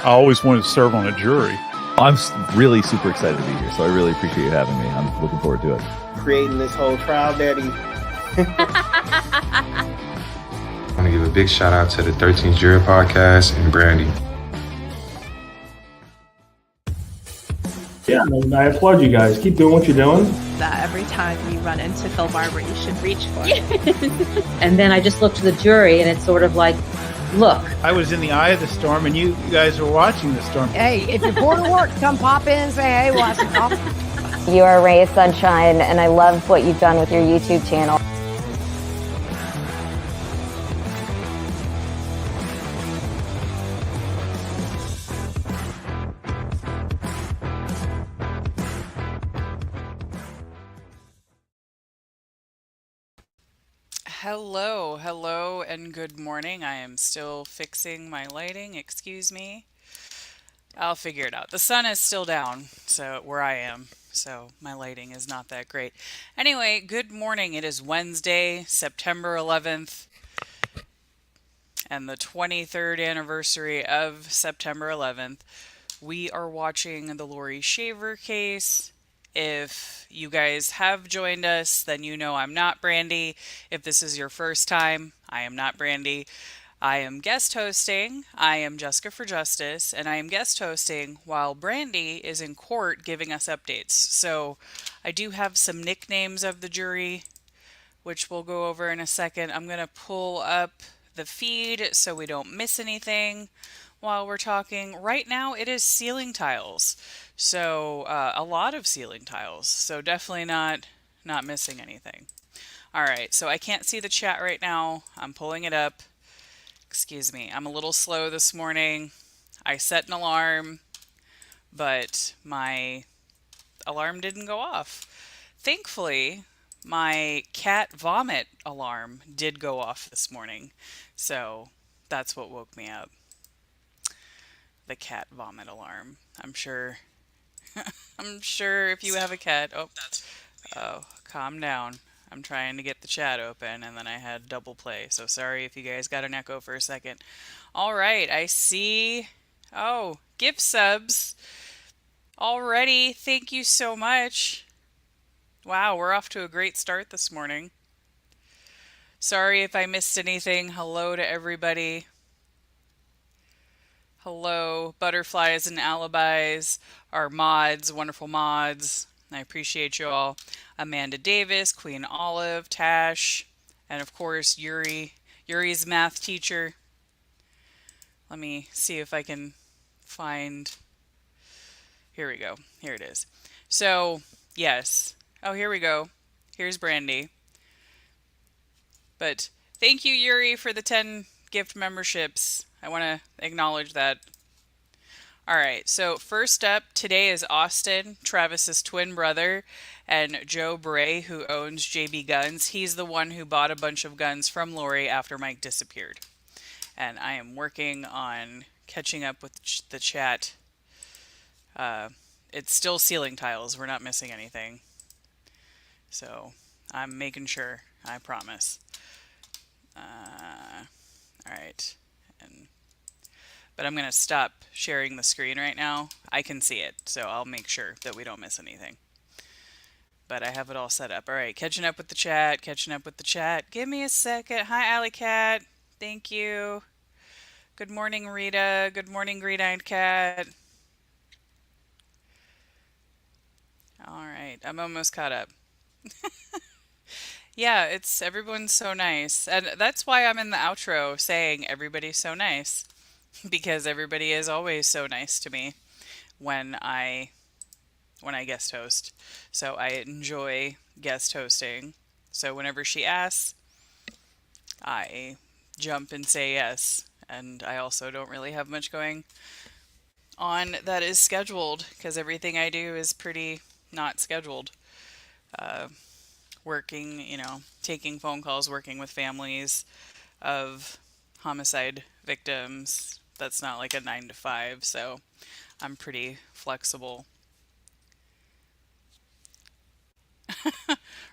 I always wanted to serve on a jury. I'm really super excited to be here, so I really appreciate you having me. I'm looking forward to it. Creating this whole trial daddy. I want to give a big shout out to the 13th Jury Podcast and Brandi. Yeah, I applaud you guys. Keep doing what you're doing. That every time you run into Phil Barber, you should reach for it. And then I just looked to the jury, and it's sort of like, look. I was in the eye of the storm, and you guys were watching the storm. Hey, if you're bored of work, come pop in and say, hey, we'll have some coffee. You are a ray of sunshine, and I love what you've done with your YouTube channel. Hello, and good morning. I am still fixing my lighting, excuse me. I'll figure it out. The sun is still down, so where I am, so my lighting is not that great. Anyway, good morning. It is Wednesday, September 11th, and the 23rd anniversary of September 11th. We are watching the Laurie Shaver case. If you guys have joined us, then you know I'm not Brandi. If this is your first time, I am not Brandi. I am guest hosting. I am Jessika for Justice, and I am guest hosting while Brandi is in court giving us updates. So I do have some nicknames of the jury, which we'll go over in a second. I'm going to pull up the feed so we don't miss anything while we're talking. Right now it is ceiling tiles. So a lot of ceiling tiles. So definitely not missing anything. All right, so I can't see the chat right now. I'm pulling it up. Excuse me, I'm a little slow this morning. I set an alarm, but my alarm didn't go off. Thankfully, my cat vomit alarm did go off this morning. So that's what woke me up. The cat vomit alarm. I'm sure if you have a cat. Oh, calm down. I'm trying to get the chat open, and then I had double play. So sorry if you guys got an echo for a second. All right, I see. Oh, gift subs already. Thank you so much. Wow, we're off to a great start this morning. Sorry if I missed anything. Hello to everybody. Hello, Butterflies and Alibis, our mods, wonderful mods. I appreciate you all. Amanda Davis, Queen Olive, Tash, and of course Yuri's math teacher. Let me see if I can find. Here we go. Here it is. So, yes. Oh, here we go. Here's Brandi. But thank you, Yuri, for the 10 gift memberships. I want to acknowledge that. All right, so first up today is Austin, Travis's twin brother, and Joe Bray, who owns JB Guns. He's the one who bought a bunch of guns from Laurie after Mike disappeared. And I am working on catching up with the chat. It's still ceiling tiles. We're not missing anything. So I'm making sure, I promise. All right. But I'm going to stop sharing the screen right now. I can see it, so I'll make sure that we don't miss anything. But I have it all set up. All right, catching up with the chat. Give me a second. Hi, Alley Cat. Thank you. Good morning, Rita. Good morning, Green-Eyed Cat. All right, I'm almost caught up. Yeah, everyone's so nice. And that's why I'm in the outro saying everybody's so nice. Because everybody is always so nice to me when I guest host. So I enjoy guest hosting. So whenever she asks, I jump and say yes. And I also don't really have much going on that is scheduled, because everything I do is pretty not scheduled. Working, taking phone calls, working with families of homicide victims. That's not like a 9 to 5, so I'm pretty flexible.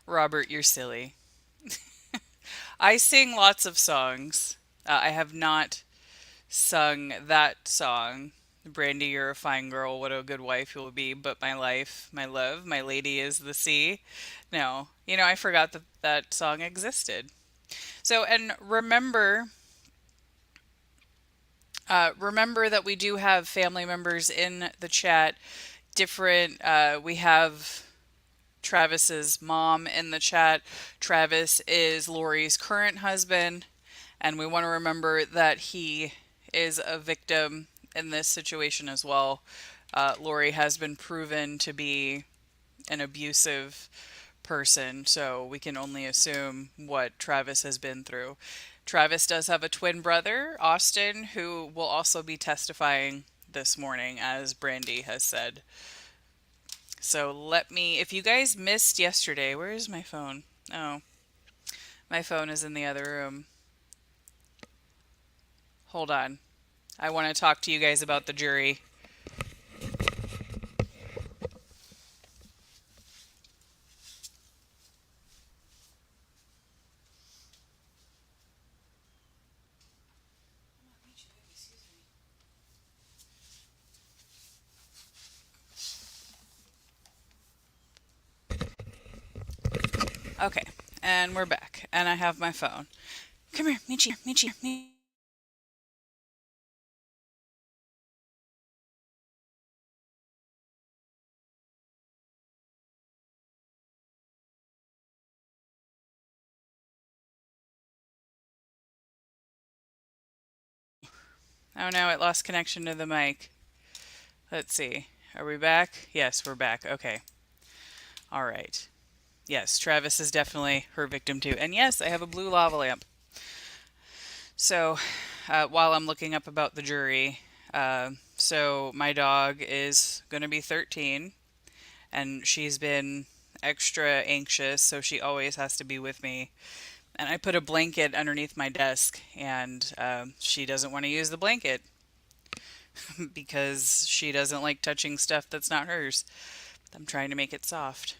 Robert, you're silly. I sing lots of songs. I have not sung that song Brandi, you're a fine girl. What a good wife you'll be. But my life, my love, my lady is the sea. No, I forgot that that song existed. So, and remember that we do have family members in the chat. We have Travis's mom in the chat. Travis is Laurie's current husband, and we want to remember that he is a victim in this situation as well. Laurie has been proven to be an abusive person, so we can only assume what Travis has been through. Travis does have a twin brother, Austin, who will also be testifying this morning, as Brandi has said. So if you guys missed yesterday, where is my phone? Oh, my phone is in the other room. Hold on. I want to talk to you guys about the jury. Okay, and we're back, and I have my phone. Come here, Michi, Michi, Michi. Oh no, it lost connection to the mic. Let's see. Are we back? Yes, we're back. Okay. All right. Yes, Travis is definitely her victim too. And yes, I have a blue lava lamp. So, while I'm looking up about the jury, so my dog is going to be 13, and she's been extra anxious, so she always has to be with me. And I put a blanket underneath my desk, and she doesn't want to use the blanket because she doesn't like touching stuff that's not hers. I'm trying to make it soft.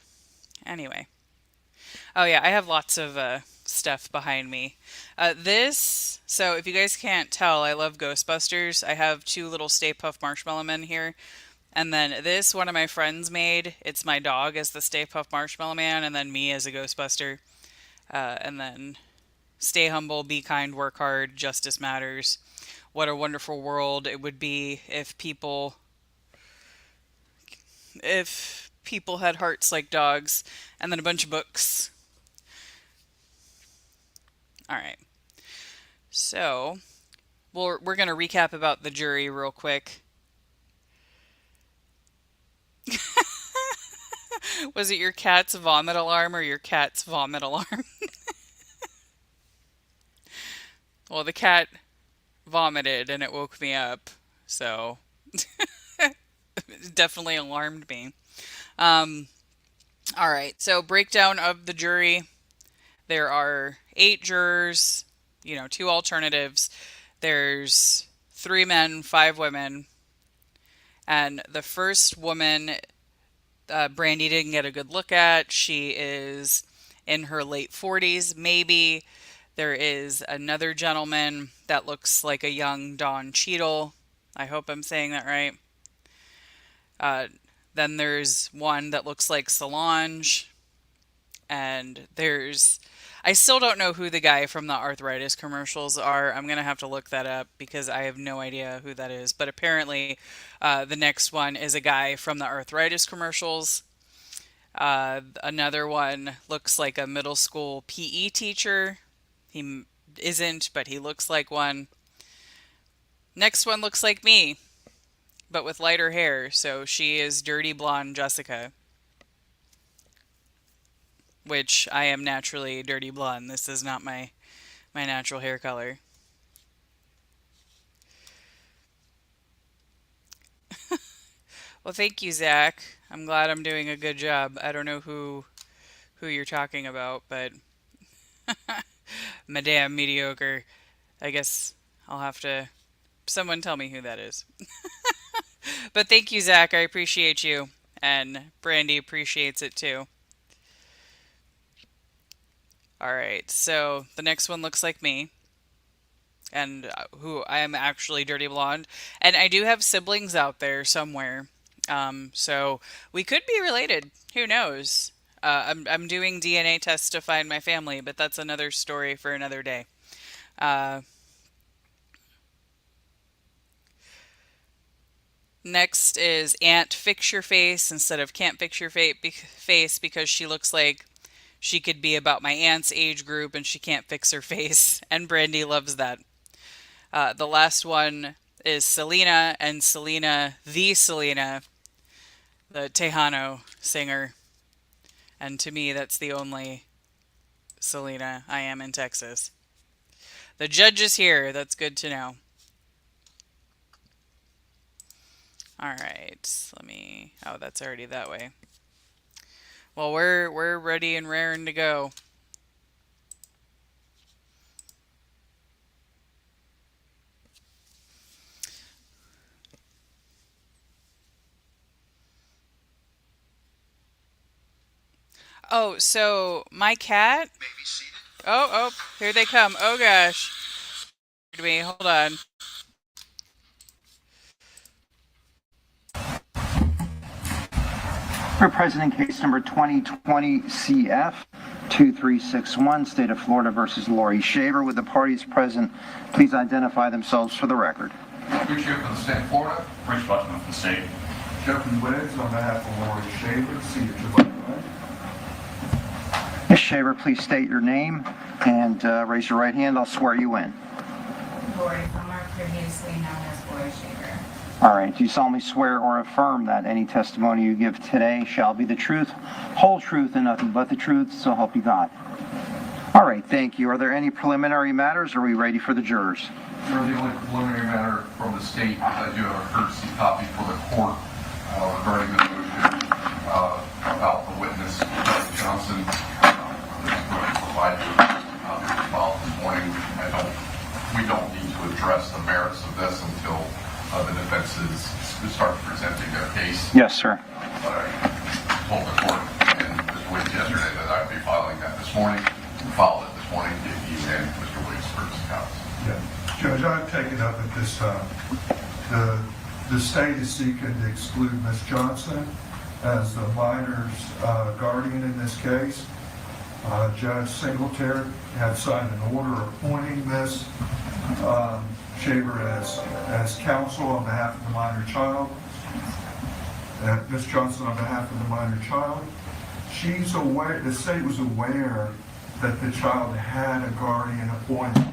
Anyway. Oh yeah, I have lots of stuff behind me. So if you guys can't tell, I love Ghostbusters. I have 2 little Stay Puft Marshmallow Men here. And then this, one of my friends made. It's my dog as the Stay Puft Marshmallow Man, and then me as a Ghostbuster. And then stay humble, be kind, work hard, justice matters. What a wonderful world it would be if people had hearts like dogs, and then a bunch of books. All right. So, we're going to recap about the jury real quick. Was it your cat's vomit alarm or your cat's vomit alarm? Well, the cat vomited and it woke me up, so it definitely alarmed me. All right, so breakdown of the jury. There are 8 jurors, 2 alternatives. There's 3 men, 5 women. And the first woman, Brandi didn't get a good look at. She is in her late 40s, maybe. There is another gentleman that looks like a young Don Cheadle. I hope I'm saying that right. Then there's one that looks like Solange. And I still don't know who the guy from the arthritis commercials are. I'm going to have to look that up because I have no idea who that is. But apparently the next one is a guy from the arthritis commercials. Another one looks like a middle school PE teacher. He isn't, but he looks like one. Next one looks like me, but with lighter hair. So she is dirty blonde Jessika. Which I am naturally dirty blonde. This is not my natural hair color. Well, thank you, Zach. I'm glad I'm doing a good job. I don't know who you're talking about, but Madame Mediocre. I guess I'll have to someone tell me who that is. But thank you, Zach. I appreciate you. And Brandi appreciates it too. All right, so the next one looks like me. and who I am actually dirty blonde. And I do have siblings out there somewhere. So we could be related. Who knows? I'm doing DNA tests to find my family, but that's another story for another day. Uh, Next is Aunt Fix Your Face instead of Can't Fix Your Face because she looks like she could be about my aunt's age group and she can't fix her face. And Brandi loves that. The last one is Selena, and Selena, the Tejano singer. And to me, that's the only Selena I am in Texas. The judge is here. That's good to know. All right, let me. Oh, that's already that way. Well, we're ready and raring to go. Oh, so my cat. Oh, here they come. Oh gosh. Me, hold on. We're present in case number 2020 CF 2361, State of Florida versus Laurie Shaver. With the parties present, please identify themselves for the record. Rich here from the state of Florida. Rich Buckman from the state. Jeffrey Wiggs on behalf of Laurie Shaver. See you tomorrow. Ms. Shaver, please state your name and raise your right hand. I'll swear you in. Laurie Plummer, previously known as Laurie Shaver. All right. Do you solemnly swear or affirm that any testimony you give today shall be the truth, whole truth, and nothing but the truth, so help you God? All right. Thank you. Are there any preliminary matters, or are we ready for the jurors? Sir, the only preliminary matter from the state is I do have a courtesy copy for the court regarding the motion about the witness, Johnson. That's going to provide this morning. We don't need to address the merits of this until the defense starts presenting their case. Yes, sir. But I told the court and Mr. Wiggs yesterday that I would be filing that this morning. We filed it this morning. Give you and Mr. Wiggs first counts. Yeah. Judge, I've taken up at this time. The state is seeking to exclude Ms. Johnson as the minor's guardian in this case. Judge Singletary had signed an order appointing Ms. Shaver as counsel on behalf of the minor child. Ms. Johnson on behalf of the minor child. She's aware, the state was aware that the child had a guardian appointed.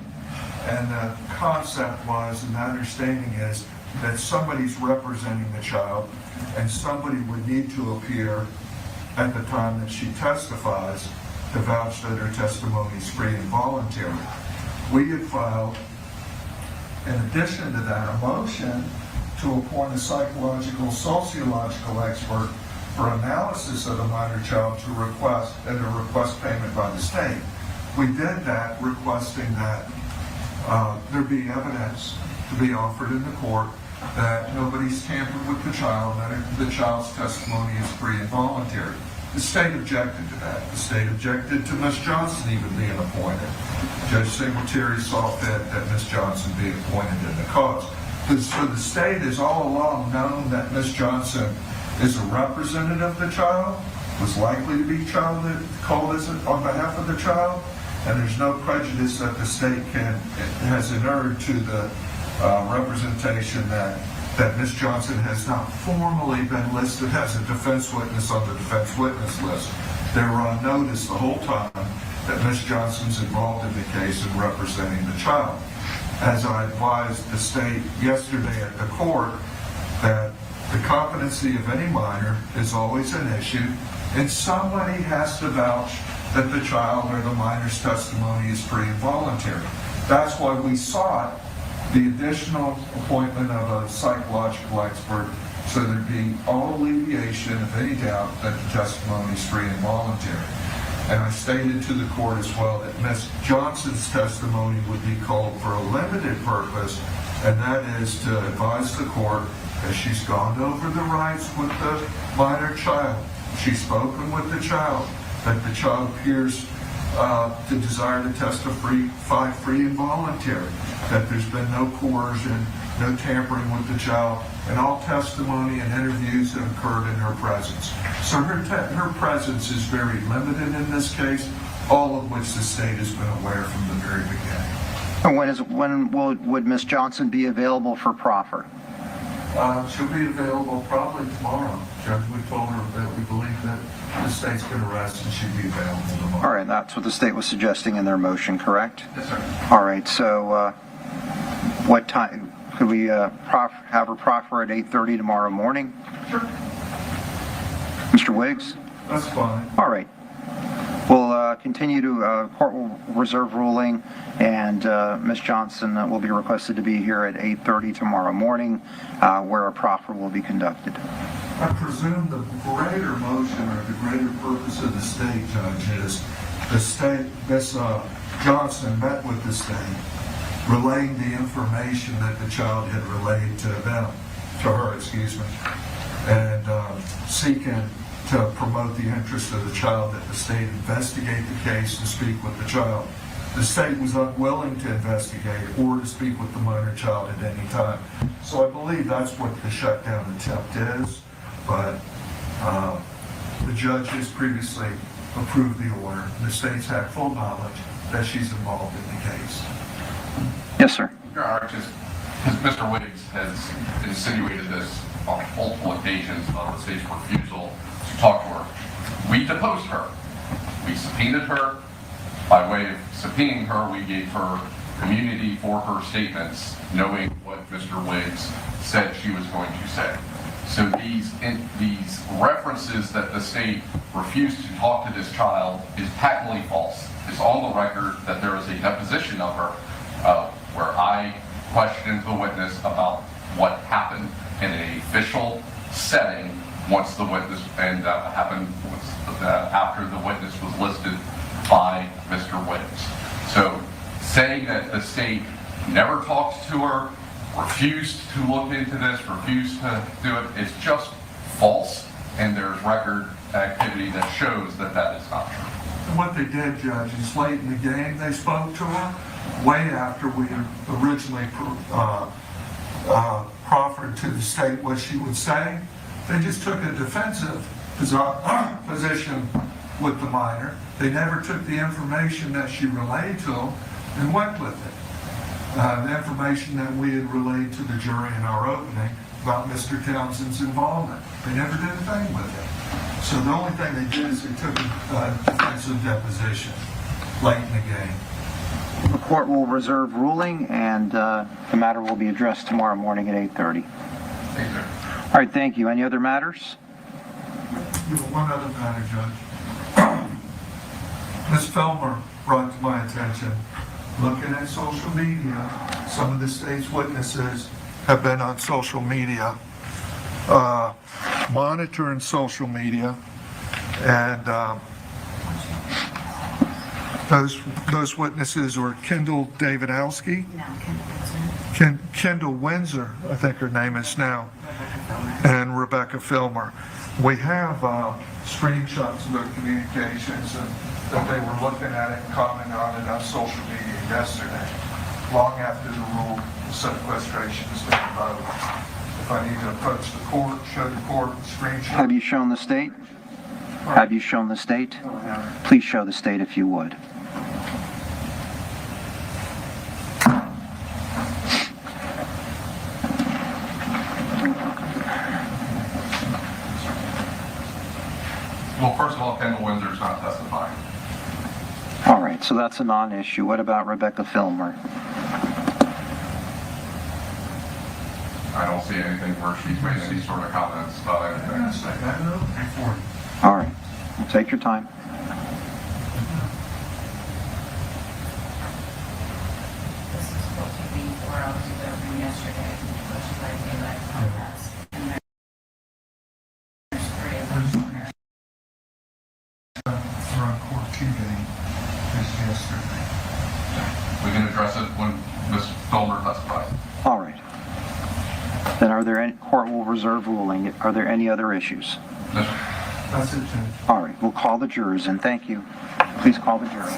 And the concept was, and the understanding is, that somebody's representing the child and somebody would need to appear at the time that she testifies to vouch that her testimony is free and voluntary. We had filed, in addition to that, a motion to appoint a psychological, sociological expert for analysis of the minor child to request payment by the state. We did that requesting that there be evidence to be offered in the court that nobody's tampered with the child, that the child's testimony is free and voluntary. The state objected to that. The state objected to Ms. Johnson even being appointed. Judge Singletary saw fit that Ms. Johnson be appointed in the cause. So the state has all along known that Ms. Johnson is a representative of the child, was likely to be called on behalf of the child, and there's no prejudice that the state has inured to the representation that Ms. Johnson has not formally been listed as a defense witness on the defense witness list. They were on notice the whole time that Ms. Johnson's involved in the case and representing the child. As I advised the state yesterday at the court, that the competency of any minor is always an issue, and somebody has to vouch that the child or the minor's testimony is free and voluntary. That's why we sought the additional appointment of a psychological expert so there'd be all alleviation of any doubt that the testimony is free and voluntary. And I stated to the court as well that Ms. Johnson's testimony would be called for a limited purpose, and that is to advise the court that she's gone over the rights with the minor child. She's spoken with the child, that the child appears the desire to testify free and voluntary, that there's been no coercion, no tampering with the child, and all testimony and interviews have occurred in her presence. So her presence is very limited in this case, all of which the state has been aware from the very beginning. And would Ms. Johnson be available for proffer? She'll be available probably tomorrow. Judge, we told her that we believe that the state's going to rest and she'd be available tomorrow. All right, that's what the state was suggesting in their motion, correct? Yes, sir. All right, so what time? Could we have her proffer at 8:30 tomorrow morning? Sure. Mr. Wiggs? That's fine. All right. We'll continue to court will reserve ruling, and Ms. Johnson will be requested to be here at 8:30 tomorrow morning, where a proffer will be conducted. I presume the greater motion or the greater purpose of the state, Judge, is the state, Ms. Johnson met with the state, relaying the information that the child had relayed to her, and seeking to promote the interest of the child, that the state investigate the case and speak with the child. The state was unwilling to investigate or to speak with the minor child at any time. So I believe that's what the shutdown attempt is, but the judge has previously approved the order. The state's had full knowledge that she's involved in the case. Yes, sir. Your Honor, Mr. Wiggs has insinuated this on multiple occasions of the state's refusal to talk to her. We deposed her. We subpoenaed her. By way of subpoenaing her, we gave her immunity for her statements, knowing what Mr. Wiggs said she was going to say. So these references that the state refused to talk to this child is patently false. It's on the record that there is a deposition of her where I questioned the witness about what happened in an official setting once the witness, and that happened after the witness was listed by Mr. Wiggs. So saying that the state never talked to her, refused to look into this, refused to do it, is just false, and there's record activity that shows that that is not true. And what they did, Judge, is late in the game they spoke to her, way after we originally proffered to the state what she would say. They just took a defensive position with the minor. They never took the information that she relayed to them and went with it. The information that we had relayed to the jury in our opening about Mr. Townsend's involvement. They never did a thing with it. So the only thing they did is they took a defensive deposition late in the game. The court will reserve ruling, and the matter will be addressed tomorrow morning at 8:30. Thank you. All right, thank you. Any other matters? One other matter, Judge. Ms. Felmer brought to my attention, looking at social media, some of the state's witnesses have been on social media, monitoring social media, and those witnesses were Kendall Davidowski, Kendall Windsor, I think her name is now, and Rebecca Filmer. We have screenshots of their communications and that they were looking at it and commenting on it on social media yesterday, long after the rule of sequestration has been voted. If I need to approach the court, show the court the screenshot. Have you shown the state? Have you shown the state? Please show the state if you would. Well, first of all, Kendall Windsor's not testifying. All right, so that's a non-issue. What about Rebecca Filmer? I don't see anything where she's made any sort of comments about anything. All right, well, take your time. This is supposed to be 4 hours ago from yesterday, which is like daylight podcast. And there's 3 of them on her. We're on court 2 day is yesterday. We can address it when Ms. Filmer testifies. All right. Then are there any, court will reserve ruling. Are there any other issues? Yes. That's it, Judge. All right, we'll call the jurors in. Thank you. Please call the jury.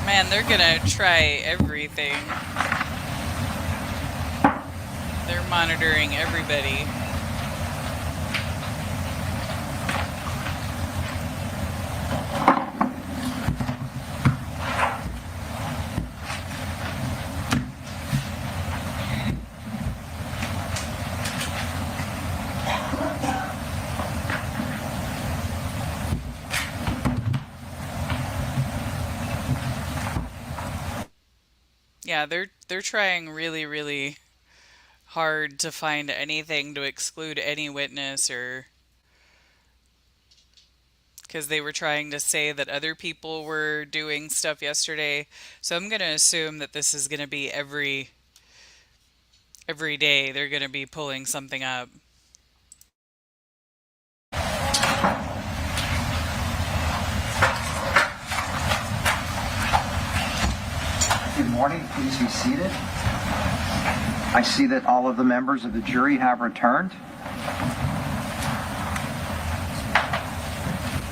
Man, they're gonna try everything. They're monitoring everybody. Yeah, they're trying really, really hard to find anything to exclude any witness, or because they were trying to say that other people were doing stuff yesterday. So I'm gonna assume that this is gonna be every day they're gonna be pulling something up. Good morning. Please be seated. I see that all of the members of the jury have returned.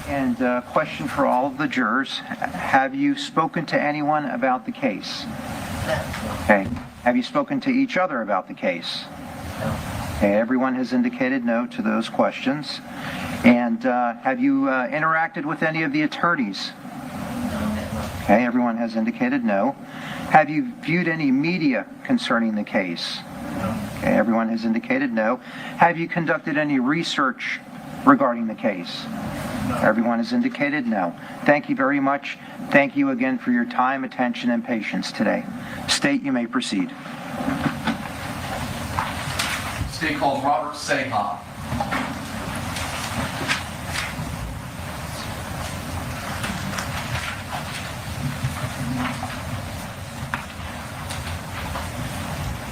And a question for all of the jurors. Have you spoken to anyone about the case? Okay. Have you spoken to each other about the case? Okay. Everyone has indicated no to those questions. And have you interacted with any of the attorneys? Okay. Everyone has indicated no. Have you viewed any media concerning the case? Okay. Everyone has indicated no. Have you conducted any research regarding the case? Everyone has indicated no. Thank you very much. Thank you again for your time, attention, and patience today. State, you may proceed. State calls Robert Seha.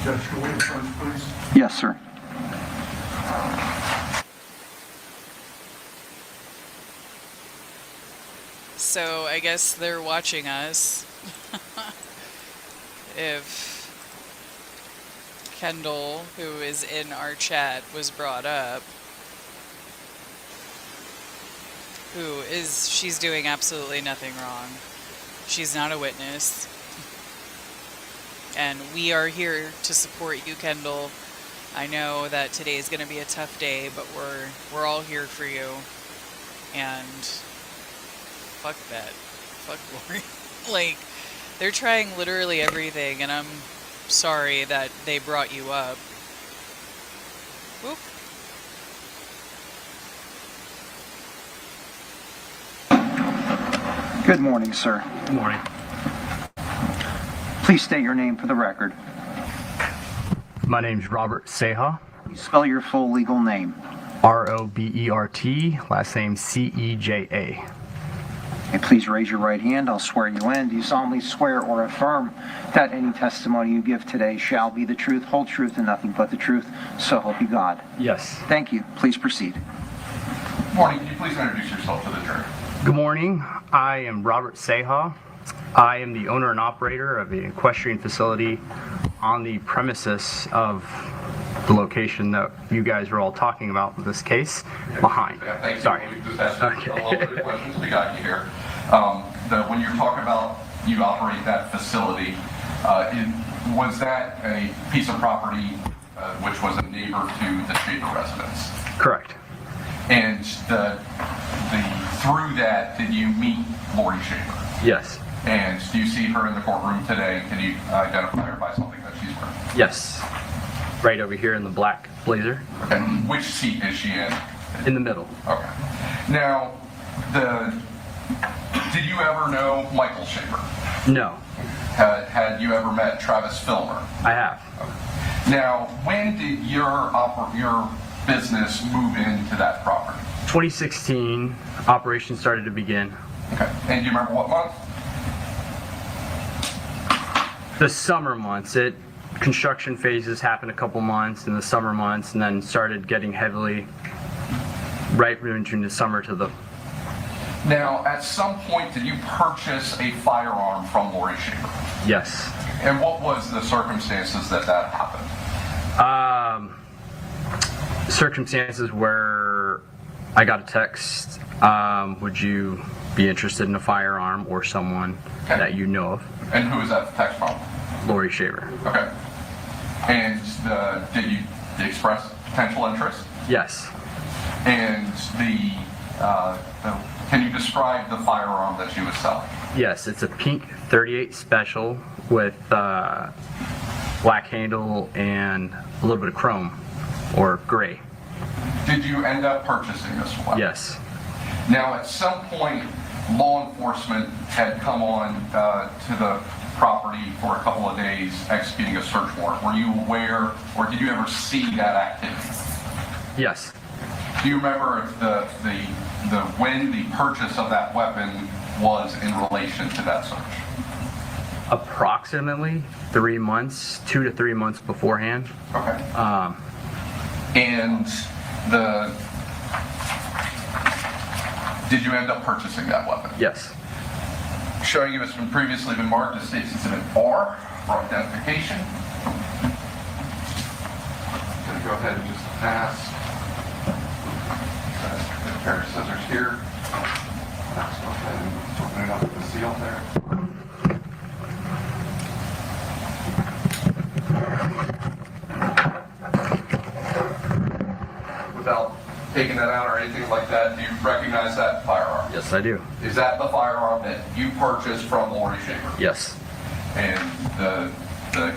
Judge, can we approach, please? Yes, sir. So I guess they're watching us. If Kendall, who is in our chat, was brought up, she's doing absolutely nothing wrong. She's not a witness. And we are here to support you, Kendall. I know that today is going to be a tough day, but we're all here for you. And fuck that. Fuck Laurie. Like, they're trying literally everything, and I'm sorry that they brought you up. Whoop. Good morning, sir. Good morning. Please state your name for the record. My name's Robert Seha. Spell your full legal name. Robert, last name Ceja. And please raise your right hand. I'll swear you in. Do you solemnly swear or affirm that any testimony you give today shall be the truth, whole truth, and nothing but the truth, so help you God? Yes. Thank you. Please proceed. Good morning. Can you please introduce yourself to the jury? Good morning. I am Robert Seha. I am the owner and operator of the equestrian facility on the premises of the location that you guys were all talking about in this case behind. Yeah, thank you. Sorry. We just asked you a little bit of questions. We got you here. When you're talking about you operate that facility, was that a piece of property which was a neighbor to the Shaver residence? Correct. And through that, did you meet Laurie Shaver? Yes. And do you see her in the courtroom today? Can you identify her by something that she's wearing? Yes. Right over here in the black blazer. Okay. Which seat is she in? In the middle. Okay. Now, did you ever know Michael Shaver? No. Had you ever met Travis Filmer? I have. Okay. Now, when did your business move into that property? 2016, operations started to begin. Okay. And do you remember what month? The summer months. Construction phases happened a couple months in the summer months, and then started getting heavily right between the summer to the Now, at some point, did you purchase a firearm from Laurie Shaver? Yes. And what was the circumstances that happened? Circumstances where I got a text, would you be interested in a firearm, or someone that you know of? And who was that text from? Laurie Shaver. Okay. And did you express potential interest? Yes. And can you describe the firearm that you would sell? Yes, it's a pink .38 special with black handle and a little bit of chrome or gray. Did you end up purchasing this one? Yes. Now, at some point, law enforcement had come on to the property for a couple of days executing a search warrant. Were you aware, or did you ever see that activity? Yes. Do you remember when the purchase of that weapon was in relation to that search? Approximately 3 months, 2 to 3 months beforehand. Okay. And did you end up purchasing that weapon? Yes. Showing you it's previously been marked as State's Exhibit R for identification. Going to go ahead and just pass. A pair of scissors here. Let's go ahead and open it up with the seal there. Without taking that out or anything like that, do you recognize that firearm? Yes, I do. Is that the firearm that you purchased from Laurie Shaver? Yes. And the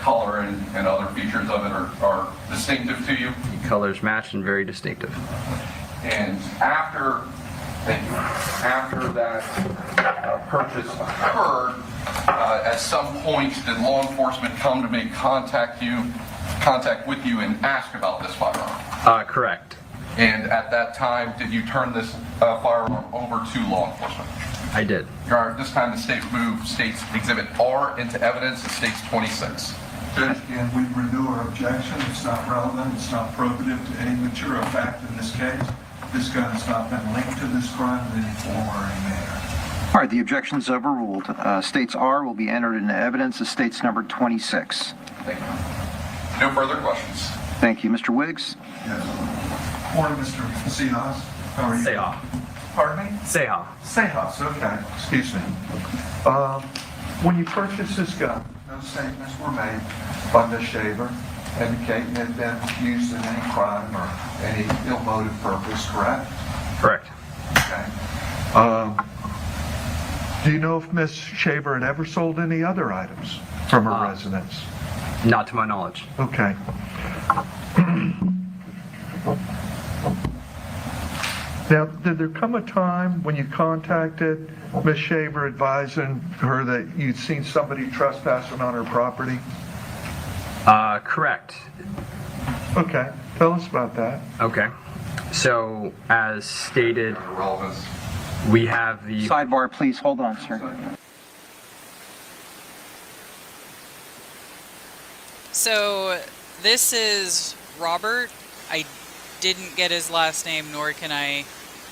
color and other features of it are distinctive to you? The colors match and very distinctive. And after that purchase occurred, at some point did law enforcement come to make contact with you and ask about this firearm? Correct. And at that time, did you turn this firearm over to law enforcement? I did. Your Honor, this time the state moved State's Exhibit R into evidence at State's 26. Judge, again, we renew our objection. It's not relevant. It's not probative to any material fact in this case. This gun has not been linked to this crime in any form or any manner. All right, the objection is overruled. States R will be entered into evidence as States number 26. Thank you. No further questions. Thank you. Mr. Wiggs? Yes. Morning, Mr. Seahas. How are you? Seha. Pardon me? Seha. Seahas, okay. Excuse me. When you purchased this gun, no statements were made by Ms. Shaver indicating it had been used in any crime or any ill-motive purpose, correct? Correct. Okay. Do you know if Ms. Shaver had ever sold any other items from her residence? Not to my knowledge. Okay. Now, did there come a time when you contacted Ms. Shaver advising her that you'd seen somebody trespassing on her property? Correct. Okay, tell us about that. Okay. So, as stated, we have the... Sidebar, please. Hold on, sir. So, this is Robert. I didn't get his last name, nor can I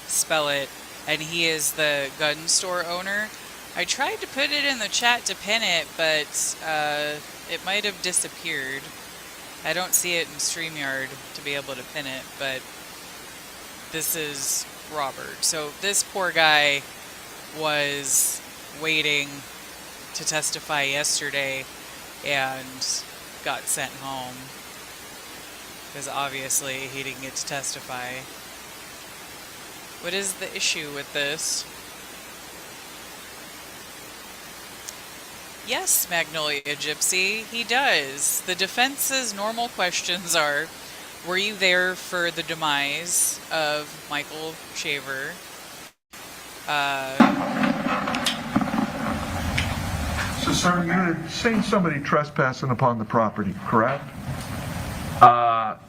spell it, and he is the gun store owner. I tried to put it in the chat to pin it, but it might have disappeared. I don't see it in StreamYard to be able to pin it, but this is Robert. So this poor guy was waiting to testify yesterday and got sent home because obviously he didn't get to testify. What is the issue with this? Yes, Magnolia Gypsy, he does. The defense's normal questions are, were you there for the demise of Michael Shaver? So, sir, you had seen somebody trespassing upon the property, correct?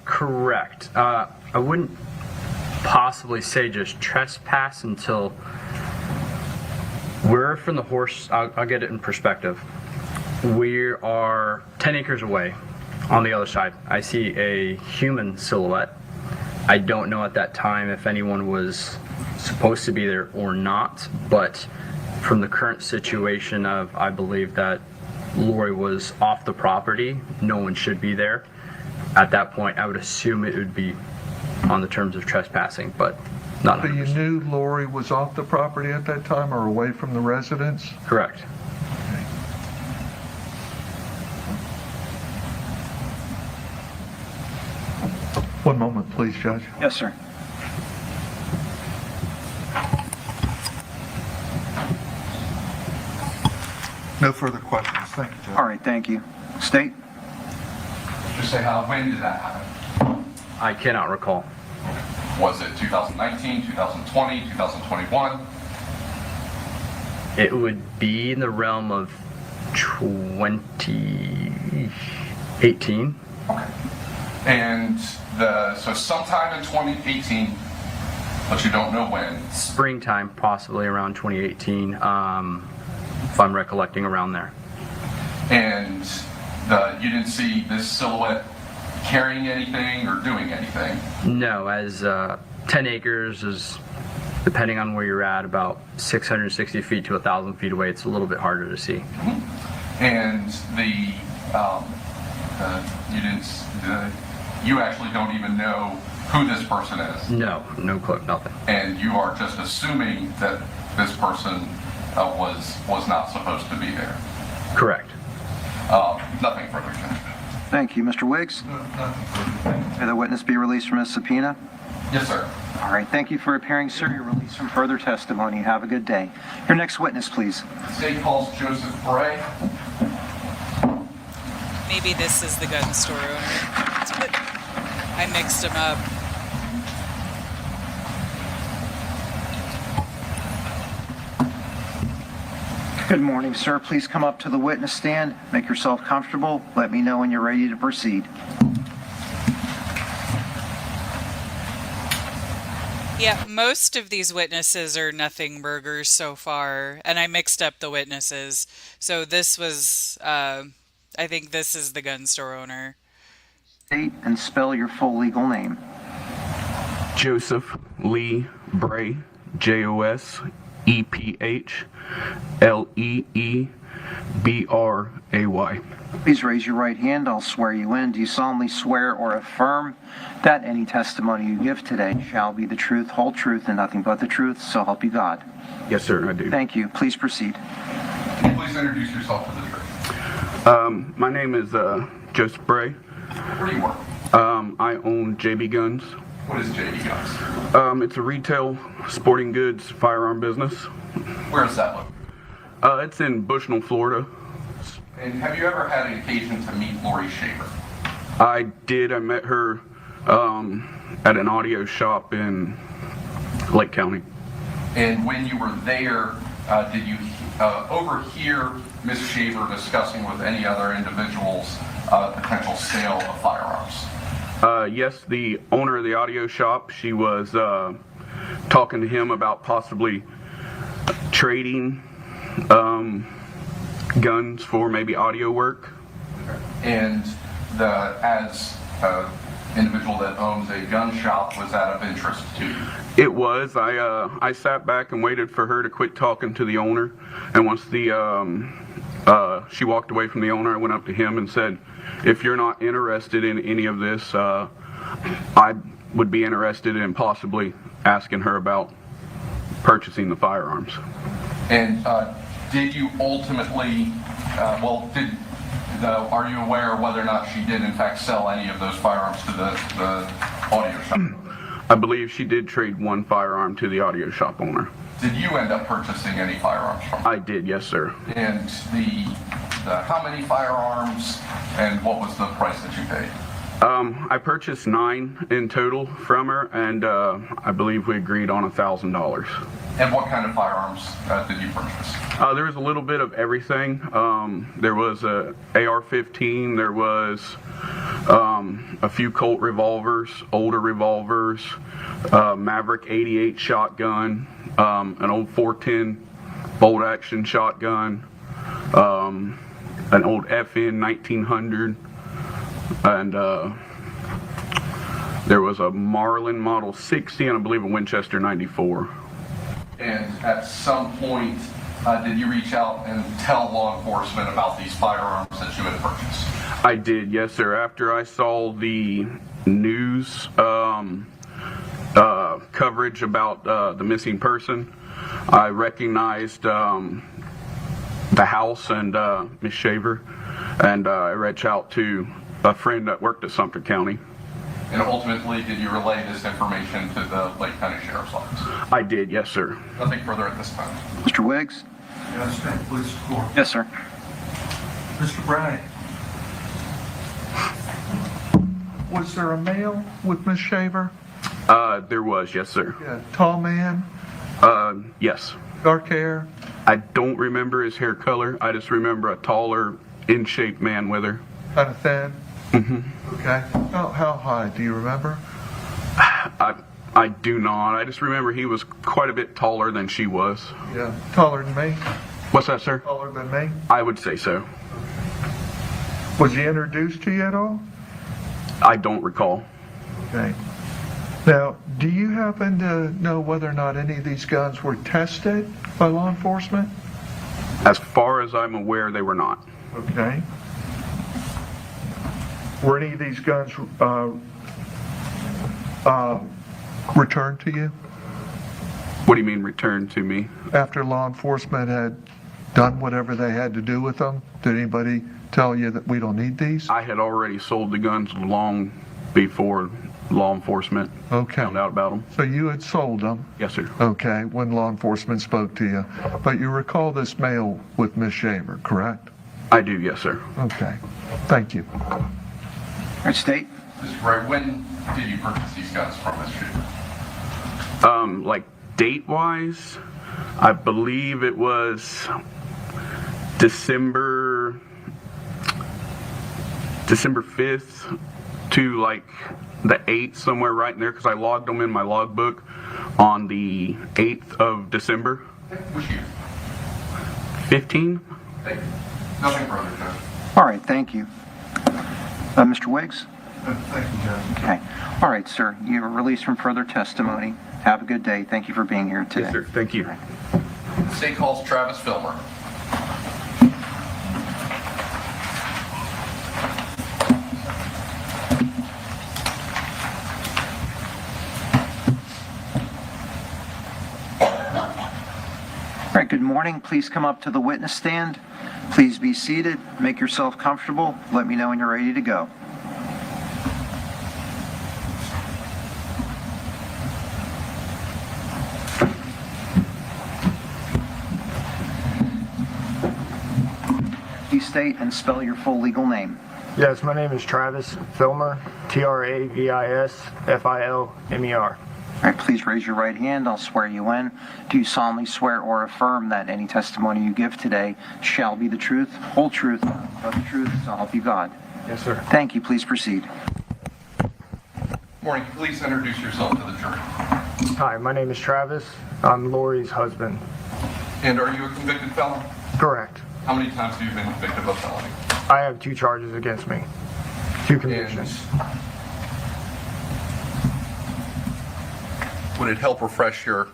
Correct. I wouldn't possibly say just trespass until we're from the horse. I'll get it in perspective. We are 10 acres away. On the other side, I see a human silhouette. I don't know at that time if anyone was supposed to be there or not, but from the current situation of, I believe that Laurie was off the property, no one should be there. At that point, I would assume it would be on the terms of trespassing, but not 100%. But you knew Laurie was off the property at that time or away from the residence? Correct. One moment, please, Judge. Yes, sir. No further questions. Thank you, Judge. All right, thank you. State? Just say when did that happen? I cannot recall. Was it 2019, 2020, 2021? It would be in the realm of 2018. Okay. And so sometime in 2018, but you don't know when. Springtime, possibly around 2018, if I'm recollecting around there. And you didn't see this silhouette carrying anything or doing anything? No, as 10 acres is, depending on where you're at, about 660 feet to 1,000 feet away. It's a little bit harder to see. Mm-hmm. And you actually don't even know who this person is? No clue, nothing. And you are just assuming that this person was not supposed to be there? Correct. Nothing further, Judge. Thank you. Mr. Wiggs? May the witness be released from his subpoena? Yes, sir. All right. Thank you for appearing, sir. You're released from further testimony. Have a good day. Your next witness, please. State calls Joseph Bray. Maybe this is the gun store owner. I mixed them up. Good morning, sir. Please come up to the witness stand. Make yourself comfortable. Let me know when you're ready to proceed. Yeah, most of these witnesses are nothing burgers so far, and I mixed up the witnesses. So this was, I think this is the gun store owner. State and spell your full legal name. Joseph Lee Bray, JOSEPHLEEBRAY. Please raise your right hand. I'll swear you in. Do you solemnly swear or affirm that any testimony you give today shall be the truth, whole truth, and nothing but the truth, so help you God? Yes, sir, I do. Thank you. Please proceed. Can you please introduce yourself to the jury? My name is Joseph Bray. Where do you work? I own JB Guns. What is JB Guns? It's a retail sporting goods firearm business. Where is that located? It's in Bushnell, Florida. And have you ever had an occasion to meet Laurie Shaver? I did. I met her at an audio shop in Lake County. And when you were there, did you overhear Ms. Shaver discussing with any other individuals potential sale of firearms? Yes, the owner of the audio shop, she was talking to him about possibly trading guns for maybe audio work. And as an individual that owns a gun shop, was that of interest to you? It was. I sat back and waited for her to quit talking to the owner, and once she walked away from the owner, I went up to him and said, if you're not interested in any of this, I would be interested in possibly asking her about purchasing the firearms. And did you ultimately, are you aware whether or not she did in fact sell any of those firearms to the audio shop? I believe she did trade one firearm to the audio shop owner. Did you end up purchasing any firearms from her? I did, yes, sir. And the how many firearms and what was the price that you paid? I purchased 9 in total from her, and I believe we agreed on $1,000. And what kind of firearms did you purchase? There was a little bit of everything. There was a AR-15, there was a few Colt revolvers, older revolvers, Maverick 88 shotgun, an old 410 bolt action shotgun, an old FN 1900, and there was a Marlin Model 60 and I believe a Winchester 94. And at some point, did you reach out and tell law enforcement about these firearms that you had purchased? I did, yes, sir. After I saw the news coverage about the missing person, I recognized the house and Miss Shaver, and I reached out to a friend that worked at Sumter County. And ultimately, did you relay this information to the Lake County Sheriff's Office? I did, yes, sir. Nothing further at this time. Mr. Wiggs? Yes, State Police Court. Yes, sir. Mr. Brandi, was there a male with Miss Shaver? There was, yes, sir. Yeah, tall man, Yes. dark hair? I don't remember his hair color. I just remember a taller, in-shape man with her. Kind of thin? Mm-hmm. Okay. How high? Do you remember? I do not. I just remember he was quite a bit taller than she was. Yeah. Taller than me? What's that, sir? Taller than me? I would say so. Was he introduced to you at all? I don't recall. Okay. Now, do you happen to know whether or not any of these guns were tested by law enforcement? As far as I'm aware, they were not. Okay. Were any of these guns returned to you What do you mean returned to me? after law enforcement had done whatever they had to do with them? Did anybody tell you that we don't need these? I had already sold the guns long before law enforcement found out about them. So you had sold them? Yes, sir. Okay, when law enforcement spoke to you. But you recall this male with Miss Shaver, correct? I do, yes, sir. Okay. Thank you. All right, State. Mr. Gray, when did you purchase these guns from Ms. Shaver? Like date-wise, I believe it was December 5th to like the 8th, somewhere right in there, because I logged them in my logbook on the 8th of December. Which year? 15? Thank you. Nothing further, Judge. All right, thank you. Mr. Wiggs? Thank you, Judge. Okay. All right, sir. You are released from further testimony. Have a good day. Thank you for being here today. Yes, sir. Thank you. The state calls Travis Filmer. All right, good morning. Please come up to the witness stand. Please be seated. Make yourself comfortable. Let me know when you're ready to go. Please state and spell your full legal name. Yes, my name is Travis Filmer, Travisfilmer. All right, please raise your right hand. I'll swear you in. Do you solemnly swear or affirm that any testimony you give today shall be the truth, whole truth, but the truth, so help you God? Yes, sir. Thank you. Please proceed. Morning. Please introduce yourself to the jury. Hi, my name is Travis. I'm Laurie's husband. And are you a convicted felon? Correct. How many times have you been convicted of a felony? I have 2 charges against me. 2 convictions. Would it help refresh your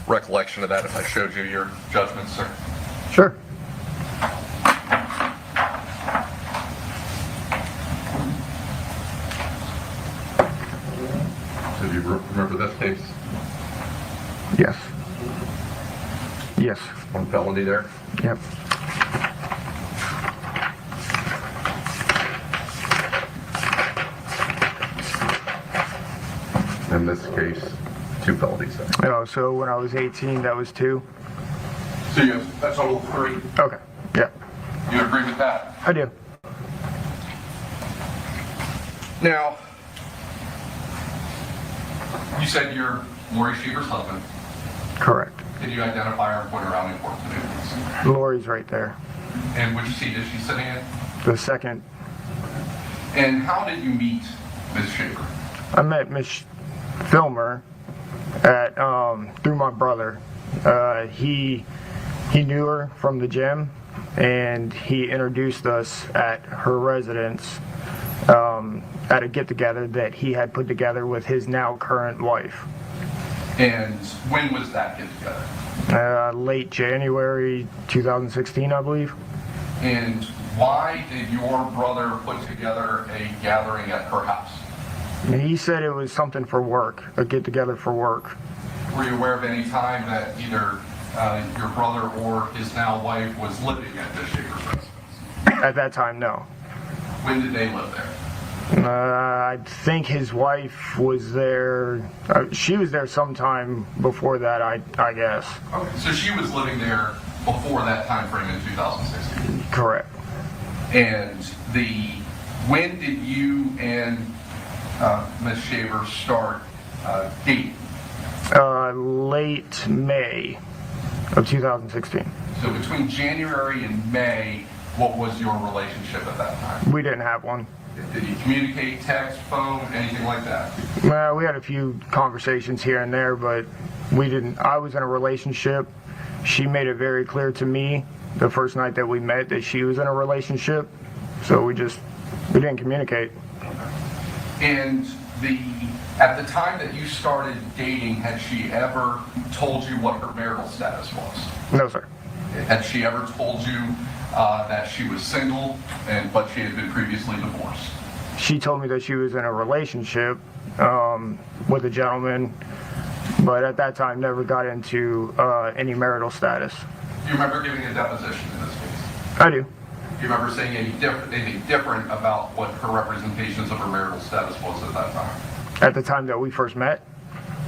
recollection of that if I showed you your judgment, sir? Sure. Do you remember that case? Yes. Yes. One felony there? Yep. In this case, 2 felonies there. Oh, so when I was 18, that was 2? So that's total 3. Okay. Yeah. You agree with that? I do. Now, you said you're Laurie Sheaver's husband. Correct. Can you identify her and point her out in court today, please? Laurie's right there. And which seat is she sitting in? The second. And how did you meet Ms. Shaver? I met Miss Filmer at through my brother. He knew her from the gym, and he introduced us at her residence at a get-together that he had put together with his now current wife. And when was that get together? Late January 2016, I believe. And why did your brother put together a gathering at her house? He said it was something for work, a get together for work. Were you aware of any time that either your brother or his now wife was living at Miss Shaver's residence? At that time, no. When did they live there? I think his wife was there. She was there sometime before that, I guess. Okay, so she was living there before that time frame in 2016. Correct. And when did you and Miss Shaver start dating? Late May of 2016. So between January and May, what was your relationship at that time? We didn't have one. Did you communicate, text, phone, anything like that? Well, we had a few conversations here and there, but we didn't. I was in a relationship. She made it very clear to me the first night that we met that she was in a relationship. So we didn't communicate. And at the time that you started dating, had she ever told you what her marital status was? No, sir. Had she ever told you that she was single, but she had been previously divorced? She told me that she was in a relationship with a gentleman, but at that time never got into any marital status. Do you remember giving a deposition in this case? I do. Do you remember saying anything different about what her representations of her marital status was at that time? At the time that we first met?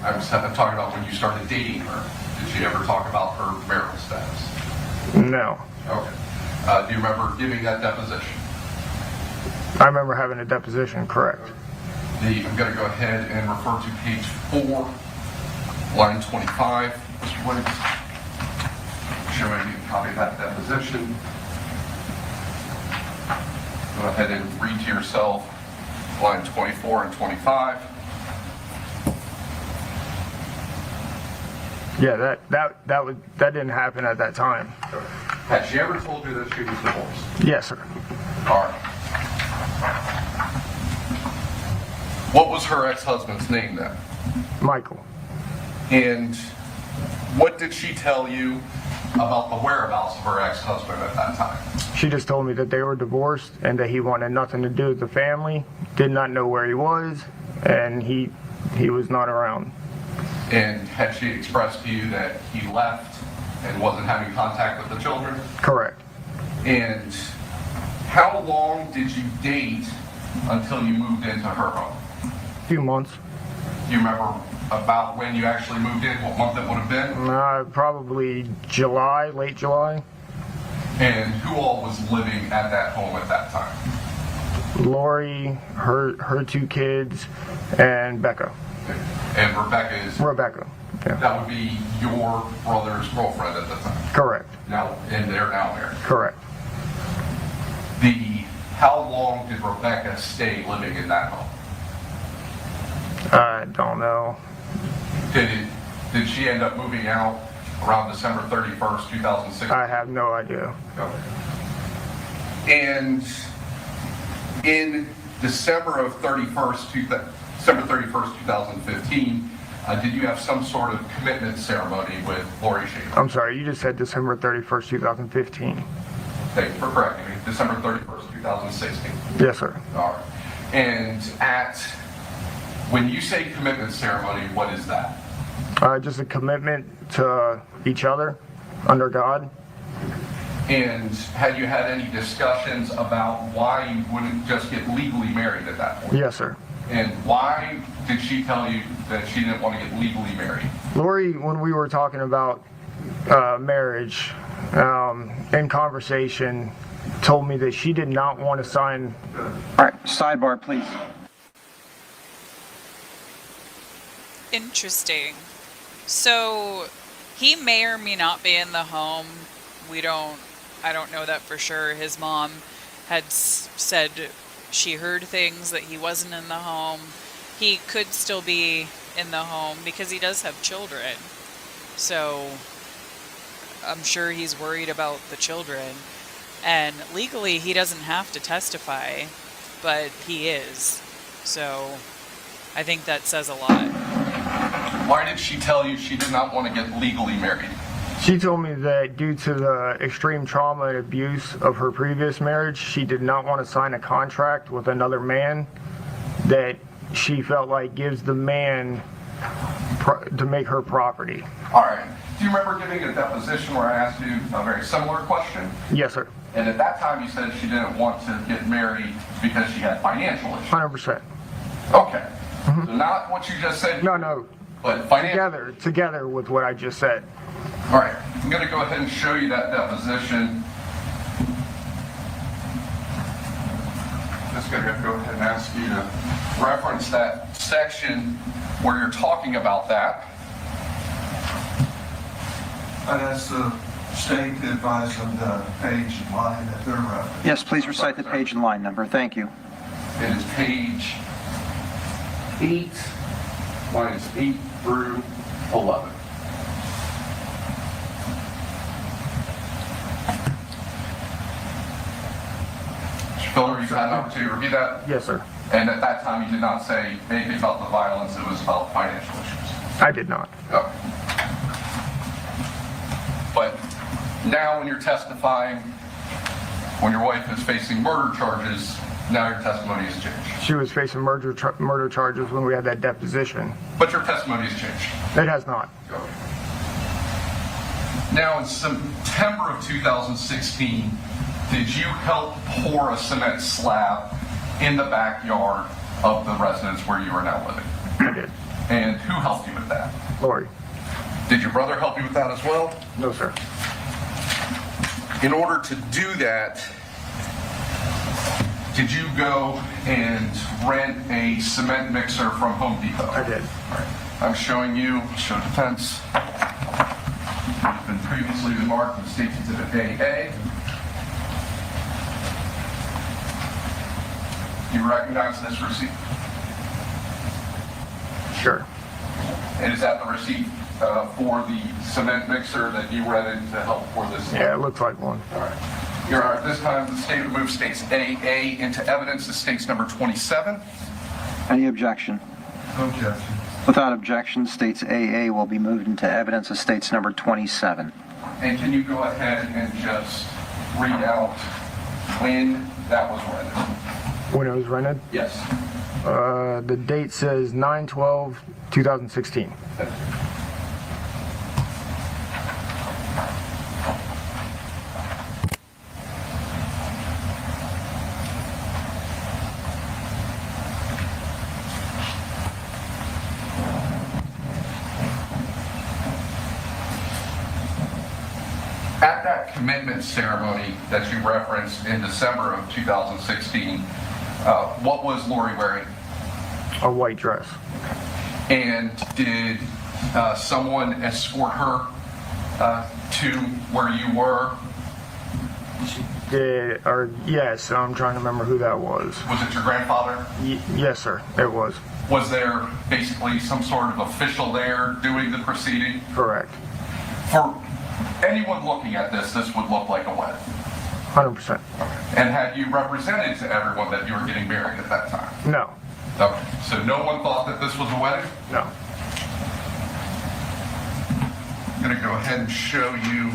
I'm talking about when you started dating her. Did she ever talk about her marital status? No. Okay. Do you remember giving that deposition? I remember having a deposition, correct. I'm going to go ahead and refer to page 4, line 25, Mr. Woods, showing you a copy of that deposition. Go ahead and read to yourself line 24 and 25. Yeah, that didn't happen at that time. Had she ever told you that she was divorced? Yes, sir. All right. What was her ex-husband's name then? Michael. And what did she tell you about the whereabouts of her ex-husband at that time? She just told me that they were divorced and that he wanted nothing to do with the family, did not know where he was, and he was not around. And had she expressed to you that he left and wasn't having contact with the children? Correct. And how long did you date until you moved into her home? A few months. Do you remember about when you actually moved in, what month it would have been? Probably July, late July. And who all was living at that home at that time? Laurie, her two kids, and Becca. And Rebecca is? Rebecca, yeah. That would be your brother's girlfriend at the time? Correct. Now, and they're now married? Correct. How long did Rebecca stay living in that home? I don't know. Did she end up moving out around December 31st, 2016? I have no idea. Okay. And in December 31st, 2015, did you have some sort of commitment ceremony with Laurie Shaver? I'm sorry, you just said December 31st, 2015. Thank you for correcting me. December 31st, 2016. Yes, sir. All right. And when you say commitment ceremony, what is that? Just a commitment to each other under God. And had you had any discussions about why you wouldn't just get legally married at that point? Yes, sir. And why did she tell you that she didn't want to get legally married? Laurie, when we were talking about marriage, in conversation, told me that she did not want to sign. All right, sidebar, please. Interesting. So he may or may not be in the home. I don't know that for sure. His mom had said she heard things that he wasn't in the home. He could still be in the home because he does have children. So I'm sure he's worried about the children. And legally he doesn't have to testify, but he is. So I think that says a lot. Why did she tell you she did not want to get legally married? She told me that due to the extreme trauma and abuse of her previous marriage, she did not want to sign a contract with another man that she felt like gives the man to make her property. All right. Do you remember giving a deposition where I asked you a very similar question? Yes, sir. And at that time you said she didn't want to get married because she had financial issues. 100%. Okay. So not what you just said. No. But financial. Together with what I just said. All right. I'm going to go ahead and show you that deposition. Just going to go ahead and ask you to reference that section where you're talking about that. I'd ask the state to advise them the page and line that they're referencing. Yes, please recite the page and line number. Thank you. It is page 8, lines 8 through 11. Mr. Filler, you've had an opportunity to review that? Yes, sir. And at that time, you did not say anything about the violence, it was about financial issues? I did not. Okay. But now when you're testifying, when your wife is facing murder charges, now your testimony has changed. She was facing murder charges when we had that deposition. But your testimony has changed. It has not. Okay. Now in September of 2016, did you help pour a cement slab in the backyard of the residence where you are now living? I did. And who helped you with that? Laurie. Did your brother help you with that as well? No, sir. In order to do that, did you go and rent a cement mixer from Home Depot? I did. All right. I'm showing you, show defense. It's been previously marked in State Exhibit AA. You recognize this receipt? Sure. And is that the receipt for the cement mixer that you rented to help pour this? Yeah, it looks like one. All right. Your Honor, at this time, the state will move states AA into evidence. The state's number 27. Any objection? No objection. Without objection, states AA will be moved into evidence as states number 27. And can you go ahead and just read out when that was rented? When it was rented? Yes. The date says 9/12/2016. At that commitment ceremony that you referenced in December of 2016, what was Laurie wearing? A white dress. And did someone escort her to where you were? Yes, I'm trying to remember who that was. Was it your grandfather? Yes, sir, it was. Was there basically some sort of official there doing the proceeding? Correct. For anyone looking at this, this would look like a wedding. 100%. And had you represented to everyone that you were getting married at that time? No. Okay, so no one thought that this was a wedding? No. I'm going to go ahead and show you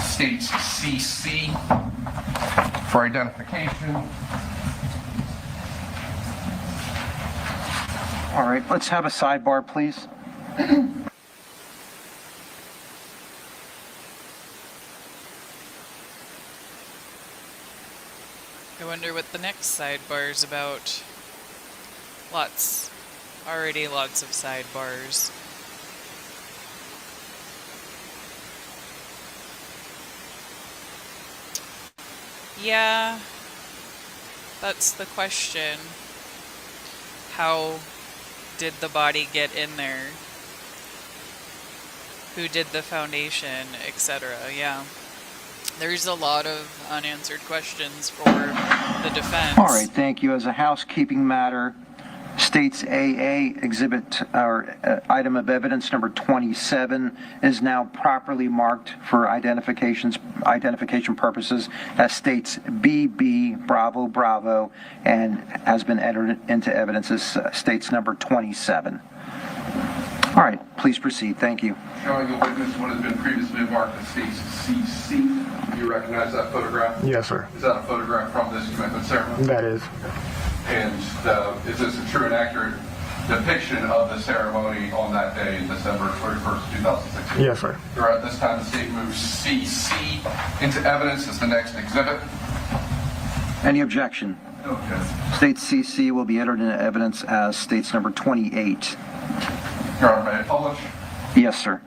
states CC for identification. All right, let's have a sidebar, please. I wonder what the next sidebar is about. Already lots of sidebars. Yeah, that's the question. How did the body get in there? Who did the foundation, etc.? Yeah. There's a lot of unanswered questions for the defense. All right, thank you. As a housekeeping matter, State's AA exhibit or item of evidence number 27 is now properly marked for identification purposes as State's BB Bravo Bravo and has been entered into evidence as State's number 27. All right, please proceed. Thank you. Showing a witness what has been previously marked as State's CC. Do you recognize that photograph? Yes, sir. Is that a photograph from this commitment ceremony? That is. And is this a true and accurate depiction of the ceremony on that day, December 31st, 2016? Yes, sir. Throughout this time, the state moves CC into evidence as the next exhibit. Any objection? Okay. State CC will be entered into evidence as State's number 28. Your Honor, may I publish? Yes, sir.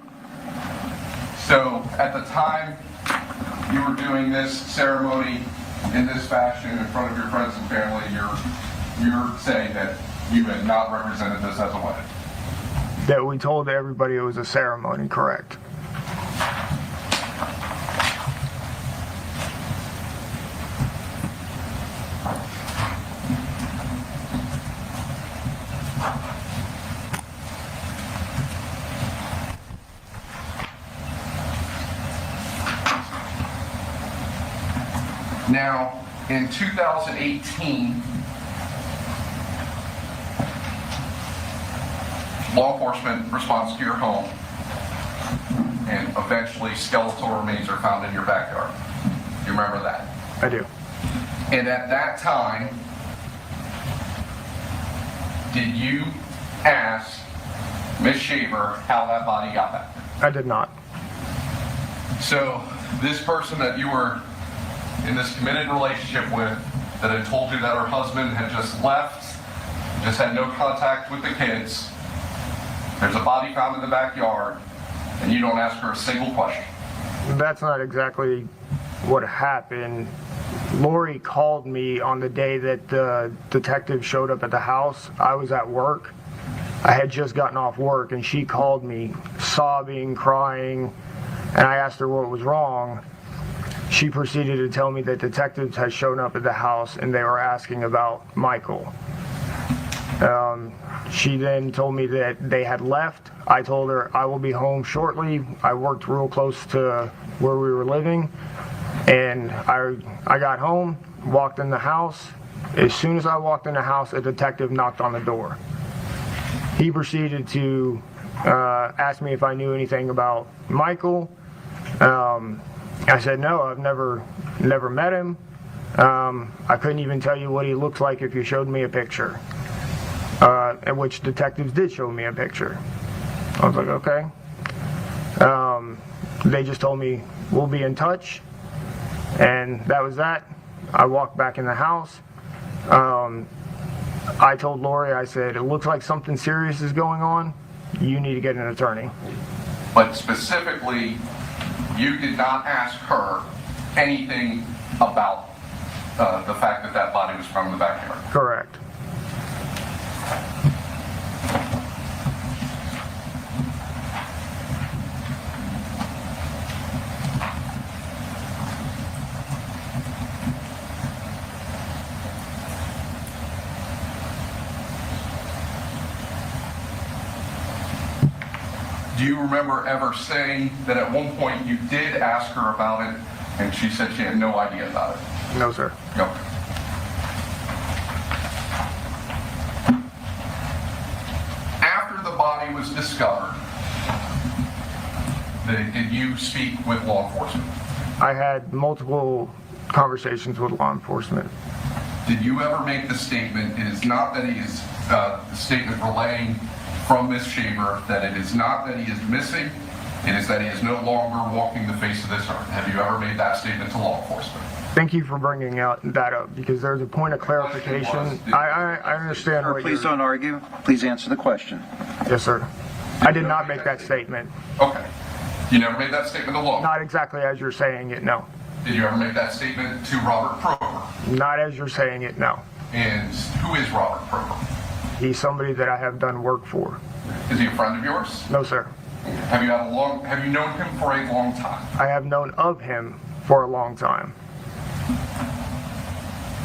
So at the time you were doing this ceremony in this fashion in front of your friends and family, you're saying that you had not represented this as a wedding? That we told everybody it was a ceremony, correct? Now, in 2018, law enforcement responds to your home, and eventually skeletal remains are found in your backyard. You remember that? I do. And at that time, did you ask Miss Shaver how that body got back? I did not. So this person that you were in this committed relationship with, that had told you that her husband had just left, just had no contact with the kids, there's a body found in the backyard, and you don't ask her a single question. That's not exactly what happened. Laurie called me on the day that the detective showed up at the house. I was at work. I had just gotten off work, and she called me sobbing, crying, and I asked her what was wrong. She proceeded to tell me that detectives had shown up at the house and they were asking about Michael. She then told me that they had left. I told her I will be home shortly. I worked real close to where we were living, and I got home, walked in the house. As soon as I walked in the house, a detective knocked on the door. He proceeded to ask me if I knew anything about Michael. I said, no, I've never met him. I couldn't even tell you what he looks like if you showed me a picture. And which detectives did show me a picture. I was like, okay. They just told me, we'll be in touch. And that was that. I walked back in the house. I told Laurie, I said, it looks like something serious is going on. You need to get an attorney. But specifically, you did not ask her anything about the fact that that body was from the backyard. Correct. Do you remember ever saying that at one point you did ask her about it and she said she had no idea about it? No, sir. No. After the body was discovered, did you speak with law enforcement? I had multiple conversations with law enforcement. Did you ever make the statement, it is not that he is, the statement relaying from Ms. Shaver, that it is not that he is missing, it is that he is no longer walking the face of this earth? Have you ever made that statement to law enforcement? Thank you for bringing that up, because there's a point of clarification. I understand what Please don't argue. Please answer the question. Yes, sir. I did not make that statement. Okay. You never made that statement to law? Not exactly as you're saying it, no. Did you ever make that statement to Robert Prober? Not as you're saying it, no. And who is Robert Prober? He's somebody that I have done work for. Is he a friend of yours? No, sir. Have you known him for a long time? I have known of him for a long time.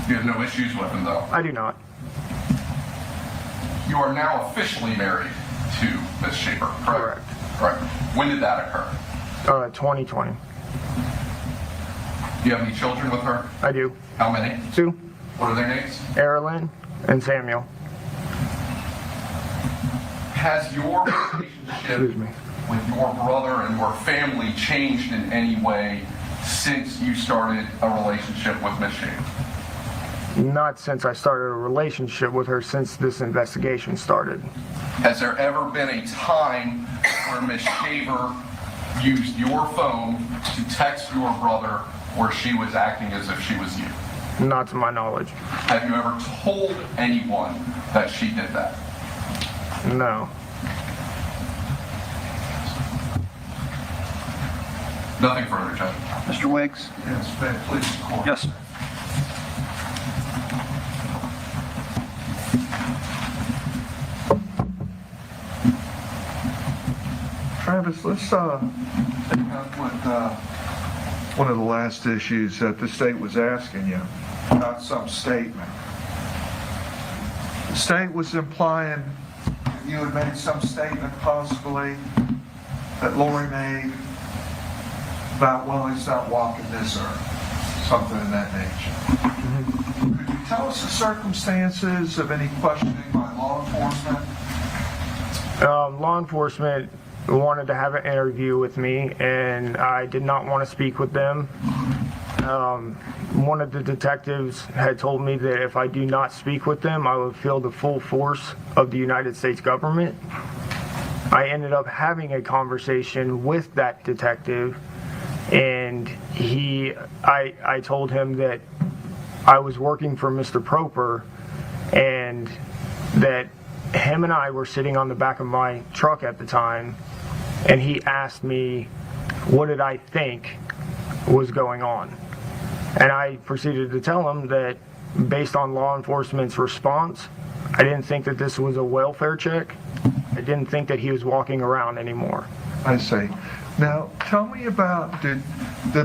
You have no issues with him, though? I do not. you are now officially married to Ms. Shaper, correct? Correct. When did that occur? 2020. Do you have any children with her? I do. How many? 2. What are their names? Erilyn and Samuel. Has your relationship with your brother and your family changed in any way since you started a relationship with Ms. Shaver? Not since I started a relationship with her, since this investigation started. Has there ever been a time where Ms. Shaver used your phone to text your brother where she was acting as if she was you? Not to my knowledge. Have you ever told anyone that she did that? No. Nothing further, Judge. Mr. Wiggs? Yes, please, court. Yes. Travis, let's pick up with one of the last issues that the state was asking you about some statement. The state was implying you had made some statement possibly that Laurie made about, well, he's not walking this earth, something in that nature. Could you tell us the circumstances of any questioning by law enforcement? Law enforcement wanted to have an interview with me, and I did not want to speak with them. One of the detectives had told me that if I do not speak with them, I would feel the full force of the United States government. I ended up having a conversation with that detective, and I told him that I was working for Mr. Proper, and that him and I were sitting on the back of my truck at the time, and he asked me what did I think was going on. And I proceeded to tell him that based on law enforcement's response, I didn't think that this was a welfare check. I didn't think that he was walking around anymore. I see. Now, tell me about, did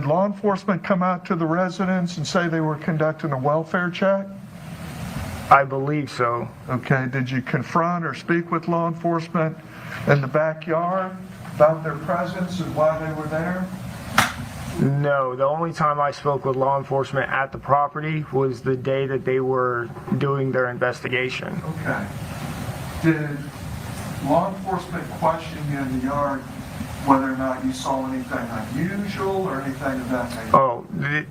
law enforcement come out to the residence and say they were conducting a welfare check? I believe so. Okay, did you confront or speak with law enforcement in the backyard about their presence and why they were there? No, the only time I spoke with law enforcement at the property was the day that they were doing their investigation. Okay. Did law enforcement question you in the yard whether or not you saw anything unusual or anything of that nature?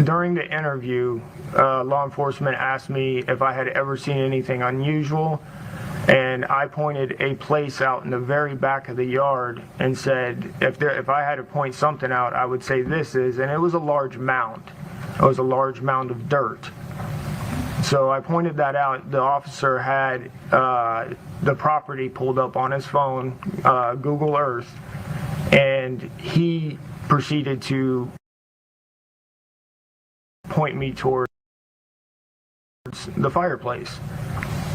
During the interview, law enforcement asked me if I had ever seen anything unusual, and I pointed a place out in the very back of the yard and said if I had to point something out, I would say this is, and it was a large mound. It was a large mound of dirt. So I pointed that out. The officer had the property pulled up on his phone, Google Earth, and he proceeded to point me towards the fireplace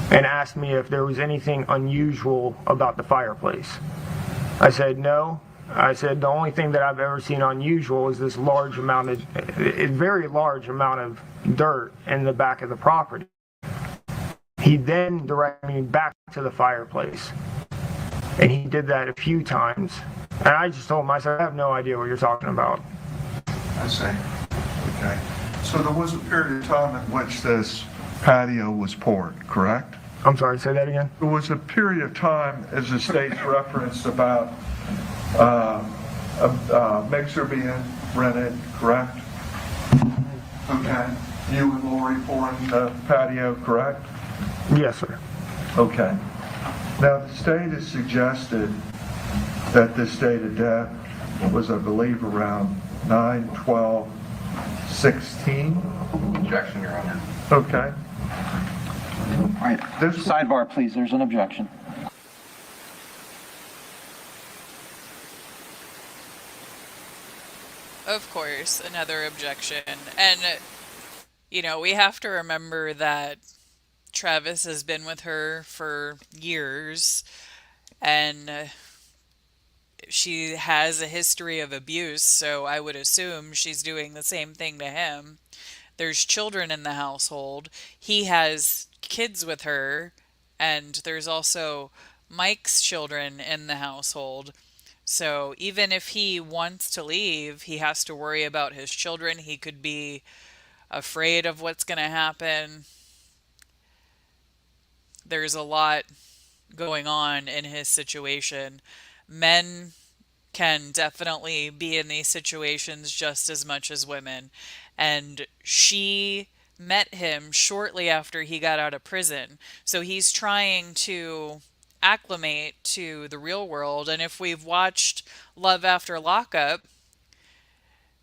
and asked me if there was anything unusual about the fireplace. I said no. I said the only thing that I've ever seen unusual is this very large amount of dirt in the back of the property. He then directed me back to the fireplace, and he did that a few times. And I just told him, I said, I have no idea what you're talking about. I see. Okay. So there was a period of time in which this patio was poured, correct? I'm sorry, say that again? There was a period of time, as the state's referenced, about a mixer being rented, correct? Okay. You and Laurie pouring the patio, correct? Yes, sir. Okay. Now, the state has suggested that this date of death was, I believe, around 9/12/16. Objection, Your Honor. Okay. All right. Sidebar, please. There's an objection. Of course, another objection. And, we have to remember that Travis has been with her for years, and she has a history of abuse, so I would assume she's doing the same thing to him. There's children in the household. He has kids with her, And there's also Mike's children in the household. So even if he wants to leave, he has to worry about his children. He could be afraid of what's going to happen. There's a lot going on in his situation. Men can definitely be in these situations just as much as women. And she met him shortly after he got out of prison. So he's trying to acclimate to the real world. And if we've watched Love After Lockup,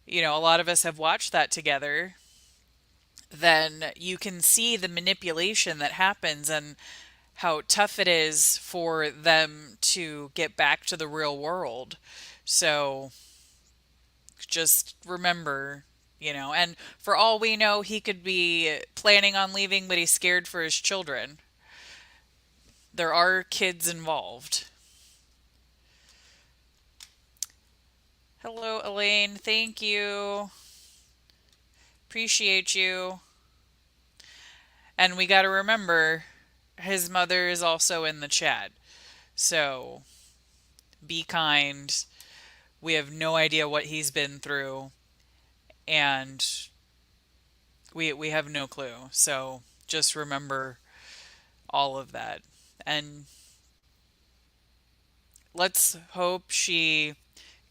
you know, a lot of us have watched that together, then you can see the manipulation that happens and how tough it is for them to get back to the real world. So just remember, you know, and for all we know, he could be planning on leaving, but he's scared for his children. There are kids involved. Hello, Elaine. Thank you. Appreciate you. And we got to remember, his mother is also in the chat. So be kind. We have no idea what he's been through. And we have no clue. So just remember all of that. And let's hope she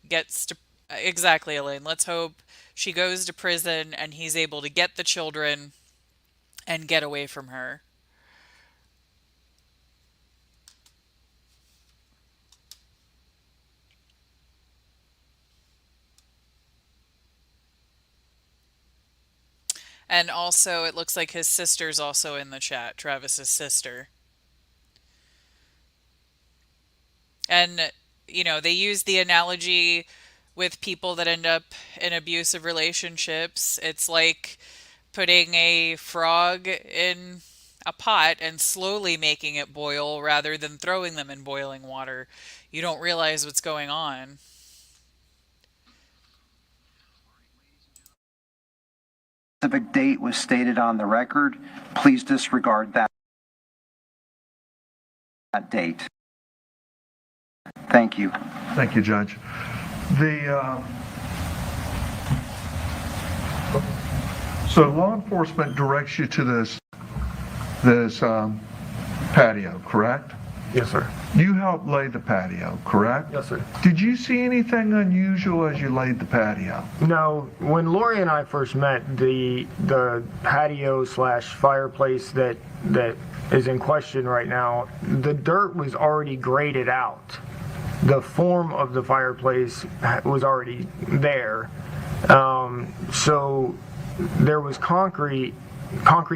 gets to... Exactly, Elaine. Let's hope she goes to prison and he's able to get the children and get away from her. And also, it looks like his sister's also in the chat, Travis's sister. And, you know, they use the analogy with people that end up in abusive relationships. It's like putting a frog in a pot and slowly making it boil rather than throwing them in boiling water. You don't realize what's going on. Specific date was stated on the record. Please disregard that date. Thank you. Thank you, Judge. So law enforcement directs you to this patio, correct? Yes, sir. You helped lay the patio, correct? Yes, sir. Did you see anything unusual as you laid the patio? No, when Laurie and I first met, the patio / fireplace that is in question right now, the dirt was already graded out. The form of the fireplace was already there. So there was concrete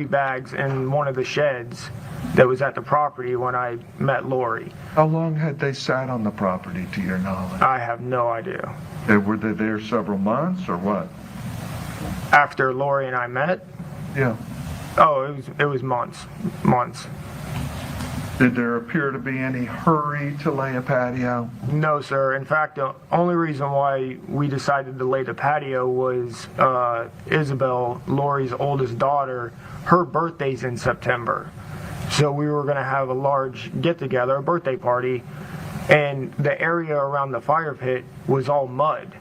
bags in one of the sheds that was at the property when I met Laurie. How long had they sat on the property, to your knowledge? I have no idea. Were they there several months or what? After Laurie and I met? Yeah. Oh, it was months. Did there appear to be any hurry to lay a patio? No, sir. In fact, the only reason why we decided to lay the patio was Isabel, Laurie's oldest daughter, her birthday's in September. So we were going to have a large get-together, a birthday party, and the area around the fire pit was all mud.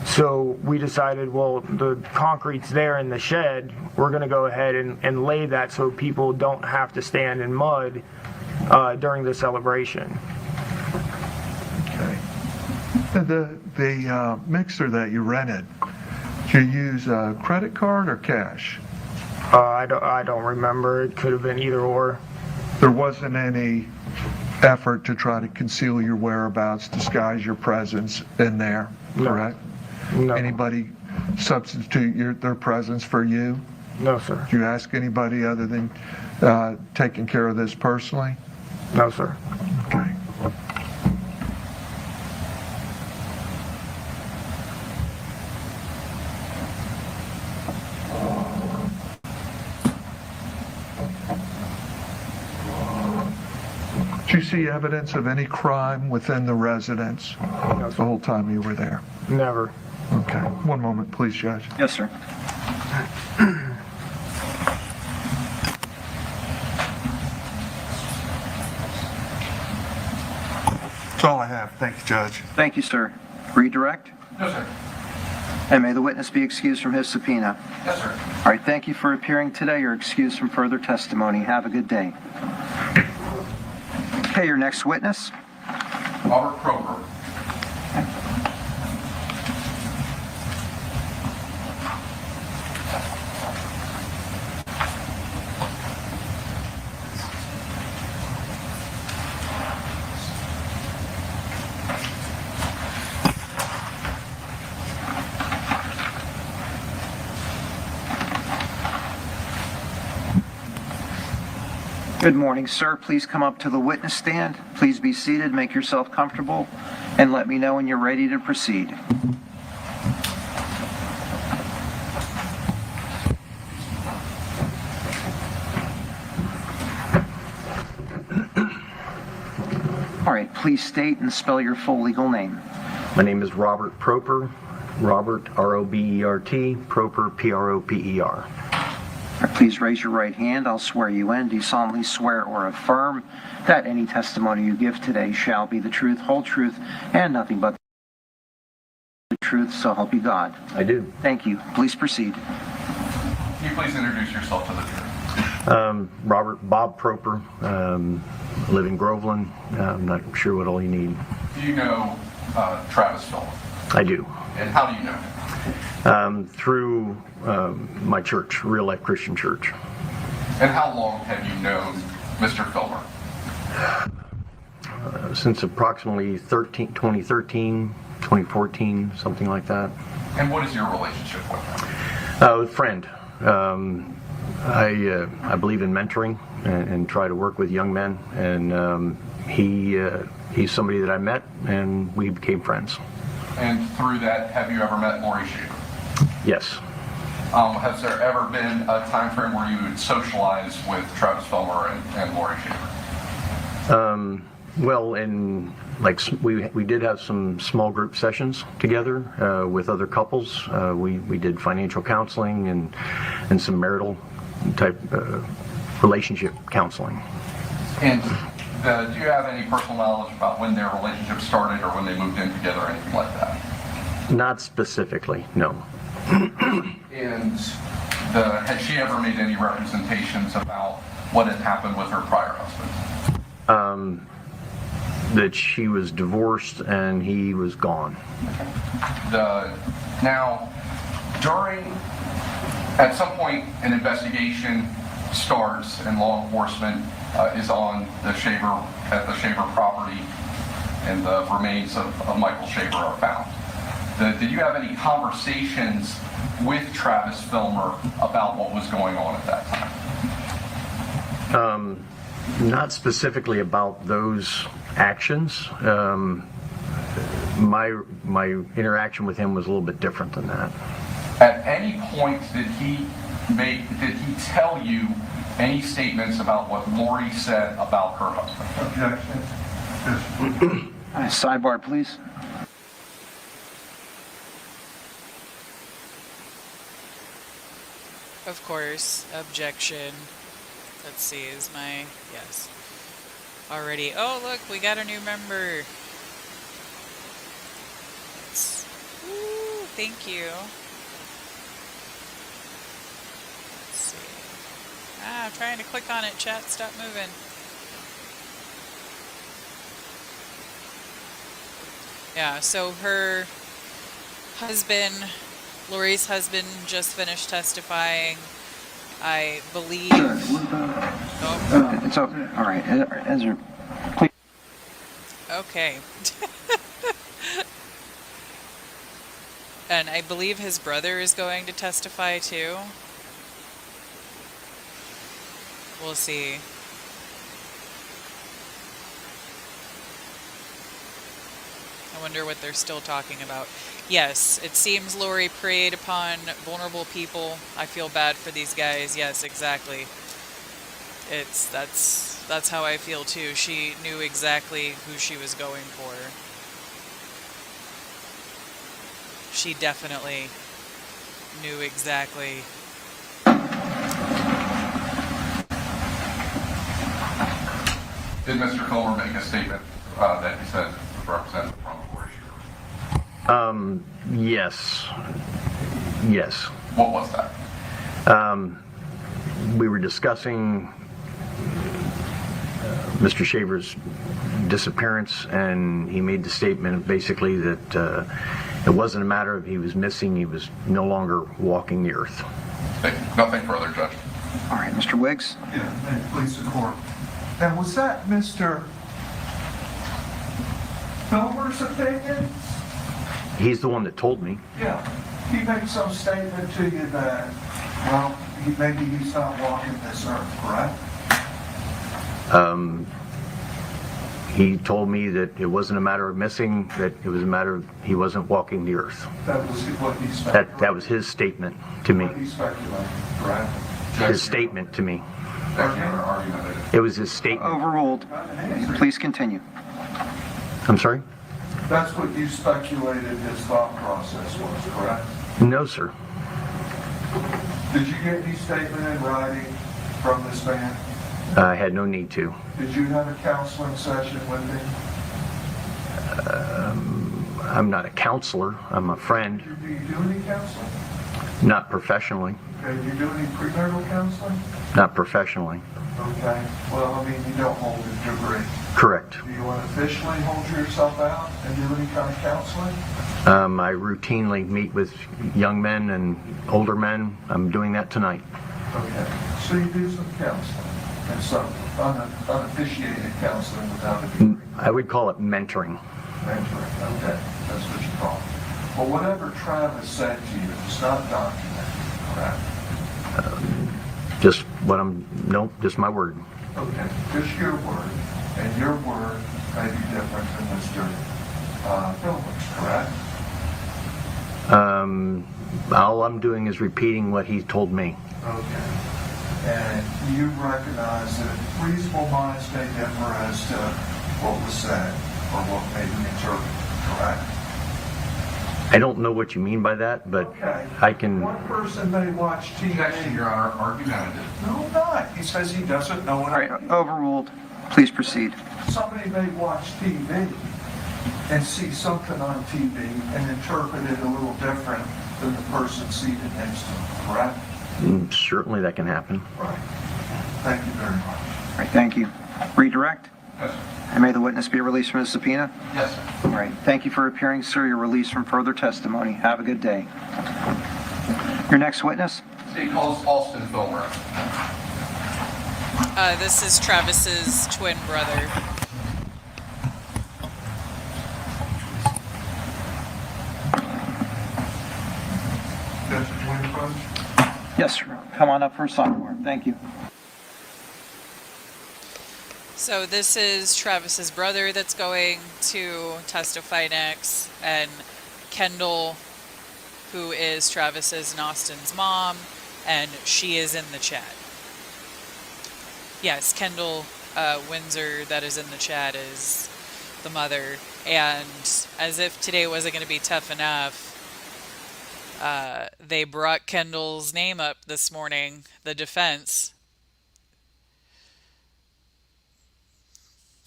So we decided, well, the concrete's there in the shed, we're going to go ahead and lay that so people don't have to stand in mud during the celebration. Okay. The mixer that you rented, did you use a credit card or cash? I don't remember. It could have been either or. There wasn't any effort to try to conceal your whereabouts, disguise your presence in there, correct? No. Anybody substitute their presence for you? No, sir. Did you ask anybody other than taking care of this personally? No, sir. Okay. Did you see evidence of any crime within the residence the whole time you were there? Never. Okay. One moment, please, Judge. Yes, sir. all I have. Thank you, Judge. Thank you, sir. Redirect? Yes, sir. And may the witness be excused from his subpoena. Yes, sir. All right, thank you for appearing today. You're excused from further testimony. Have a good day. Okay, your next witness. Robert Proper. Good morning, sir. Please come up to the witness stand. Please be seated, make yourself comfortable, and let me know when you're ready to proceed. All right, please state and spell your full legal name. My name is Robert Proper. Robert, R-O-B-E-R-T, Proper, P-R-O-P-E-R. Please raise your right hand. I'll swear you in. Do you solemnly swear or affirm that any testimony you give today shall be the truth, whole truth, and nothing but the truth, so help you God? I do. Thank you. Please proceed. Can you please introduce yourself to the jury? Robert Bob Proper, live in Groveland. I'm not sure what all you need. Do you know Travis Phillip? I do. And how do you know him? Through my church, Real Life Christian Church. And how long have you known Mr. Filmer? Since approximately 2013, 2014, something like that. And what is your relationship with him? Friend. I believe in mentoring and try to work with young men, and he's somebody that I met, and we became friends. And through that, have you ever met Laurie Shaver? Yes. Has there ever been a time frame where you would socialize with Travis Filmer and Laurie Shaver? Well, we did have some small group sessions together with other couples. We did financial counseling and some marital type relationship counseling. And do you have any personal knowledge about when their relationship started or when they moved in together or anything like that? Not specifically, no. And had she ever made any representations about what had happened with her prior husband? That she was divorced and he was gone. Now, at some point, an investigation starts and law enforcement is on the Shaver property, and the remains of Michael Shaver are found. Did you have any conversations with Travis Filmer about what was going on at that time? Not specifically about those actions. My interaction with him was a little bit different than that. At any point did he tell you any statements about what Laurie said about her husband? Objection. Sidebar, please. Of course, objection. Let's see, yes. Already, oh look, we got a new member. Woo, thank you. Let's see. I'm trying to click on it, chat, stop moving. Yeah, so her husband, Laurie's husband, just finished testifying. I believe. It's okay. All right. Ezra, please. Okay. And I believe his brother is going to testify too. We'll see. I wonder what they're still talking about. Yes, it seems Laurie preyed upon vulnerable people. I feel bad for these guys. Yes, exactly. That's how I feel too. She knew exactly who she was going for. She definitely knew exactly. Did Mr. Filmer make a statement that he said represented from court here? Yes. Yes. What was that? We were discussing Mr. Shaver's disappearance, and he made the statement basically that it wasn't a matter of he was missing, he was no longer walking the earth. Nothing further, Judge. All right, Mr. Wiggs? Yeah, and please the court. And was that Mr. Filmer's opinion? He's the one that told me. Yeah. He made some statement to you that, well, maybe he's not walking this earth, correct? He told me that it wasn't a matter of missing, that it was a matter of he wasn't walking the earth. That was what he speculated. That was his statement to me. What he speculated, correct? His statement to me. Argument. It was his statement. Overruled. Please continue. I'm sorry? That's what you speculated his thought process was, correct? No, sir. Did you get any statement in writing from this man? I had no need to. Did you have a counseling session with him? I'm not a counselor. I'm a friend. Do you do any counseling? Not professionally. Okay, do you do any premarital counseling? Not professionally. Okay, well, I mean, you don't hold a degree. Correct. Do you unofficially hold yourself out and do any kind of counseling? I routinely meet with young men and older men. I'm doing that tonight. Okay, so you do some counseling and some unofficiated counseling without a degree? I would call it mentoring. Mentoring, okay, that's what you call it. Well, whatever Travis said to you, it's not documented, correct? Just what just my word. Okay, just your word, and your word may be different than Mr. Phillips, correct? All I'm doing is repeating what he told me. Okay. And you recognize that reasonable minds may differ as to what was said or what may be interpreted, correct? I don't know what you mean by that, but okay. I can... One person may watch TV. Actually, Your Honor, argumentative. No, not. He says he doesn't know what... All right, overruled. Please proceed. Somebody may watch TV and see something on TV and interpret it a little different than the person seated next to them, correct? Certainly that can happen. Right. Thank you very much. All right, thank you. Redirect? Yes, sir. And may the witness be released from the subpoena? Yes, sir. All right, thank you for appearing, sir. You're released from further testimony. Have a good day. Your next witness? State calls Alston Filmer. This is Travis's twin brother. That's your twin brother? Yes, sir. Come on up for a sidebar. Thank you. So this is Travis's brother that's going to testify next, and Kendall, who is Travis's and Austin's mom, and she is in the chat. Yes, Kendall Windsor that is in the chat is the mother, and as if today wasn't going to be tough enough, they brought Kendall's name up this morning, the defense,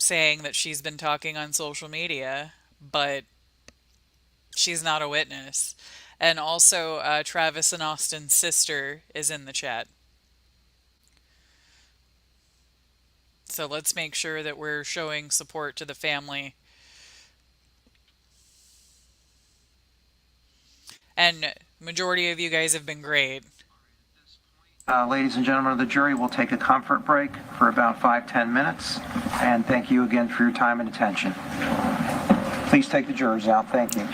saying that she's been talking on social media, but she's not a witness. And also, Travis and Austin's sister is in the chat. So let's make sure that we're showing support to the family. And majority of you guys have been great. Ladies and gentlemen of the jury, we'll take a comfort break for about 5-10 minutes. And thank you again for your time and attention. Please take the jurors out. Thank you.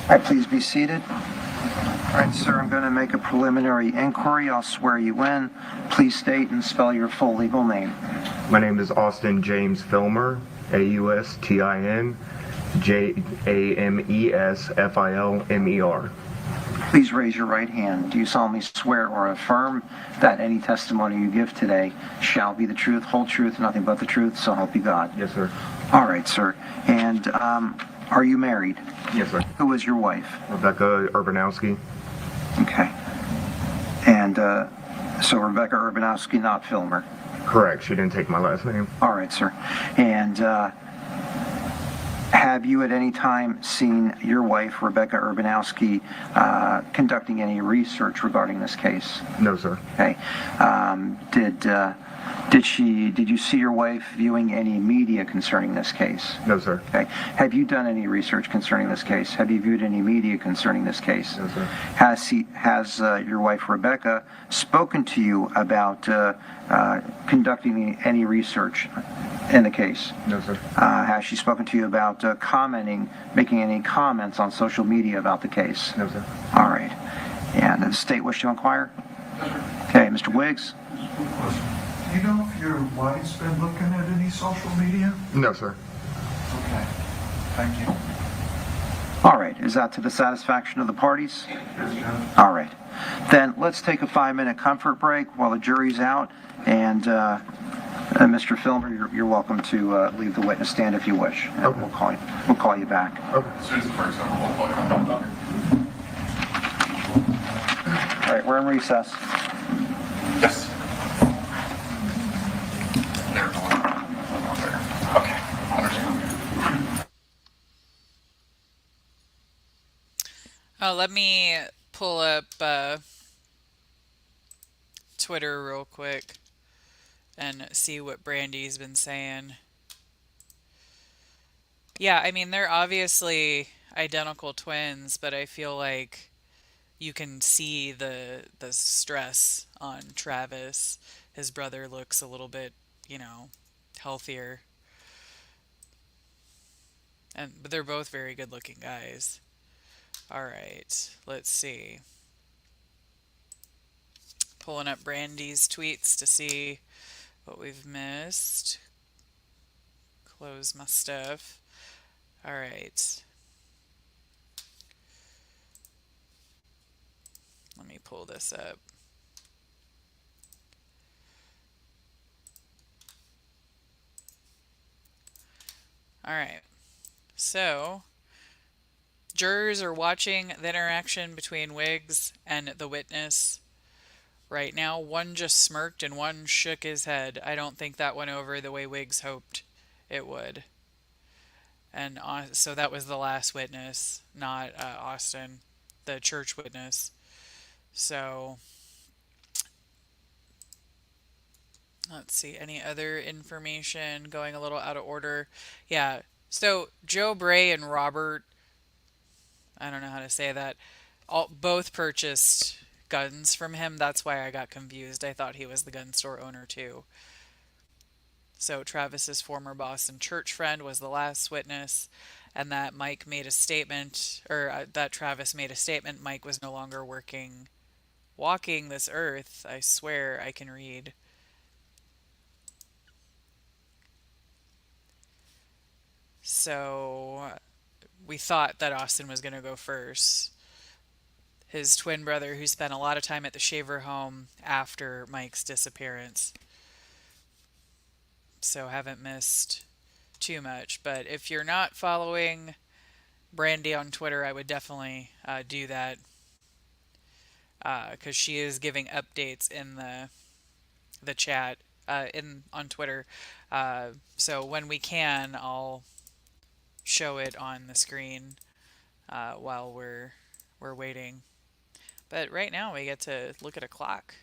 All right, please be seated. All right, sir, I'm going to make a preliminary inquiry. I'll swear you in. Please state and spell your full legal name. My name is Austin James Filmer, Austin, JAMESFILMER. Please raise your right hand. Do you solemnly swear or affirm that any testimony you give today shall be the truth, whole truth, and nothing but the truth, so help you God? Yes, sir. All right, sir. And are you married? Yes, sir. Who is your wife? Rebecca Urbanowski. Okay. And so Rebecca Urbanowski, not Filmer. Correct. She didn't take my last name. All right, sir. And have you at any time seen your wife, Rebecca Urbanowski, conducting any research regarding this case? No, sir. Okay. Did you see your wife viewing any media concerning this case? No, sir. Okay. Have you done any research concerning this case? Have you viewed any media concerning this case? No, sir. Has your wife Rebecca spoken to you about conducting any research in the case? No, sir. Has she spoken to you about making any comments on social media about the case? No, sir. All right. And does the state wish to inquire? Okay, Mr. Wiggs. Do you know if your wife's been looking at any social media? No, sir. Okay. Thank you. All right. Is that to the satisfaction of the parties? All right. Then let's take a 5-minute comfort break while the jury's out. And Mr. Filmer, you're welcome to leave the witness stand if you wish. And Okay. We'll call you back. Okay. As soon as the break's over, we'll call you. All right. We're in recess. Yes. Okay. Let me pull up Twitter real quick and see what Brandi's been saying. Yeah, I mean, they're obviously identical twins, but I feel like you can see the stress on Travis. His brother looks a little bit, healthier. But they're both very good-looking guys. All right, let's see. Pulling up Brandi's tweets to see what we've missed. Close my stuff. All right. Let me pull this up. All right. So, jurors are watching the interaction between Wiggs and the witness right now. One just smirked and one shook his head. I don't think that went over the way Wiggs hoped it would. And so that was the last witness, not Austin, the church witness. So, let's see, any other information going a little out of order? Yeah, so Joe Bray and Robert, I don't know how to say that, both purchased guns from him. That's why I got confused. I thought he was the gun store owner too. So Travis's former Boston church friend was the last witness, and that Mike made a statement, or that Travis made a statement. Mike was no longer walking this earth. I swear I can read. So we thought that Austin was going to go first. His twin brother, who spent a lot of time at the Shaver home after Mike's disappearance. So haven't missed too much. But if you're not following Brandi on Twitter, I would definitely do that. Because she is giving updates in the chat on Twitter. So when we can, I'll show it on the screen while we're waiting. But right now we get to look at a clock.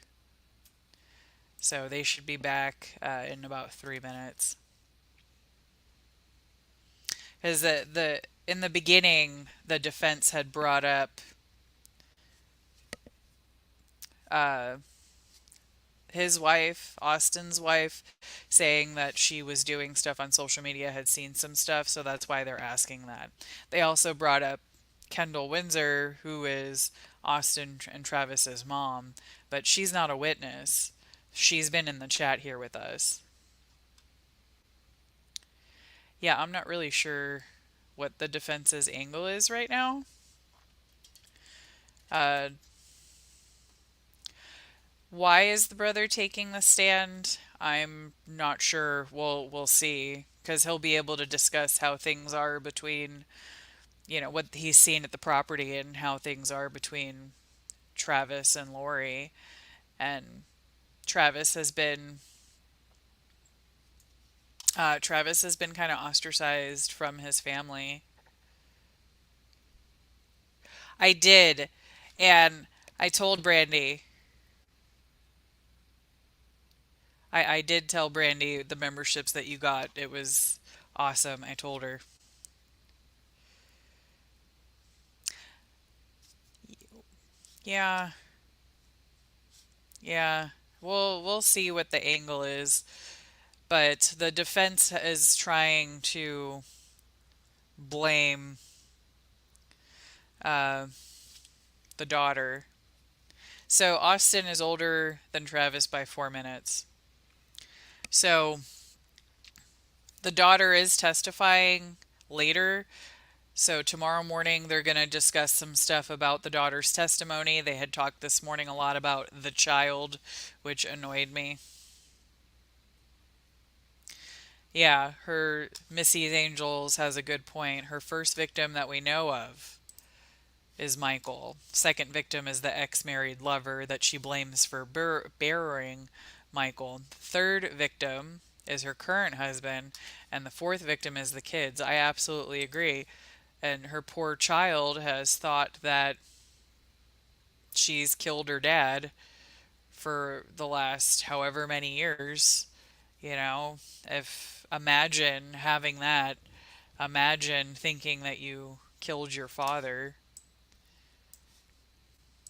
So they should be back in about 3 minutes. Because in the beginning, the defense had brought up his wife, Austin's wife, saying that she was doing stuff on social media, had seen some stuff, so that's why they're asking that. They also brought up Kendall Windsor, who is Austin and Travis's mom, but she's not a witness. She's been in the chat here with us. Yeah, I'm not really sure what the defense's angle is right now. Uh, why is the brother taking the stand? I'm not sure. We'll see, because he'll be able to discuss how things are between, what he's seen at the property and how things are between Travis and Laurie. And Travis has been kind of ostracized from his family. I did, and I told Brandi. I did tell Brandi the memberships that you got. It was awesome. I told her. Yeah, yeah. We'll see what the angle is, but the defense is trying to blame uh, the daughter. So Austin is older than Travis by 4 minutes. So the daughter is testifying later. So tomorrow morning they're going to discuss some stuff about the daughter's testimony. They had talked this morning a lot about the child, which annoyed me. Yeah, her Missy's Angels has a good point. Her first victim that we know of is Michael. Second victim is the ex-married lover that she blames for burying Michael. Third victim is her current husband, and the fourth victim is the kids. I absolutely agree. And her poor child has thought that she's killed her dad for the last however many years. If imagine having that, imagine thinking that you killed your father.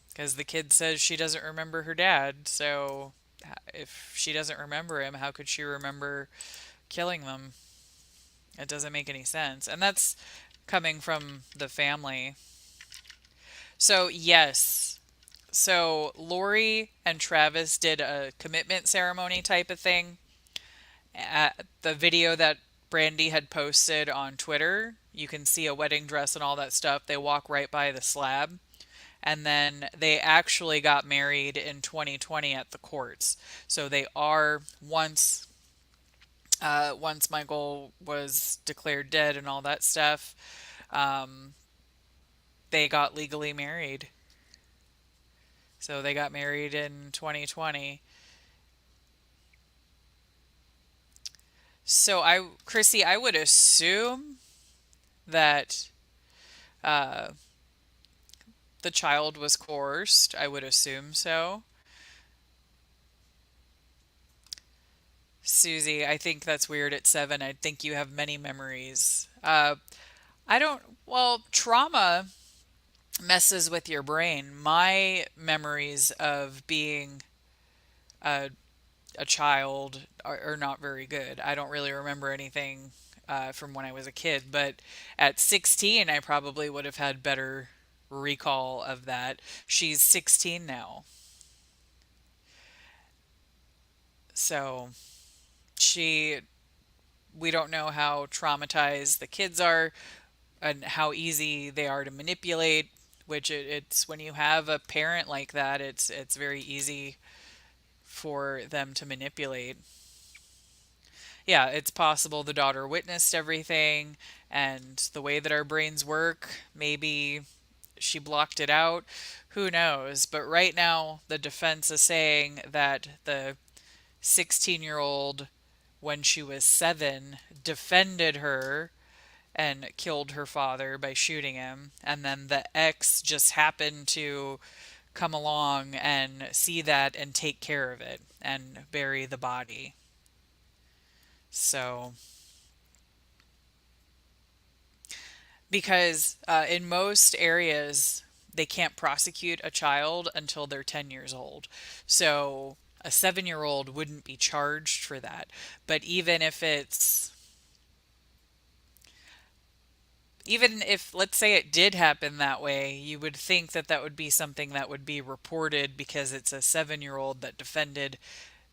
Because the kid says she doesn't remember her dad, so if she doesn't remember him, how could she remember killing them? It doesn't make any sense. And that's coming from the family. So, yes. So, Laurie and Travis did a commitment ceremony type of thing. The video that Brandi had posted on Twitter, you can see a wedding dress and all that stuff. They walk right by the slab. And then they actually got married in 2020 at the courts. So they are, once Michael was declared dead and all that stuff, they got legally married. So they got married in 2020. So Chrissy, I would assume that the child was coerced. I would assume so. Susie, I think that's weird at 7. I think you have many memories. Trauma messes with your brain. My memories of being a, a child are not very good. I don't really remember anything from when I was a kid, but at 16, I probably would have had better recall of that. She's 16 now. So we don't know how traumatized the kids are and how easy they are to manipulate, which it's when you have a parent like that, it's very easy for them to manipulate. Yeah, it's possible the daughter witnessed everything, and the way that our brains work, maybe she blocked it out. Who knows? But right now, the defense is saying that the 16-year-old, when she was 7, defended her and killed her father by shooting him. And then the ex just happened to come along and see that and take care of it and bury the body. So, because in most areas, they can't prosecute a child until they're 10 years old. So, a 7-year-old wouldn't be charged for that. But even if, let's say it did happen that way, you would think that that would be something that would be reported because it's a 7-year-old that defended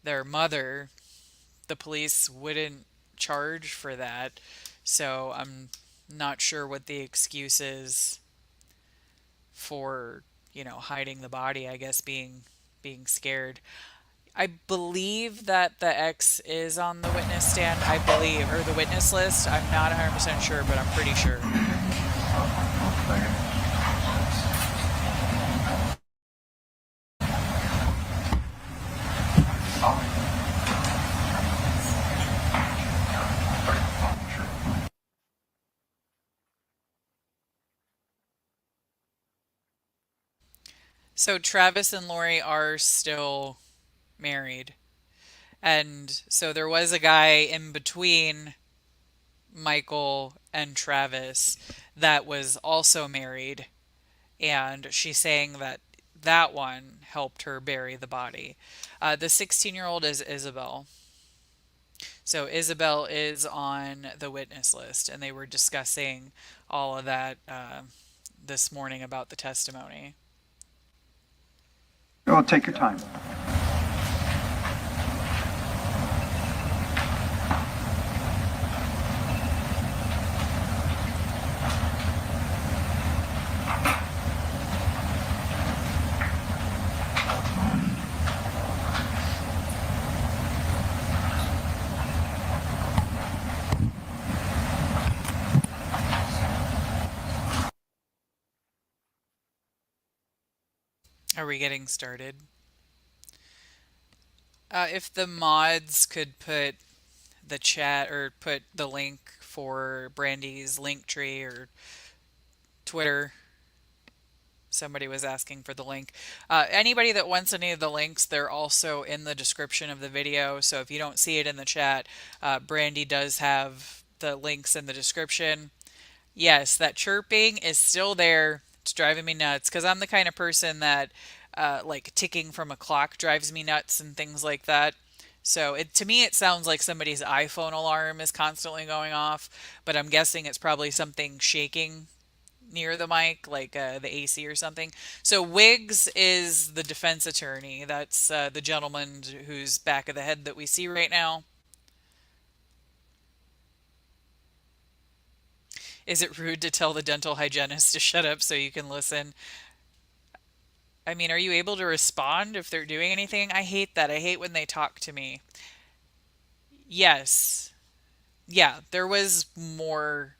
their mother. The police wouldn't charge for that. So not sure what the excuse is for, hiding the body, I guess being scared. I believe that the ex is on the witness stand, I believe, or the witness list. I'm not 100% sure, but I'm pretty sure. So Travis and Laurie are still married. And so there was a guy in between Michael and Travis that was also married. And she's saying that that one helped her bury the body. The 16-year-old is Isabel. So Isabel is on the witness list, and they were discussing all of that this morning about the testimony. Go, take your time. Are we getting started? If the mods could put the chat or put the link for Brandi's Linktree or Twitter. Somebody was asking for the link. Anybody that wants any of the links, they're also in the description of the video. So if you don't see it in the chat, Brandi does have the links in the description. Yes, that chirping is still there. It's driving me nuts because I'm the kind of person that like ticking from a clock drives me nuts and things like that. So to me, it sounds like somebody's iPhone alarm is constantly going off, but I'm guessing it's probably something shaking near the mic, like the AC or something. So Wiggs is the defense attorney. That's the gentleman who's back of the head that we see right now. Is it rude to tell the dental hygienist to shut up so you can listen? I mean, are you able to respond if they're doing anything? I hate that. I hate when they talk to me. Yes. Yeah, there was more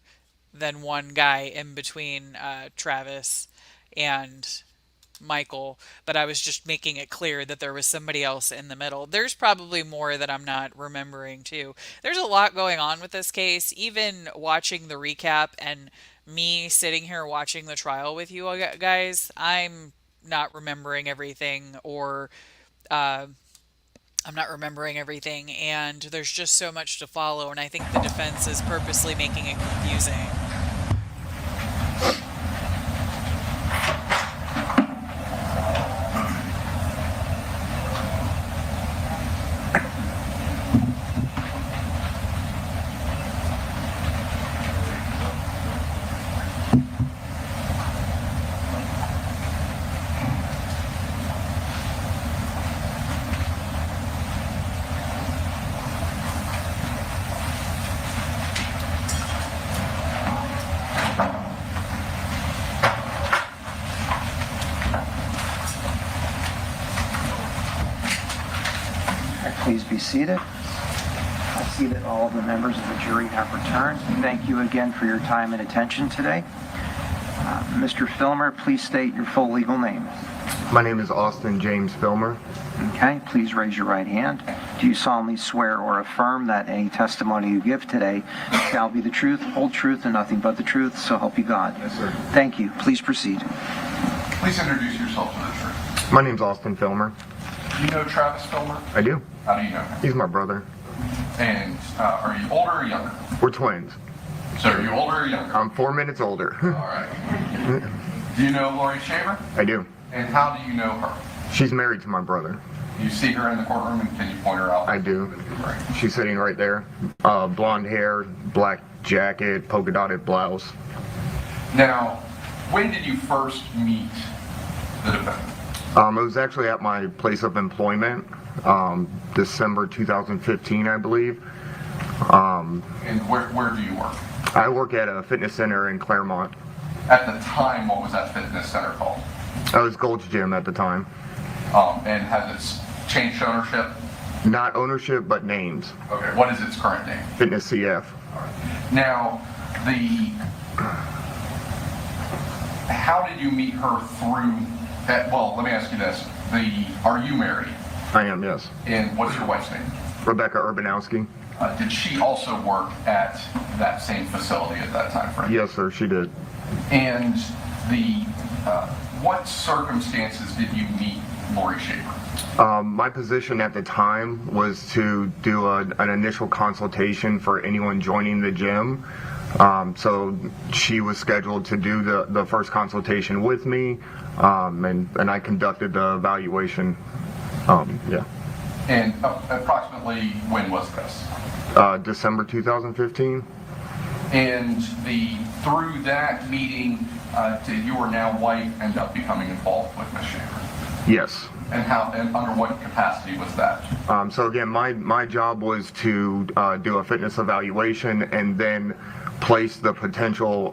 than one guy in between Travis and Michael, but I was just making it clear that there was somebody else in the middle. There's probably more that I'm not remembering too. There's a lot going on with this case. Even watching the recap and me sitting here watching the trial with you guys, I'm not remembering everything, or I'm not remembering everything, and there's just so much to follow, and I think the defense is purposely making it confusing. Please be seated. I see that all of the members of the jury have returned. Thank you again for your time and attention today. Mr. Filmer, please state your full legal name. My name is Austin James Filmer. Okay, please raise your right hand. Do you solemnly swear or affirm that any testimony you give today shall be the truth, whole truth, and nothing but the truth, so help you God? Yes, sir. Thank you. Please proceed. Please introduce yourself to the jury. My name's Austin Filmer. You know Travis Filmer? I do. How do you know him? He's my brother. And are you older or younger? We're twins. So are you older or younger? I'm 4 minutes older. All right. Do you know Laurie Shaver? I do. And how do you know her? She's married to my brother. You see her in the courtroom, and can you point her out? I do. Right. She's sitting right there. Blonde hair, black jacket, polka dotted blouse. Now, when did you first meet the defendant? It was actually at my place of employment, December 2015, I believe. And where do you work? I work at a fitness center in Claremont. At the time, what was that fitness center called? I was Gold's Gym at the time. And has it changed ownership? Not ownership, but names. Okay, what is its current name? Fitness CF. Now, how did you meet her through, well, let me ask you this. Are you married? I am, yes. And what's your wife's name? Rebecca Urbanowski. Did she also work at that same facility at that time frame? Yes, sir, she did. And what circumstances did you meet Laurie Shaver? My position at the time was to do an initial consultation for anyone joining the gym. So she was scheduled to do the first consultation with me, and I conducted the evaluation. Yeah. And approximately when was this? December 2015. And through that meeting, did your now wife end up becoming involved with Ms. Shaver? Yes. And under what capacity was that? So again, my job was to do a fitness evaluation and then place the potential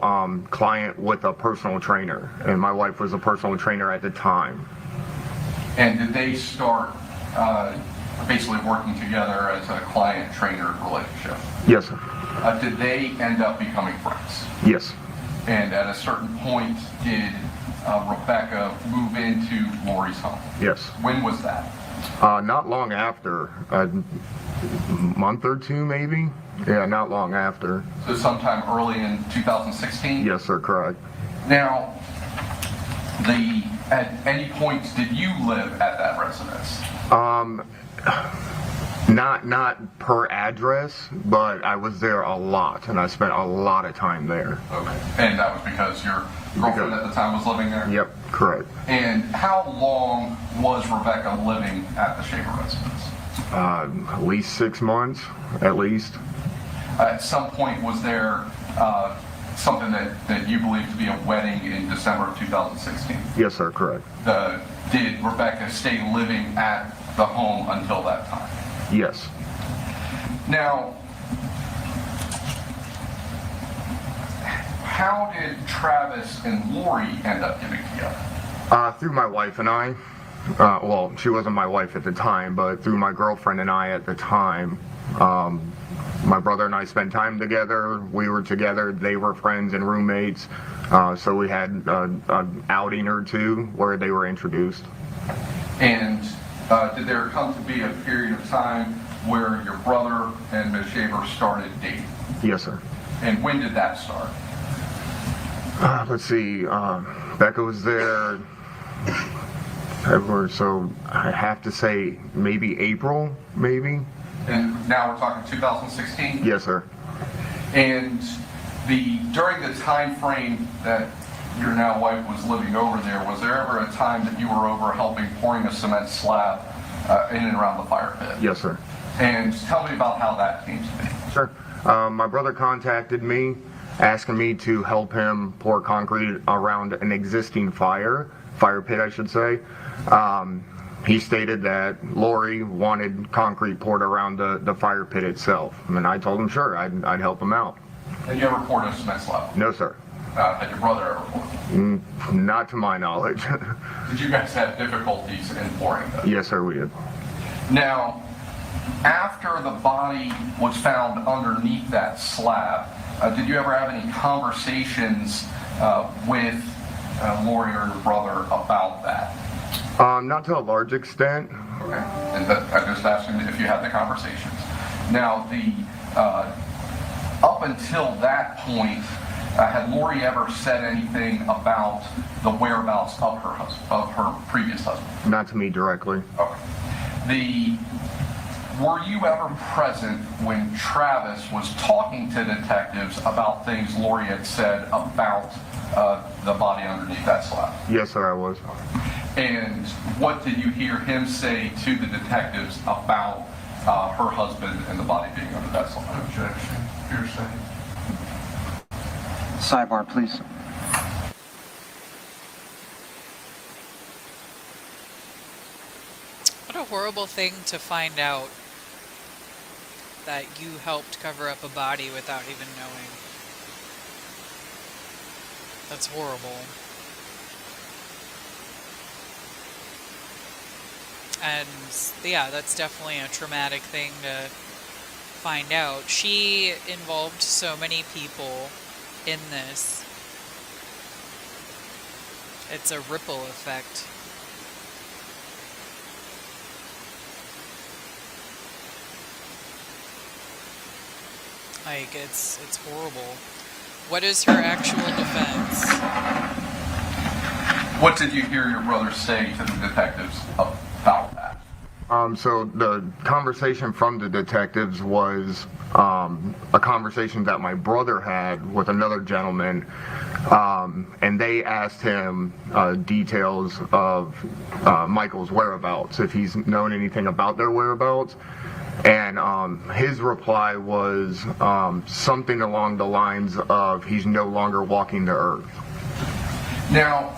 client with a personal trainer. And my wife was a personal trainer at the time. And did they start basically working together as a client-trainer relationship? Yes, sir. Did they end up becoming friends? Yes. And at a certain point, did Rebecca move into Laurie's home? Yes. When was that? Not long after, a month or two maybe. Yeah, not long after. So sometime early in 2016? Yes, sir, correct. Now, at any point did you live at that residence? Not per address, but I was there a lot, and I spent a lot of time there. Okay. And that was because your girlfriend at the time was living there? Yep, correct. And how long was Rebecca living at the Shaver residence? At least 6 months, at least. At some point, was there something that you believe to be a wedding in December of 2016? Yes, sir, correct. Did Rebecca stay living at the home until that time? Yes. Now, how did Travis and Laurie end up getting together? Through my wife and I. Well, she wasn't my wife at the time, but through my girlfriend and I at the time. My brother and I spent time together. We were together. They were friends and roommates. So we had an outing or two where they were introduced. And did there come to be a period of time where your brother and Ms. Shaver started dating? Yes, sir. And when did that start? Let's see. Becca was there February, so I have to say maybe April, maybe. And now we're talking 2016? Yes, sir. And during the time frame that your now wife was living over there, was there ever a time that you were over helping pouring a cement slab in and around the fire pit? Yes, sir. And tell me about how that came to be. Sure. My brother contacted me asking me to help him pour concrete around an existing fire pit, I should say. He stated that Laurie wanted concrete poured around the fire pit itself. And I told him, sure, I'd help him out. And you ever poured a cement slab? No, sir. Had your brother ever poured? Not to my knowledge. Did you guys have difficulties in pouring them? Yes, sir, we did. Now, after the body was found underneath that slab, did you ever have any conversations with Laurie or your brother about that? Not to a large extent. Okay. And I just asked him if you had the conversations. Now, up until that point, had Laurie ever said anything about the whereabouts of her husband, of her previous husband? Not to me directly. Okay. Were you ever present when Travis was talking to detectives about things Laurie had said about the body underneath that slab? Yes, sir, I was. And what did you hear him say to the detectives about her husband and the body being under that slab? Objection. Hearsay. Sidebar, please. What a horrible thing to find out that you helped cover up a body without even knowing. That's horrible. And yeah, that's definitely a traumatic thing to find out. She involved so many people in this. It's a ripple effect. Like, it's horrible. What is her actual defense? What did you hear your brother say to the detectives about that? So the conversation from the detectives was a conversation that my brother had with another gentleman, and they asked him details of Michael's whereabouts, if he's known anything about their whereabouts. And his reply was something along the lines of, he's no longer walking the earth. Now,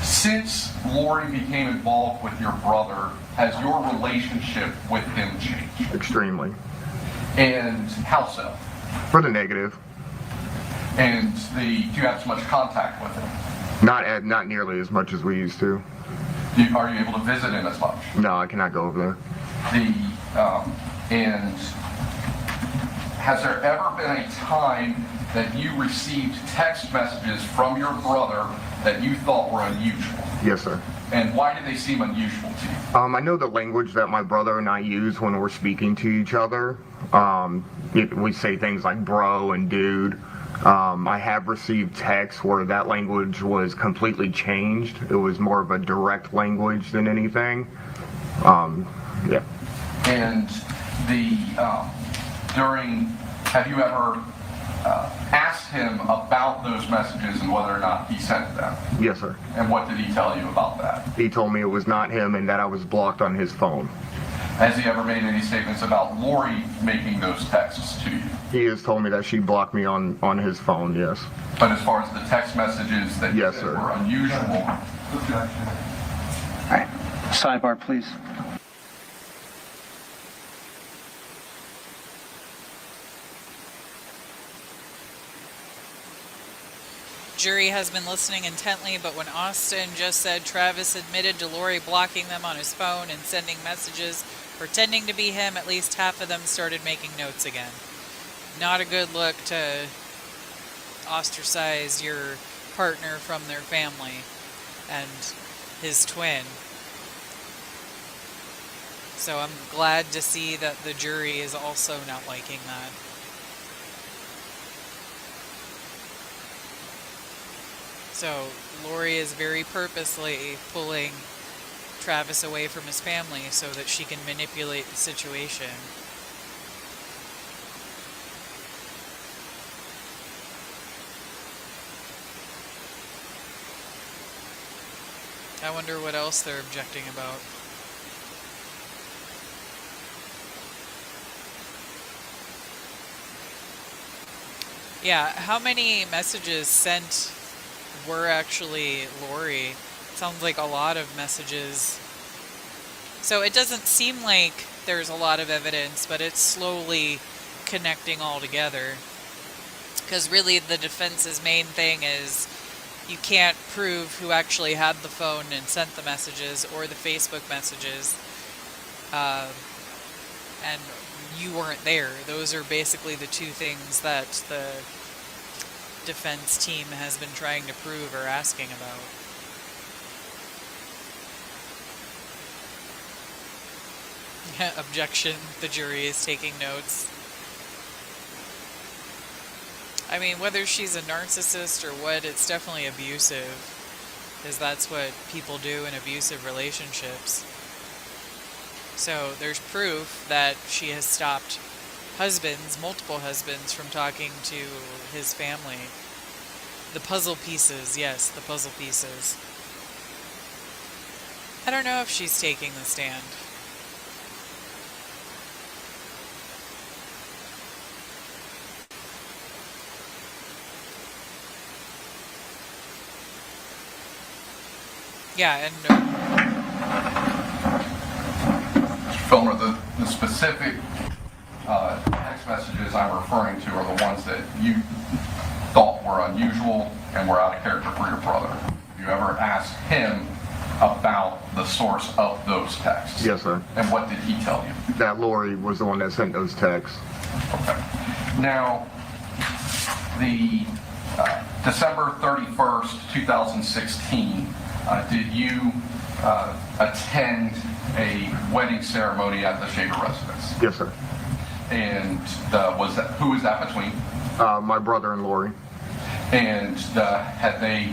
since Laurie became involved with your brother, has your relationship with him changed? Extremely. And how so? For the negative. And do you have as much contact with him? Not nearly as much as we used to. Are you able to visit him as much? No, I cannot go over there. And has there ever been a time that you received text messages from your brother that you thought were unusual? Yes, sir. And why did they seem unusual to you? I know the language that my brother and I use when we're speaking to each other. We say things like bro and dude. I have received texts where that language was completely changed. It was more of a direct language than anything. Yeah. And have you ever asked him about those messages and whether or not he sent them? Yes, sir. And what did he tell you about that? He told me it was not him and that I was blocked on his phone. Has he ever made any statements about Laurie making those texts to you? He has told me that she blocked me on his phone, yes. But as far as the text messages that you said were unusual. All right. Sidebar, please. Jury has been listening intently, but when Austin just said Travis admitted to Laurie blocking them on his phone and sending messages pretending to be him, at least half of them started making notes again. Not a good look to ostracize your partner from their family and his twin. So I'm glad to see that the jury is also not liking that. So Laurie is very purposely pulling Travis away from his family so that she can manipulate the situation. I wonder what else they're objecting about. Yeah, how many messages sent were actually Laurie? Sounds like a lot of messages. So it doesn't seem like there's a lot of evidence, but it's slowly connecting all together. Because really the defense's main thing is you can't prove who actually had the phone and sent the messages or the Facebook messages. And you weren't there. Those are basically the two things that the defense team has been trying to prove or asking about. Objection, the jury is taking notes. I mean, whether she's a narcissist or what, it's definitely abusive, because that's what people do in abusive relationships. So there's proof that she has stopped multiple husbands, from talking to his family. The puzzle pieces, yes, the puzzle pieces. I don't know if she's taking the stand. Yeah, and Filmer, the specific text messages I'm referring to are the ones that you thought were unusual and were out of character for your brother? Have you ever asked him about the source of those texts? Yes, sir. And what did he tell you? That Laurie was the one that sent those texts. Okay. Now, the December 31st, 2016, did you attend a wedding ceremony at the Shaver residence? Yes, sir. And who was that between? My brother and Laurie. And had they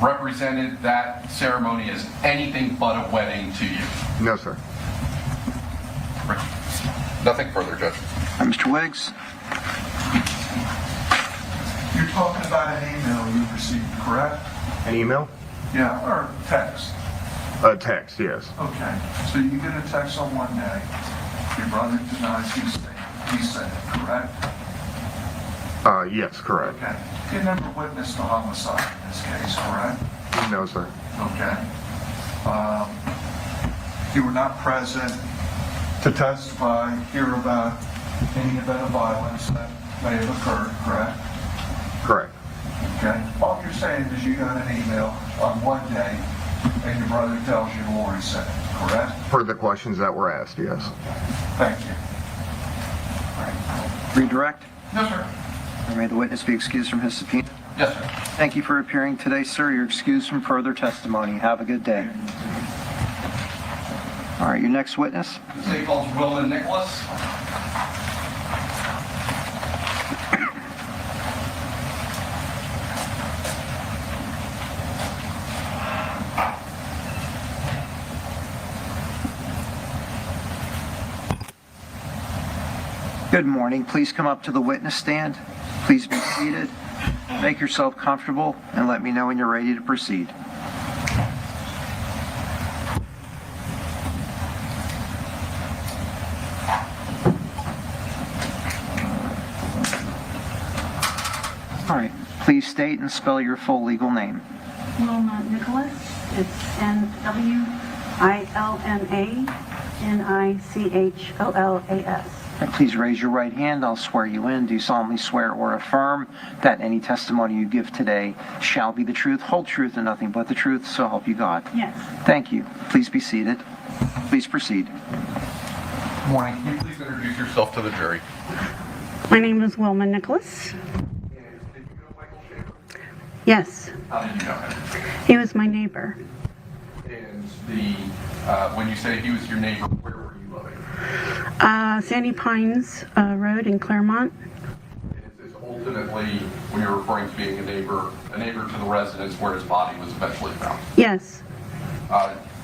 represented that ceremony as anything but a wedding to you? No, sir. Nothing further, Judge. Mr. Wiggs? You're talking about an email you received, correct? An email? Yeah, or text. A text, yes. Okay, so you get a text on one day. Your brother denies he sent it, correct? Yes, correct. Okay. You never witnessed a homicide in this case, correct? No, sir. Okay. You were not present to testify here about any event of violence that may have occurred, correct? Correct. Okay. All you're saying is you got an email on one day and your brother tells you Laurie sent it, correct? For the questions that were asked, yes. Thank you. Redirect? No, sir. Or may the witness be excused from his subpoena? Yes, sir. Thank you for appearing today, sir. You're excused from further testimony. Have a good day. All right, your next witness? This lady called Wilma Nicholas. Good morning. Please come up to the witness stand. Please be seated. Make yourself comfortable and let me know when you're ready to proceed. All right. Please state and spell your full legal name. Wilma Nicholas. It's N-W-I-L-M-A-N-I-C-H-O-L-A-S. And please raise your right hand. I'll swear you in. Do you solemnly swear or affirm that any testimony you give today shall be the truth, whole truth, and nothing but the truth, so help you God? Yes. Thank you. Please be seated. Please proceed. Good morning. Can you please introduce yourself to the jury? My name is Wilma Nicholas. Yes. How did you know him? He was my neighbor. And when you say he was your neighbor, where were you living? Sandy Pines Road in Claremont. Is ultimately, when you're referring to being a neighbor to the residence where his body was eventually found? Yes.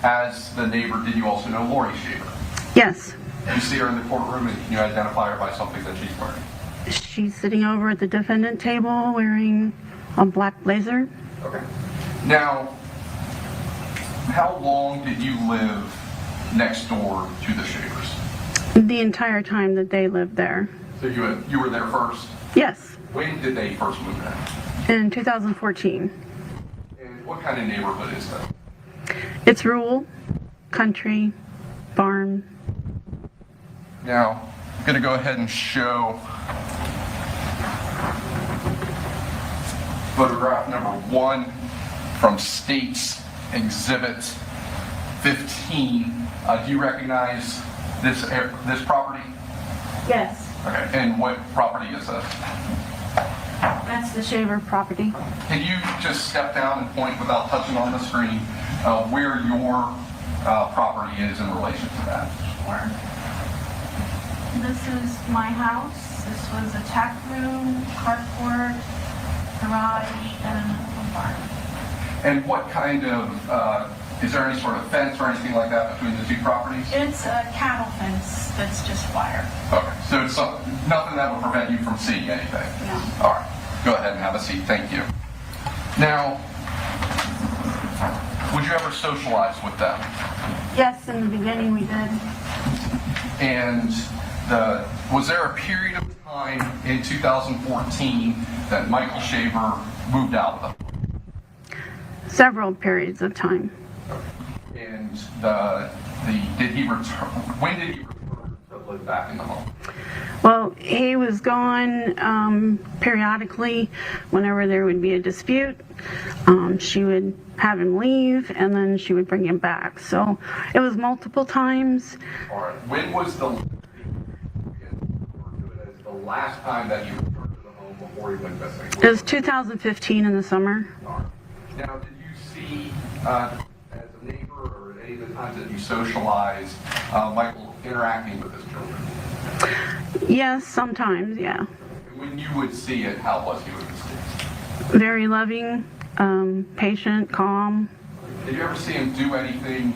As the neighbor, did you also know Laurie Shaver? Yes. You see her in the courtroom, and can you identify her by something that she's wearing? She's sitting over at the defendant table wearing a black blazer. Okay. Now, how long did you live next door to the Shavers? The entire time that they lived there. So you were there first? Yes. When did they first move in? In 2014. And what kind of neighborhood is that? It's rural, country, farm. Now, I'm going to go ahead and show photograph number 1 from State's Exhibit 15. Do you recognize this property? Yes. Okay, and what property is this? That's the Shaver property. Can you just step down and point without touching on the screen where your property is in relation to that? Sure. This is my house. This was a tack room, carport, garage, and a barn. And what kind of, is there any sort of fence or anything like that between the two properties? It's a cattle fence that's just wire. Okay, so it's nothing that would prevent you from seeing anything? No. All right, go ahead and have a seat. Thank you. Now, would you ever socialize with them? Yes, in the beginning we did. And was there a period of time in 2014 that Michael Shaver moved out with them? Several periods of time. And when did he return to live back in the home? Well, he was gone periodically whenever there would be a dispute. She would have him leave, and then she would bring him back. So it was multiple times. All right. When was the last time that you returned to the home before he went missing? It was 2015 in the summer. Now, did you see, as a neighbor or at any of the times that you socialized, Michael interacting with his children? Yes, sometimes, yeah. When you would see it, how was he with his kids? Very loving, patient, calm. Did you ever see him do anything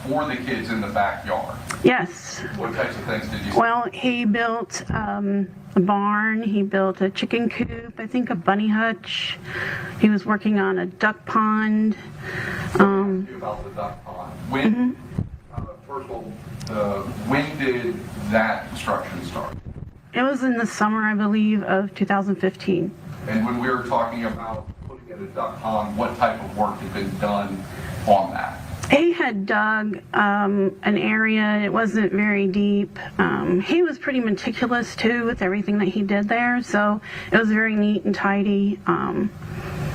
for the kids in the backyard? Yes. What types of things did you see? Well, he built a barn, he built a chicken coop, I think a bunny hutch. He was working on a duck pond. About the duck pond. When, first of all, when did that construction start? It was in the summer, I believe, of 2015. And when we were talking about putting in a duck pond, what type of work had been done on that? He had dug an area. It wasn't very deep. He was pretty meticulous, too, with everything that he did there. So it was very neat and tidy. Can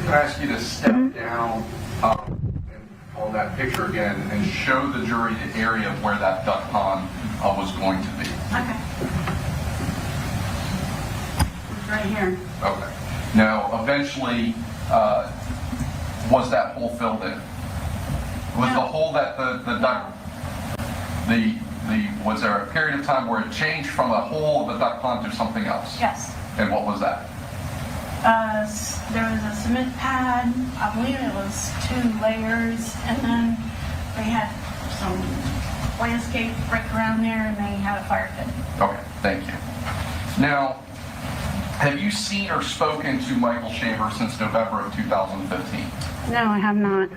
I ask you to step down on that picture again and show the jury the area of where that duck pond was going to be? Okay. It's right here. Okay. Now, eventually, was that hole filled in? Was the hole that the duck, was there a period of time where it changed from a hole of the duck pond to something else? Yes. And what was that? There was a cement pad. I believe it was 2 layers, and then they had some landscape brick around there, and they had a fire pit. Okay, thank you. Now, have you seen or spoken to Michael Shaver since November of 2015? No, I have not.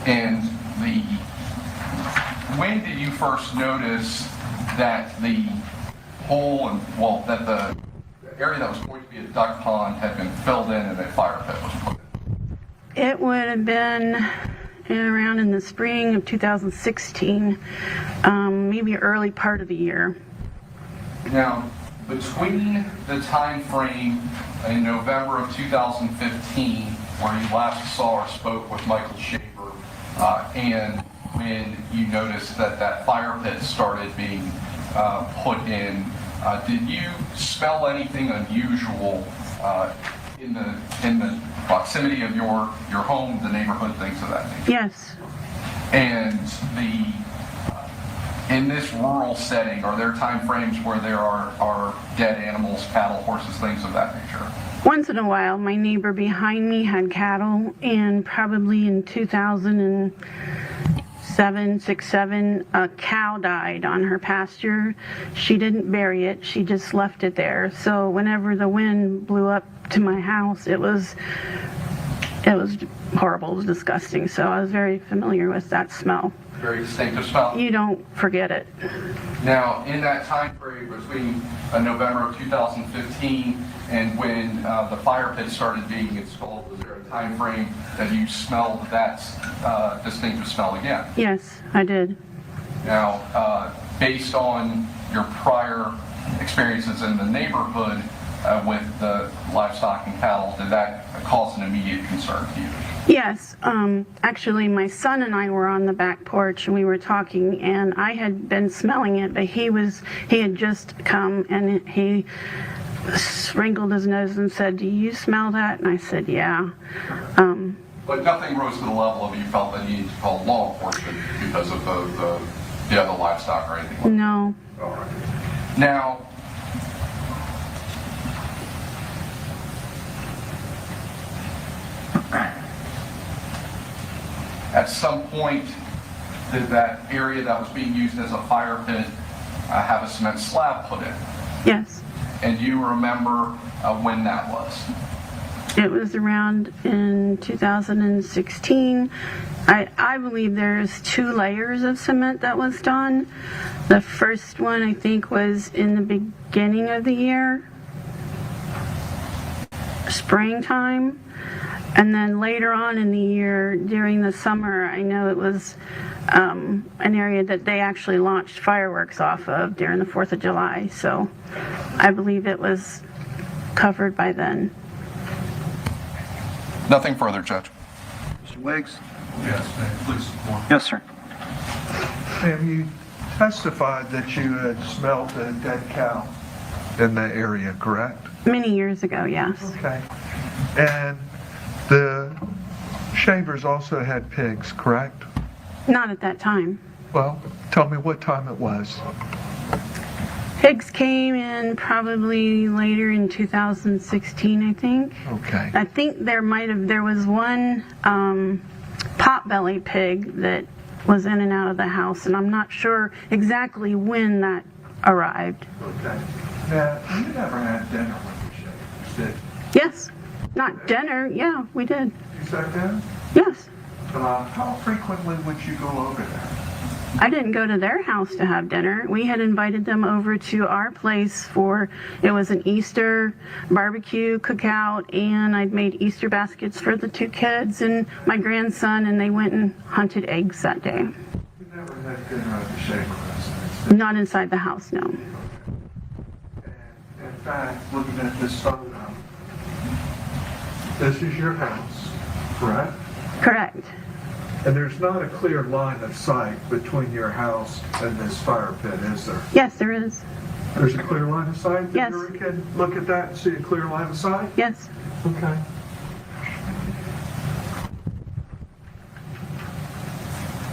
And when did you first notice that the hole and, well, that the area that was going to be a duck pond had been filled in and a fire pit was put in? It would have been around in the spring of 2016, maybe early part of the year. Now, between the time frame in November of 2015, where you last saw or spoke with Michael Shaver, and when you noticed that that fire pit started being put in, did you smell anything unusual in the proximity of your home, the neighborhood, things of that nature? Yes. And in this rural setting, are there time frames where there are dead animals, cattle, horses, things of that nature? Once in a while, my neighbor behind me had cattle, and probably in 2007, 6-7, a cow died on her pasture. She didn't bury it, she just left it there. So whenever the wind blew up to my house, it was horrible, it was disgusting. So I was very familiar with that smell. Very distinctive smell. You don't forget it. Now, in that time frame between November of 2015 and when the fire pit started being installed, was there a time frame that you smelled that distinctive smell again? Yes, I did. Now, based on your prior experiences in the neighborhood with the livestock and cattle, did that cause an immediate concern to you? Yes, actually my son and I were on the back porch and we were talking, and I had been smelling it, but he had just come and he wrinkled his nose and said, "Do you smell that?" And I said, "Yeah." But nothing rose to the level of you felt that you needed to call law enforcement because of the other livestock or anything like that? No. All right. Now, at some point, did that area that was being used as a fire pit have a cement slab put in? Yes. And do you remember when that was? It was around in 2016. I believe there's 2 layers of cement that was done. The first one, I think, was in the beginning of the year, springtime. And then later on in the year, during the summer, I know it was an area that they actually launched fireworks off of during the 4th of July. So I believe it was covered by then. Nothing further, Judge. Mr. Wiggs? Yes, ma'am, please support. Yes, sir. Ma'am, you testified that you had smelled a dead cow in that area, correct? Many years ago, yes. Okay. And the Shavers also had pigs, correct? Not at that time. Well, tell me what time it was. Pigs came in probably later in 2016, I think. Okay. I think there was one potbelly pig that was in and out of the house, and I'm not sure exactly when that arrived. Okay. Now, you never had dinner with the Shavers, did you? Yes. Not dinner. Yeah, we did. You sat down? Yes. How frequently would you go over there? I didn't go to their house to have dinner. We had invited them over to our place it was an Easter barbecue cookout, and I'd made Easter baskets for the 2 kids and my grandson, and they went and hunted eggs that day. You never had dinner at the Shaver residence? Not inside the house, no. And in fact, looking at this photo, this is your house, correct? Correct. And there's not a clear line of sight between your house and this fire pit, is there? Yes, there is. There's a clear line of sight? Yes. The jury can look at that and see a clear line of sight? Yes. Okay.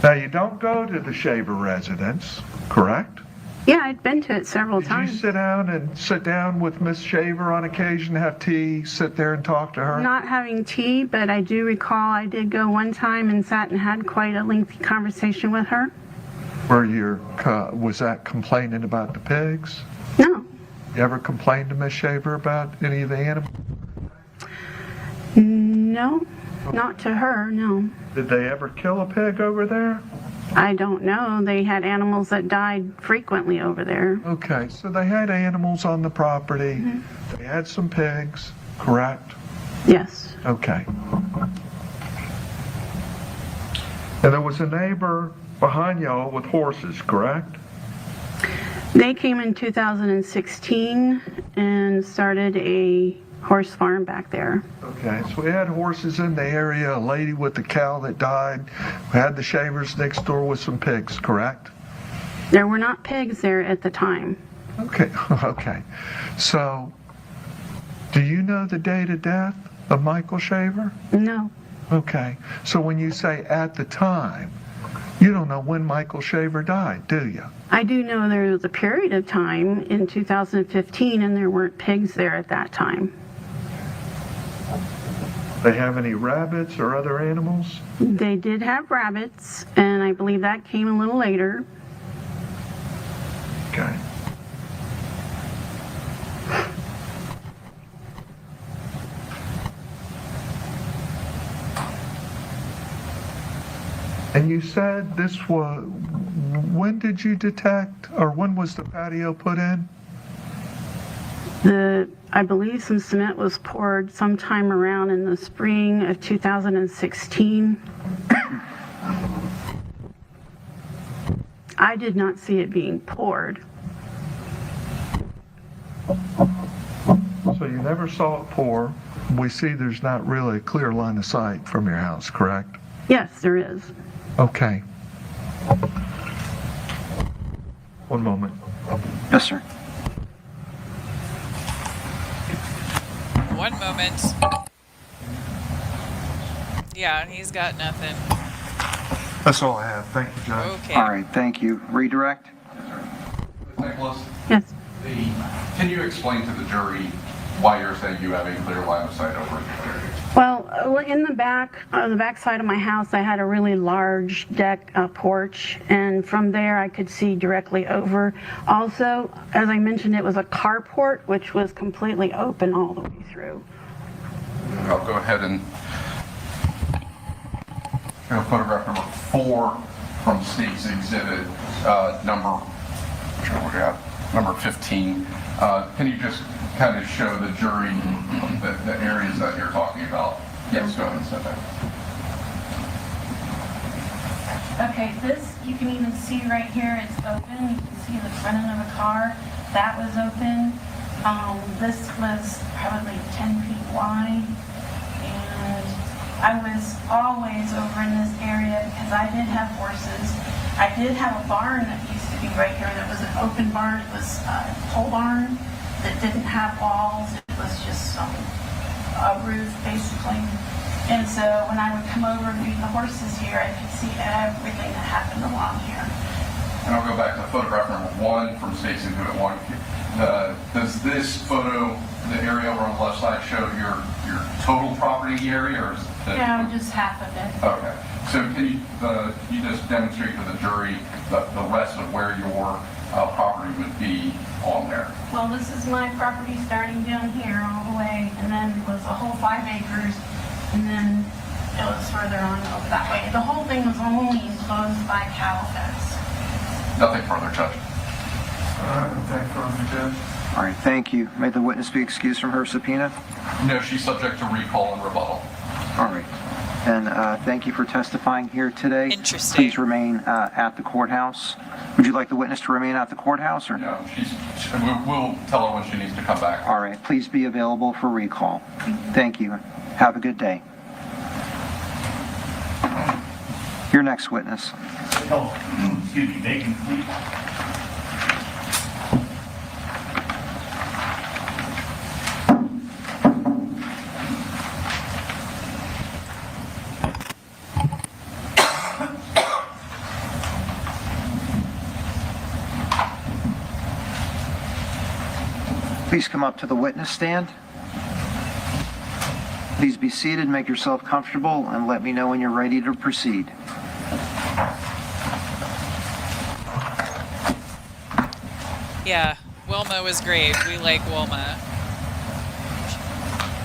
Now, you don't go to the Shaver residence, correct? Yeah, I'd been to it several Did times. you sit down with Miss Shaver on occasion, have tea, sit there and talk to her? Not having tea, but I do recall I did go one time and sat and had quite a lengthy conversation with her. Was that complaining about the pigs? No. You ever complained to Miss Shaver about any of the animals? No, not to her, no. Did they ever kill a pig over there? I don't know. They had animals that died frequently over there. Okay, so they had animals on the property. Mm-hmm. They had some pigs, correct? Yes. Okay. And there was a neighbor behind y'all with horses, correct? They came in 2016 and started a horse farm back there. Okay, so we had horses in the area, a lady with the cow that died. We had the Shavers next door with some pigs, correct? There were not pigs there at the time. Okay, okay. So, do you know the date of death of Michael Shaver? No. Okay, so when you say at the time, you don't know when Michael Shaver died, do you? I do know there was a period of time in 2015 and there weren't pigs there at that time. They have any rabbits or other animals? They did have rabbits, and I believe that came a little later. Okay. And you said this was, when did you detect, or when was the patio put in? I believe some cement was poured sometime around in the spring of 2016. I did not see it being poured. So you never saw it pour. We see there's not really a clear line of sight from your house, correct? Yes, there is. Okay. One moment. Yes, sir. One moment. Yeah, he's got nothing. That's all I have. Thank you, Judge. Okay. All right, thank you. Redirect? Nicholas, Yes. can you explain to the jury why you're saying you have a clear line of sight over it? Well, in the back side of my house, I had a really large deck porch, and from there I could see directly over. Also, as I mentioned, it was a carport, which was completely open all the way through. I'll go ahead and photograph number 4 from Steve's exhibit, number 15. Can you just kind of show the jury the areas that you're talking about? Yes, go ahead and set that. Okay, this, you can even see right here, it's open. You can see the front end of a car. That was open. This was probably 10 feet wide. And I was always over in this area because I did have horses. I did have a barn that used to be right here that was an open barn. It was a pole barn that didn't have walls. It was just a roof, basically. And so when I would come over and feed the horses here, I could see everything that happened along here. And I'll go back to photograph number 1 from State's Exhibit 1. Does this photo, the area over on the left side, show your total property area, or is it? No, just half of it. Okay. So can you just demonstrate to the jury the rest of where your property would be on there? Well, this is my property starting down here all the way, and then it was a whole 5 acres, and then it was further on over that way. The whole thing was only enclosed by cattle fence. Nothing further, Judge. Thank you, Judge. All right, thank you. May the witness be excused from her subpoena? No, she's subject to recall and rebuttal. All right. And thank you for testifying here today. Interesting. Please remain at the courthouse. Would you like the witness to remain at the courthouse? Or? No, we'll tell her when she needs to come back. All right, please be available for recall. Thank you. Have a good day. Your next witness. Excuse me, Megan, please. Please come up to the witness stand. Please be seated, make yourself comfortable, and let me know when you're ready to proceed. Yeah, Wilma was great. We like Wilma.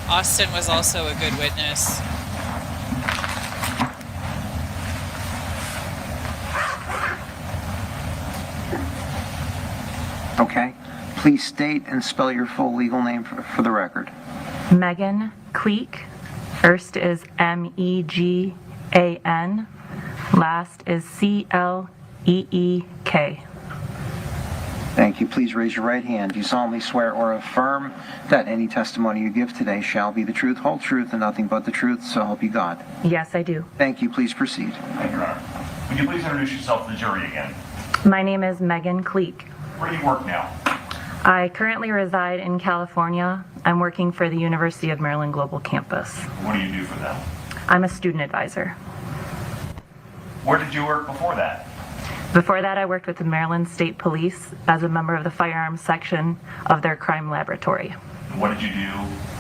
Austin was also a good witness. Okay. Please state and spell your full legal name for the record. Megan Queek. First is M-E-G-A-N. Last is C-L-E-E-K. Thank you. Please raise your right hand. Do you solemnly swear or affirm that any testimony you give today shall be the truth, whole truth, and nothing but the truth, so help you God? Yes, I do. Thank you. Please proceed. Thank you, Your Honor. Would you please introduce yourself to the jury again? My name is Megan Queek. Where do you work now? I currently reside in California. I'm working for the University of Maryland Global Campus. What do you do for them? I'm a student advisor. Where did you work before that? Before that, I worked with the Maryland State Police as a member of the firearms section of their crime laboratory. What did you do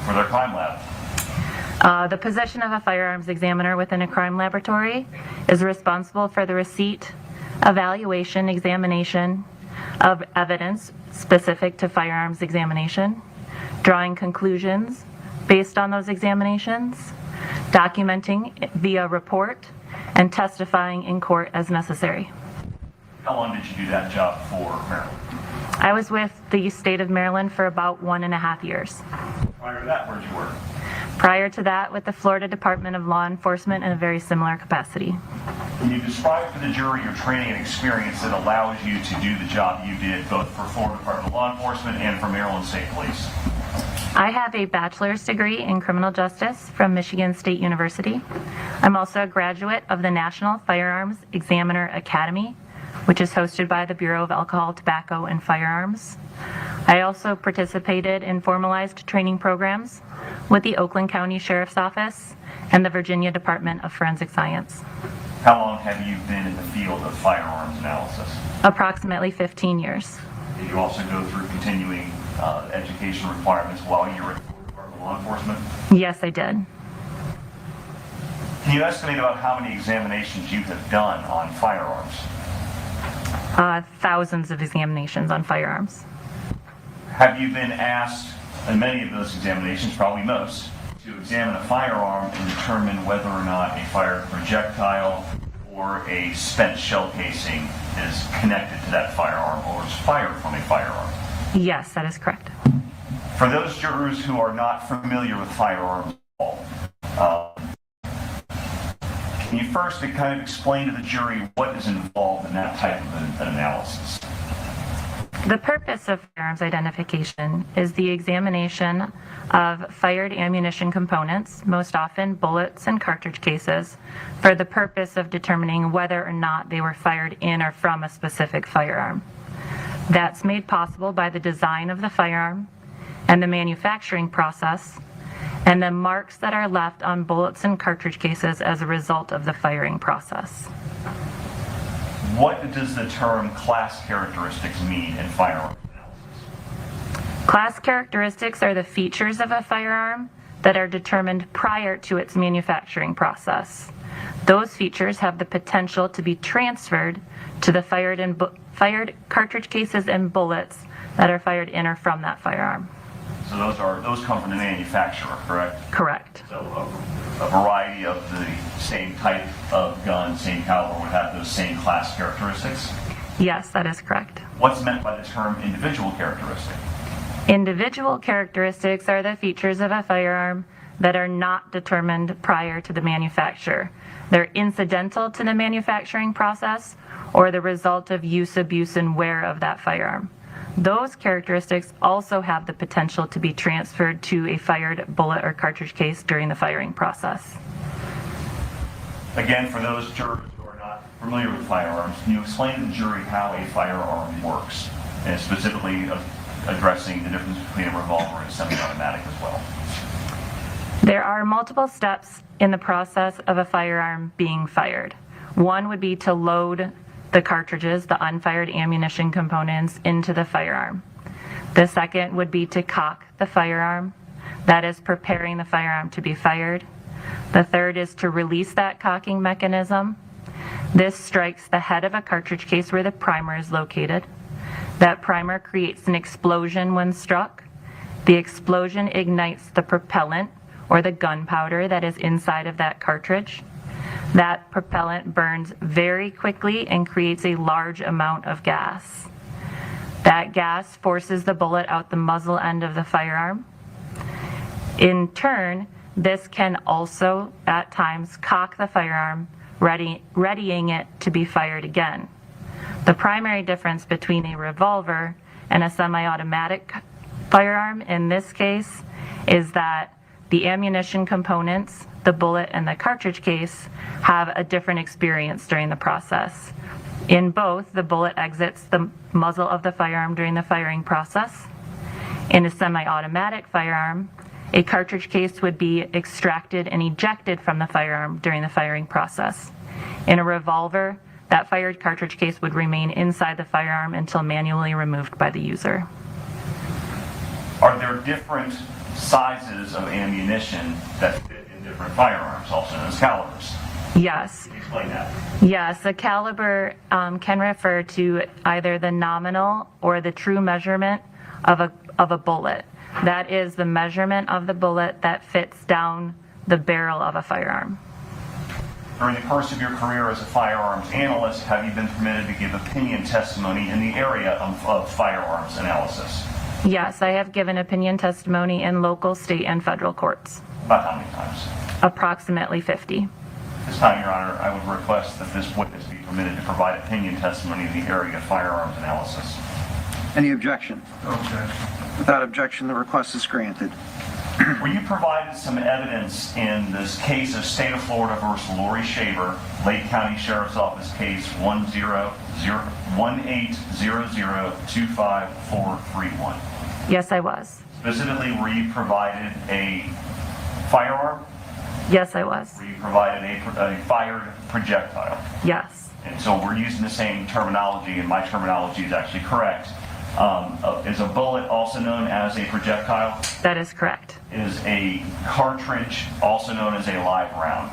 for their crime lab? The position of a firearms examiner within a crime laboratory is responsible for the receipt, evaluation, examination of evidence specific to firearms examination, drawing conclusions based on those examinations, documenting via report, and testifying in court as necessary. How long did you do that job for Maryland? I was with the state of Maryland for about 1.5 years. Prior to that, where did you work? Prior to that, with the Florida Department of Law Enforcement in a very similar capacity. Can you describe to the jury your training and experience that allows you to do the job you did both for Florida Department of Law Enforcement and for Maryland State Police? I have a bachelor's degree in criminal justice from Michigan State University. I'm also a graduate of the National Firearms Examiner Academy, which is hosted by the Bureau of Alcohol, Tobacco, and Firearms. I also participated in formalized training programs with the Oakland County Sheriff's Office and the Virginia Department of Forensic Science. How long have you been in the field of firearms analysis? Approximately 15 years. Did you also go through continuing education requirements while you were at the Florida Department of Law Enforcement? Yes, I did. Can you estimate about how many examinations you have done on firearms? Thousands of examinations on firearms. Have you been asked, in many of those examinations, probably most, to examine a firearm and determine whether or not a fired projectile or a spent shell casing is connected to that firearm or is fired from a firearm? Yes, that is correct. For those jurors who are not familiar with firearms at all, Can you first kind of explain to the jury what is involved in that type of an analysis? The purpose of firearms identification is the examination of fired ammunition components, most often bullets and cartridge cases, for the purpose of determining whether or not they were fired in or from a specific firearm. That's made possible by the design of the firearm and the manufacturing process, and the marks that are left on bullets and cartridge cases as a result of the firing process. What does the term class characteristics mean in firearms analysis? Class characteristics are the features of a firearm that are determined prior to its manufacturing process. Those features have the potential to be transferred to the fired cartridge cases and bullets that are fired in or from that firearm. So those come from the manufacturer, correct? Correct. So a variety of the same type of gun, same caliber would have those same class characteristics? Yes, that is correct. What's meant by the term individual characteristic? Individual characteristics are the features of a firearm that are not determined prior to the manufacture. They're incidental to the manufacturing process or the result of use, abuse, and wear of that firearm. Those characteristics also have the potential to be transferred to a fired bullet or cartridge case during the firing process. Again, for those jurors who are not familiar with firearms, can you explain to the jury how a firearm works, and specifically addressing the difference between a revolver and a semi-automatic as well? There are multiple steps in the process of a firearm being fired. One would be to load the cartridges, the unfired ammunition components, into the firearm. The second would be to cock the firearm. That is preparing the firearm to be fired. The third is to release that cocking mechanism. This strikes the head of a cartridge case where the primer is located. That primer creates an explosion when struck. The explosion ignites the propellant or the gunpowder that is inside of that cartridge. That propellant burns very quickly and creates a large amount of gas. That gas forces the bullet out the muzzle end of the firearm. In turn, this can also at times cock the firearm, readying it to be fired again. The primary difference between a revolver and a semi-automatic firearm in this case is that the ammunition components, the bullet and the cartridge case, have a different experience during the process. In both, the bullet exits the muzzle of the firearm during the firing process. In a semi-automatic firearm, a cartridge case would be extracted and ejected from the firearm during the firing process. In a revolver, that fired cartridge case would remain inside the firearm until manually removed by the user. Are there different sizes of ammunition that fit in different firearms, also known as calibers? Yes. Can you explain that? Yes, a caliber can refer to either the nominal or the true measurement of a bullet. That is the measurement of the bullet that fits down the barrel of a firearm. During the course of your career as a firearms analyst, have you been permitted to give opinion testimony in the area of firearms analysis? Yes, I have given opinion testimony in local, state, and federal courts. About how many times? Approximately 50. This time, Your Honor, I would request that this witness be permitted to provide opinion testimony in the area of firearms analysis. Any objection? No objection. Without objection, the request is granted. Were you provided some evidence in this case of State of Florida versus Laurie Shaver, Lake County Sheriff's Office case 180025431? Yes, I was. Specifically, were you provided a firearm? Yes, I was. Were you provided a fired projectile? Yes. And so we're using the same terminology, and my terminology is actually correct. Is a bullet also known as a projectile? That is correct. Is a cartridge also known as a live round?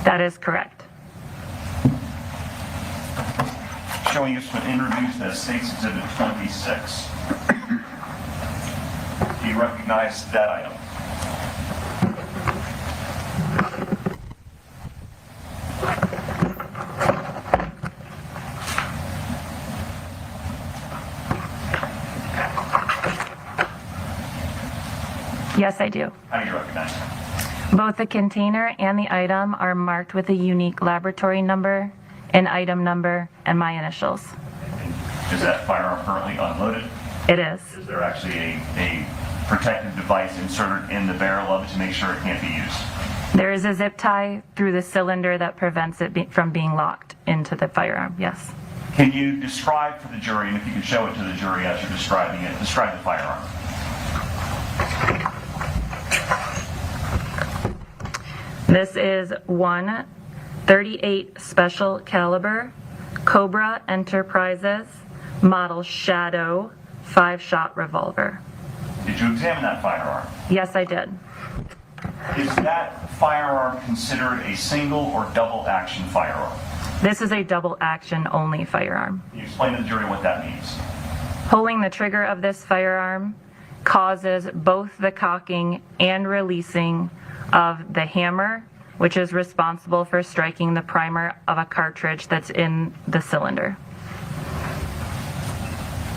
That is correct. Showing you introduced as State's Exhibit 26. Do you recognize that item? Yes, I do. How do you recognize it? Both the container and the item are marked with a unique laboratory number, an item number, and my initials. Is that firearm currently unloaded? It is. Is there actually a protective device inserted in the barrel of it to make sure it can't be used? There is a zip tie through the cylinder that prevents it from being locked into the firearm, yes. Can you describe for the jury, and if you can show it to the jury as you're describing it, describe the firearm? This is one .38 special caliber Cobra Enterprises model Shadow 5-shot revolver. Did you examine that firearm? Yes, I did. Is that firearm considered a single or double action firearm? This is a double action only firearm. Can you explain to the jury what that means? Pulling the trigger of this firearm causes both the cocking and releasing of the hammer, which is responsible for striking the primer of a cartridge that's in the cylinder.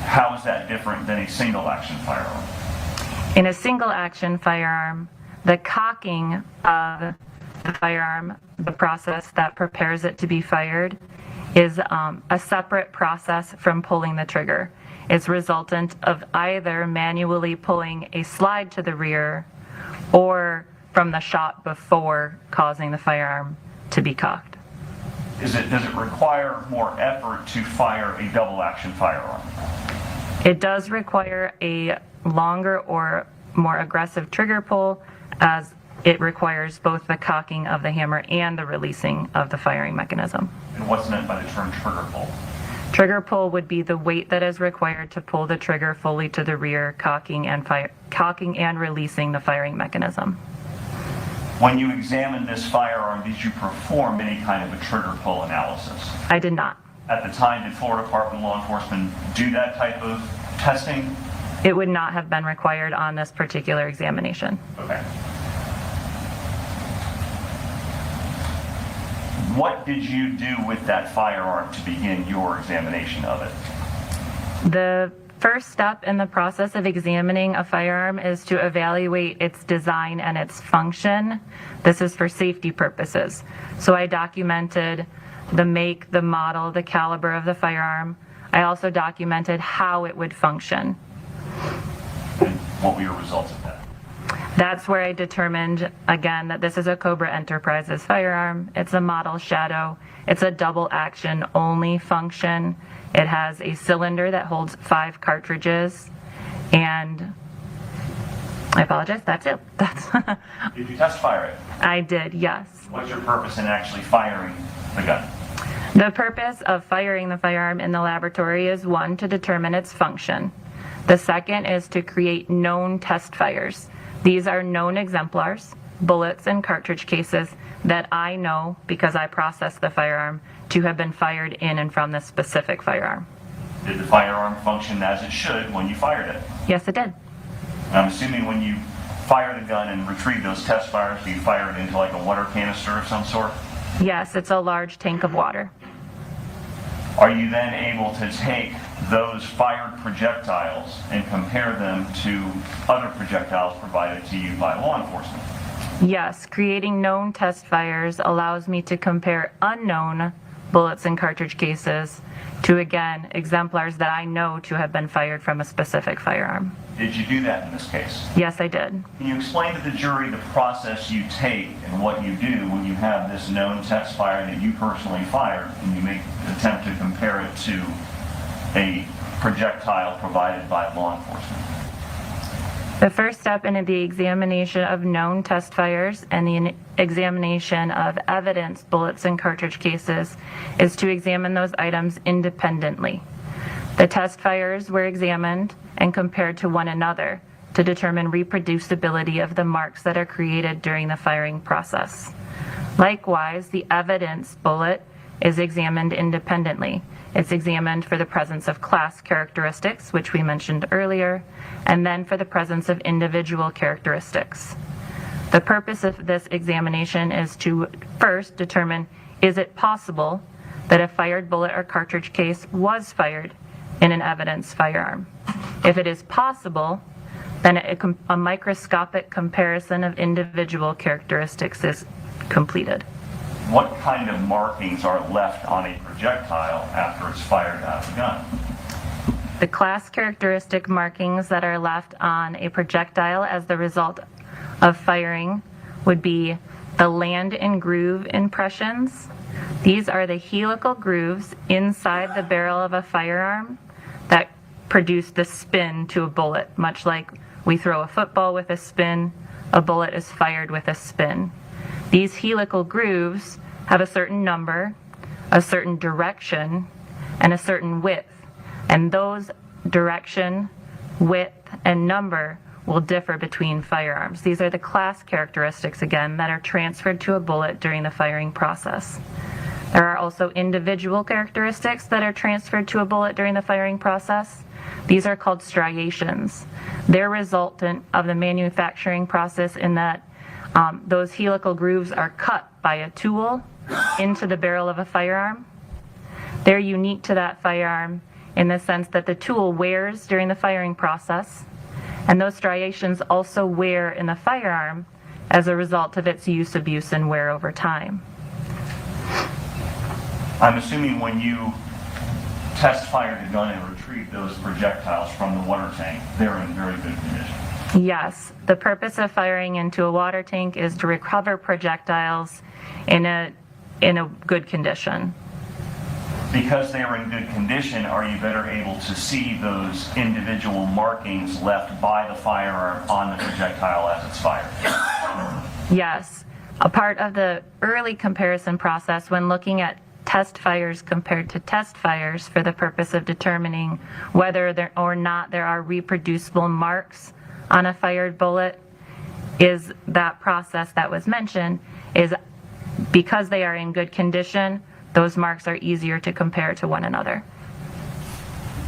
How is that different than a single action firearm? In a single action firearm, the cocking of the firearm, the process that prepares it to be fired, is a separate process from pulling the trigger. It's resultant of either manually pulling a slide to the rear or from the shot before causing the firearm to be cocked. Does it require more effort to fire a double action firearm? It does require a longer or more aggressive trigger pull, as it requires both the cocking of the hammer and the releasing of the firing mechanism. And what's meant by the term trigger pull? Trigger pull would be the weight that is required to pull the trigger fully to the rear, cocking and releasing the firing mechanism. When you examined this firearm, did you perform any kind of a trigger pull analysis? I did not. At the time, did Florida Department of Law Enforcement do that type of testing? It would not have been required on this particular examination. Okay. What did you do with that firearm to begin your examination of it? The first step in the process of examining a firearm is to evaluate its design and its function. This is for safety purposes. So I documented the make, the model, the caliber of the firearm. I also documented how it would function. And what were your results of that? That's where I determined, again, that this is a Cobra Enterprises firearm. It's a model Shadow. It's a double action only function. It has a cylinder that holds 5 cartridges. And I apologize, that's it. Did you test fire it? I did, yes. What's your purpose in actually firing the gun? The purpose of firing the firearm in the laboratory is, one, to determine its function. The second is to create known test fires. These are known exemplars, bullets and cartridge cases that I know, because I processed the firearm, to have been fired in and from this specific firearm. Did the firearm function as it should when you fired it? Yes, it did. I'm assuming when you fire the gun and retrieve those test fires, do you fire it into like a water canister of some sort? Yes, it's a large tank of water. Are you then able to take those fired projectiles and compare them to other projectiles provided to you by law enforcement? Yes, creating known test fires allows me to compare unknown bullets and cartridge cases to, again, exemplars that I know to have been fired from a specific firearm. Did you do that in this case? Yes, I did. Can you explain to the jury the process you take and what you do when you have this known test fire that you personally fired and you make an attempt to compare it to a projectile provided by law enforcement? The first step in the examination of known test fires and the examination of evidence bullets and cartridge cases is to examine those items independently. The test fires were examined and compared to one another to determine reproducibility of the marks that are created during the firing process. Likewise, the evidence bullet is examined independently. It's examined for the presence of class characteristics, which we mentioned earlier, and then for the presence of individual characteristics. The purpose of this examination is to first determine, is it possible that a fired bullet or cartridge case was fired in an evidence firearm? If it is possible, Then a microscopic comparison of individual characteristics is completed. What kind of markings are left on a projectile after it's fired out of the gun? The class characteristic markings that are left on a projectile as the result of firing would be the land and groove impressions. These are the helical grooves inside the barrel of a firearm that produce the spin to a bullet, much like we throw a football with a spin, a bullet is fired with a spin. These helical grooves have a certain number, a certain direction, and a certain width. And those direction, width, and number will differ between firearms. These are the class characteristics, again, that are transferred to a bullet during the firing process. There are also individual characteristics that are transferred to a bullet during the firing process. These are called striations. They're resultant of the manufacturing process in that those helical grooves are cut by a tool into the barrel of a firearm. They're unique to that firearm in the sense that the tool wears during the firing process, and those striations also wear in the firearm as a result of its use, abuse, and wear over time. I'm assuming when you test fired the gun and retrieve those projectiles from the water tank, they're in very good condition. Yes, the purpose of firing into a water tank is to recover projectiles in a good condition. Because they are in good condition, are you better able to see those individual markings left by the firearm on the projectile as it's fired? Yes, a part of the early comparison process when looking at test fires compared to test fires for the purpose of determining whether or not there are reproducible marks on a fired bullet is that process that was mentioned is because they are in good condition, those marks are easier to compare to one another.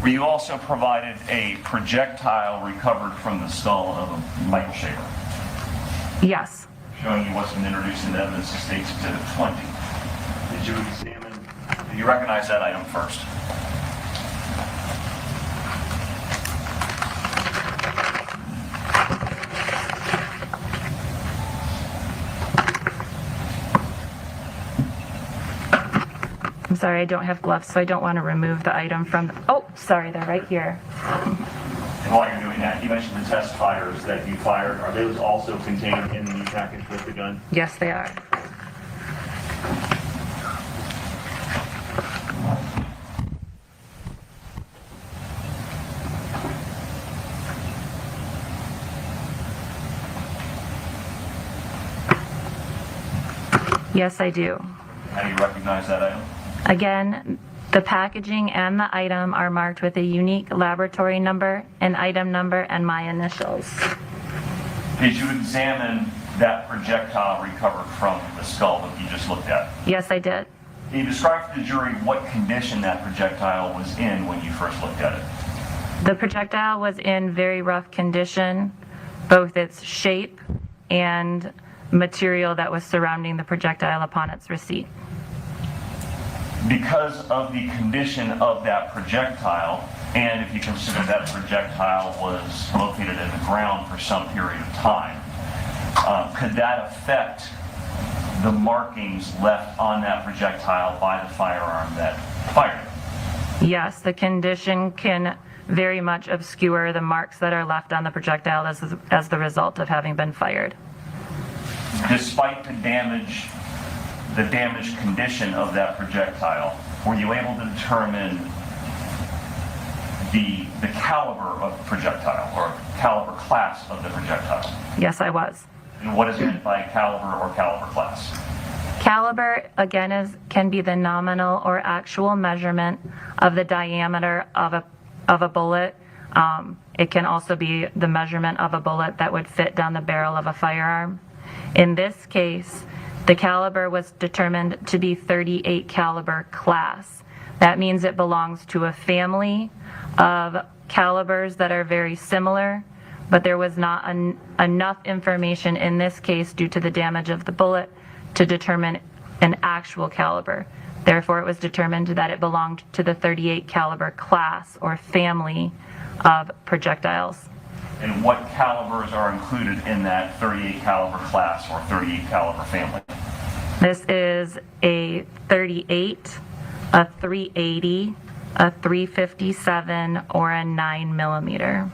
Were you also provided a projectile recovered from the skull of a Michael Shaver? Yes. Showing you what's been introduced into evidence to State's Exhibit 20. Did you recognize that item first? I'm sorry, I don't have gloves, so I don't want to remove the item from oh, sorry, they're right here. And while you're doing that, you mentioned the test fires that you fired. Are those also contained in the package with the gun? Yes, they are. Yes, I do. How do you recognize that item? Again, the packaging and the item are marked with a unique laboratory number, an item number, and my initials. Did you examine that projectile recovered from the skull that you just looked at? Yes, I did. Can you describe to the jury what condition that projectile was in when you first looked at it? The projectile was in very rough condition, both its shape and material that was surrounding the projectile upon its receipt. Because of the condition of that projectile, and if you consider that projectile was located in the ground for some period of time, could that affect the markings left on that projectile by the firearm that fired it? Yes, the condition can very much obscure the marks that are left on the projectile as the result of having been fired. Despite the damaged condition of that projectile, were you able to determine the caliber of the projectile or caliber class of the projectile? Yes, I was. And what is meant by caliber or caliber class? Caliber, again, can be the nominal or actual measurement of the diameter of a bullet. It can also be the measurement of a bullet that would fit down the barrel of a firearm. In this case, the caliber was determined to be 38 caliber class. That means it belongs to a family of calibers that are very similar, but there was not enough information in this case due to the damage of the bullet to determine an actual caliber. Therefore, it was determined that it belonged to the 38 caliber class or family of projectiles. And what calibers are included in that 38 caliber class or 38 caliber family? This is a 38, a 380, a 357, or a 9mm.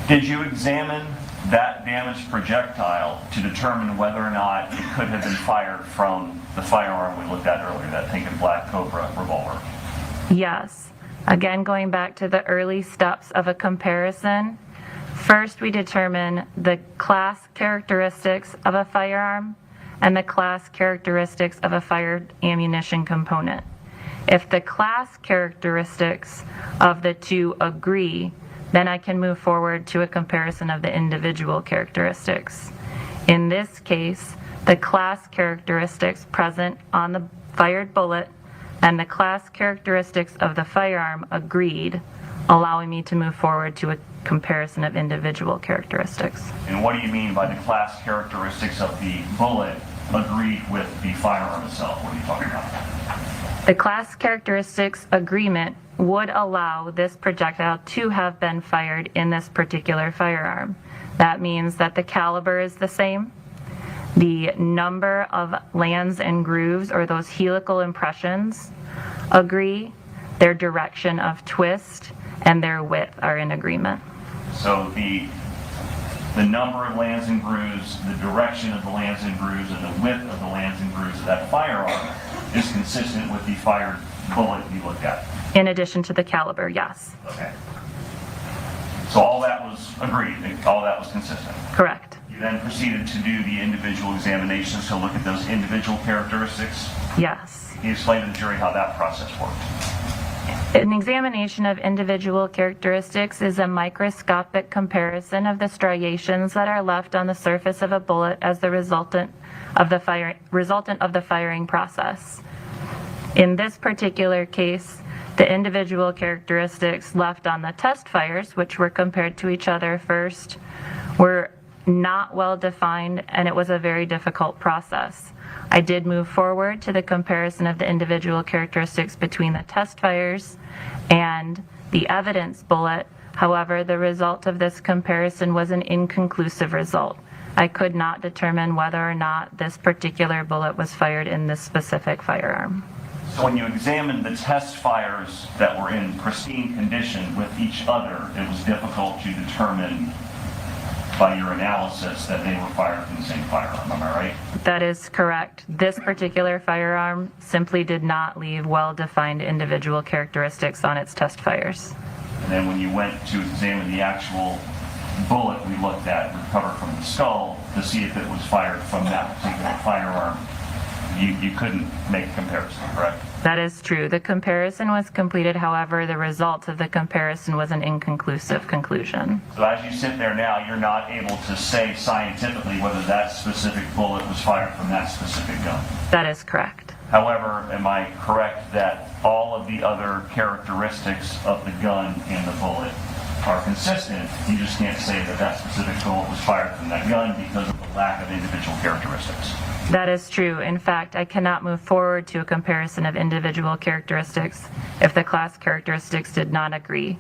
Did you examine that damaged projectile to determine whether or not it could have been fired from the firearm we looked at earlier, that pink and black Cobra revolver? Yes. Again, going back to the early steps of a comparison, first we determine the class characteristics of a firearm and the class characteristics of a fired ammunition component. If the class characteristics of the two agree, then I can move forward to a comparison of the individual characteristics. In this case, the class characteristics present on the fired bullet and the class characteristics of the firearm agreed, allowing me to move forward to a comparison of individual characteristics. And what do you mean by the class characteristics of the bullet agreed with the firearm itself? What are you talking about? The class characteristics agreement would allow this projectile to have been fired in this particular firearm. That means that the caliber is the same, the number of lands and grooves, or those helical impressions, agree, their direction of twist, and their width are in agreement. So the number of lands and grooves, the direction of the lands and grooves, and the width of the lands and grooves of that firearm is consistent with the fired bullet you looked at. In addition to the caliber, yes. Okay. So all that was agreed, all that was consistent. Correct. You then proceeded to do the individual examinations to look at those individual characteristics. Yes. Can you explain to the jury how that process worked? An examination of individual characteristics is a microscopic comparison of the striations that are left on the surface of a bullet as the resultant of the firing process. In this particular case, the individual characteristics left on the test fires, which were compared to each other first, were not well defined, and it was a very difficult process. I did move forward to the comparison of the individual characteristics between the test fires and the evidence bullet. However, the result of this comparison was an inconclusive result. I could not determine whether or not this particular bullet was fired in this specific firearm. So when you examined the test fires that were in pristine condition with each other, it was difficult to determine by your analysis that they were fired from the same firearm, am I right? That is correct. This particular firearm simply did not leave well-defined individual characteristics on its test fires. And then when you went to examine the actual bullet we looked at recovered from the skull to see if it was fired from that particular firearm, you couldn't make a comparison, correct? That is true. The comparison was completed, however, the result of the comparison was an inconclusive conclusion. So as you sit there now, you're not able to say scientifically whether that specific bullet was fired from that specific gun. That is correct. However, am I correct that all of the other characteristics of the gun and the bullet are consistent? You just can't say that that specific bullet was fired from that gun because of the lack of individual characteristics. That is true. In fact, I cannot move forward to a comparison of individual characteristics if the class characteristics did not agree.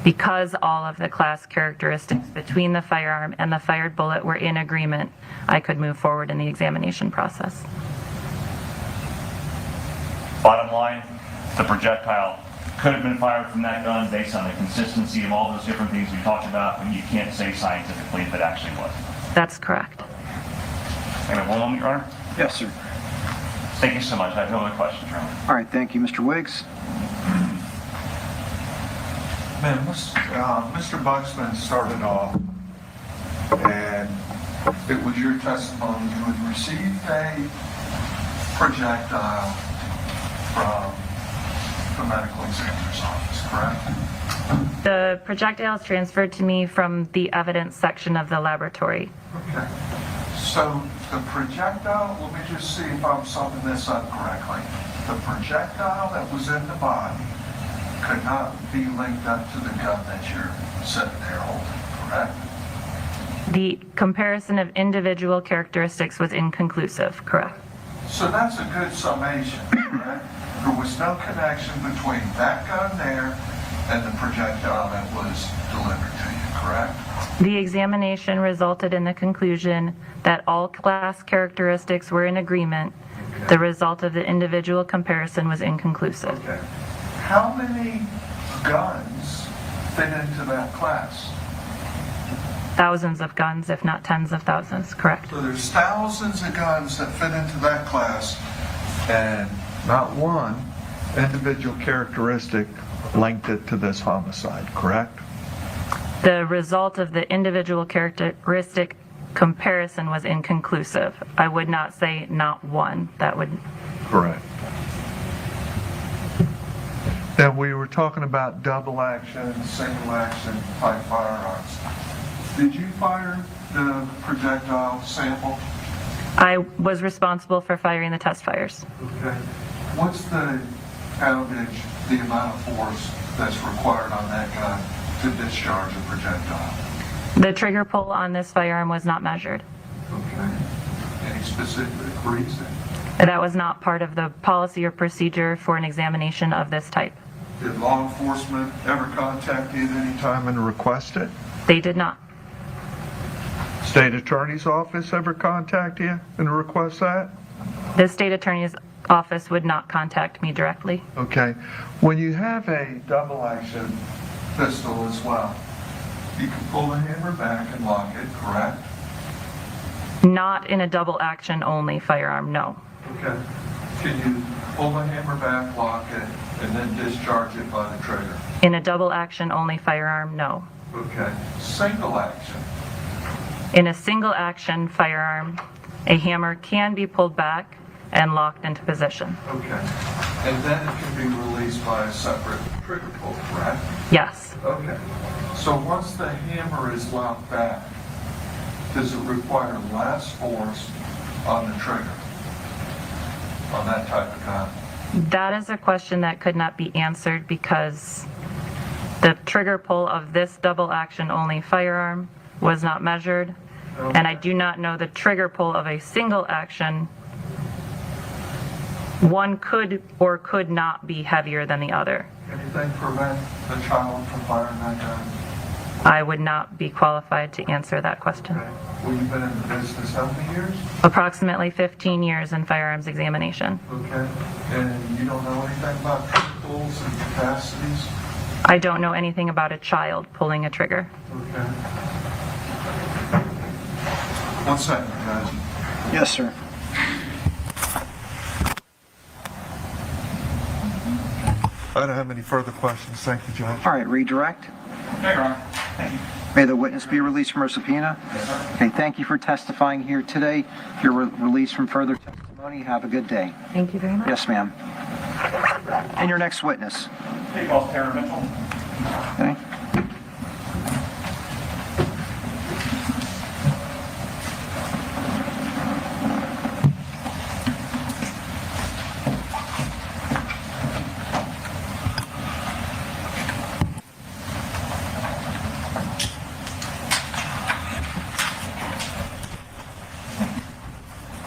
Because all of the class characteristics between the firearm and the fired bullet were in agreement, I could move forward in the examination process. Bottom line, the projectile could have been fired from that gun based on the consistency of all those different things we talked about, but you can't say scientifically if it actually was. That's correct. Hang on one moment, Your Honor. Yes, sir. Thank you so much. I have no other questions, Your Honor. All right, thank you, Mr. Wiggs. Man, Mr. Buxman started off, and it was your testimony you had received a projectile from the medical examiner's office, correct? The projectile is transferred to me from the evidence section of the laboratory. Okay. So the projectile, let me just see if I'm summing this up correctly. The projectile that was in the body could not be linked up to the gun that you're sitting there holding, correct? The comparison of individual characteristics was inconclusive, correct? So that's a good summation, correct? There was no connection between that gun there and the projectile that was delivered to you, correct? The examination resulted in the conclusion that all class characteristics were in agreement. The result of the individual comparison was inconclusive. Okay. How many guns fit into that class? Thousands of guns, if not tens of thousands, correct. So there's thousands of guns that fit into that class, and not one individual characteristic linked it to this homicide, correct? The result of the individual characteristic comparison was inconclusive. I would not say not one. That would... Correct. And we were talking about double action, single action type firearms. Did you fire the projectile sample? I was responsible for firing the test fires. Okay. What's the poundage, the amount of force that's required on that gun to discharge a projectile? The trigger pull on this firearm was not measured. Okay. Any specific reason? That was not part of the policy or procedure for an examination of this type. Did law enforcement ever contact you at any time and request it? They did not. State Attorney's Office ever contact you and request that? The state attorney's office would not contact me directly. Okay. When you have a double action pistol as well, you can pull the hammer back and lock it, correct? Not in a double action only firearm, no. Okay. Can you pull the hammer back, lock it, and then discharge it by the trigger? In a double action only firearm, no. Okay. Single action. In a single action firearm, a hammer can be pulled back and locked into position. Okay. And then it can be released by a separate trigger pull, correct? Yes. Okay. So once the hammer is locked back, does it require less force on the trigger on that type of gun? That is a question that could not be answered because the trigger pull of this double action only firearm was not measured, and I do not know the trigger pull of a single action. One could or could not be heavier than the other. Anything prevent a child from firing that gun? I would not be qualified to answer that question. Okay. Well, you've been in the business how many years? Approximately 15 years in firearms examination. Okay. And you don't know anything about trigger pulls and capacities? I don't know anything about a child pulling a trigger. Okay. 1 second, guys. Yes, sir. I don't have any further questions. Thank you, Judge. All right, redirect. No, Your Honor. Thank you. May the witness be released from her subpoena. Yes, sir. Okay, thank you for testifying here today. You're released from further testimony. Have a good day. Thank you very much. Yes, ma'am. And your next witness. Hey, Boss Tara Mitchell. Okay.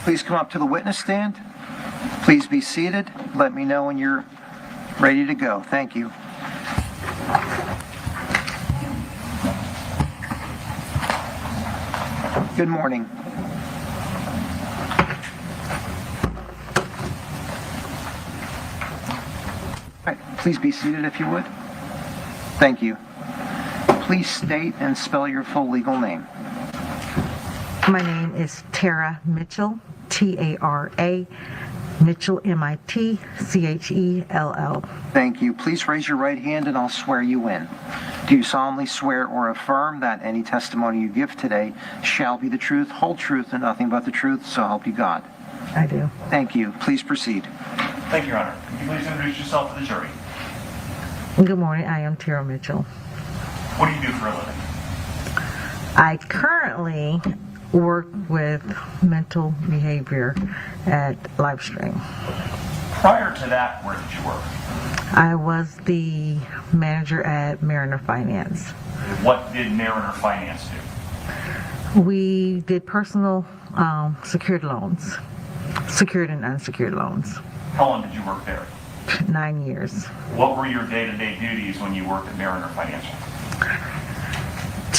Please come up to the witness stand. Please be seated. Let me know when you're ready to go. Thank you. Good morning. All right, please be seated if you would. Thank you. Please state and spell your full legal name. My name is Tara Mitchell, T-A-R-A, Mitchell, M-I-T-C-H-E-L-L. Thank you. Please raise your right hand and I'll swear you in. Do you solemnly swear or affirm that any testimony you give today shall be the truth, whole truth, and nothing but the truth, so help you God? I do. Thank you. Please proceed. Thank you, Your Honor. Can you please introduce yourself to the jury? Good morning. I am Tara Mitchell. What do you do for a living? I currently work with mental behavior at Livestream. Prior to that, where did you work? I was the manager at Mariner Finance. What did Mariner Finance do? We did personal secured loans, secured and unsecured loans. How long did you work there? 9 years. What were your day-to-day duties when you worked at Mariner Financial?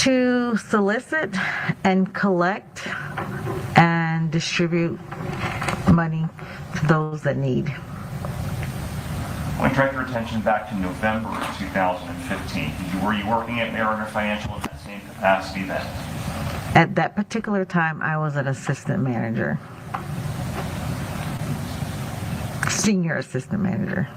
To solicit and collect and distribute money to those that need. I want to direct your attention back to November of 2015. Were you working at Mariner Financial in that same capacity then? At that particular time, I was an assistant manager. Senior assistant manager.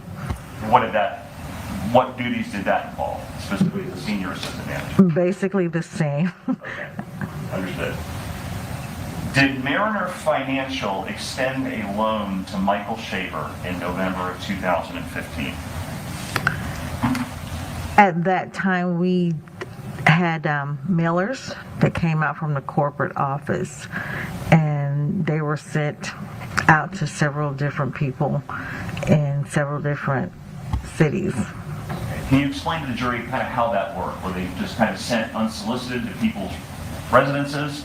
What duties did that involve, specifically as a senior assistant manager? Basically the same. Okay, understood. Did Mariner Financial extend a loan to Michael Shaver in November of 2015? At that time, we had mailers that came out from the corporate office, and they were sent out to several different people in several different cities. Can you explain to the jury kind of how that worked? Were they just kind of sent unsolicited to people's residences?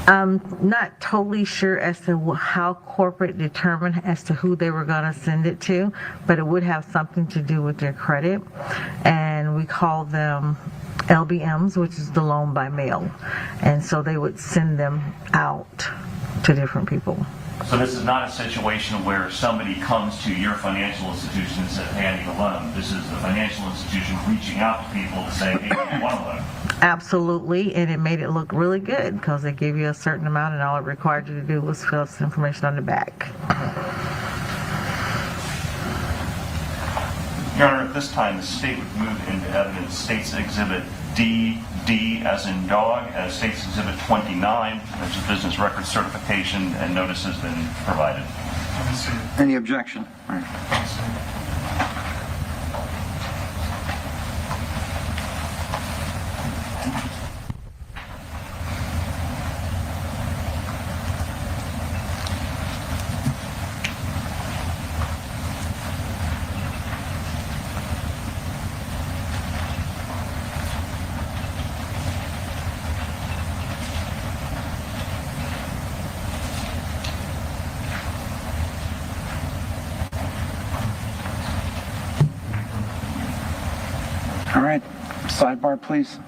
I'm not totally sure as to how corporate determined as to who they were going to send it to, but it would have something to do with their credit. And we call them LBMs, which is the loan by mail. And so they would send them out to different people. So this is not a situation where somebody comes to your financial institution and says, hey, I need a loan. This is the financial institution reaching out to people to say, hey, do you want a loan? Absolutely, and it made it look really good because they gave you a certain amount and all it required you to do was fill out some information on the back. Your Honor, at this time, the state would move into evidence State's Exhibit D as in dog, as State's Exhibit 29. There's a business record certification and notice has been provided. Any objection? All right. All right, sidebar, please.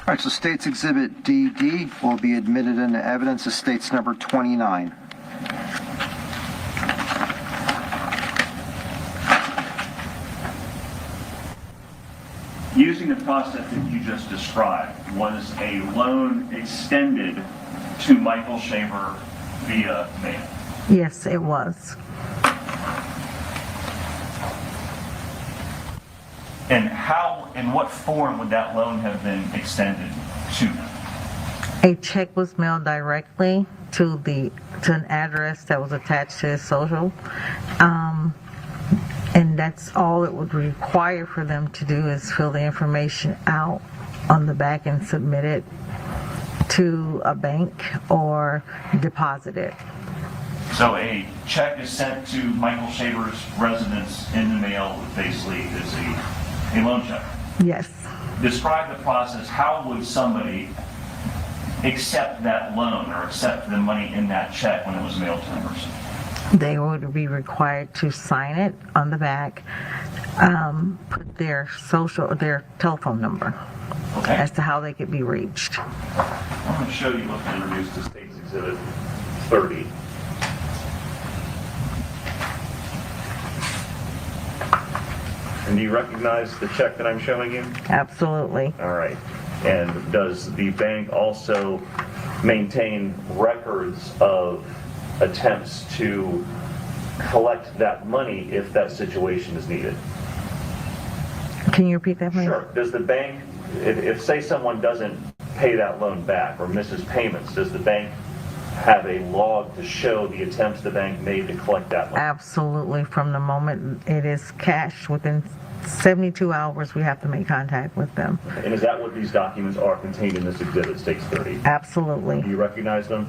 All right, so State's Exhibit DD will be admitted into evidence as State's number 29. Using the process that you just described, was a loan extended to Michael Shaver via mail? Yes, it was. And how, in what form would that loan have been extended to them? A check was mailed directly to an address that was attached to his social. And that's all it would require for them to do is fill the information out on the back and submit it to a bank or deposit it. So a check is sent to Michael Shaver's residence in the mail, basically is a loan check. Yes. Describe the process. How would somebody accept that loan or accept the money in that check when it was mailed to the person? They would be required to sign it on the back, put their telephone number as to how they could be reached. I'm going to show you what's introduced to State's Exhibit 30. And do you recognize the check that I'm showing you? Absolutely. All right. And does the bank also maintain records of attempts to collect that money if that situation is needed? Can you repeat that, please? Sure. Does the bank, if say someone doesn't pay that loan back or misses payments, does the bank have a log to show the attempts the bank made to collect that loan? Absolutely. From the moment it is cashed, within 72 hours, we have to make contact with them. And is that what these documents are contained in this exhibit, Stakes 30? Absolutely. Do you recognize them?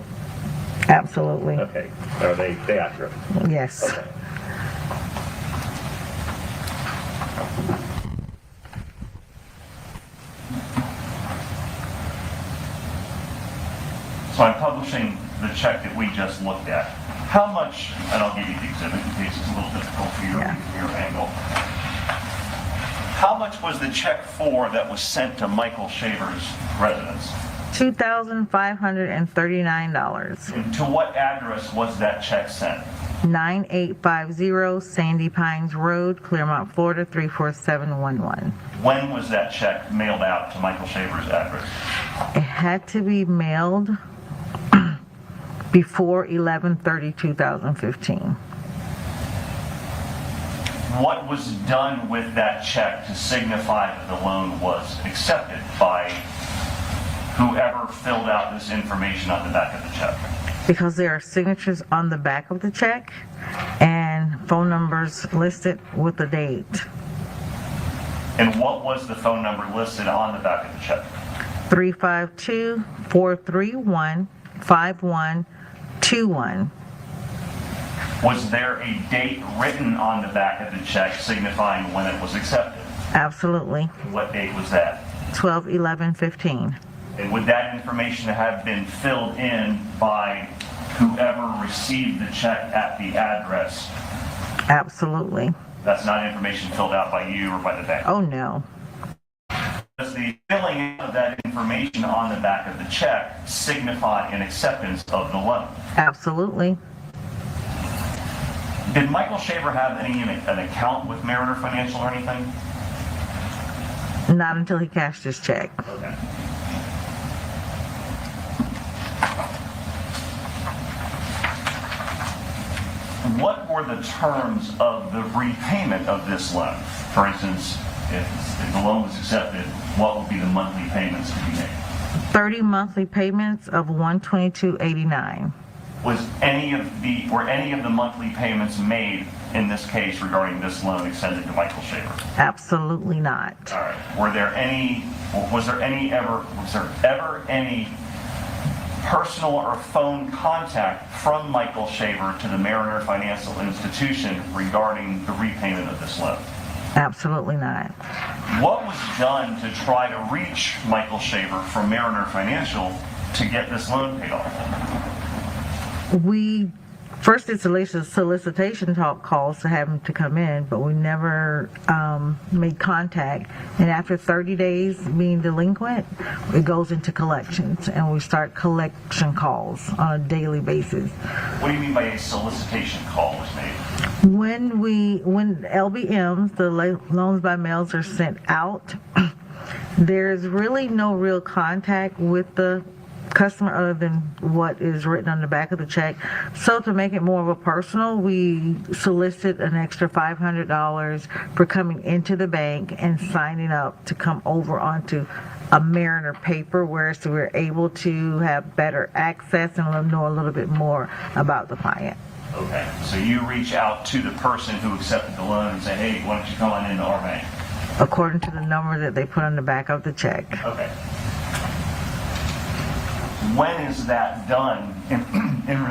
Absolutely. Okay. Are they accurate? Yes. Okay. So I'm publishing the check that we just looked at. How much, and I'll give you the exhibit in case it's a little difficult for your angle. How much was the check for that was sent to Michael Shaver's residence? $2,539. And to what address was that check sent? 9850 Sandy Pines Road, Clearmont, Florida 34711. When was that check mailed out to Michael Shaver's address? It had to be mailed before 11/30/2015. What was done with that check to signify that the loan was accepted by whoever filled out this information on the back of the check? Because there are signatures on the back of the check and phone numbers listed with the date. And what was the phone number listed on the back of the check? 352-431-5121. Was there a date written on the back of the check signifying when it was accepted? Absolutely. What date was that? 12/11/15. And would that information have been filled in by whoever received the check at the address? Absolutely. That's not information filled out by you or by the bank? Oh, no. Does the filling of that information on the back of the check signify an acceptance of the loan? Absolutely. Did Michael Shaver have an account with Mariner Financial or anything? Not until he cashed his check. Okay. What were the terms of the repayment of this loan? For instance, if the loan was accepted, what would be the monthly payments to be made? 30 monthly payments of $122.89. Were any of the monthly payments made in this case regarding this loan extended to Michael Shaver? Absolutely not. All right. Was there ever any personal or phone contact from Michael Shaver to the Mariner Financial Institution regarding the repayment of this loan? Absolutely not. What was done to try to reach Michael Shaver from Mariner Financial to get this loan paid off? We first did solicitation talk calls to have him to come in, but we never made contact. And after 30 days being delinquent, it goes into collections, and we start collection calls on a daily basis. What do you mean by a solicitation call was made? When LBMs, the loans by mails, are sent out, there's really no real contact with the customer other than what is written on the back of the check. So to make it more of a personal, we solicit an extra $500 for coming into the bank and signing up to come over onto a Mariner paper, where so we're able to have better access and know a little bit more about the client. Okay, so you reach out to the person who accepted the loan and say, hey, why don't you come on into our bank? According to the number that they put on the back of the check. Okay. When is that done in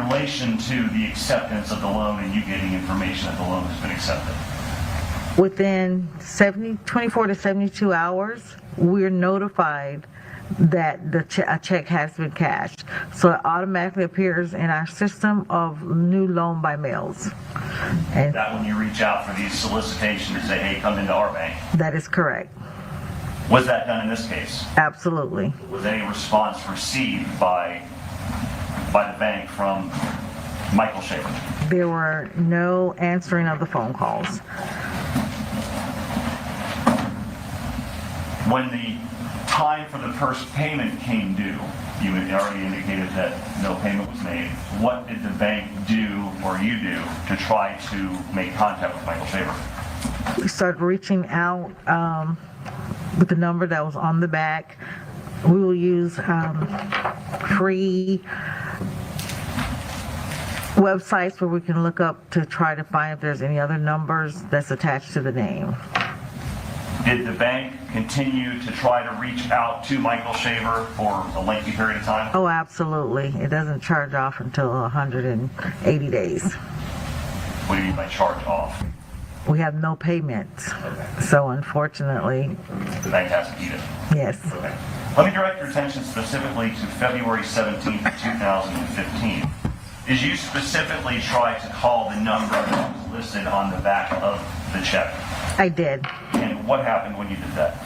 relation to the acceptance of the loan and you getting information that the loan has been accepted? Within 24 to 72 hours, we're notified that a check has been cashed. So it automatically appears in our system of new loan by mails. And that when you reach out for these solicitations and say, hey, come into our bank? That is correct. Was that done in this case? Absolutely. Was any response received by the bank from Michael Shaver? There were no answering of the phone calls. When the time for the first payment came due, you had already indicated that no payment was made. What did the bank do, or you do, to try to make contact with Michael Shaver? We started reaching out with the number that was on the back. We will use free websites where we can look up to try to find if there's any other numbers that's attached to the name. Did the bank continue to try to reach out to Michael Shaver for a lengthy period of time? Oh, absolutely. It doesn't charge off until 180 days. What do you mean by charge off? We have no payments. So unfortunately, The bank hasn't either. yes. Okay. Let me direct your attention specifically to February 17th, 2015. Did you specifically try to call the number that was listed on the back of the check? I did. And what happened when you did that?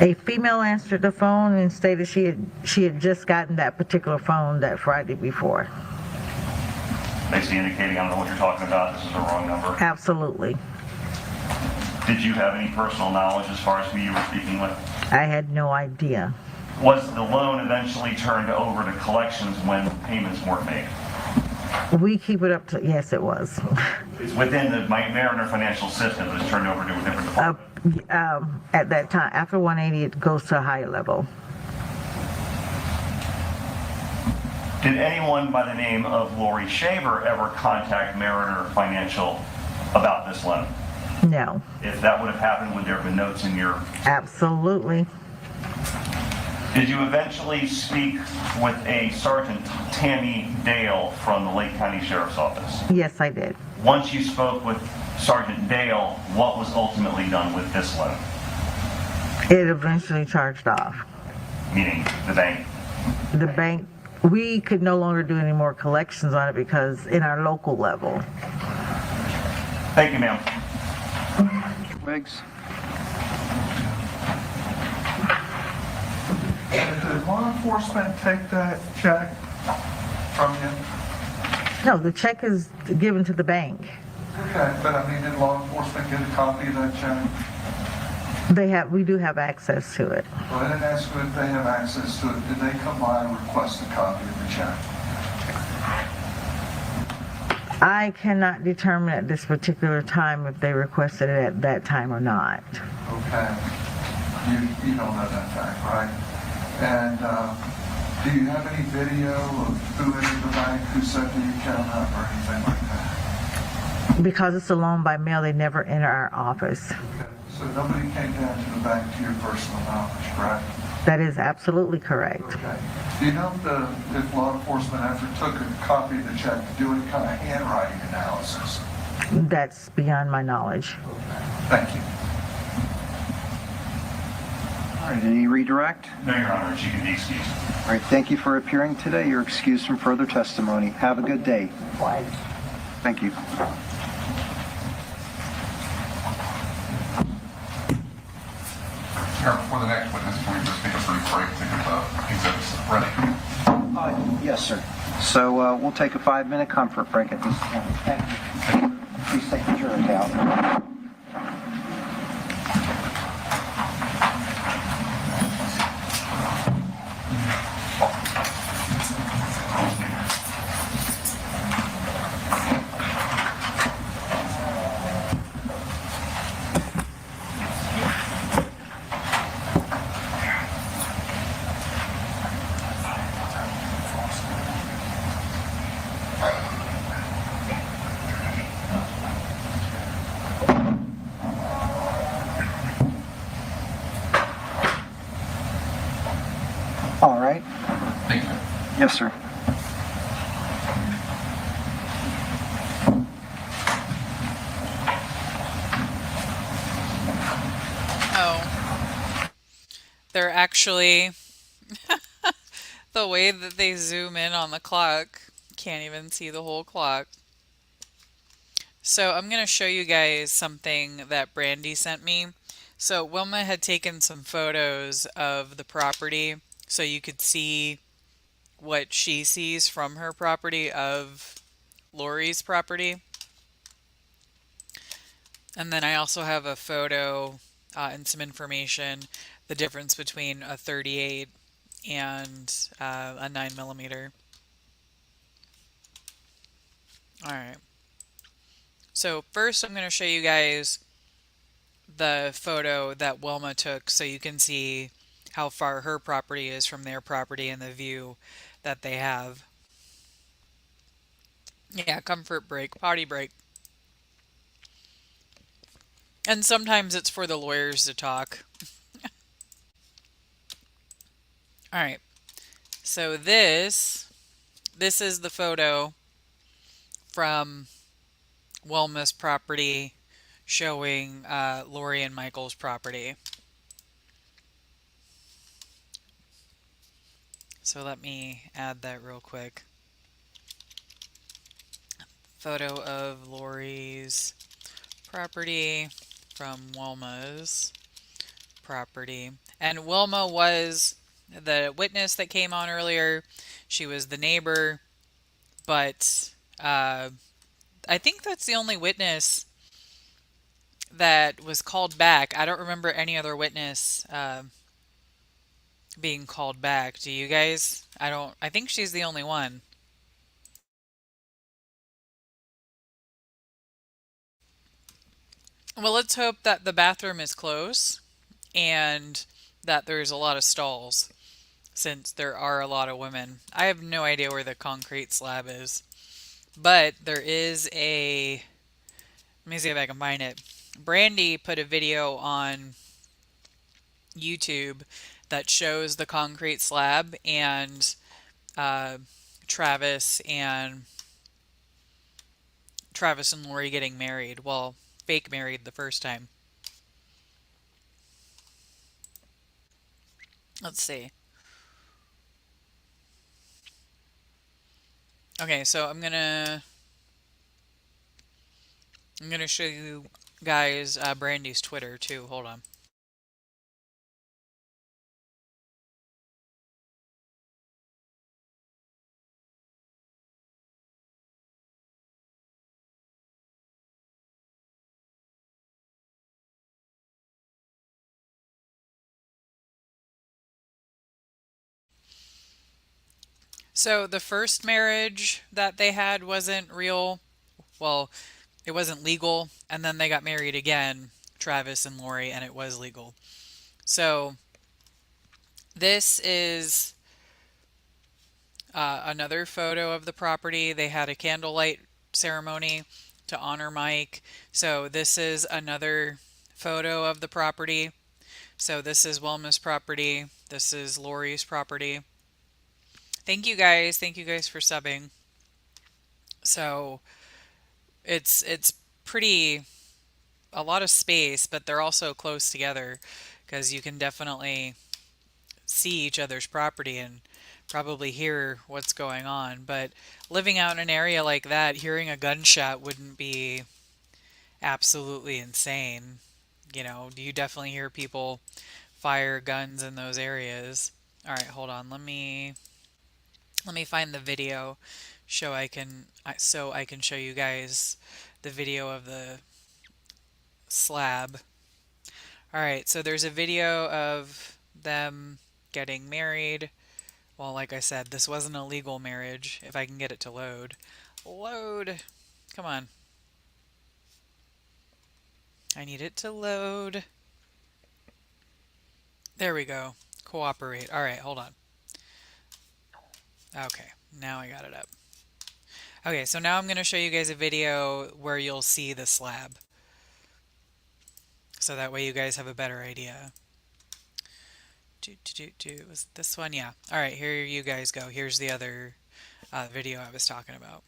A female answered the phone and stated she had just gotten that particular phone that Friday before. Basically indicating, I don't know what you're talking about, this is the wrong number. Absolutely. Did you have any personal knowledge as far as who you were speaking with? I had no idea. Was the loan eventually turned over to collections when payments weren't made? We keep it up to, yes, it was. It's within the Mariner financial system that was turned over to a different department. At that time, after 180, it goes to a higher level. Did anyone by the name of Laurie Shaver ever contact Mariner Financial about this loan? No. If that would have happened, would there have been notes in your... Absolutely. Did you eventually speak with a Sergeant Tammy Dale from the Lake County Sheriff's Office? Yes, I did. Once you spoke with Sergeant Dale, what was ultimately done with this loan? It eventually charged off. Meaning the bank? The bank, we could no longer do any more collections on it because in our local level. Thank you, ma'am. Wiggs? Did law enforcement take that check from you? No, the check is given to the bank. Okay, but I mean, did law enforcement get a copy of that check? We do have access to it. Well, I didn't ask them if they have access to it. Did they come by and request a copy of the check? I cannot determine at this particular time if they requested it at that time or not. Okay. You don't know that fact, right? And do you have any video of who entered the bank, who set the account up, or anything like that? Because it's a loan by mail, they never enter our office. Okay. So nobody came down to the bank to your personal knowledge, correct? That is absolutely correct. Okay. Do you know if law enforcement ever took a copy of the check to do any kind of handwriting analysis? That's beyond my knowledge. Okay. Thank you. All right, any redirect? No, Your Honor, she can be excused. All right, thank you for appearing today. You're excused from further testimony. Have a good day. Thank you. Here, before the next witness, can we just take a brief break to get the exhibits ready? Yes, sir. So we'll take a 5-minute comfort break at this point. Thank you. Please take the jury out. All right. Thank you. Yes, sir. Oh. They're actually... the way that they zoom in on the clock, can't even see the whole clock. So I'm going to show you guys something that Brandi sent me. So Wilma had taken some photos of the property so you could see what she sees from her property of Laurie's property. And then I also have a photo and some information, the difference between a 38 and a 9mm. Alright. So first I'm going to show you guys the photo that Wilma took so you can see how far her property is from their property and the view that they have. Yeah, comfort break, potty break. And sometimes it's for the lawyers to talk. All right. So this is the photo from Wilma's property showing Laurie and Michael's property. So let me add that real quick. Photo of Laurie's property from Wilma's property. And Wilma was the witness that came on earlier. She was the neighbor, but I think that's the only witness that was called back. I don't remember any other witness being called back. Do you guys? I think she's the only one. Well, let's hope that the bathroom is close and that there's a lot of stalls since there are a lot of women. I have no idea where the concrete slab is, but there is a, let me see if I can find it. Brandi put a video on YouTube that shows the concrete slab and Travis and Laurie getting married. Well, fake married the first time. Let's see. Okay, so I'm gonna show you guys Brandi's Twitter too. Hold on. So the first marriage that they had wasn't real. Well, it wasn't legal, and then they got married again, Travis and Laurie, and it was legal. So this is another photo of the property. They had a candlelight ceremony to honor Mike. So this is another photo of the property. So this is Wilma's property. This is Laurie's property. Thank you guys. Thank you guys for subbing. So it's pretty, a lot of space, but they're also close together because you can definitely see each other's property and probably hear what's going on. But living out in an area like that, hearing a gunshot wouldn't be absolutely insane. You know, you definitely hear people fire guns in those areas. All right, hold on. Let me find the video so I can show you guys the video of the slab. All right, so there's a video of them getting married. Well, like I said, this wasn't a legal marriage. If I can get it to load. Load. Come on. I need it to load. There we go. Cooperate. All right, hold on. Okay, now I got it up. Okay, so now I'm going to show you guys a video where you'll see the slab. So that way you guys have a better idea. Was this one? Yeah. All right, here you guys go. Here's the other video I was talking about.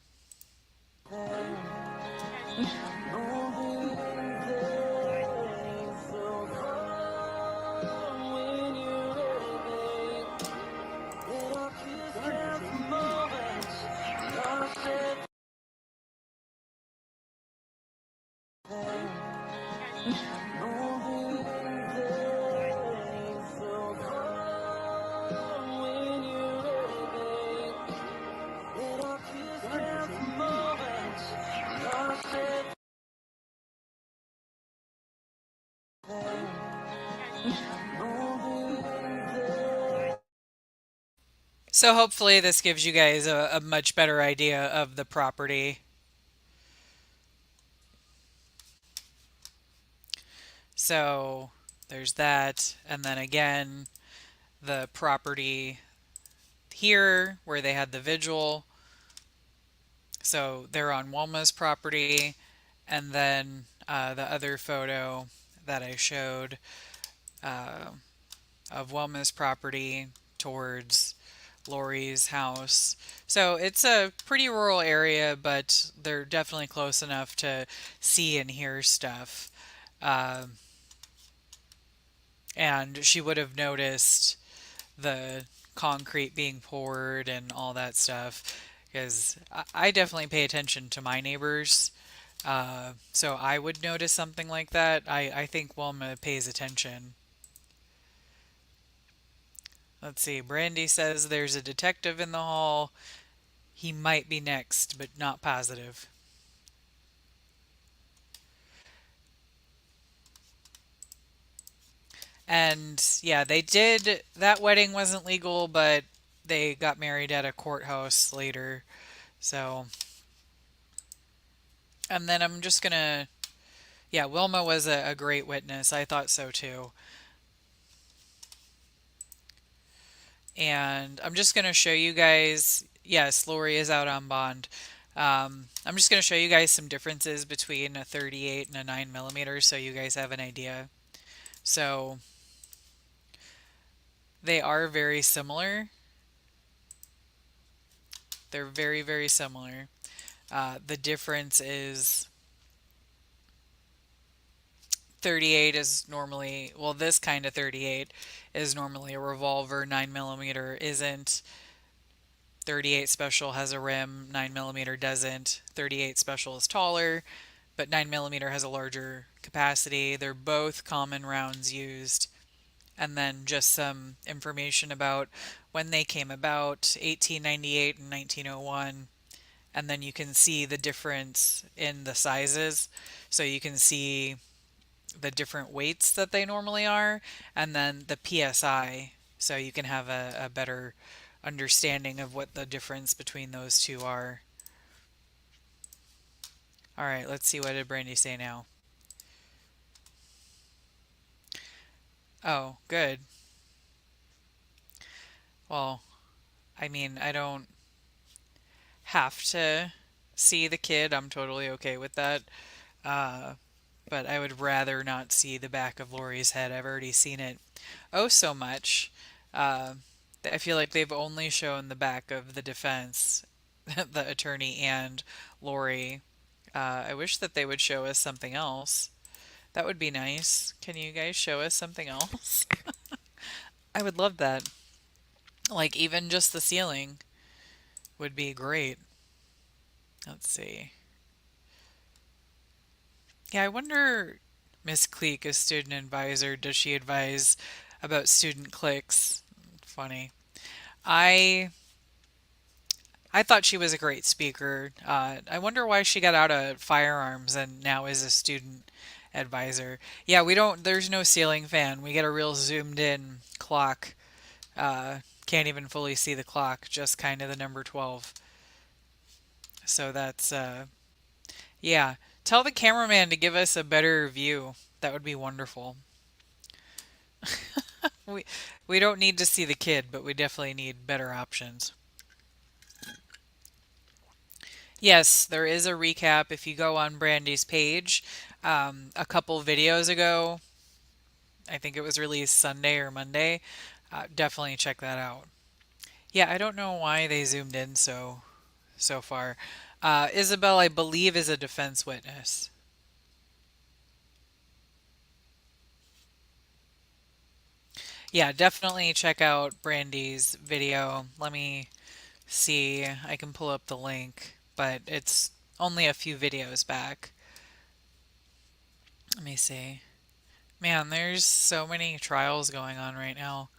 So hopefully this gives you guys a much better idea of the property. So there's that. And then again, the property here where they had the vigil. So they're on Wilma's property. And then the other photo that I showed of Wilma's property towards Laurie's house. So it's a pretty rural area, but they're definitely close enough to see and hear stuff. And she would have noticed the concrete being poured and all that stuff, because I definitely pay attention to my neighbors. So I would notice something like that. I think Wilma pays attention. Let's see. Brandi says there's a detective in the hall. He might be next, but not positive. And yeah, they did. That wedding wasn't legal, but they got married at a courthouse later. So, and then I'm just gonna. Yeah, Wilma was a great witness. I thought so too. And I'm just going to show you guys, yes, Laurie is out on bond. I'm just going to show you guys some differences between a 38 and a 9mm so you guys have an idea. So they are very similar. They're very, very similar. The difference is 38 is normally, well, this kind of 38 is normally a revolver, 9mm isn't. 38 Special has a rim, 9mm doesn't. 38 Special is taller, but 9mm has a larger capacity. They're both common rounds used. And then just some information about when they came about, 1898 and 1901. And then you can see the difference in the sizes. So you can see the different weights that they normally are, and then the PSI. So you can have a better understanding of what the difference between those two are. All right, let's see, what did Brandi say now? Oh, good. Well, I mean, I don't have to see the kid. I'm totally okay with that. But I would rather not see the back of Laurie's head. I've already seen it oh so much. I feel like they've only shown the back of the defense, the attorney and Laurie. I wish that they would show us something else. That would be nice. Can you guys show us something else? I would love that. Like, even just the ceiling would be great. Let's see. Yeah, I wonder, Miss Cleek, a student advisor, does she advise about student cliques? Funny. I thought she was a great speaker. I wonder why she got out of firearms and now is a student advisor. Yeah, there's no ceiling fan. We get a real zoomed in clock. Can't even fully see the clock, just kind of the number 12. So that's, yeah. Tell the cameraman to give us a better view. That would be wonderful. We don't need to see the kid, but we definitely need better options. Yes, there is a recap if you go on Brandi's page. A couple videos ago, I think it was released Sunday or Monday. Definitely check that out. Yeah, I don't know why they zoomed in so far. Isabel, I believe, is a defense witness. Yeah, definitely check out Brandi's video. Let me see. I can pull up the link, but it's only a few videos back. Let me see. Man, there's so many trials going on right now.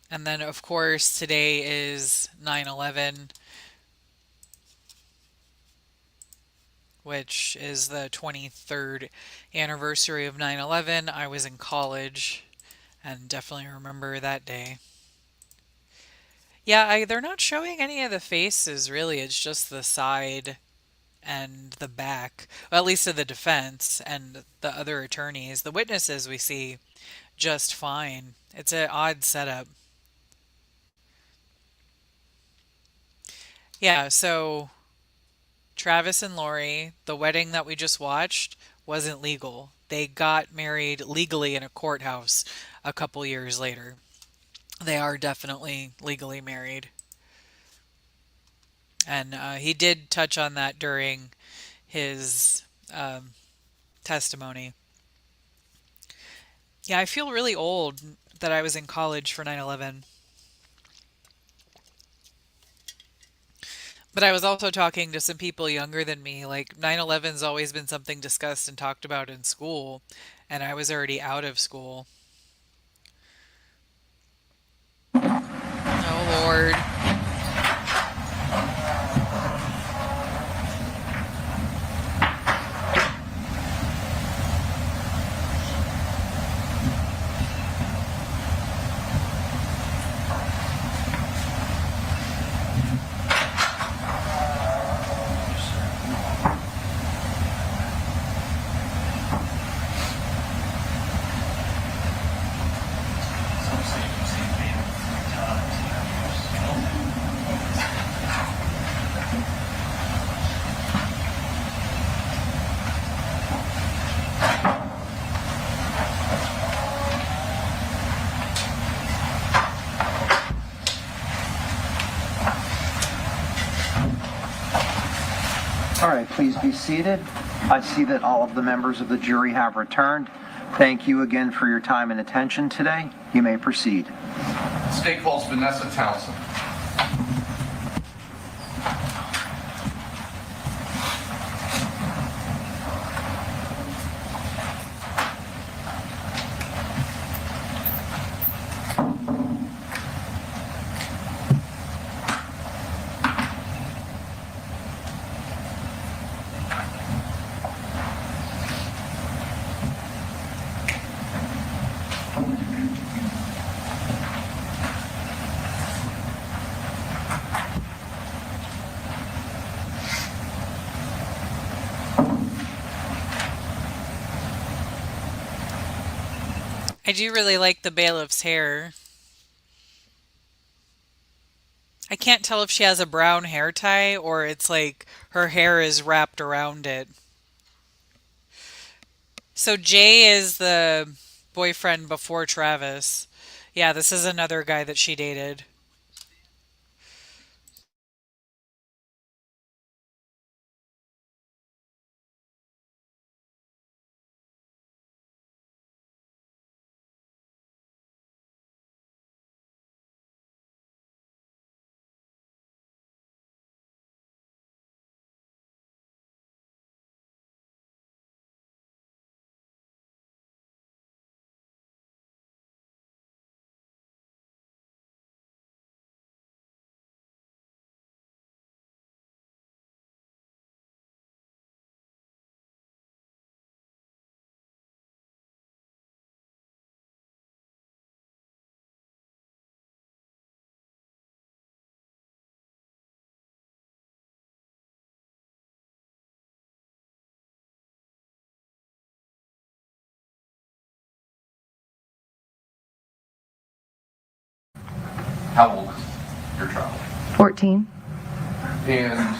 And then, of course, today is 9/11, which is the 23rd anniversary of 9/11. I was in college and definitely remember that day. Yeah, they're not showing any of the faces, really. It's just the side and the back, well, at least of the defense and the other attorneys. The witnesses we see just fine. It's an odd setup. Yeah, so Travis and Laurie, the wedding that we just watched, wasn't legal. They got married legally in a courthouse a couple years later. They are definitely legally married. And he did touch on that during his testimony. Yeah, I feel really old that I was in college for 9/11. But I was also talking to some people younger than me. Like 9/11's always been something discussed and talked about in school, and I was already out of school. Oh Lord. All right, please be seated. I see that all of the members of the jury have returned. Thank you again for your time and attention today. You may proceed. State calls Vanessa Townsend. I do really like the bailiff's hair. I can't tell if she has a brown hair tie or it's like her hair is wrapped around it. So Jay is the boyfriend before Travis. Yeah, this is another guy that she dated. How old is your child? 14. And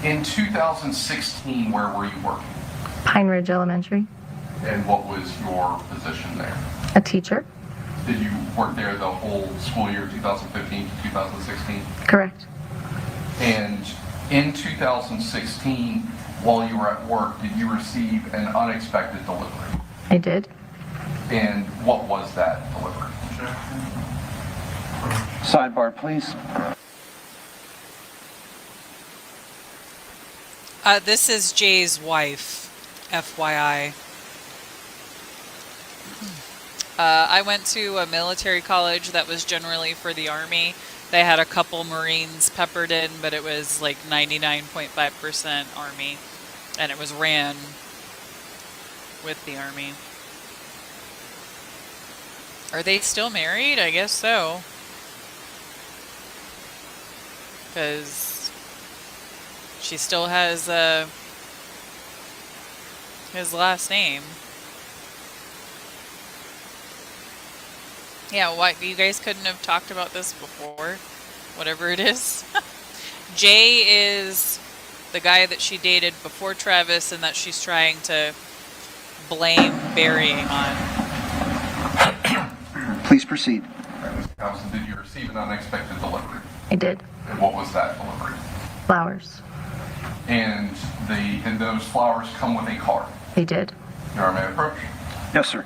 in 2016, where were you working? Pine Ridge Elementary. And what was your position there? A teacher. Did you work there the whole school year, 2015 to 2016? Correct. And in 2016, while you were at work, did you receive an unexpected delivery? I did. And what was that delivery? Sidebar, please. This is Jay's wife, FYI. I went to a military college that was generally for the Army. They had a couple Marines peppered in, but it was like 99.5% Army. And it was ran with the Army. Are they still married? I guess so. Because She still has his last name. Yeah, why you guys couldn't have talked about this before? Whatever it is. Jay is the guy that she dated before Travis and that she's trying to blame burying on. Please proceed. Mr. Thompson, did you receive an unexpected delivery? I did. And what was that delivery? Flowers. And those flowers come with a card. They did. Your Honor, may I approach? Yes, sir.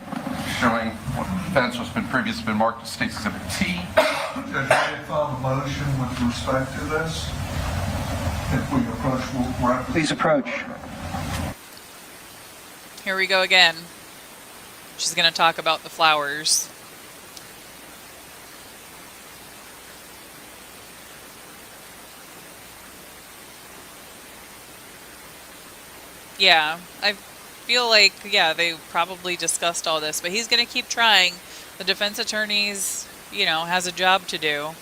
Showing what the defense has been previously been marked as State's Exhibit T. Judge, I filed a motion with respect to this. If we approach, we'll wrap. Please approach. Here we go again. She's going to talk about the flowers. Yeah, I feel like, yeah, they probably discussed all this, but he's going to keep trying. The defense attorney's, has a job to do.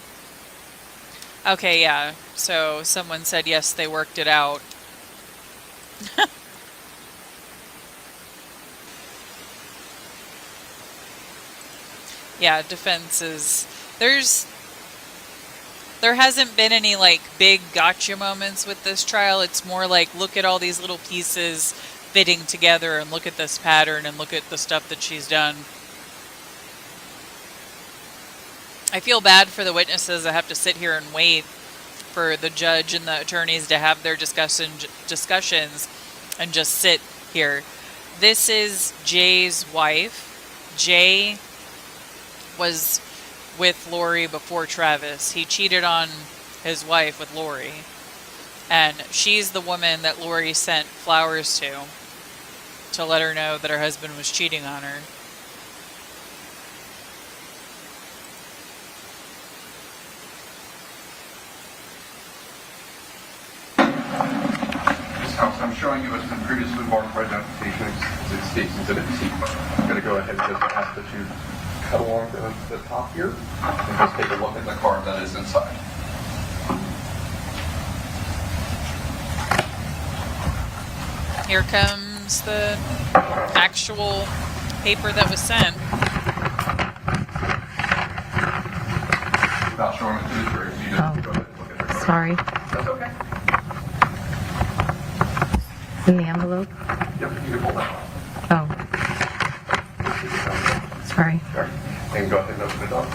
Okay, yeah, so someone said, yes, they worked it out. Yeah, defense is, there hasn't been any big gotcha moments with this trial. It's more like, look at all these little pieces fitting together and look at this pattern and look at the stuff that she's done. I feel bad for the witnesses that have to sit here and wait for the judge and the attorneys to have their discussions and just sit here. This is Jay's wife. Jay was with Laurie before Travis. He cheated on his wife with Laurie. And she's the woman that Laurie sent flowers to let her know that her husband was cheating on her. Ms. Thompson, I'm showing you what's been previously marked for identification as State's Exhibit T. I'm going to go ahead and just ask that you cut along the top here and just take a look at the card that is inside. Here comes the actual paper that was sent. Without showing it to the jury, so you just go ahead and look at the card. Sorry. That's okay. In the envelope? Yep, you can pull that out. Oh. Sorry. Sure. And go ahead and open it up.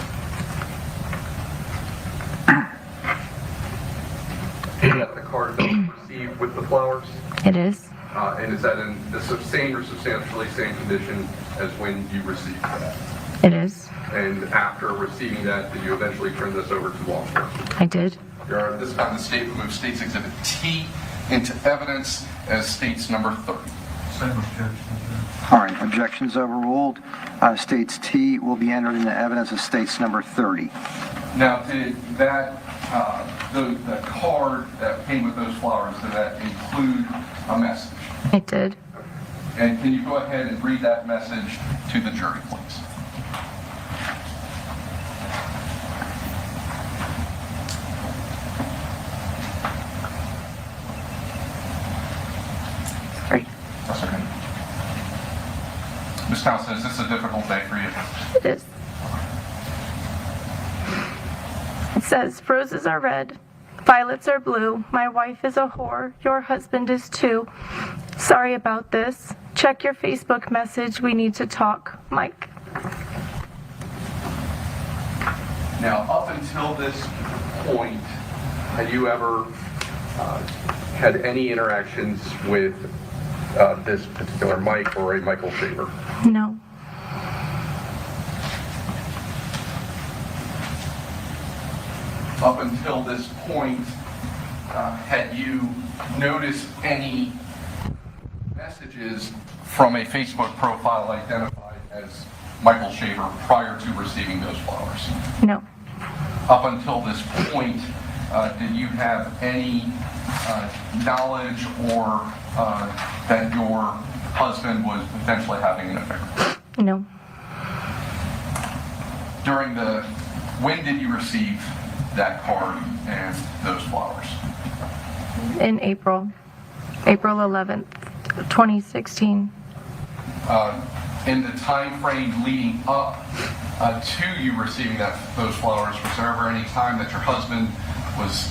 Is that the card that was received with the flowers? It is. And is that in the same or substantially same condition as when you received that? It is. And after receiving that, did you eventually turn this over to law enforcement? I did. Your Honor, this time the state removed State's Exhibit T into evidence as State's number 30. Same objection. All right, objections overruled. State's T will be entered into evidence as State's number 30. Now, did that, the card that came with those flowers, did that include a message? It did. And can you go ahead and read that message to the jury, please? Sorry. That's okay. Ms. Townsend, is this a difficult day for you? It is. It says, roses are red, violets are blue, my wife is a whore, your husband is too. Sorry about this. Check your Facebook message, we need to talk. Mike. Now, up until this point, had you ever had any interactions with this particular Mike or a Michael Shaver? No. Up until this point, had you noticed any messages from a Facebook profile identified as Michael Shaver prior to receiving those flowers? No. Up until this point, did you have any knowledge or that your husband was potentially having an affair? No. When did you receive that card and those flowers? In April 11th, 2016. In the time frame leading up to you receiving those flowers, was there ever any time that your husband was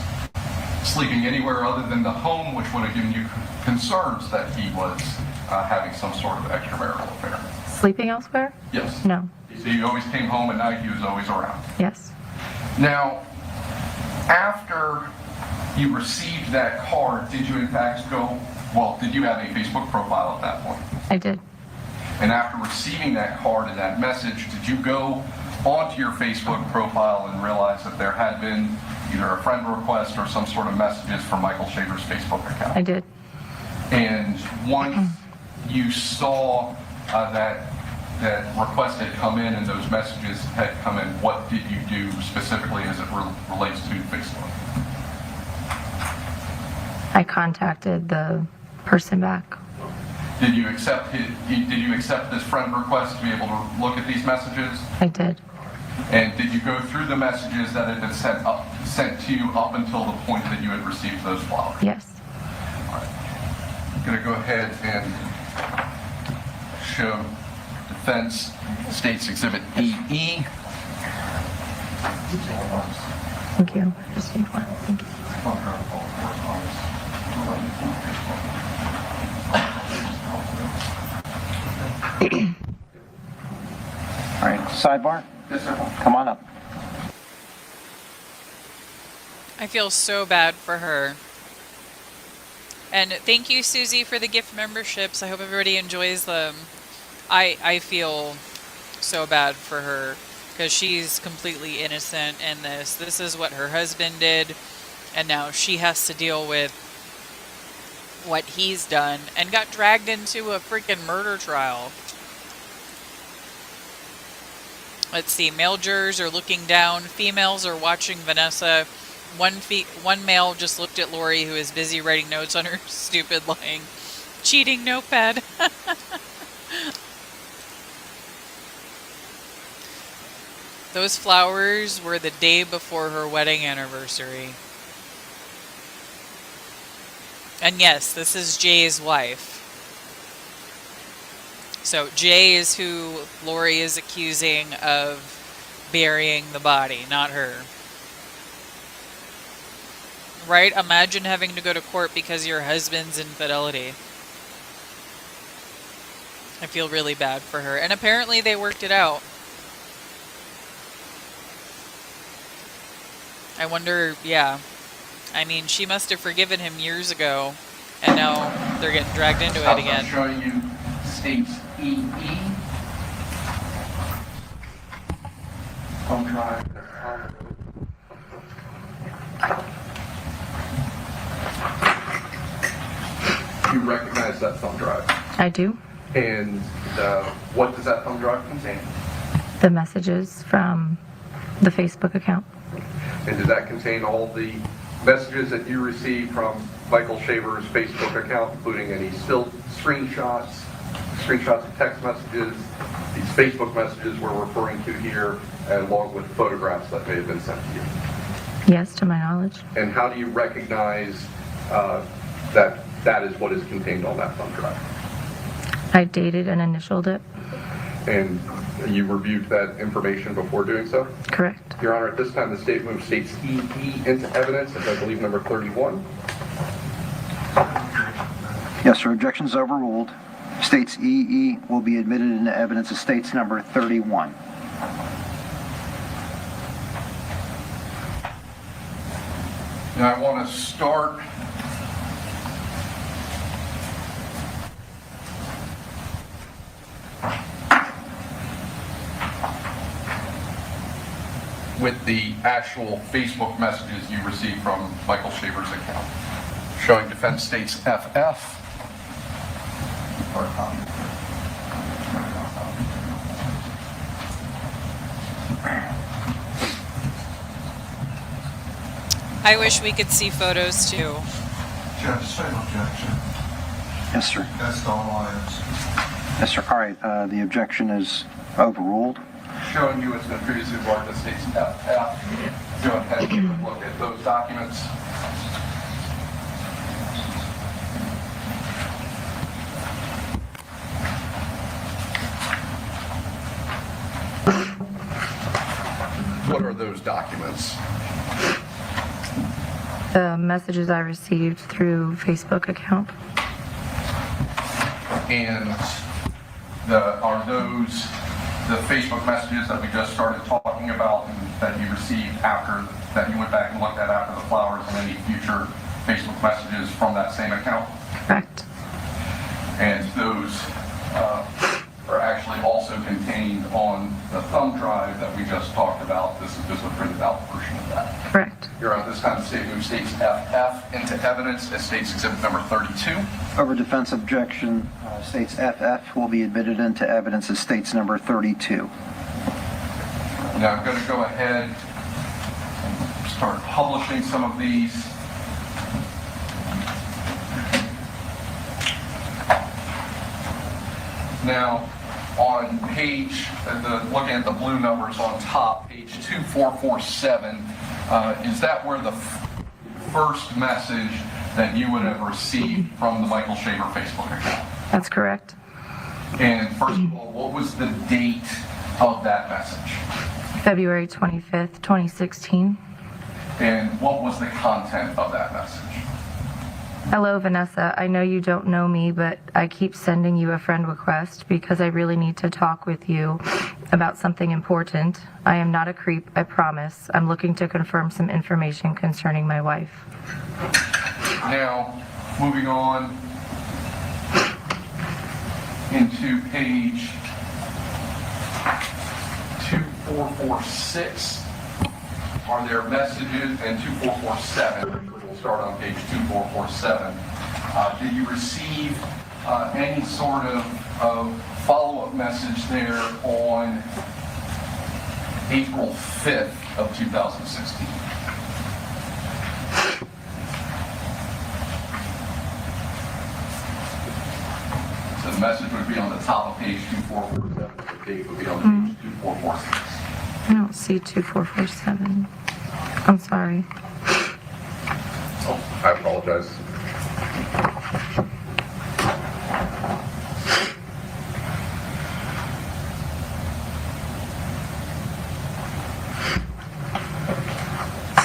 sleeping anywhere other than the home, which would have given you concerns that he was having some sort of extramarital affair? Sleeping elsewhere? Yes. No. So you always came home at night, he was always around? Yes. Now, after you received that card, did you in fact did you have a Facebook profile at that point? I did. And after receiving that card and that message, did you go onto your Facebook profile and realize that there had been either a friend request or some sort of messages from Michael Shaver's Facebook account? I did. And once you saw that request had come in and those messages had come in, what did you do specifically as it relates to Facebook? I contacted the person back. Did you accept this friend request to be able to look at these messages? I did. And did you go through the messages that had been sent to you up until the point that you had received those flowers? Yes. All right. I'm going to go ahead and show Defense State's Exhibit EE. Thank you. Just need one. Thank you. All right, sidebar? Yes, sir. Come on up. I feel so bad for her. And thank you, Susie, for the gift memberships. I hope everybody enjoys them. I feel so bad for her because she's completely innocent in this. This is what her husband did, and now she has to deal with what he's done and got dragged into a freaking murder trial. Let's see, male jurors are looking down, females are watching Vanessa. One male just looked at Laurie, who is busy writing notes on her stupid lying cheating notepad. Those flowers were the day before her wedding anniversary. And yes, this is Jay's wife. So Jay is who Laurie is accusing of burying the body, not her. Right? Imagine having to go to court because of your husband's infidelity. I feel really bad for her. And apparently they worked it out. I wonder, yeah. I mean, she must have forgiven him years ago, and now they're getting dragged into it again. I'm showing you States EE. Home drive. You recognize that thumb drive? I do. And what does that thumb drive contain? The messages from the Facebook account. And does that contain all the messages that you received from Michael Shaver's Facebook account, including any still screenshots of text messages, these Facebook messages we're referring to here, and along with photographs that may have been sent to you? Yes, to my knowledge. And how do you recognize that is what is contained on that thumb drive? I dated and initialed it. And you reviewed that information before doing so? Correct. Your Honor, at this time, the state moves States EE into evidence, as I believe number 31. Yes, sir. Objection is overruled. States EE will be admitted into evidence as States number 31. Now, I want to start with the actual Facebook messages you received from Michael Shaver's account, showing defense states FF. I wish we could see photos too. Judge, same objection. Yes, sir. That's all I ask. Yes, sir. All right. The objection is overruled. Showing you what's been previously marked as states FF. Go ahead and look at those documents. what are those documents? The messages I received through Facebook account. And are those the Facebook messages that we just started talking about and that you received after that you went back and looked at after the flowers, and any future Facebook messages from that same account? Correct. And those are actually also contained on the thumb drive that we just talked about. This is just a printed out version of that. Correct. Your Honor, this time the state moves states FF into evidence as states exhibit number 32. Over defense objection, states FF will be admitted into evidence as states number 32. Now I'm going to go ahead and start publishing some of these. Now, on page, looking at the blue numbers on top, page 2447, is that where the first message that you would have received from the Michael Shaver Facebook account? That's correct. And first of all, what was the date of that message? February 25th, 2016. And what was the content of that message? Hello, Vanessa. I know you don't know me, but I keep sending you a friend request because I really need to talk with you about something important. I am not a creep, I promise. I'm looking to confirm some information concerning my wife. Now, moving on into page 2446. Are there messages, and 2447, we'll start on page 2447. Did you receive any sort of follow-up message there on April 5th of 2016? So the message would be on the top of page 2447. The date would be on page 2446. I don't see 2447. I'm sorry. Oh, I apologize.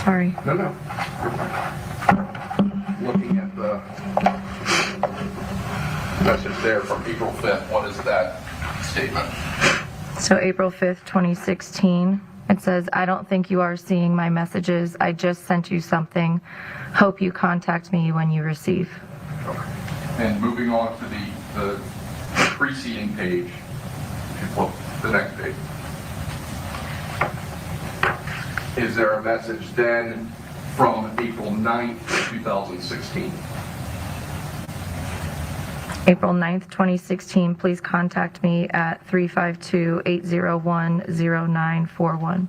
Sorry. No. Looking at the message there from April 5th, what is that statement? So April 5th, 2016, it says, I don't think you are seeing my messages. I just sent you something. Hope you contact me when you receive. Okay. And moving on to the preceding page, if you flip the next page. Is there a message then from April 9th, 2016? April 9th, 2016, please contact me at 352-801-0941.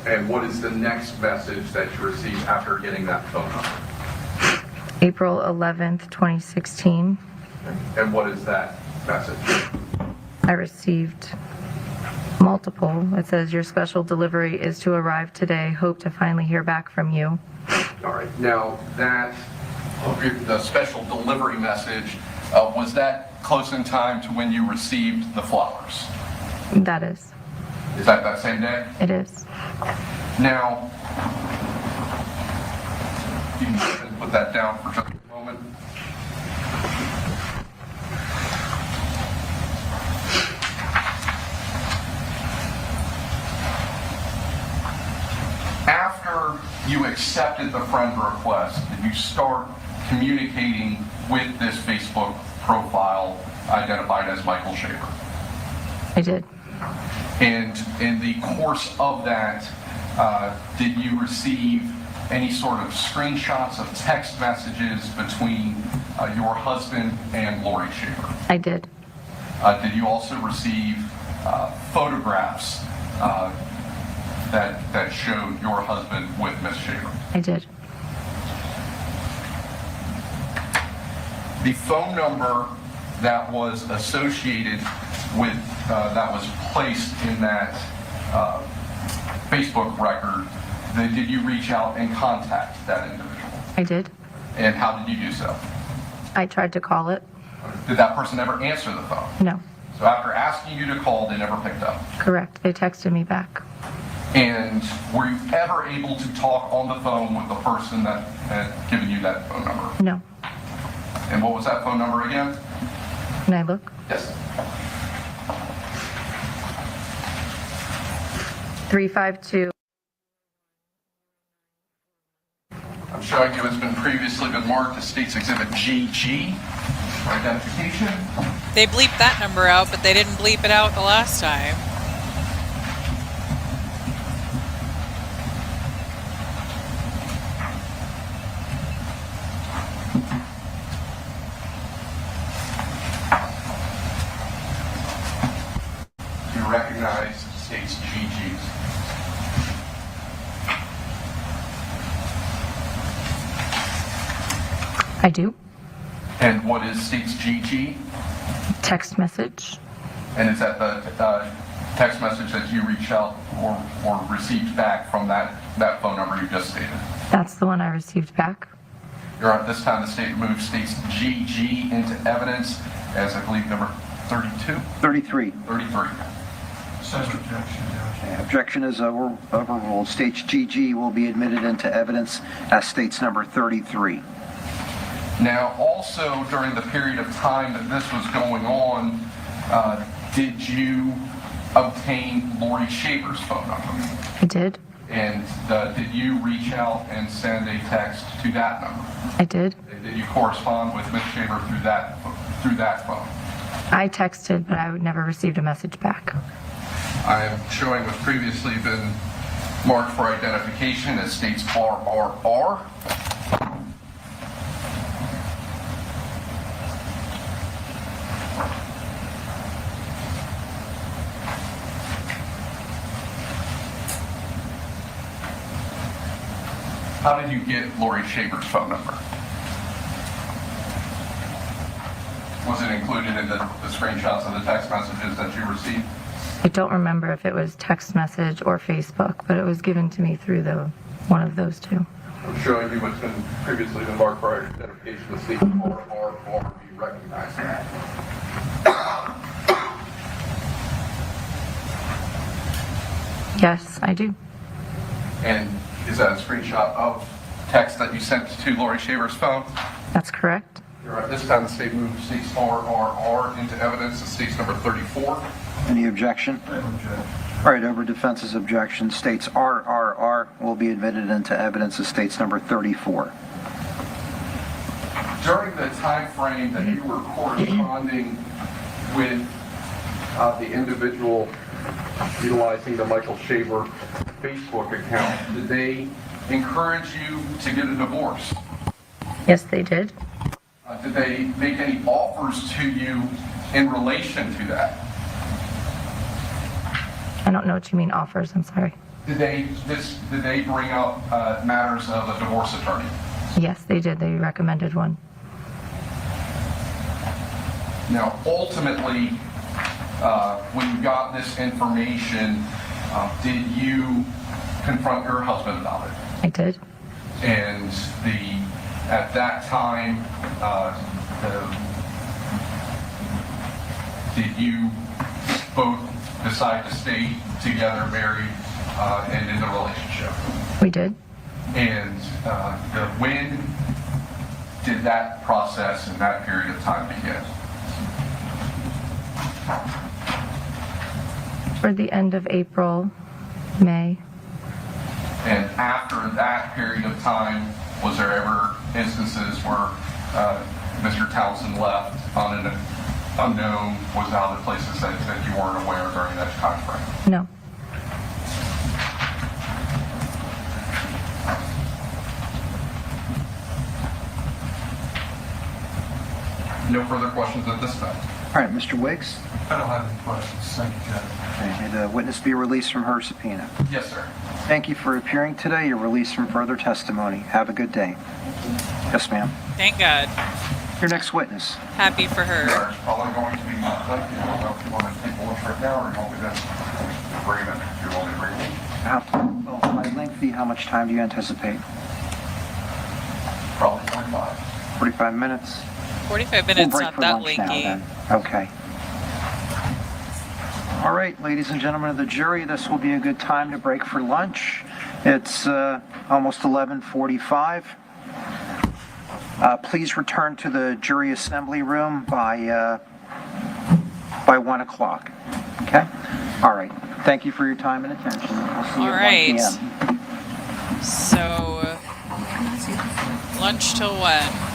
And what is the next message that you received after getting that phone number? April 11th, 2016, And what is that message? I received multiple. It says, your special delivery is to arrive today. Hope to finally hear back from you. All right. Now, the special delivery message, was that close in time to when you received the flowers? That is. Is that same day? It is. Now, you can go ahead and put that down for just a moment. After you accepted the friend request, did you start communicating with this Facebook profile identified as Michael Shaver? I did. And in the course of that, did you receive any sort of screenshots of text messages between your husband and Laurie Shaver? I did. Did you also receive photographs that showed your husband with Miss Shaver? I did. The phone number that was associated with, that was placed in that Facebook record, did you reach out and contact that individual? I did. And how did you do so? I tried to call it. Did that person ever answer the phone? No. So after asking you to call, they never picked up? Correct. They texted me back. And were you ever able to talk on the phone with the person that had given you that phone number? No. And what was that phone number again? Can I look? Yes. 352. I'm showing you it's been previously been marked as State's Exhibit GG for identification. They bleeped that number out, but they didn't bleep it out the last time. Do you recognize State's GGs? I do. And what is State's GG? Text message. And is that the text message that you reached out or received back from that phone number you just stated? That's the one I received back. At this time, the state moves State's GG into evidence as, I believe, number 32? 33. 33. Says objection, Judge. Objection is overruled. State's GG will be admitted into evidence as State's number 33. Now, also during the period of time that this was going on, did you obtain Laurie Shaver's phone number? I did. And did you reach out and send a text to that number? I did. Did you correspond with Ms. Shaver through that phone? I texted, but I never received a message back. I am showing what's previously been marked for identification as State's RRR. How did you get Laurie Shaver's phone number? Was it included in the screenshots of the text messages that you received? I don't remember if it was text message or Facebook, but it was given to me through one of those two. I'm showing you what's been previously been marked for identification of State's RRR. Do you recognize that? Yes, I do. And is that a screenshot of text that you sent to Laurie Shaver's phone? That's correct. At this time, the state moves State's RRR into evidence as State's number 34. Any objection? All right, over defense's objection, State's RRR will be admitted into evidence as State's number 34. During the time frame that you were corresponding with the individual utilizing the Michael Shaver Facebook account, did they encourage you to get a divorce? Yes, they did. Did they make any offers to you in relation to that? I don't know what you mean offers, I'm sorry. Did they bring up matters of a divorce attorney? Yes, they did. They recommended one. Now, ultimately, when you got this information, did you confront your husband about it? I did. And at that time, did you both decide to stay together, married, and in the relationship? We did. And when did that process and that period of time begin? For the end of April, May. And after that period of time, was there ever instances where Mr. Townsend left unknown, was out of places that you weren't aware during that time frame? No. No further questions at this time. All right, Mr. Wiggs? I don't have any questions. Thank you, Judge. Okay, may the witness be released from her subpoena? Yes, sir. Thank you for appearing today. You're released from further testimony. Have a good day. Yes, ma'am. Thank God. Your next witness. Happy for her. There's probably going to be lengthy. I don't know if you want to take a look right now or you want me to bring it. You want me to bring it? Well, by lengthy, how much time do you anticipate? Probably 45. 45 minutes? 45 We'll minutes, break not for that lunch now, linky. then. Okay. All All right, ladies and gentlemen of the jury, this will be a good time to break for lunch. It's almost 11:45. Please return to the jury assembly room by 1 o'clock. Okay? All right. Thank you for your time and attention. We'll see you All at right. 1 p.m. So, lunch till when?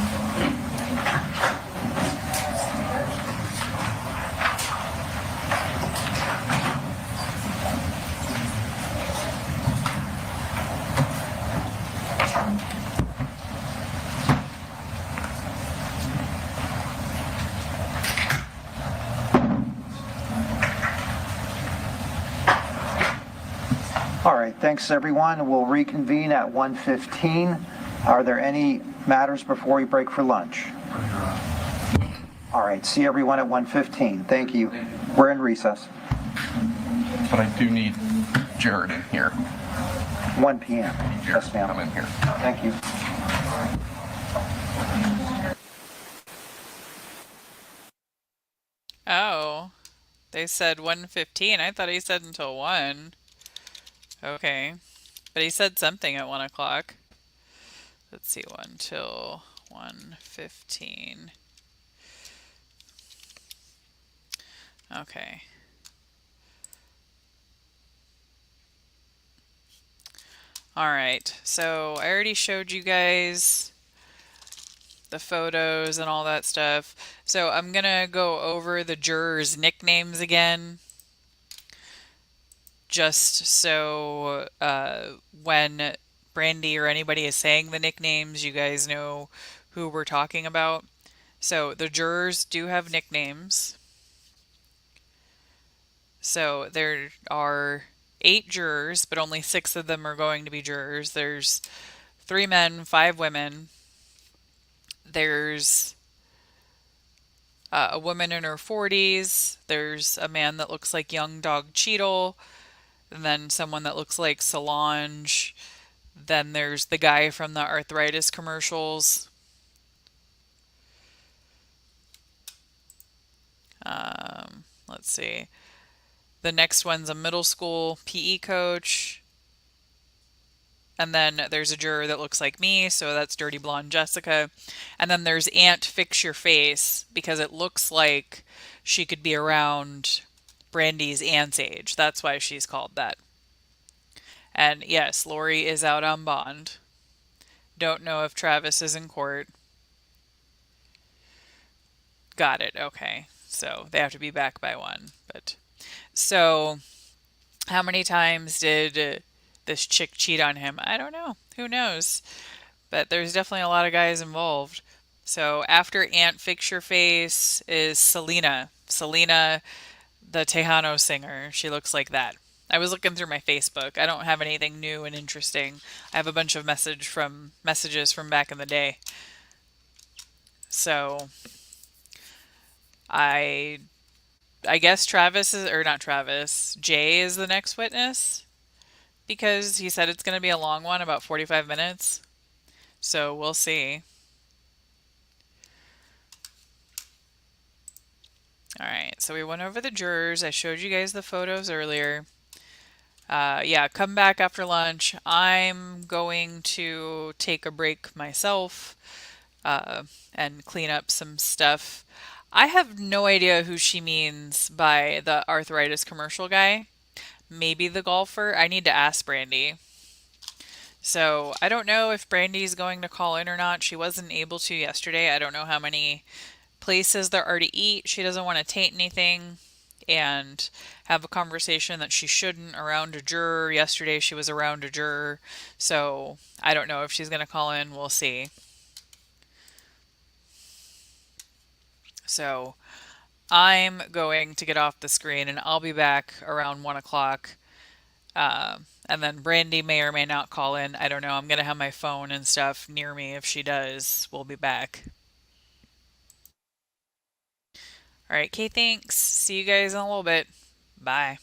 All right, thanks everyone. We'll reconvene at 1:15. Are there any matters before we break for lunch? All right, see everyone at 1:15. Thank you. We're in recess. But I do need Jared in here. 1 p.m. Yes, ma'am. I'm in here. Thank you. Oh, they said 1:15. I thought he said until 1. Okay. But he said something at 1 o'clock. Let's see, 1 till 1:15. Okay. Alright, so I already showed you guys the photos and all that stuff. So I'm gonna go over the jurors' nicknames again. Just so when Brandi or anybody is saying the nicknames, you guys know who we're talking about. So the jurors do have nicknames. So there are 8 jurors, but only 6 of them are going to be jurors. There's 3 men, 5 women. There's a woman in her 40s. There's a man that looks like young dog Cheadle. And then someone that looks like Solange. Then there's the guy from the arthritis commercials. Let's see. The next one's a middle school PE coach. And then there's a juror that looks like me, so that's Dirty Blonde Jessika. And then there's Aunt Fix Your Face, because it looks like she could be around Brandi's aunt's age. That's why she's called that. And yes, Laurie is out on bond. Don't know if Travis is in court. Got it, okay. So they have to be back by 1. But so how many times did this chick cheat on him? I don't know. Who knows? But there's definitely a lot of guys involved. So after Aunt Fix Your Face is Selena. Selena, the Tejano singer. She looks like that. I was looking through my Facebook. I don't have anything new and interesting. I have a bunch of messages from back in the day. So I guess Travis is, or not Travis, Jay is the next witness, because he said it's going to be a long one, about 45 minutes. So we'll see. All right, so we went over the jurors. I showed you guys the photos earlier. Yeah, come back after lunch. I'm going to take a break myself and clean up some stuff. I have no idea who she means by the arthritis commercial guy. Maybe the golfer. I need to ask Brandi. So I don't know if Brandi's going to call in or not. She wasn't able to yesterday. I don't know how many places there are to eat. She doesn't want to taint anything and have a conversation that she shouldn't around a juror. Yesterday she was around a juror. So I don't know if she's going to call in. We'll see. So I'm going to get off the screen and I'll be back around 1 o'clock. And then Brandi may or may not call in. I don't know. I'm going to have my phone and stuff near me. If she does, we'll be back. All right, Kay, thanks. See you guys in a little bit. Bye.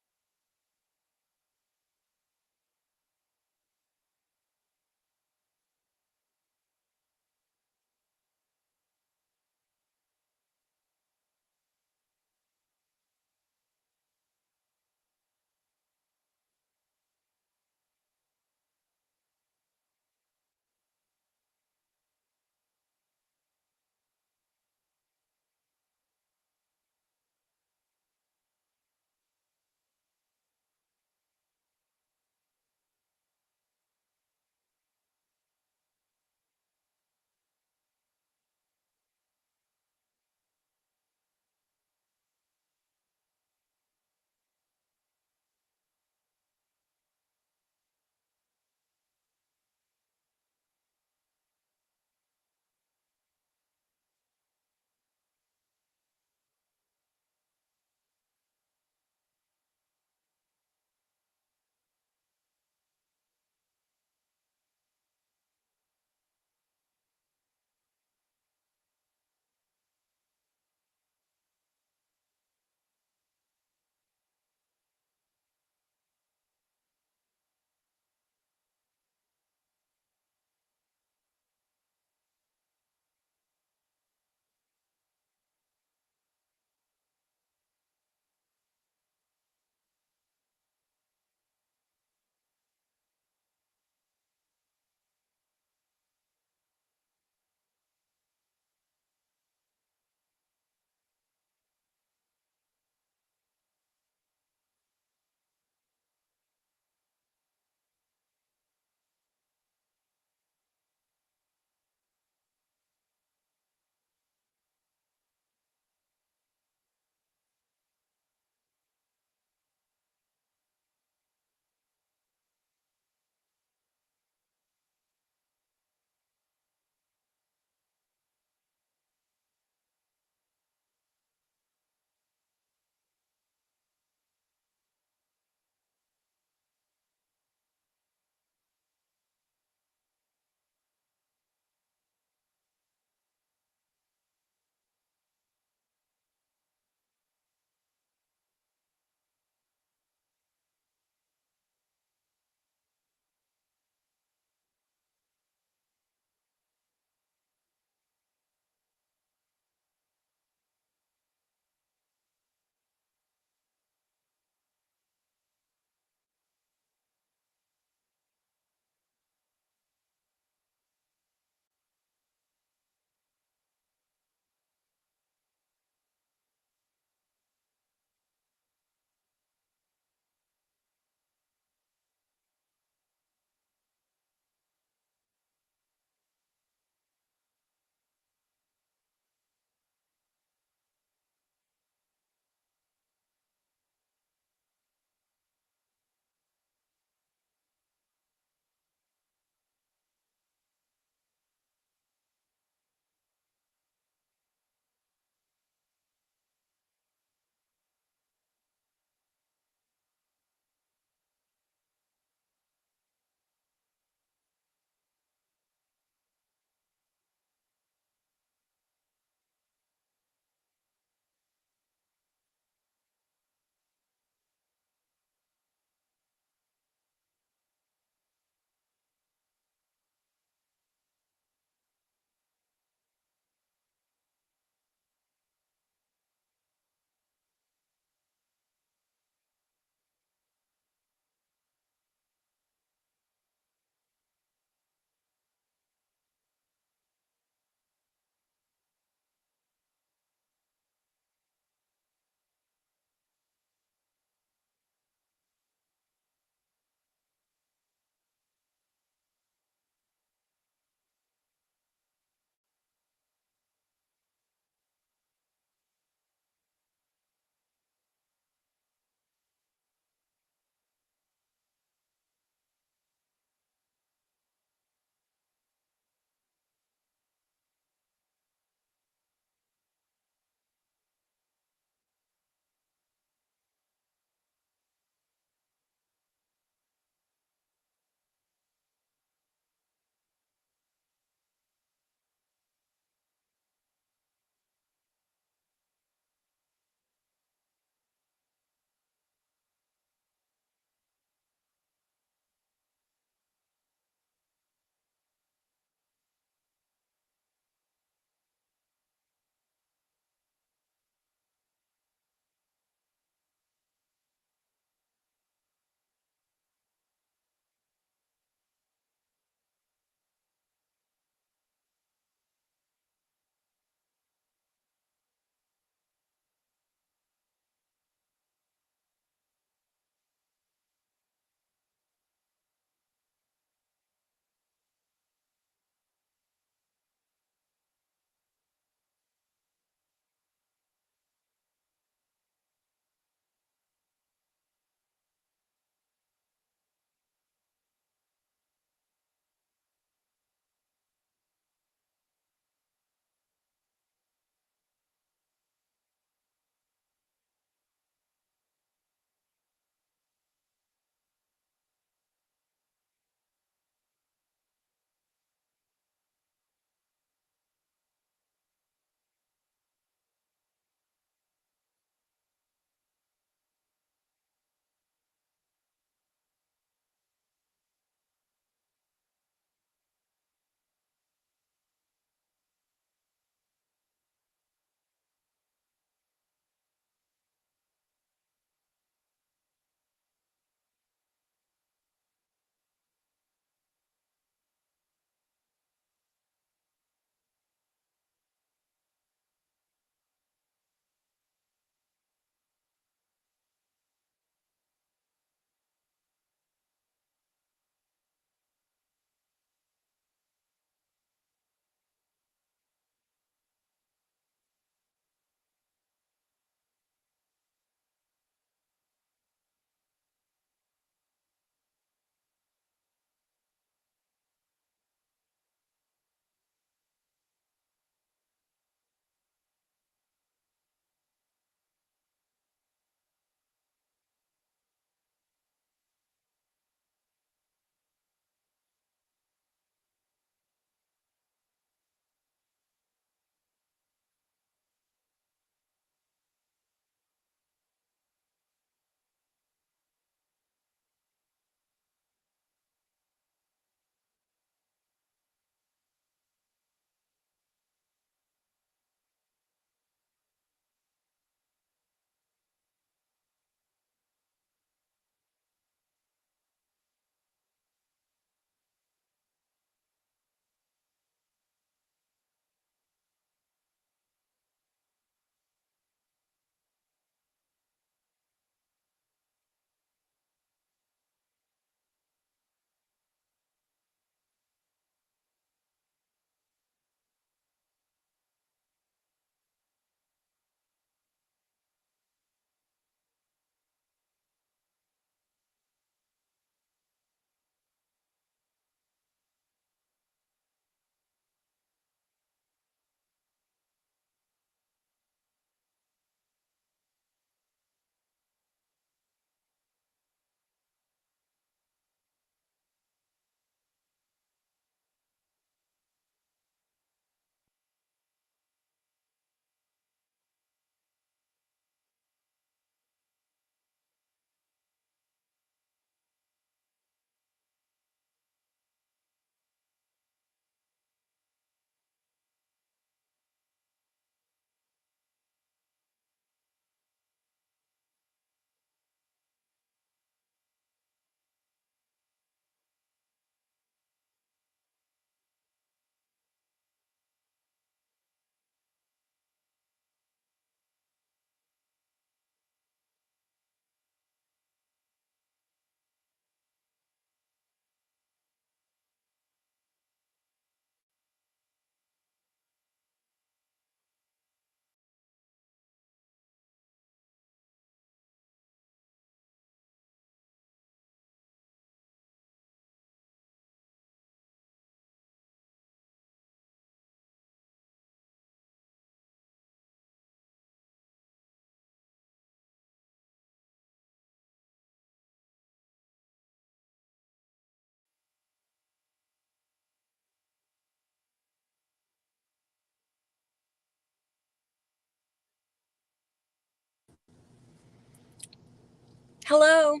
Hello.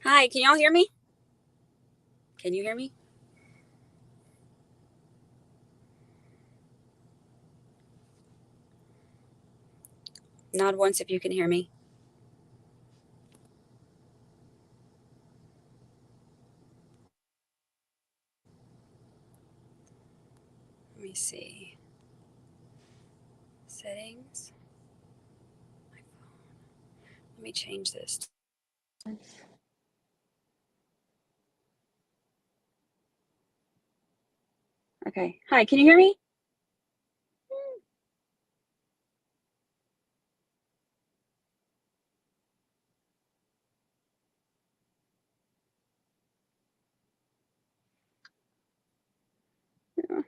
Hi, can y'all hear me? Can you hear me? Nod once if you can hear me. Let me see. Settings. My phone. Let me change this. Okay. Hi, can you hear me? Yeah.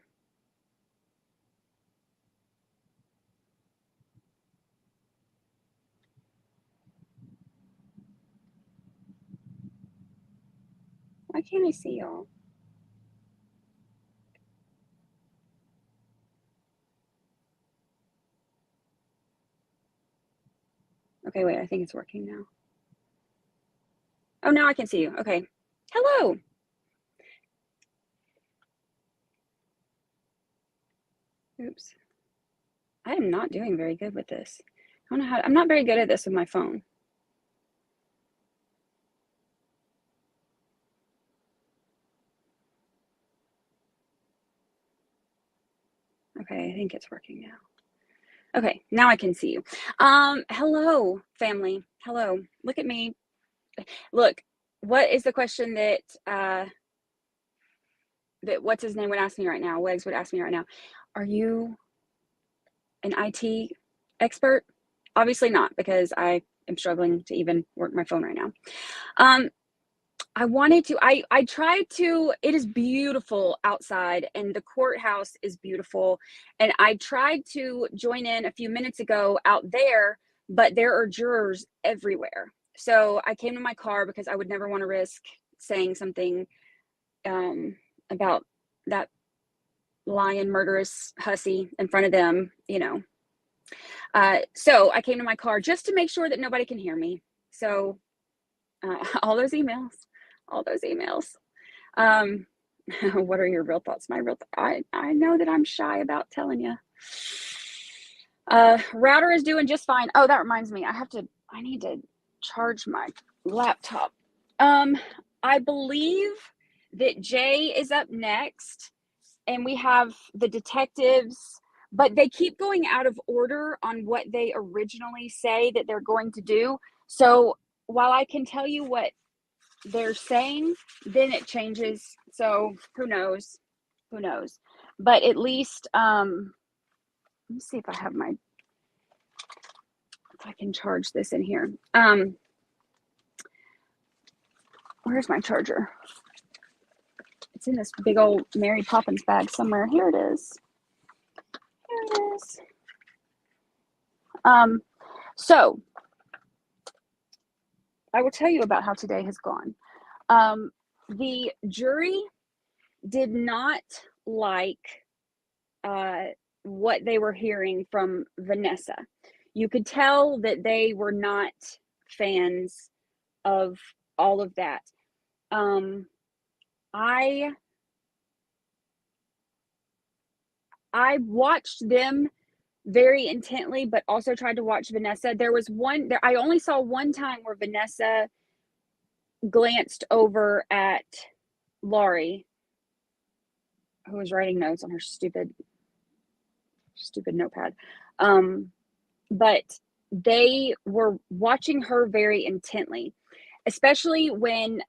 Why can't I see y'all? Okay, wait, I think it's working now. Oh, now I can see you. Okay. Hello. Oops. I am not doing very good with this. I don't know how. I'm not very good at this with my phone. Okay, I think it's working now. Okay, now I can see you. Hello, family. Hello. Look at me. Look, what is the question that that what's his name would ask me right now? Wags would ask me right now. Are you an IT expert? Obviously not, because I am struggling to even work my phone right now. I wanted to, I tried to, it is beautiful outside and the courthouse is beautiful. And I tried to join in a few minutes ago out there, but there are jurors everywhere. So I came to my car because I would never want to risk saying something about that lying murderous hussy in front of them, you know. So I came to my car just to make sure that nobody can hear me. So all those emails. What are your real thoughts? My real I know that I'm shy about telling you. Router is doing just fine. Oh, that reminds me. I need to charge my laptop. I believe that Jay is up next and we have the detectives, but they keep going out of order on what they originally say that they're going to do. So while I can tell you what they're saying, then it changes. So who knows? But at least, let me see if I can charge this in here. Where's my charger? It's in this big old Mary Poppins bag somewhere. Here it is. So I will tell you about how today has gone. The jury did not like what they were hearing from Vanessa. You could tell that they were not fans of all of that. I watched them very intently, but also tried to watch Vanessa. There was one there. I only saw one time where Vanessa glanced over at Laurie, who was writing notes on her stupid notepad. But they were watching her very intently, especially when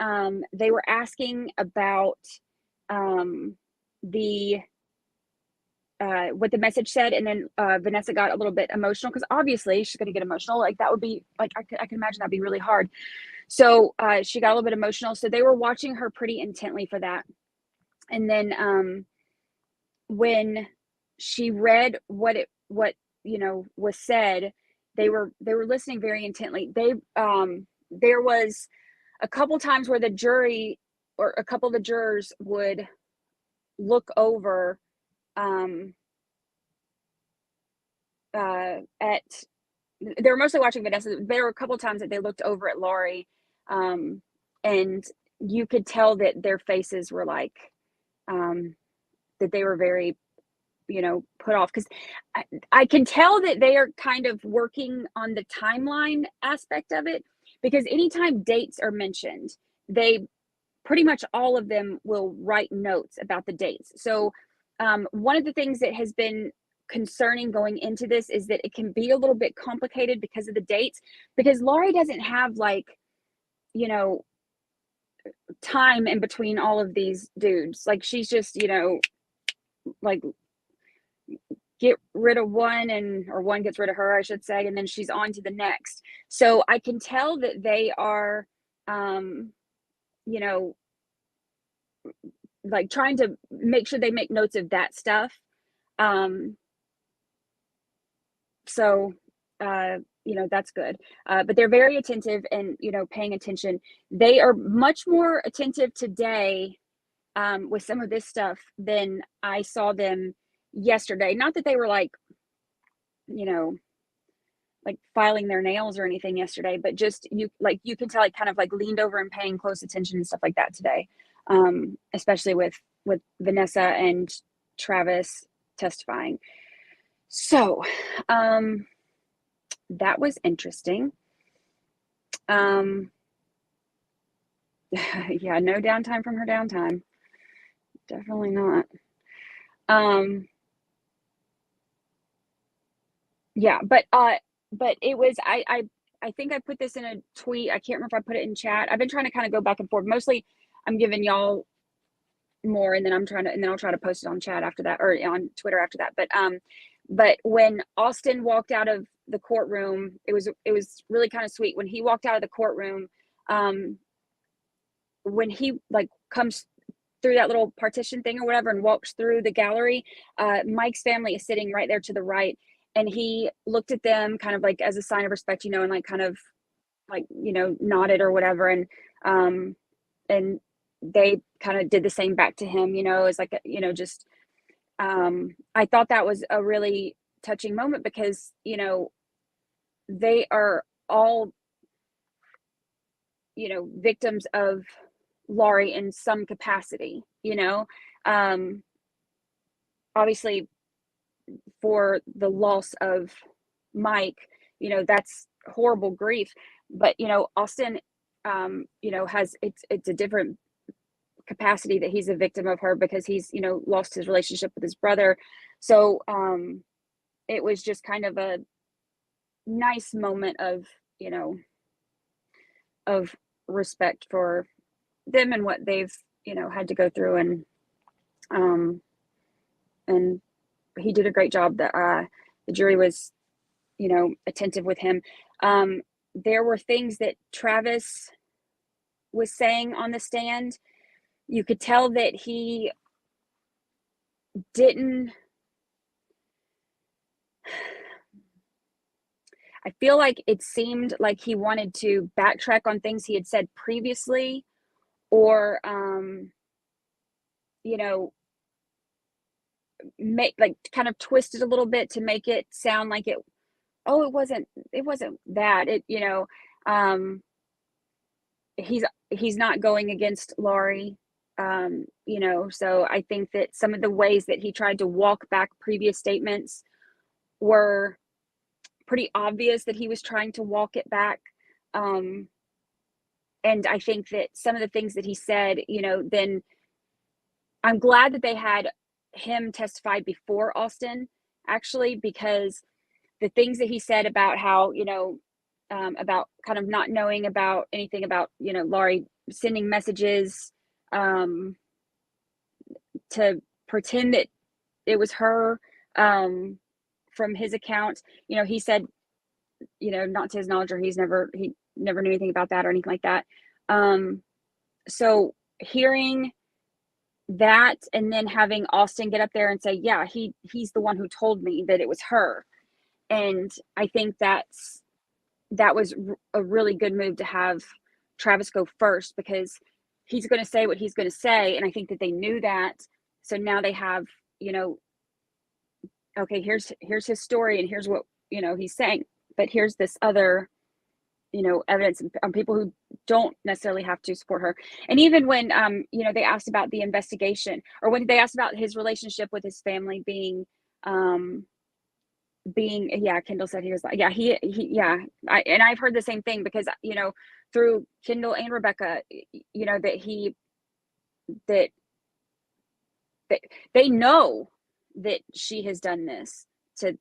they were asking about the what the message said, and then Vanessa got a little bit emotional because obviously she's going to get emotional. Like that would be like I can imagine that'd be really hard. So she got a little bit emotional. So they were watching her pretty intently for that. And then when she read what was said, they were listening very intently. There was a couple times where the jury or a couple of the jurors would look over at they were mostly watching Vanessa. There were a couple of times that they looked over at Laurie, and you could tell that their faces were like, that they were very, put off, because I can tell that they are kind of working on the timeline aspect of it, because anytime dates are mentioned, they pretty much all of them will write notes about the dates. So one of the things that has been concerning going into this is that it can be a little bit complicated because of the dates, because Laurie doesn't have time in between all of these dudes. Like, she's just, like, get rid of one, or one gets rid of her, I should say, and then she's on to the next. So I can tell that they are, like, trying to make sure they make notes of that stuff. So, that's good. But they're very attentive and, paying attention. They are much more attentive today with some of this stuff than I saw them yesterday. Not that they were like filing their nails or anything yesterday, but just you can tell, kind of leaned over and paying close attention and stuff like that today. Especially with Vanessa and Travis testifying. So that was interesting. Yeah, no downtime from her downtime. Definitely not. Yeah, but it was, I think I put this in a tweet. I can't remember if I put it in chat. I've been trying to kind of go back and forth. Mostly I'm giving y'all more, and then I'll try to post it on chat after that, or on Twitter after that. But when Austin walked out of the courtroom, it was really kind of sweet when he walked out of the courtroom. When he comes through that little partition thing or whatever and walks through the gallery, Mike's family is sitting right there to the right, and he looked at them kind of as a sign of respect, and kind of nodded or whatever, and they kind of did the same back to him, as just I thought that was a really touching moment, because they are all victims of Laurie in some capacity, obviously for the loss of Mike, that's horrible grief, but Austin has it's a different capacity that he's a victim of her, because he's lost his relationship with his brother. So it was just kind of a nice moment of of respect for them and what they've had to go through, and he did a great job. The jury was attentive with him. There were things that Travis was saying on the stand. You could tell that he didn't, I feel like it seemed like he wanted to backtrack on things he had said previously, or make kind of twist it a little bit to make it sound like it wasn't that, he's not going against Laurie, so I think that some of the ways that he tried to walk back previous statements were pretty obvious that he was trying to walk it back. And I think that some of the things that he said, then I'm glad that they had him testify before Austin, actually, because the things that he said about how, about kind of not knowing about anything about, Laurie sending messages to pretend that it was her from his account. He said, not to his knowledge, or he never knew anything about that or anything like that. So hearing that, and then having Austin get up there and say, yeah, he's the one who told me that it was her. And I think that was a really good move to have Travis go first, because he's going to say what he's going to say. And I think that they knew that. So now they have, okay, here's his story, and here's what, he's saying. but here's this other, evidence on people who don't necessarily have to support her. And even when, they asked about the investigation, or when they asked about his relationship with his family Kendall said he was like, I've heard the same thing because, through Kendall and Rebecca, that they know that she has done this to,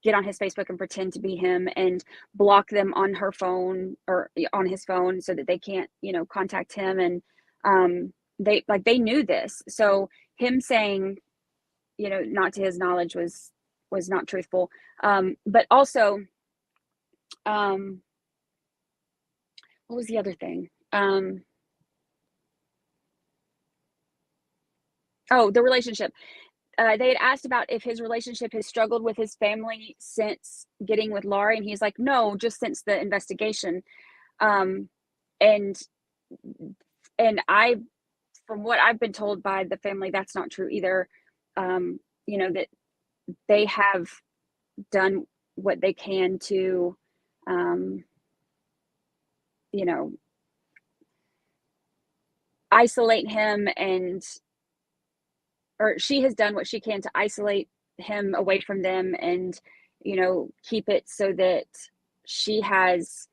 get on his Facebook and pretend to be him and block them on her phone or on his phone so that they can't, contact him. And they knew this. So him saying, not to his knowledge was not truthful. But also, what was the other thing? The relationship. They had asked about if his relationship has struggled with his family since getting with Laurie, and he's like, no, just since the investigation. And I, from what I've been told by the family, that's not true either. That they have done what they can to, isolate him, or she has done what she can to isolate him away from them and, keep it so that she has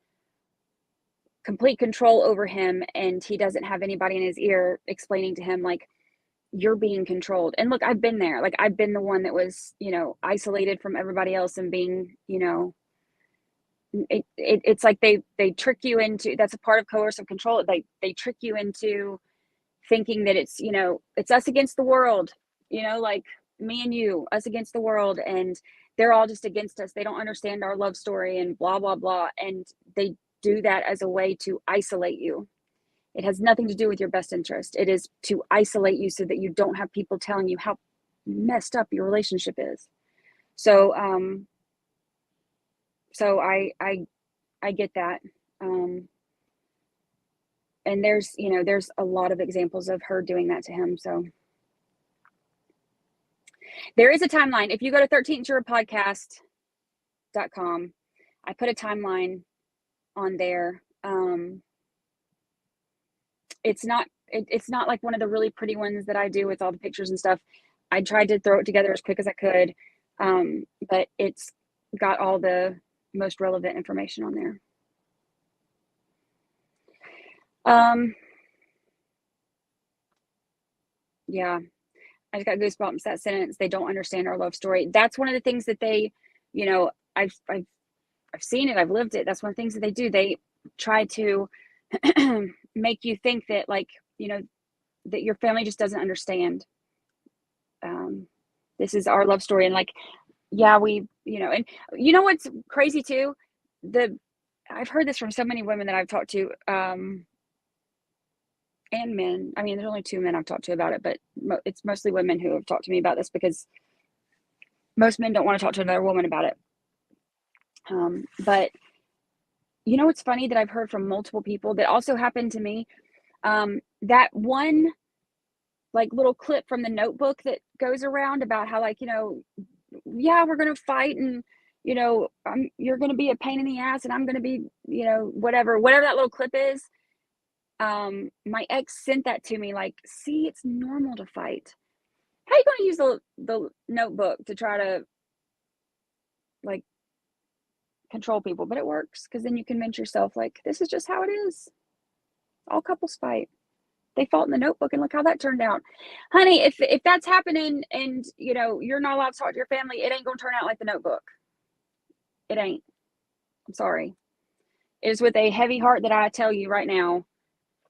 complete control over him and he doesn't have anybody in his ear explaining to him, like, you're being controlled. And look, I've been there. Like, I've been the one that was, isolated from everybody else and being, it's like they trick you into, that's a part of coercive control. They trick you into thinking that it's, it's us against the world, like me and you, us against the world, and they're all just against us. They don't understand our love story and blah, blah, blah. And they do that as a way to isolate you. It has nothing to do with your best interest. It is to isolate you so that you don't have people telling you how messed up your relationship is. So, I get that. And there's a lot of examples of her doing that to him. So there is a timeline. If you go to 13thjurorpodcast.com, I put a timeline on there. It's not like one of the really pretty ones that I do with all the pictures and stuff. I tried to throw it together as quick as I could. But it's got all the most relevant information on there. Yeah, I just got goosebumps, that sentence. They don't understand our love story. That's one of the things that they, I've seen it. I've lived it. That's one of the things that they do. They try to make you think that, like, that your family just doesn't understand. This is our love story. And like, yeah, we, and what's crazy too? I've heard this from so many women that I've talked to, and men. I mean, there's only 2 men I've talked to about it, but it's mostly women who have talked to me about this because most men don't want to talk to another woman about it. But what's funny that I've heard from multiple people that also happened to me, that one like little clip from the Notebook that goes around about how, like, yeah, we're going to fight and, you're going to be a pain in the ass and I'm going to be, whatever that little clip is. My ex sent that to me, like, see, it's normal to fight. How are you going to use the Notebook to try to, like, control people? But it works, because then you convince yourself, like, this is just how it is. All couples fight. They fought in the Notebook, and look how that turned out. Honey, if that's happening and, you're not allowed to talk to your family, it ain't going to turn out like the Notebook. It ain't. I'm sorry. It is with a heavy heart that I tell you right now,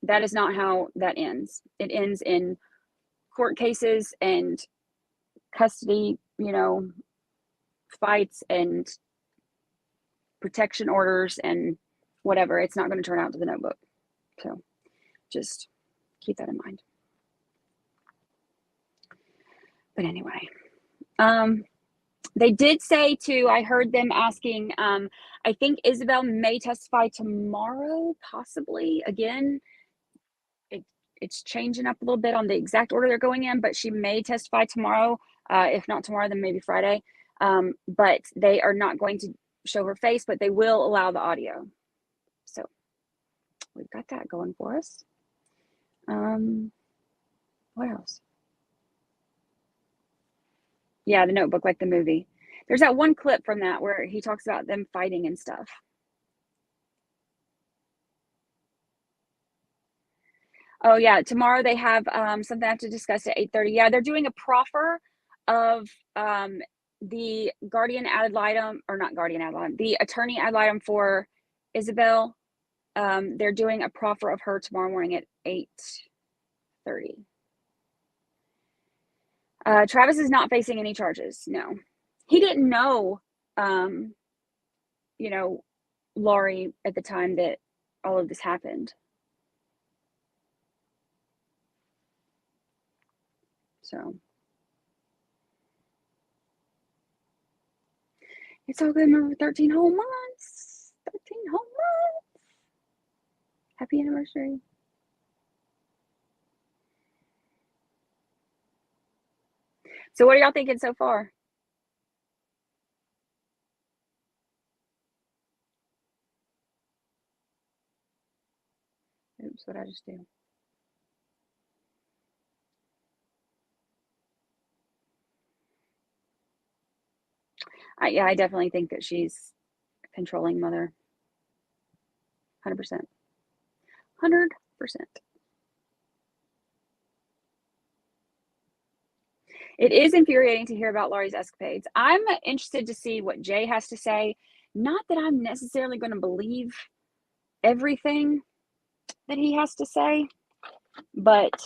that is not how that ends. It ends in court cases and custody, fights and protection orders and whatever. It's not going to turn out to the Notebook. So just keep that in mind. But anyway, they did say too, I heard them asking, I think Isabel may testify tomorrow, possibly. Again, it's changing up a little bit on the exact order they're going in, but she may testify tomorrow. If not tomorrow, then maybe Friday. But they are not going to show her face, but they will allow the audio. So we've got that going for us. What else? Yeah, The Notebook, like the movie. There's that one clip from that where he talks about them fighting and stuff. Oh yeah, tomorrow they have something I have to discuss at 8:30. Yeah, they're doing a proffer of the guardian ad litem, or not guardian ad litem, the attorney ad litem for Isabel. They're doing a proffer of her tomorrow morning at 8:30. Travis is not facing any charges. No, he didn't know, you know, Laurie at the time that all of this happened. So it's all good. Remember, 13 whole months. 13 whole months. Happy anniversary. So what are y'all thinking so far? Oops, what did I just do? Yeah, I definitely think that she's a controlling mother. 100%. 100%. It is infuriating to hear about Laurie's escapades. I'm interested to see what Jay has to say. Not that I'm necessarily going to believe everything that he has to say, but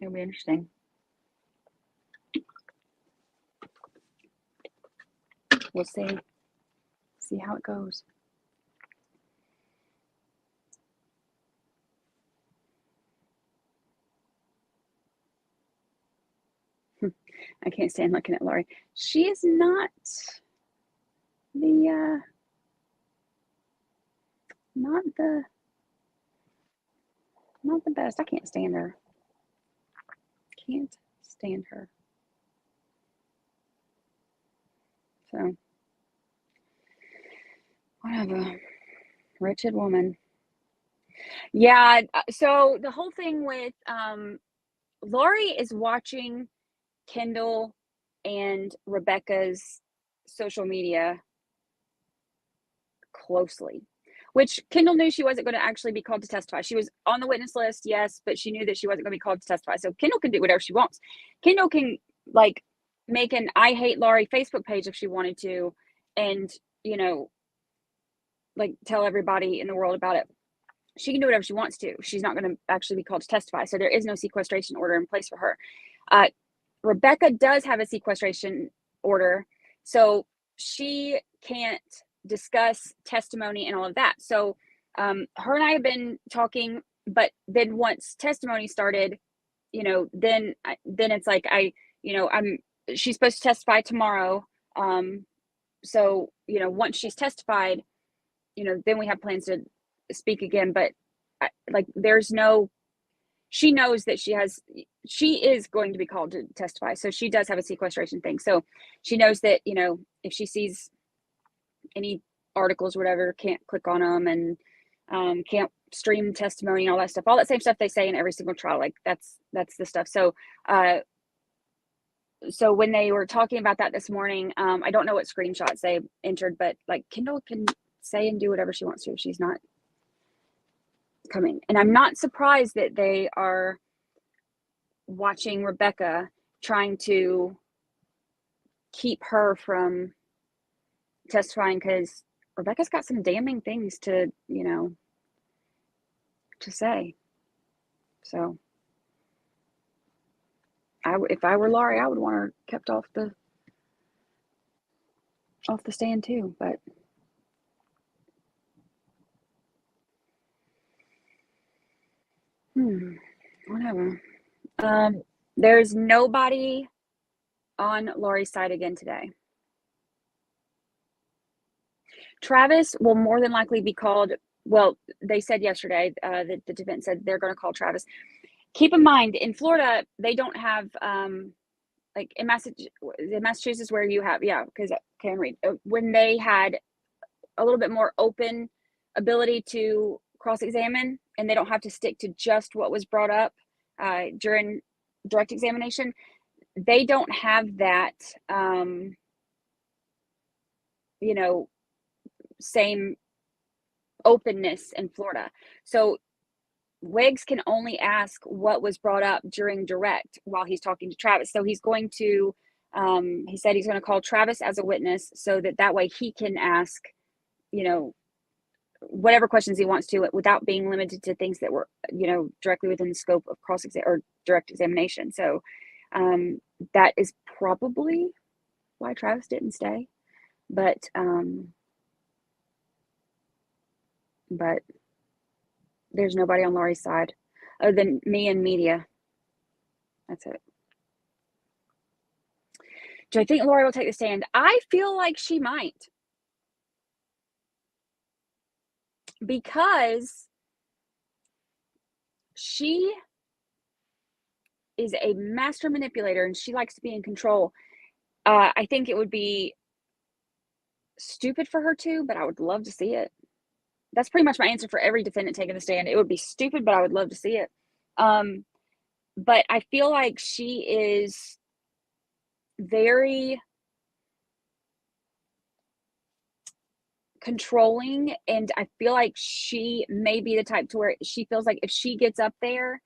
it'll be interesting. We'll see how it goes. I can't stand looking at Laurie. She is not the not the best. I can't stand her. Can't stand her. So whatever. Wretched woman. Yeah, so the whole thing with Laurie is watching Kendall and Rebecca's social media closely, which Kendall knew she wasn't going to actually be called to testify. She was on the witness list, yes, but she knew that she wasn't going to be called to testify. So Kendall can do whatever she wants. Kendall can like make an I hate Laurie Facebook page if she wanted to, and you know, like tell everybody in the world about it. She can do whatever she wants to. She's not going to actually be called to testify. So there is no sequestration order in place for her. Rebecca does have a sequestration order, so she can't discuss testimony and all of that. So her and I have been talking, but then once testimony started, you know, then it's like she's supposed to testify tomorrow. So, you know, once she's testified, you know, then we have plans to speak again, but she knows that she is going to be called to testify. So she does have a sequestration thing. So she knows that, you know, if she sees any articles or whatever, can't click on them and can't stream testimony and all that stuff, all that same stuff they say in every single trial. Like that's the stuff. So, so when they were talking about that this morning, I don't know what screenshots they entered, but like Kendall can say and do whatever she wants to if she's not coming. And I'm not surprised that they are watching Rebecca, trying to keep her from testifying, because Rebecca's got some damning things to, you know, to say. So if I were Laurie, I would want her kept off the stand too, but whatever. There's nobody on Laurie's side again today. Travis will more than likely be called. Well, they said yesterday that the defense said they're going to call Travis. Keep in mind, in Florida, they don't have like in Massachusetts where you have, yeah, because I can read, when they had a little bit more open ability to cross-examine and they don't have to stick to just what was brought up during direct examination, they don't have that, you know, same openness in Florida. So Wiggs can only ask what was brought up during direct while he's talking to Travis. So he's going to, he said he's going to call Travis as a witness so that way he can ask, you know, whatever questions he wants to without being limited to things that were, you know, directly within the scope of cross-exam or direct examination. So that is probably why Travis didn't stay. But there's nobody on Laurie's side other than me and media. That's it. Do I think Laurie will take the stand? I feel like she might. Because she is a master manipulator and she likes to be in control. I think it would be stupid for her to, but I would love to see it. That's pretty much my answer for every defendant taking the stand. It would be stupid, but I would love to see it. But I feel like she is very controlling, and I feel like she may be the type to where she feels like if she gets up there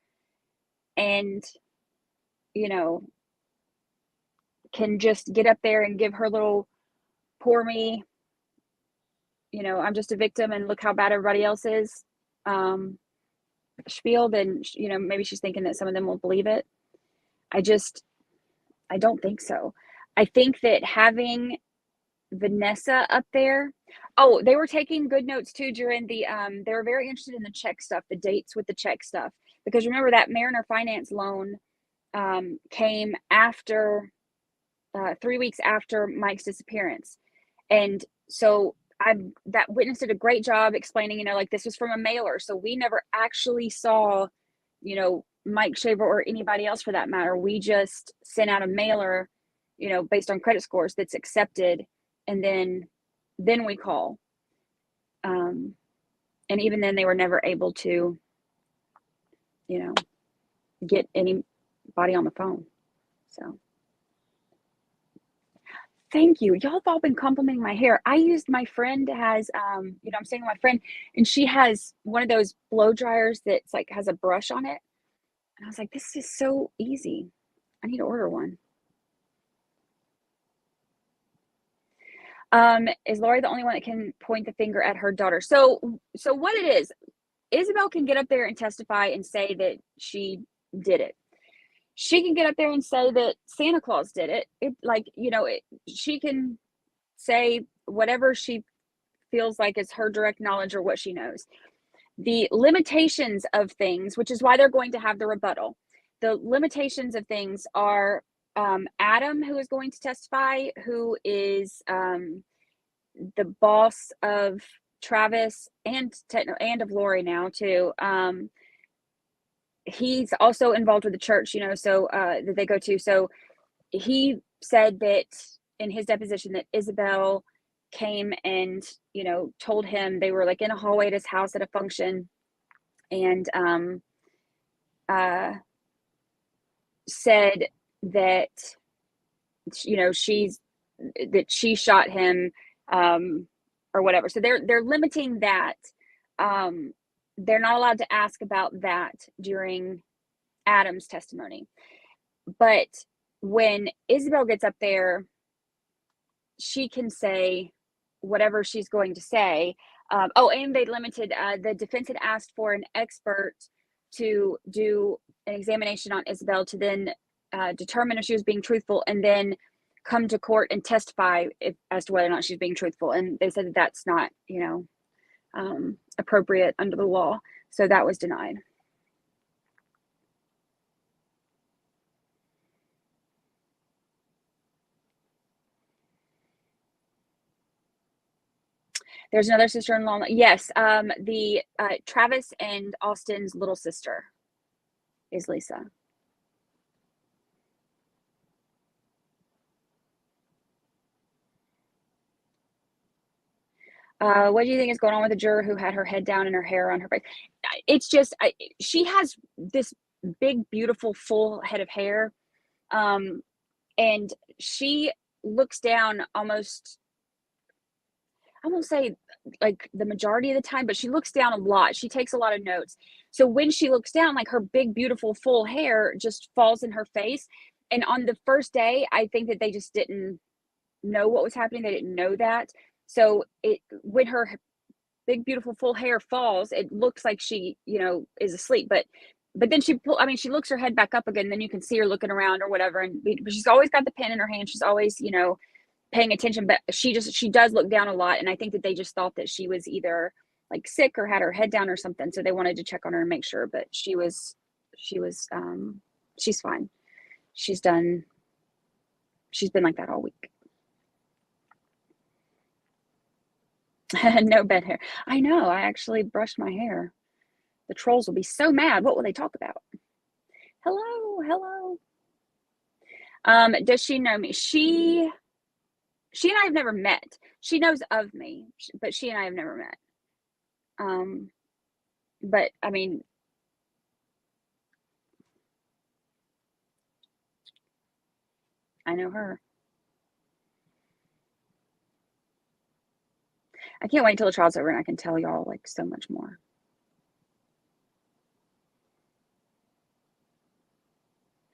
and, you know, can just get up there and give her little poor me, you know, I'm just a victim and look how bad everybody else is, spiel, then, you know, maybe she's thinking that some of them will believe it. I don't think so. I think that having Vanessa up there, oh, they were taking good notes too during the, they were very interested in the check stuff, the dates with the check stuff, because remember that Mariner Finance loan came after, 3 weeks after Mike's disappearance. And so that witness did a great job explaining, you know, like this was from a mailer. So we never actually saw, you know, Mike Shaver or anybody else for that matter. We just sent out a mailer, you know, based on credit scores that's accepted. And then we call. And even then they were never able to, you know, get anybody on the phone. So thank you. Y'all have all been complimenting my hair. I used, my friend has, you know, I'm staying with my friend and she has one of those blow dryers that's like, has a brush on it. And I was like, this is so easy. I need to order one. Is Laurie the only one that can point the finger at her daughter? So what it is, Isabel can get up there and testify and say that she did it. She can get up there and say that Santa Claus did it. Like, you know, she can say whatever she feels like is her direct knowledge or what she knows. The limitations of things, which is why they're going to have the rebuttal. The limitations of things are Adam, who is going to testify, who is the boss of Travis and of Laurie now too. He's also involved with the church, you know, so that they go to. So he said that in his deposition that Isabel came and, you know, told him they were like in a hallway at his house at a function and said that, you know, she shot him or whatever. So they're limiting that. They're not allowed to ask about that during Adam's testimony. But when Isabel gets up there, she can say whatever she's going to say. And they limited, the defense had asked for an expert to do an examination on Isabel to then determine if she was being truthful and then come to court and testify as to whether or not she's being truthful. And they said that that's not, you know, appropriate under the law. So that was denied. There's another sister-in-law. Yes, the Travis and Austin's little sister is Lisa. What do you think is going on with the juror who had her head down and her hair on her face? It's just, she has this big, beautiful, full head of hair. And she looks down almost, I won't say like the majority of the time, but she looks down a lot. She takes a lot of notes. So when she looks down, like her big, beautiful, full hair just falls in her face. And on the first day, I think that they just didn't know what was happening. They didn't know that. So when her big, beautiful, full hair falls, it looks like she, is asleep. But then she looks her head back up again. Then you can see her looking around or whatever. But she's always got the pen in her hand. She's always, paying attention. But she does look down a lot. And I think that they just thought that she was either like sick or had her head down or something. So they wanted to check on her and make sure. But she's fine. She's been like that all week. No bed hair. I know. I actually brushed my hair. The trolls will be so mad. What will they talk about? Hello. Does she know me? She and I have never met. She knows of me, but she and I have never met. But I mean, I know her. I can't wait until the trial's over and I can tell y'all like so much more.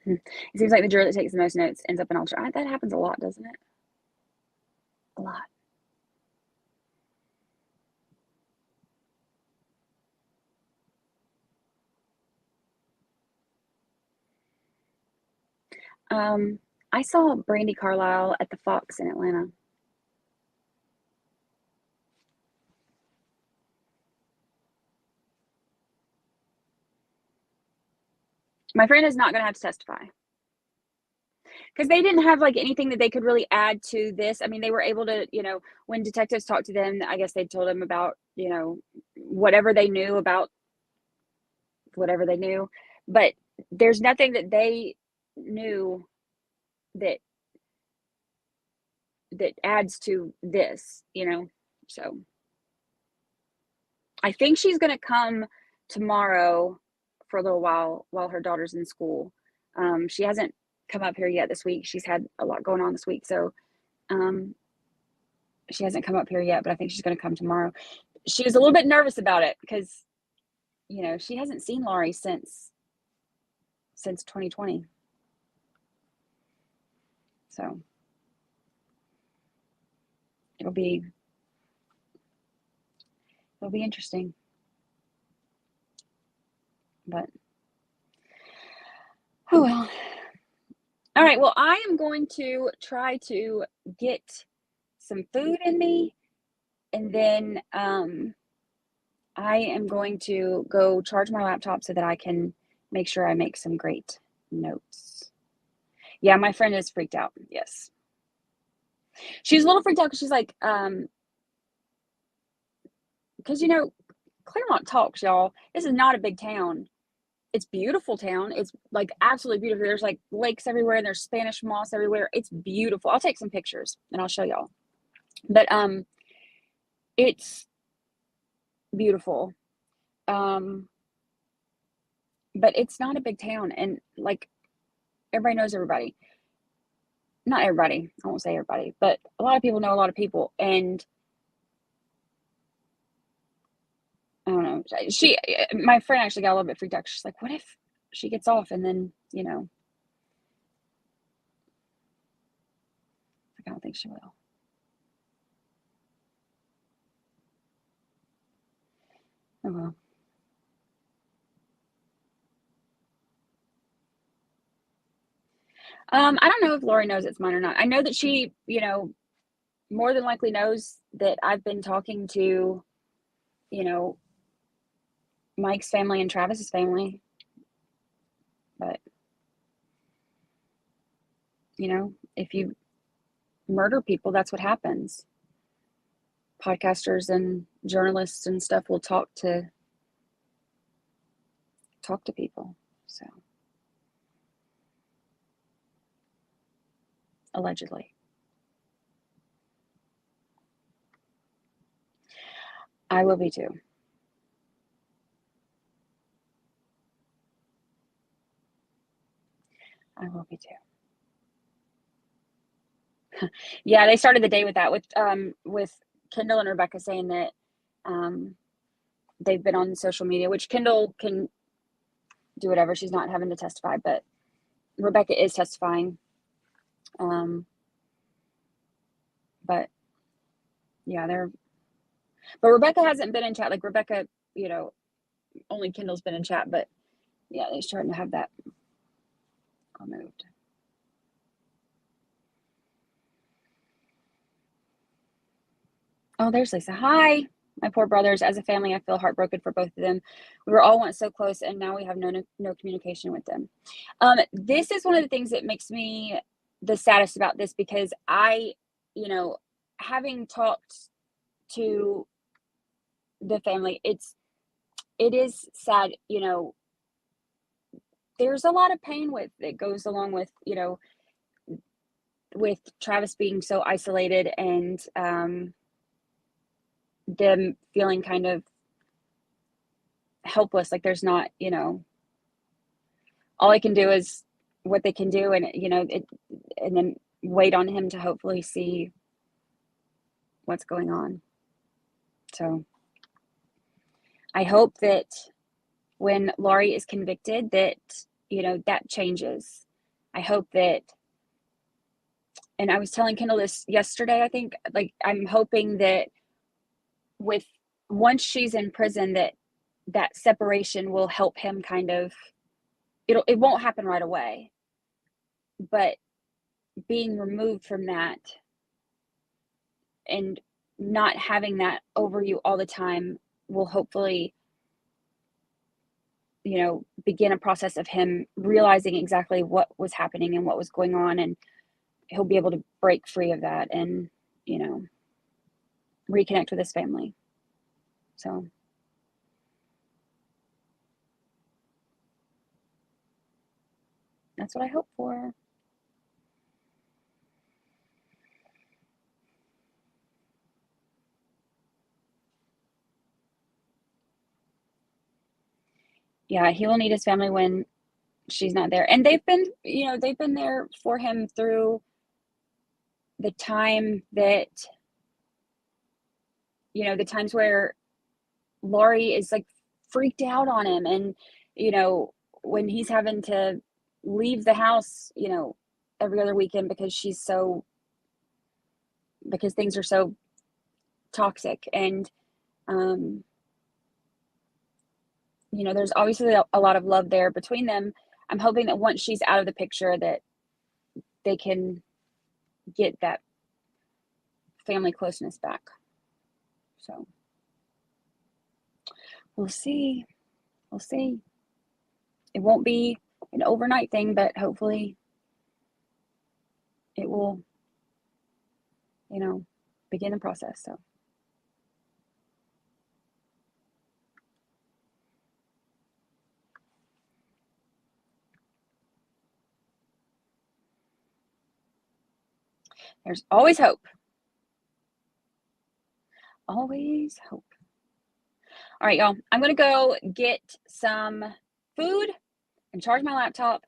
It seems like the juror that takes the most notes ends up an officer. That happens a lot, doesn't it? A lot. I saw Brandi Carlisle at the Fox in Atlanta. My friend is not going to have to testify because they didn't have like anything that they could really add to this. I mean, they were able to, when detectives talked to them, I guess they told them about, whatever they knew about whatever they knew, but there's nothing that they knew that adds to this, so I think she's going to come tomorrow for a little while her daughter's in school. She hasn't come up here yet this week. She's had a lot going on this week, so she hasn't come up here yet, but I think she's going to come tomorrow. She was a little bit nervous about it because, she hasn't seen Laurie since 2020. So it'll be interesting. But oh well. All right, well, I am going to try to get some food in me, and then I am going to go charge my laptop so that I can make sure I make some great notes. Yeah, my friend is freaked out. Yes. She's a little freaked out because she's like, because, Claremont talks, y'all. This is not a big town. It's beautiful town. It's like absolutely beautiful. There's like lakes everywhere and there's Spanish moss everywhere. It's beautiful. I'll take some pictures and I'll show y'all. But it's beautiful. But it's not a big town, and like everybody knows everybody. Not everybody. I won't say everybody, but a lot of people know a lot of people, and I don't know. My friend actually got a little bit freaked out. She's like, "What if she gets off and then I don't think she will." Oh well. I don't know if Laurie knows it's mine or not. I know that she, more than likely knows that I've been talking to, Mike's family and Travis's family. But, if you murder people, that's what happens. Podcasters and journalists and stuff will talk to people. So, allegedly. I will be too. I will be too. Yeah, they started the day with that, with Kendall and Rebecca saying that they've been on social media, which Kendall can do whatever. She's not having to testify, but Rebecca is testifying. But yeah, but Rebecca hasn't been in chat. Like Rebecca, only Kendall's been in chat, but yeah, they're starting to have that removed. Oh, there's Lisa. Hi, my poor brothers. As a family, I feel heartbroken for both of them. We were all once so close, and now we have no communication with them. This is one of the things that makes me the saddest about this, because I, having talked to the family, it is sad. There's a lot of pain that goes along with Travis being so isolated, and them feeling kind of helpless. Like there's not, all I can do is what they can do, and and then wait on him to hopefully see what's going on. So I hope that when Laurie is convicted, that that changes. I hope that, and I was telling Kendall this yesterday, I think, like, I'm hoping that once she's in prison, that separation will help him kind of, it won't happen right away, but being removed from that and not having that over you all the time will hopefully, begin a process of him realizing exactly what was happening and what was going on, and he'll be able to break free of that and, reconnect with his family. So that's what I hope for. Yeah, he will need his family when she's not there. And they've been there for him through the time that, the times where Laurie is like freaked out on him, and, when he's having to leave the house, every other weekend because things are so toxic. And, there's obviously a lot of love there between them. I'm hoping that once she's out of the picture, that they can get that family closeness back. So we'll see. We'll see. It won't be an overnight thing, but hopefully it will, begin the process. So there's always hope. Always hope. All right, y'all. I'm going to go get some food and charge my laptop.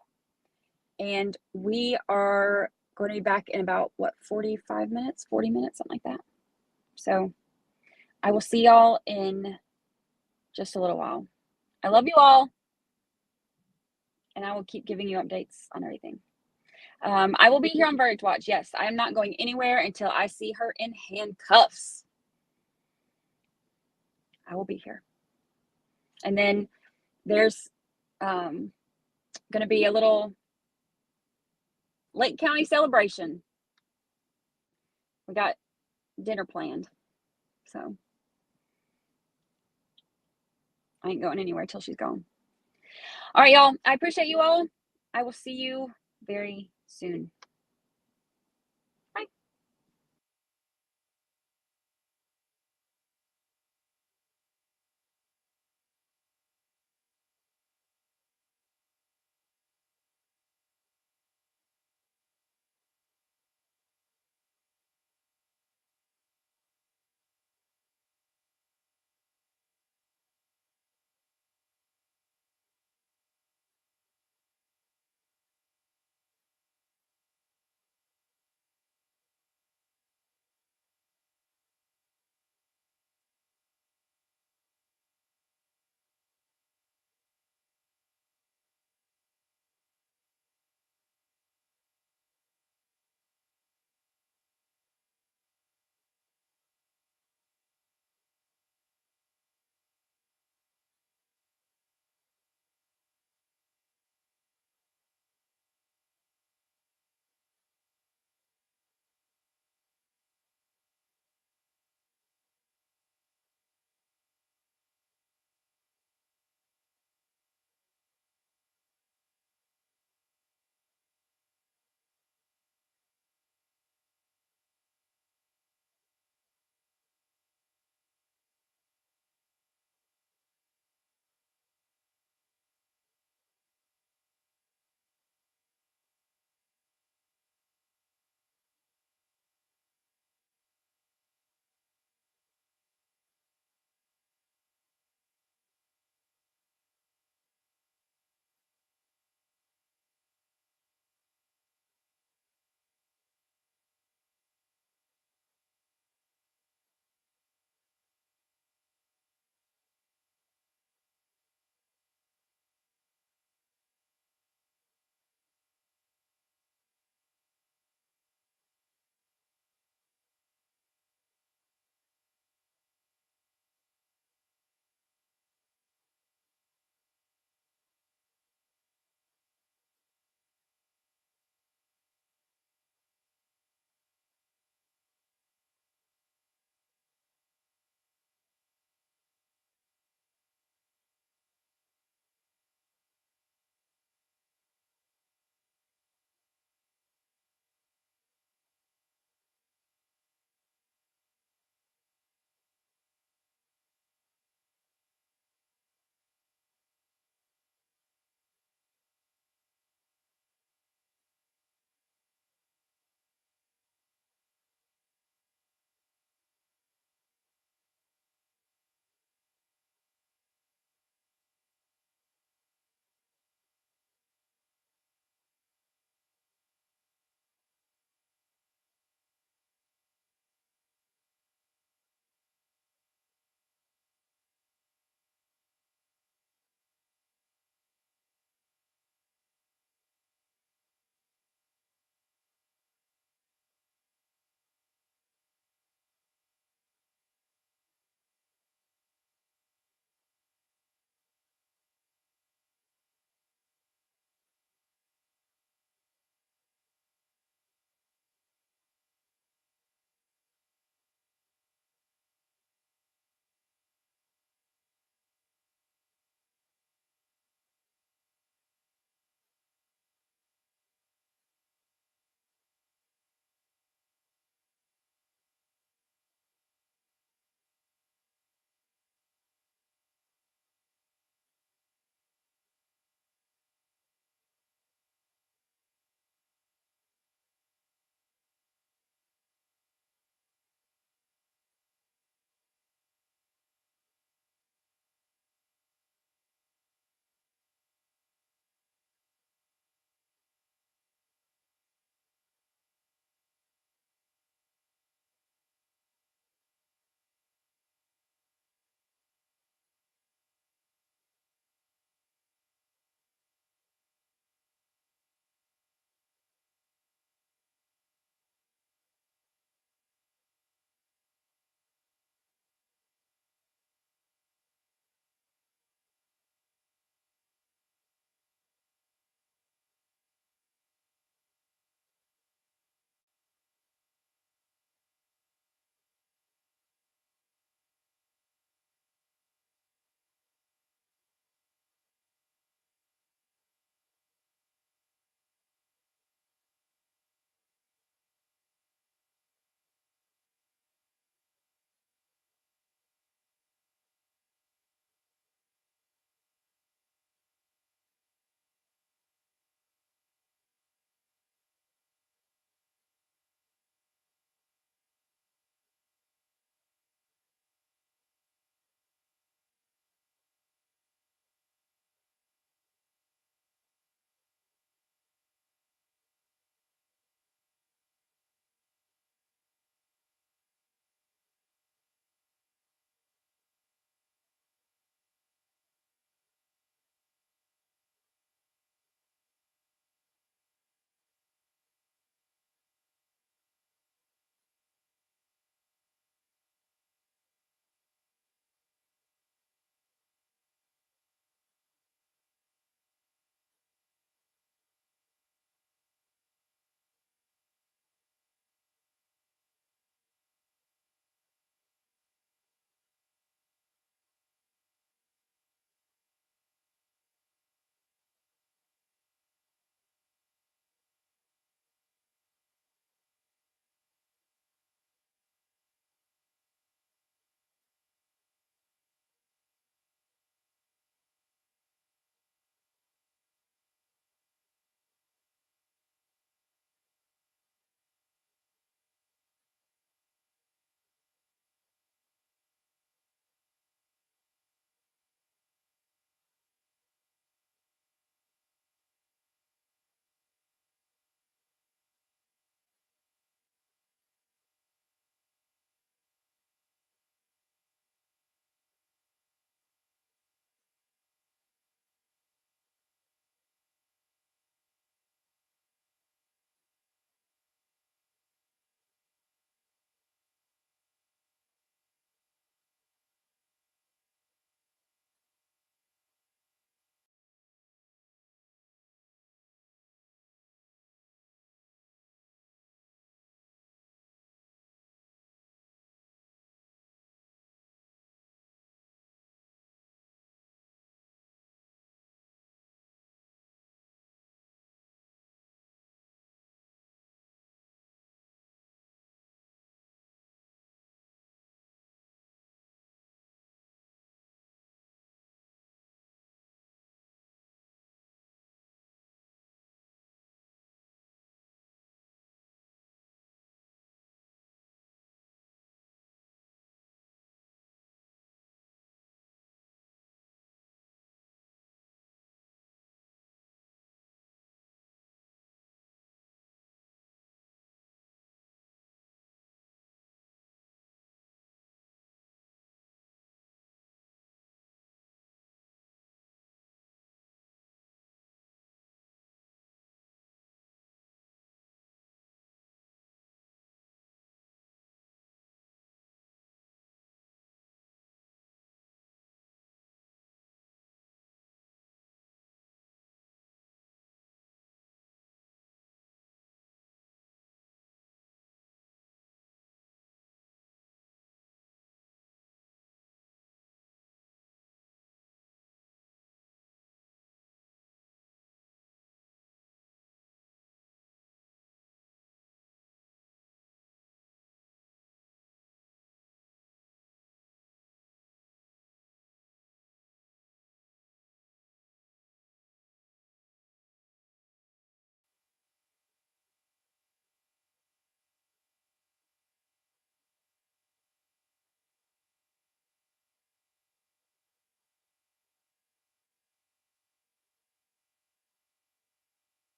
And we are going to be back in about, 45 minutes, 40 minutes, something like that. So I will see y'all in just a little while. I love you all. And I will keep giving you updates on everything. I will be here on Verdict Watch. Yes, I am not going anywhere until I see her in handcuffs. I will be here. And then there's going to be a little Lake County celebration. We got dinner planned. So I ain't going anywhere till she's gone. All right, y'all. I appreciate you all. I will see you very soon.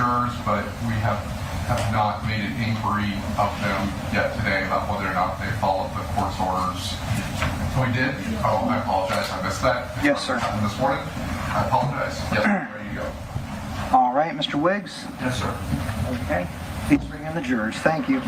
jurors, but we have not made an inquiry of them yet today about whether or not they followed the court's orders. We did? Oh, I apologize. I missed that. Yes, sir. This morning? I apologize. Yes, ready to go. All right, Mr. Wiggs? Yes, sir. Okay. Please bring in the jurors. Thank you.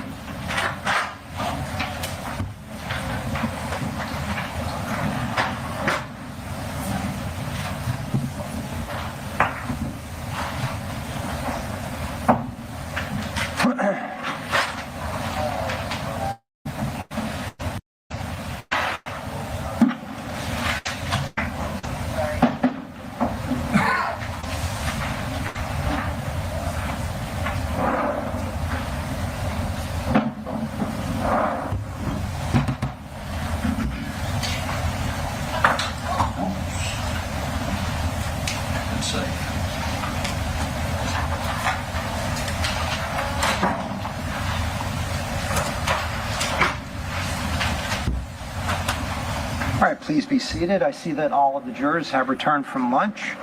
All right, please be seated. I see that all of the jurors have returned from lunch.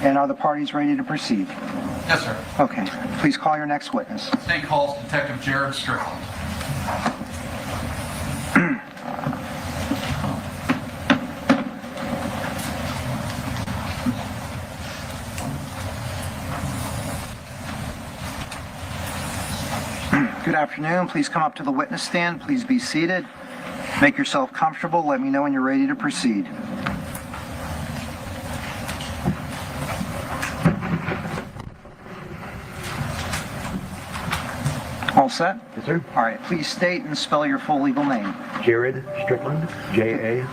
And are the parties ready to proceed? Yes, sir. Okay. Please call your next witness. State calls Detective Jared Strickland. Good afternoon. Please come up to the witness stand. Please be seated. Make yourself comfortable. Let me know when you're ready to proceed. All set? Yes, sir. All right. Please state and spell your full legal name. Jared Strickland, Jarrordstrickland.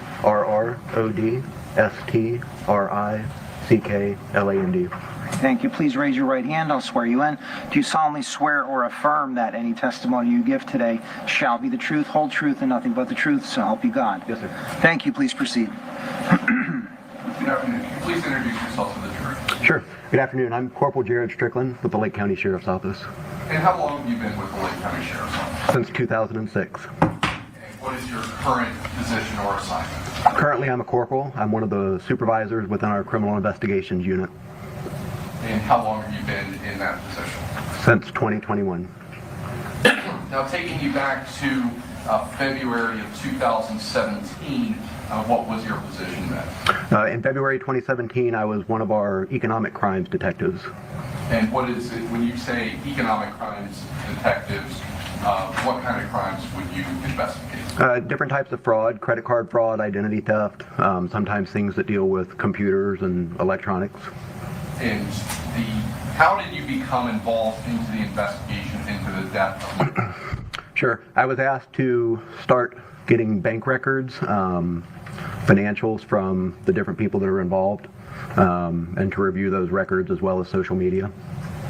Thank you. Please raise your right hand. I'll swear you in. Do you solemnly swear or affirm that any testimony you give today shall be the truth, whole truth, and nothing but the truth, so help you God? Yes, sir. Thank you. Please proceed. Good afternoon. Can you please introduce yourself to the jury? Sure. Good afternoon. I'm Corporal Jared Strickland with the Lake County Sheriff's Office. And how long have you been with the Lake County Sheriff's Office? Since 2006. And what is your current position or assignment? Currently, I'm a corporal. I'm one of the supervisors within our criminal investigations unit. And how long have you been in that position? Since 2021. Now, taking you back to February of 2017, what was your position then? In February 2017, I was one of our economic crimes detectives. And what is it, when you say economic crimes detectives, what kind of crimes would you investigate? Different types of fraud, credit card fraud, identity theft, sometimes things that deal with computers and electronics. And how did you become involved into the investigation into the death of Michael? Sure. I was asked to start getting bank records, financials from the different people that are involved, and to review those records as well as social media.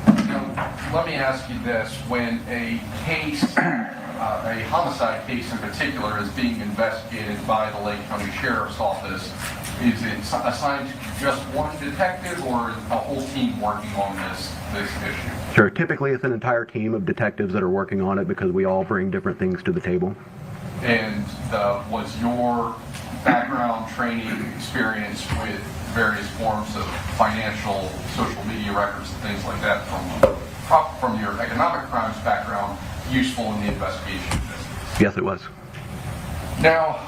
Now, let me ask you this. When a case, a homicide case in particular, is being investigated by the Lake County Sheriff's Office, is it assigned to just one detective or a whole team working on this issue? Sure. Typically, it's an entire team of detectives that are working on it because we all bring different things to the table. And was your background, training, experience with various forms of financial, social media records and things like that from your economic crimes background useful in the investigation? Yes, it was. Now,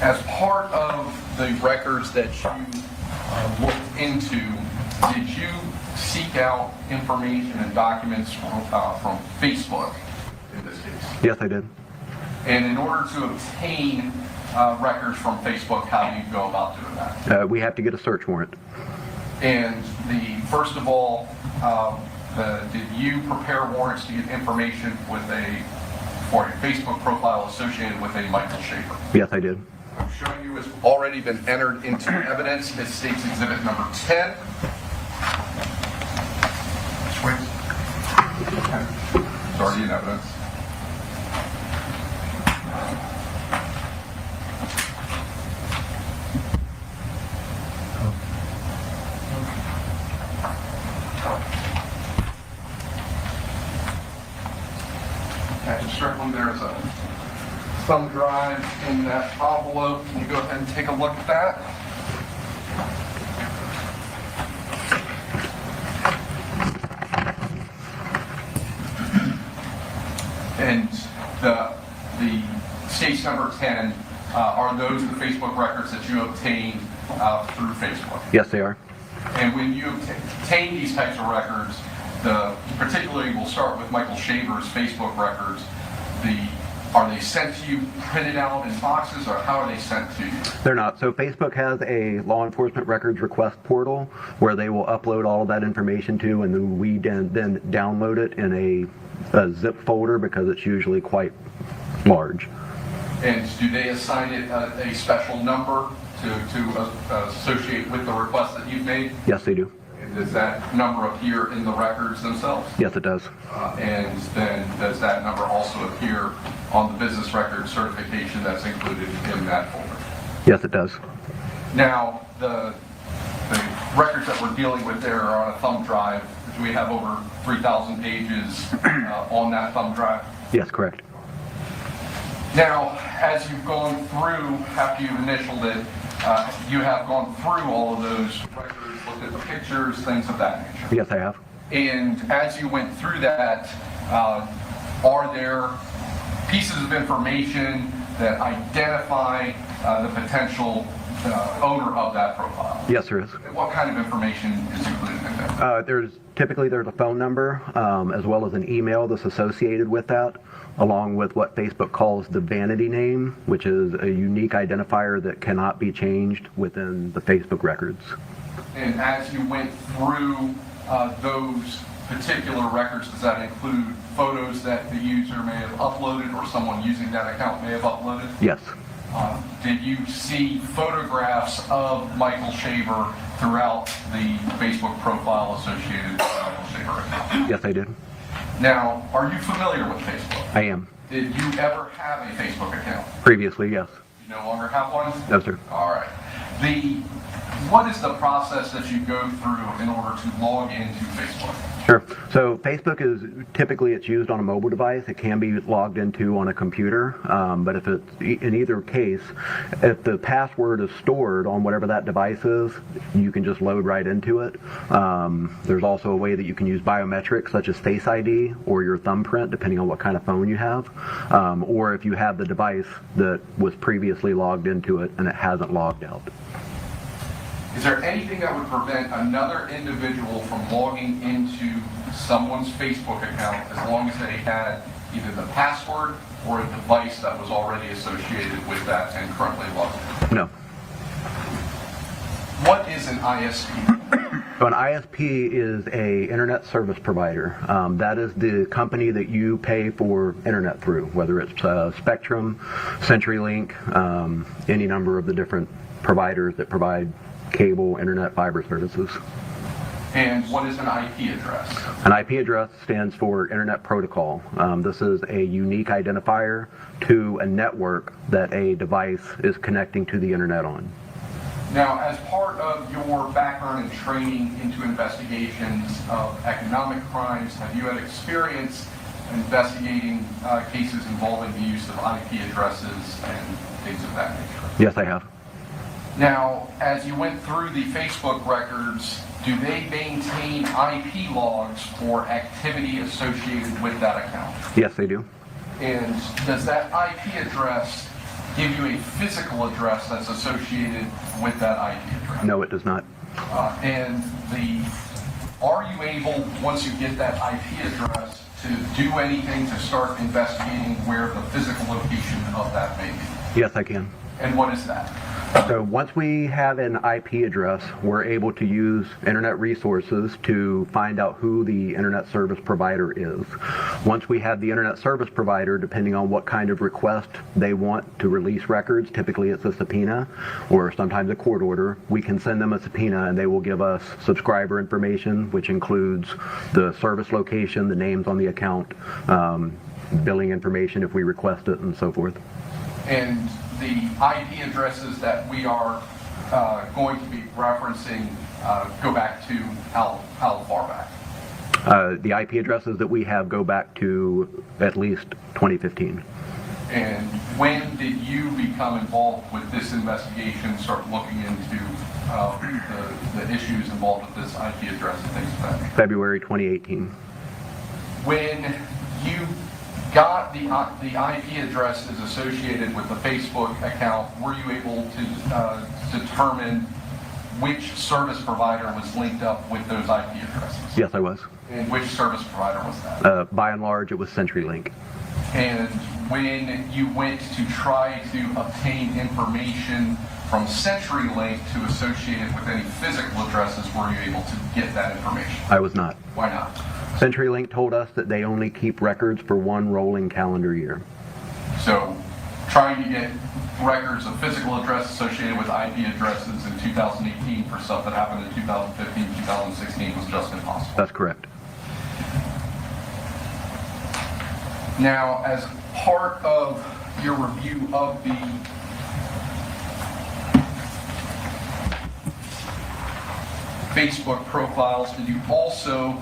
as part of the records that you looked into, did you seek out information and documents from Facebook in this case? Yes, I did. And in order to obtain records from Facebook, how do you go about doing that? We have to get a search warrant. And first of all, did you prepare warrants to get information for a Facebook profile associated with a Michael Schaefer? Yes, I did. I'm showing you it's already been entered into evidence. It states exhibit number 10. Wait. It's already in evidence. Certainly there's a thumb drive in that envelope. Can you go ahead and take a look at that? December 10, are those the Facebook records that you obtained through Facebook? Yes, they are. And when you obtain these types of records, particularly we'll start with Michael Shaver's Facebook records, are they sent to you printed out in boxes, or how are they sent to you? They're not. So Facebook has a law enforcement records request portal where they will upload all of that information to, and then we then download it in a zip folder because it's usually quite large. And do they assign it a special number to associate with the request that you've made? Yes, they do. And does that number appear in the records themselves? Yes, it does. And then does that number also appear on the business record certification that's included in that folder? Yes, it does. Now, the records that we're dealing with there are on a thumb drive. Do we have over 3,000 pages on that thumb drive? Yes, correct. Now, as you've gone through, after you've initialed it, you have gone through all of those records, looked at the pictures, things of that nature. Yes, I have. And as you went through that, are there pieces of information that identify the potential owner of that profile? Yes, there is. What kind of information is included in that? There's a phone number as well as an email that's associated with that, along with what Facebook calls the vanity name, which is a unique identifier that cannot be changed within the Facebook records. And as you went through those particular records, does that include photos that the user may have uploaded or someone using that account may have uploaded? Yes. Did you see photographs of Michael Shaver throughout the Facebook profile associated with the Michael Shaver account? Yes, I did. Now, are you familiar with Facebook? I am. Did you ever have a Facebook account? Previously, yes. You no longer have one? No, sir. All right. What is the process that you go through in order to log into Facebook? Sure. So Facebook it's used on a mobile device. It can be logged into on a computer, but if it's in either case, if the password is stored on whatever that device is, you can just load right into it. There's also a way that you can use biometrics such as Face ID or your thumbprint, depending on what kind of phone you have, or if you have the device that was previously logged into it and it hasn't logged out. Is there anything that would prevent another individual from logging into someone's Facebook account as long as they had either the password or a device that was already associated with that and currently logged in? No. What is an ISP? So an ISP is a internet service provider. That is the company that you pay for internet through, whether it's Spectrum, CenturyLink, any number of the different providers that provide cable, internet, fiber services. And what is an IP address? An IP address stands for Internet Protocol. This is a unique identifier to a network that a device is connecting to the internet on. Now, as part of your background and training into investigations of economic crimes, have you had experience investigating cases involving the use of IP addresses and things of that nature? Yes, I have. Now, as you went through the Facebook records, do they maintain IP logs for activity associated with that account? Yes, they do. And does that IP address give you a physical address that's associated with that IP address? No, it does not. Are you able, once you get that IP address, to do anything to start investigating where the physical location of that may be? Yes, I can. And what is that? So once we have an IP address, we're able to use internet resources to find out who the internet service provider is. Once we have the internet service provider, depending on what kind of request they want to release records, typically it's a subpoena or sometimes a court order, we can send them a subpoena and they will give us subscriber information, which includes the service location, the names on the account, billing information if we request it, and so forth. And the IP addresses that we are going to be referencing go back to how far back? The IP addresses that we have go back to at least 2015. And when did you become involved with this investigation, start looking into the issues involved with this IP address and things like that? February 2018. When you got the IP addresses associated with the Facebook account, were you able to determine which service provider was linked up with those IP addresses? Yes, I was. And which service provider was that? By and large, it was CenturyLink. And when you went to try to obtain information from CenturyLink to associate it with any physical addresses, were you able to get that information? I was not. Why not? CenturyLink told us that they only keep records for one rolling calendar year. So trying to get records of physical address associated with IP addresses in 2018 for stuff that happened in 2015, 2016 was just impossible. That's correct. Now, as part of your review of the Facebook profiles, did you also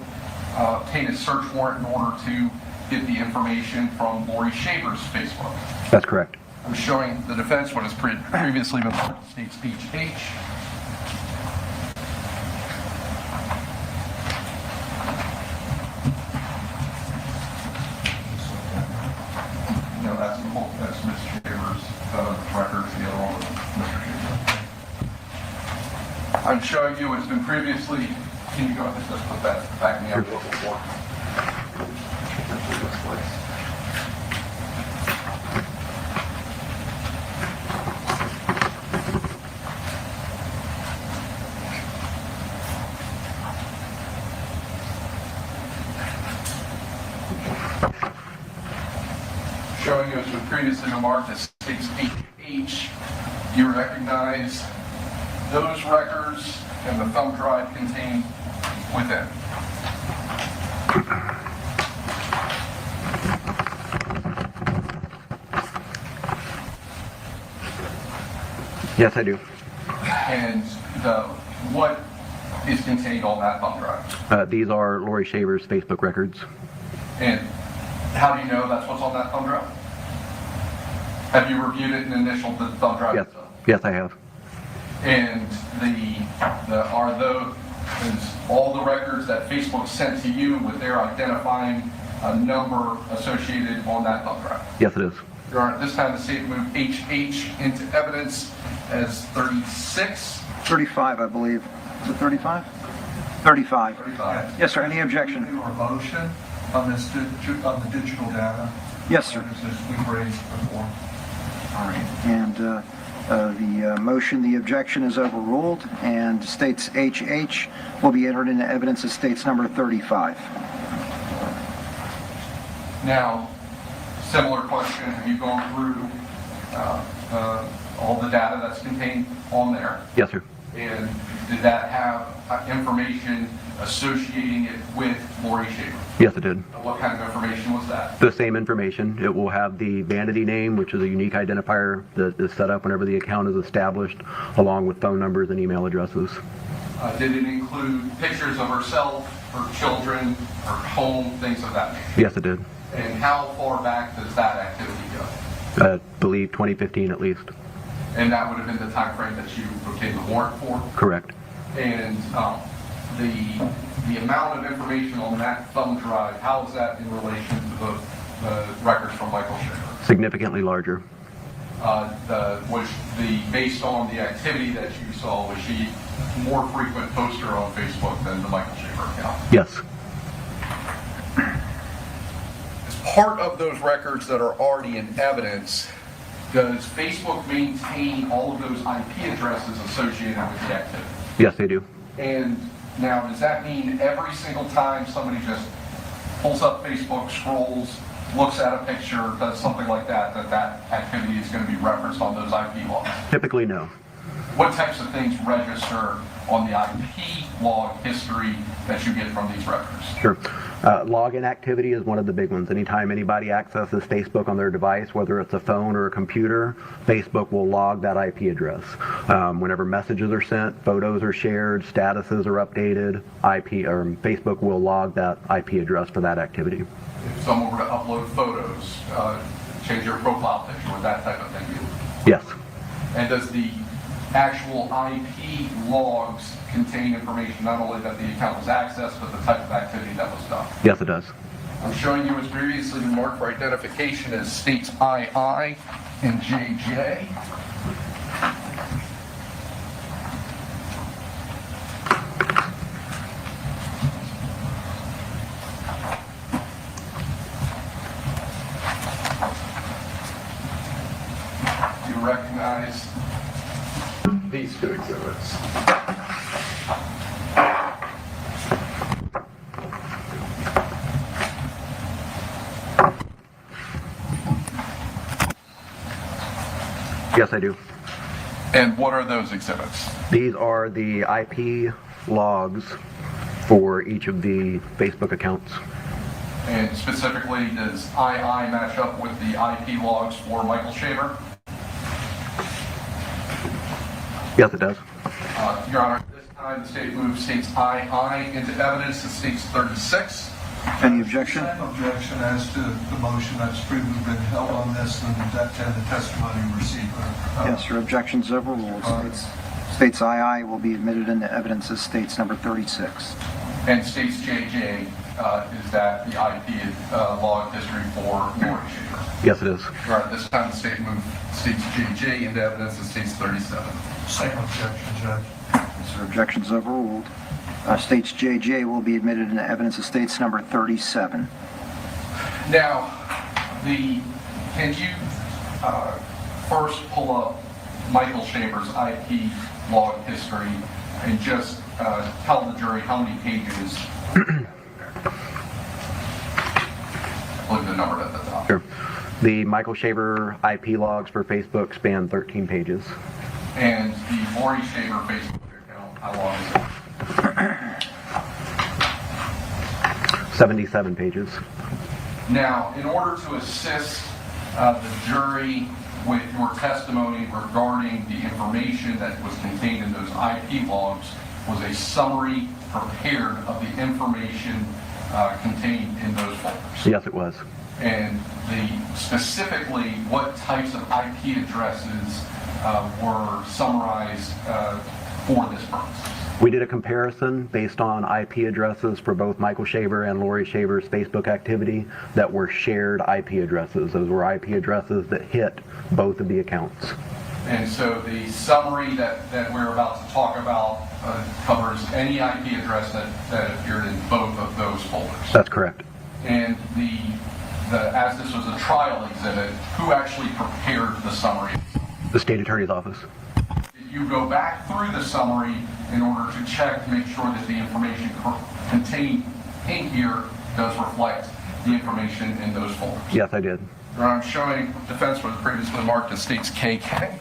obtain a search warrant in order to get the information from Laurie Shaver's Facebook? That's correct. I'm showing the defense what has previously been state speech H. No, that's Ms. Shaver's records, the other one was Mr. Shaver. I'm showing you what's been previously, can you go ahead and just put that back in the envelope before? Showing you as was previously remarked as state speech H, you recognize those records and the thumb drive contained within. Yes, I do. And what is contained on that thumb drive? These are Laurie Shaver's Facebook records. And how do you know that's what's on that thumb drive? Have you reviewed it and initialed the thumb drive? Yes. Yes, I have. And are those all the records that Facebook sent to you with their identifying number associated on that thumb drive? Yes, it is. Your Honor, at this time the state moved HH into evidence as 36. 35, I believe. Is it 35? 35. 35. Yes, sir. Any objection? Or motion on this on the digital data? Yes, sir. As we've raised before. All right. And the motion, the objection is overruled, and states HH will be entered into evidence as states number 35. Now, similar question, have you gone through all the data that's contained on there? Yes, sir. And did that have information associating it with Laurie Shaver? Yes, it did. What kind of information was that? The same information. It will have the vanity name, which is a unique identifier that is set up whenever the account is established, along with phone numbers and email addresses. Did it include pictures of herself, her children, her home, things of that nature? Yes, it did. And how far back does that activity go? I believe 2015 at least. And that would have been the time frame that you obtained the warrant for? Correct. And the amount of information on that thumb drive, how is that in relation to the records from Michael Shaver? Significantly larger. Based on the activity that you saw, was she more frequent poster on Facebook than the Michael Shaver account? Yes. As part of those records that are already in evidence, does Facebook maintain all of those IP addresses associated with the activity? Yes, they do. And now, does that mean every single time somebody just pulls up Facebook, scrolls, looks at a picture, does something like that, that activity is going to be referenced on those IP logs? Typically, no. What types of things register on the IP log history that you get from these records? Sure. Login activity is one of the big ones. Anytime anybody accesses Facebook on their device, whether it's a phone or a computer, Facebook will log that IP address. Whenever messages are sent, photos are shared, statuses are updated, Facebook will log that IP address for that activity. If someone were to upload photos, change your profile picture, would that type of thing be? Yes. And does the actual IP logs contain information not only that the account was accessed, but the type of activity that was done? Yes, it does. I'm showing you what's previously been marked for identification as states II and JJ. Do you recognize these two exhibits? Yes, I do. And what are those exhibits? These are the IP logs for each of the Facebook accounts. And specifically, does II match up with the IP logs for Michael Shaver? Yes, it does. Your Honor, at this time, the state moves states II into evidence to states 36. Any objection? Objection as to the motion that's previously been held on this and the testimony received. Yes, your objection's overruled. States II will be admitted into evidence as states number 36. And states JJ, is that the IP log history for Laurie Shaver? Yes, it is. Your Honor, at this time, the state moves states JJ into evidence as states 37. Same objection, Judge. Yes, your objection's overruled. States JJ will be admitted into evidence as states number 37. Now, can you first pull up Michael Shaver's IP log history and just tell the jury how many pages? Look at the number at the top. Sure. The Michael Shaver IP logs for Facebook span 13 pages. And the Laurie Shaver Facebook account, how long is it? 77 pages. Now, in order to assist the jury with your testimony regarding the information that was contained in those IP logs, was a summary prepared of the information contained in those folders. Yes, it was. And specifically, what types of IP addresses were summarized for this purpose? We did a comparison based on IP addresses for both Michael Shaver and Laurie Shaver's Facebook activity that were shared IP addresses. Those were IP addresses that hit both of the accounts. And so the summary that we're about to talk about covers any IP address that appeared in both of those folders. That's correct. And as this was a trial exhibit, who actually prepared the summary? The state attorney's office. Did you go back through the summary in order to check to make sure that the information contained in here does reflect the information in those folders? Yes, I did. I'm showing defense was previously marked as states KK.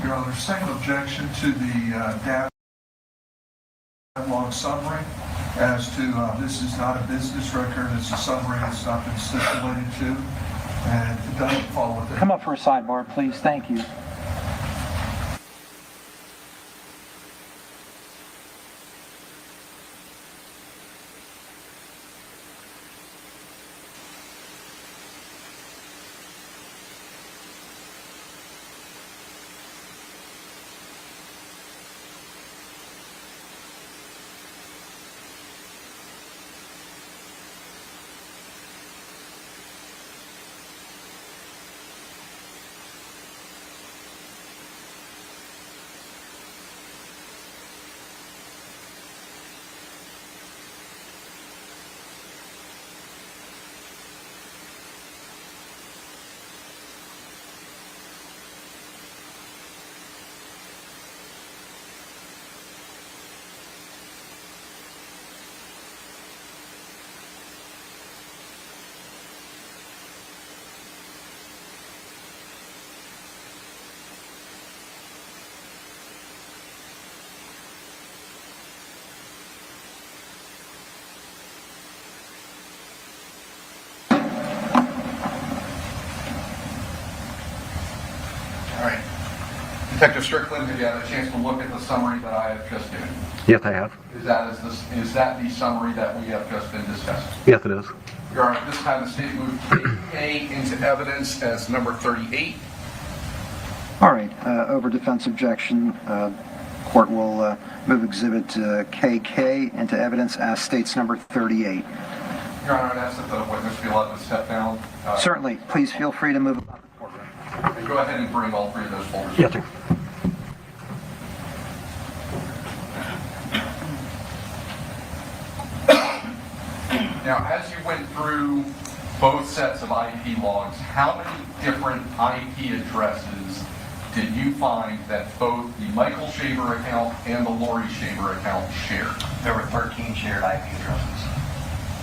Your Honor, second objection to the data log summary as to this is not a business record, it's a summary, it's not been stipulated to, and it doesn't follow the... Come up for a sidebar, please. Thank you. Detective Strickland, have you had a chance to look at the summary that I have just given? Yes, I have. Is that the summary that we have just been discussing? Yes, it is. Your Honor, at this time the state moved K into evidence as number 38. All right, over defense objection, court will move exhibit KK into evidence as states number 38. Your Honor, I'd ask that the witness be allowed to step down. Certainly, please feel free to move about the courtroom. And go ahead and bring all three of those folders. Yes, sir. Now, as you went through both sets of IP logs, how many different IP addresses did you find that both the Michael Shaver account and the Laurie Shaver account shared? There were 13 shared IP addresses.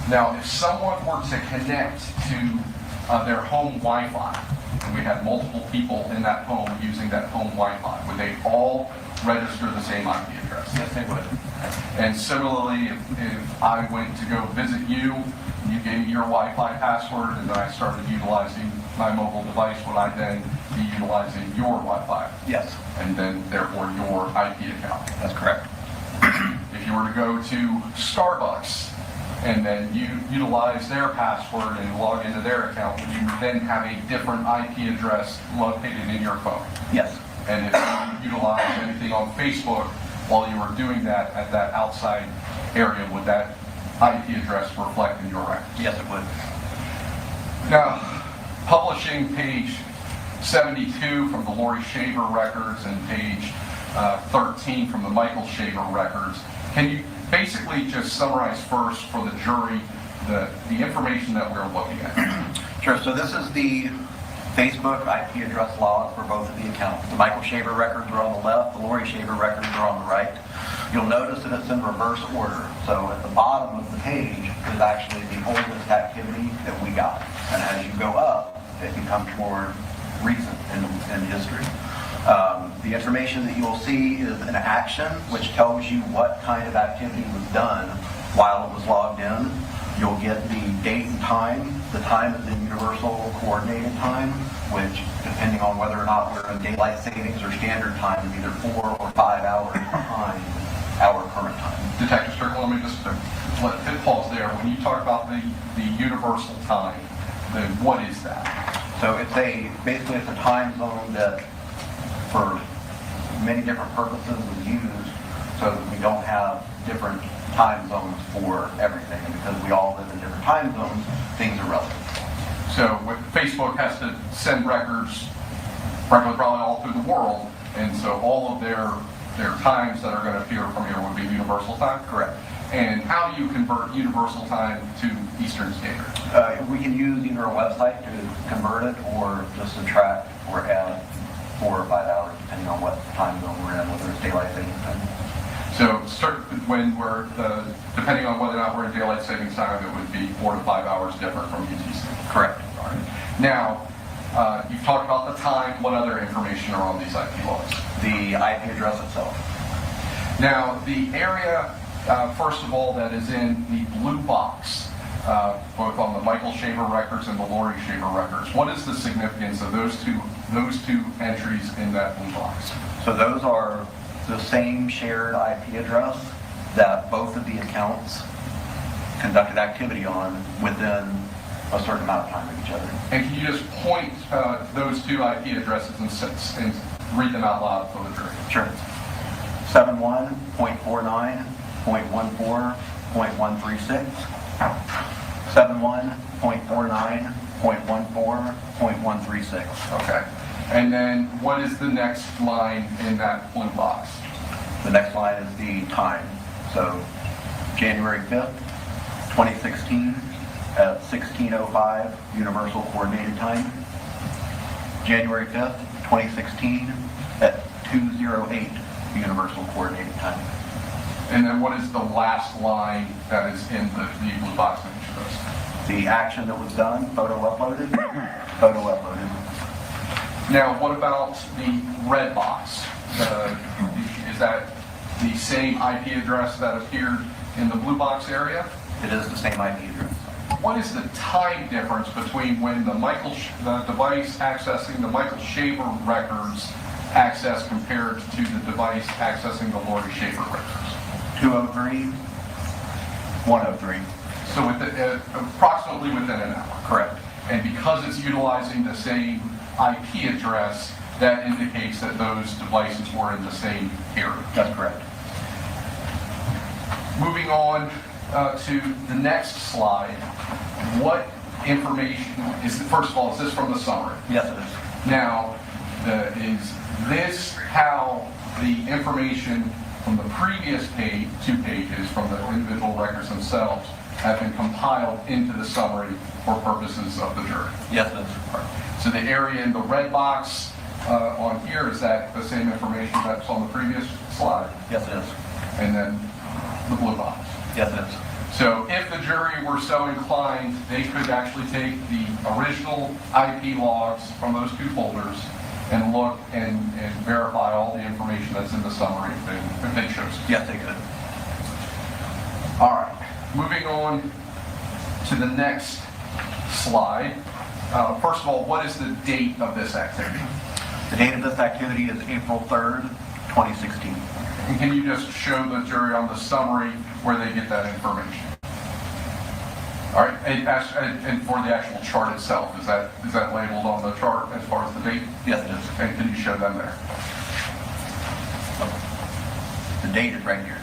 Now, if someone were to connect to their home Wi-Fi, and we had multiple people in that home using that home Wi-Fi, would they all register the same IP address? Yes, they would. And similarly, if I went to go visit you, you gave me your Wi-Fi password, and then I started utilizing my mobile device, would I then be utilizing your Wi-Fi? Yes. And then, therefore, your IP account? That's correct. If you were to go to Starbucks, and then you utilize their password and log into their account, would you then have a different IP address located in your phone? Yes. And if you utilize anything on Facebook while you were doing that at that outside area, would that IP address reflect in your record? Yes, it would. Now, publishing page 72 from the Laurie Shaver records and page 13 from the Michael Shaver records, can you basically just summarize first for the jury the information that we're looking at? Sure. So this is the Facebook IP address logs for both of the accounts. The Michael Shaver records are on the left, the Laurie Shaver records are on the right. You'll notice that it's in reverse order. So at the bottom of the page is actually the oldest activity that we got. And as you go up, it becomes more recent in history. The information that you'll see is an action, which tells you what kind of activity was done while it was logged in. You'll get the date and time. The time is in universal coordinated time, which, depending on whether or not we're in daylight savings or standard time, is either 4 or 5 hours behind our current time. Detective Strickland, let me just hit pause there. When you talk about the universal time, then what is that? So basically it's a time zone that for many different purposes was used so that we don't have different time zones for everything. And because we all live in different time zones, things are relative. So Facebook has to send records probably all through the world, and so all of their times that are going to appear from here would be universal time? Correct. And how do you convert universal time to Eastern Standard? We can use either a website to convert it or just subtract or add 4 or 5 hours, depending on what time zone we're in, whether it's daylight savings time. So when we're, depending on whether or not we're in daylight savings time, it would be 4 to 5 hours different from UTC. Correct. All right. Now, you've talked about the time. What other information are on these IP logs? The IP address itself. Now, the area, first of all, that is in the blue box, both on the Michael Shaver records and the Laurie Shaver records. What is the significance of those two entries in that blue box? So those are the same shared IP address that both of the accounts conducted activity on within a certain amount of time of each other. And can you just point those two IP addresses and read them out loud for the jury? Sure. 71.49.14.136. 71.49.14.136. Okay. And then what is the next line in that blue box? The next line is the time. So January 5th, 2016 at 16:05 Universal Coordinated Time. January 5th, 2016 at 2:08 Universal Coordinated Time. And then what is the last line that is in the blue box in each of those? The action that was done, photo uploaded, photo uploaded. Now, what about the red box? Is that the same IP address that appeared in the blue box area? It is the same IP address. What is the time difference between when the device accessing the Michael Shaver records access compared to the device accessing the Laurie Shaver records? 203, 103. So approximately within an hour. Correct. And because it's utilizing the same IP address, that indicates that those devices were in the same area. That's correct. Moving on to the next slide, what information is, first of all, is this from the summary? Yes, it is. Now, is this how the information from the previous two pages from the individual records themselves have been compiled into the summary for purposes of the jury? Yes, it is. So the area in the red box on here, is that the same information that's on the previous slide? Yes, it is. And then the blue box? Yes, it is. So if the jury were so inclined, they could actually take the original IP logs from those two folders and look and verify all the information that's in the summary if they chose. Yes, they could. All right, moving on to the next slide. First of all, what is the date of this activity? The date of this activity is April 3rd, 2016. And can you just show the jury on the summary where they get that information? All right, and for the actual chart itself, is that labeled on the chart as far as the date? Yes, it is. And can you show them there? The date is right here.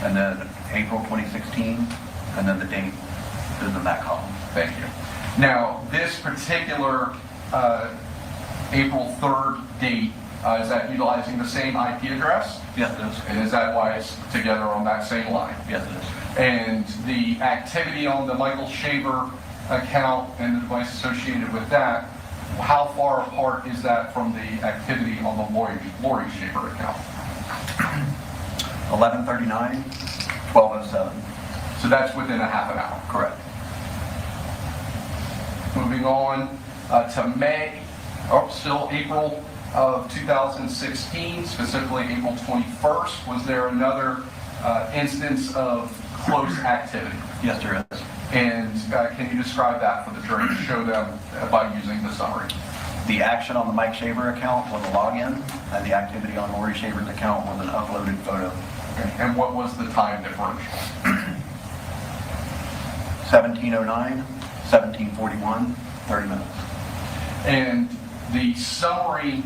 And then April 2016, and then the date is in that column. Thank you. Now, this particular April 3rd date, is that utilizing the same IP address? Yes, it is. And is that why it's together on that same line? Yes, it is. And the activity on the Michael Shaver account and the device associated with that, how far apart is that from the activity on the Laurie Shaver account? 11:39, 12:07. So that's within a half an hour? Correct. Moving on to May, still April of 2016, specifically April 21st, was there another instance of close activity? Yes, there is. And can you describe that for the jury to show them by using the summary? The action on the Mike Shaver account was a login, and the activity on Laurie Shaver's account was an uploaded photo. Okay. And what was the time differential? 17:09, 17:41, 30 minutes. And the summary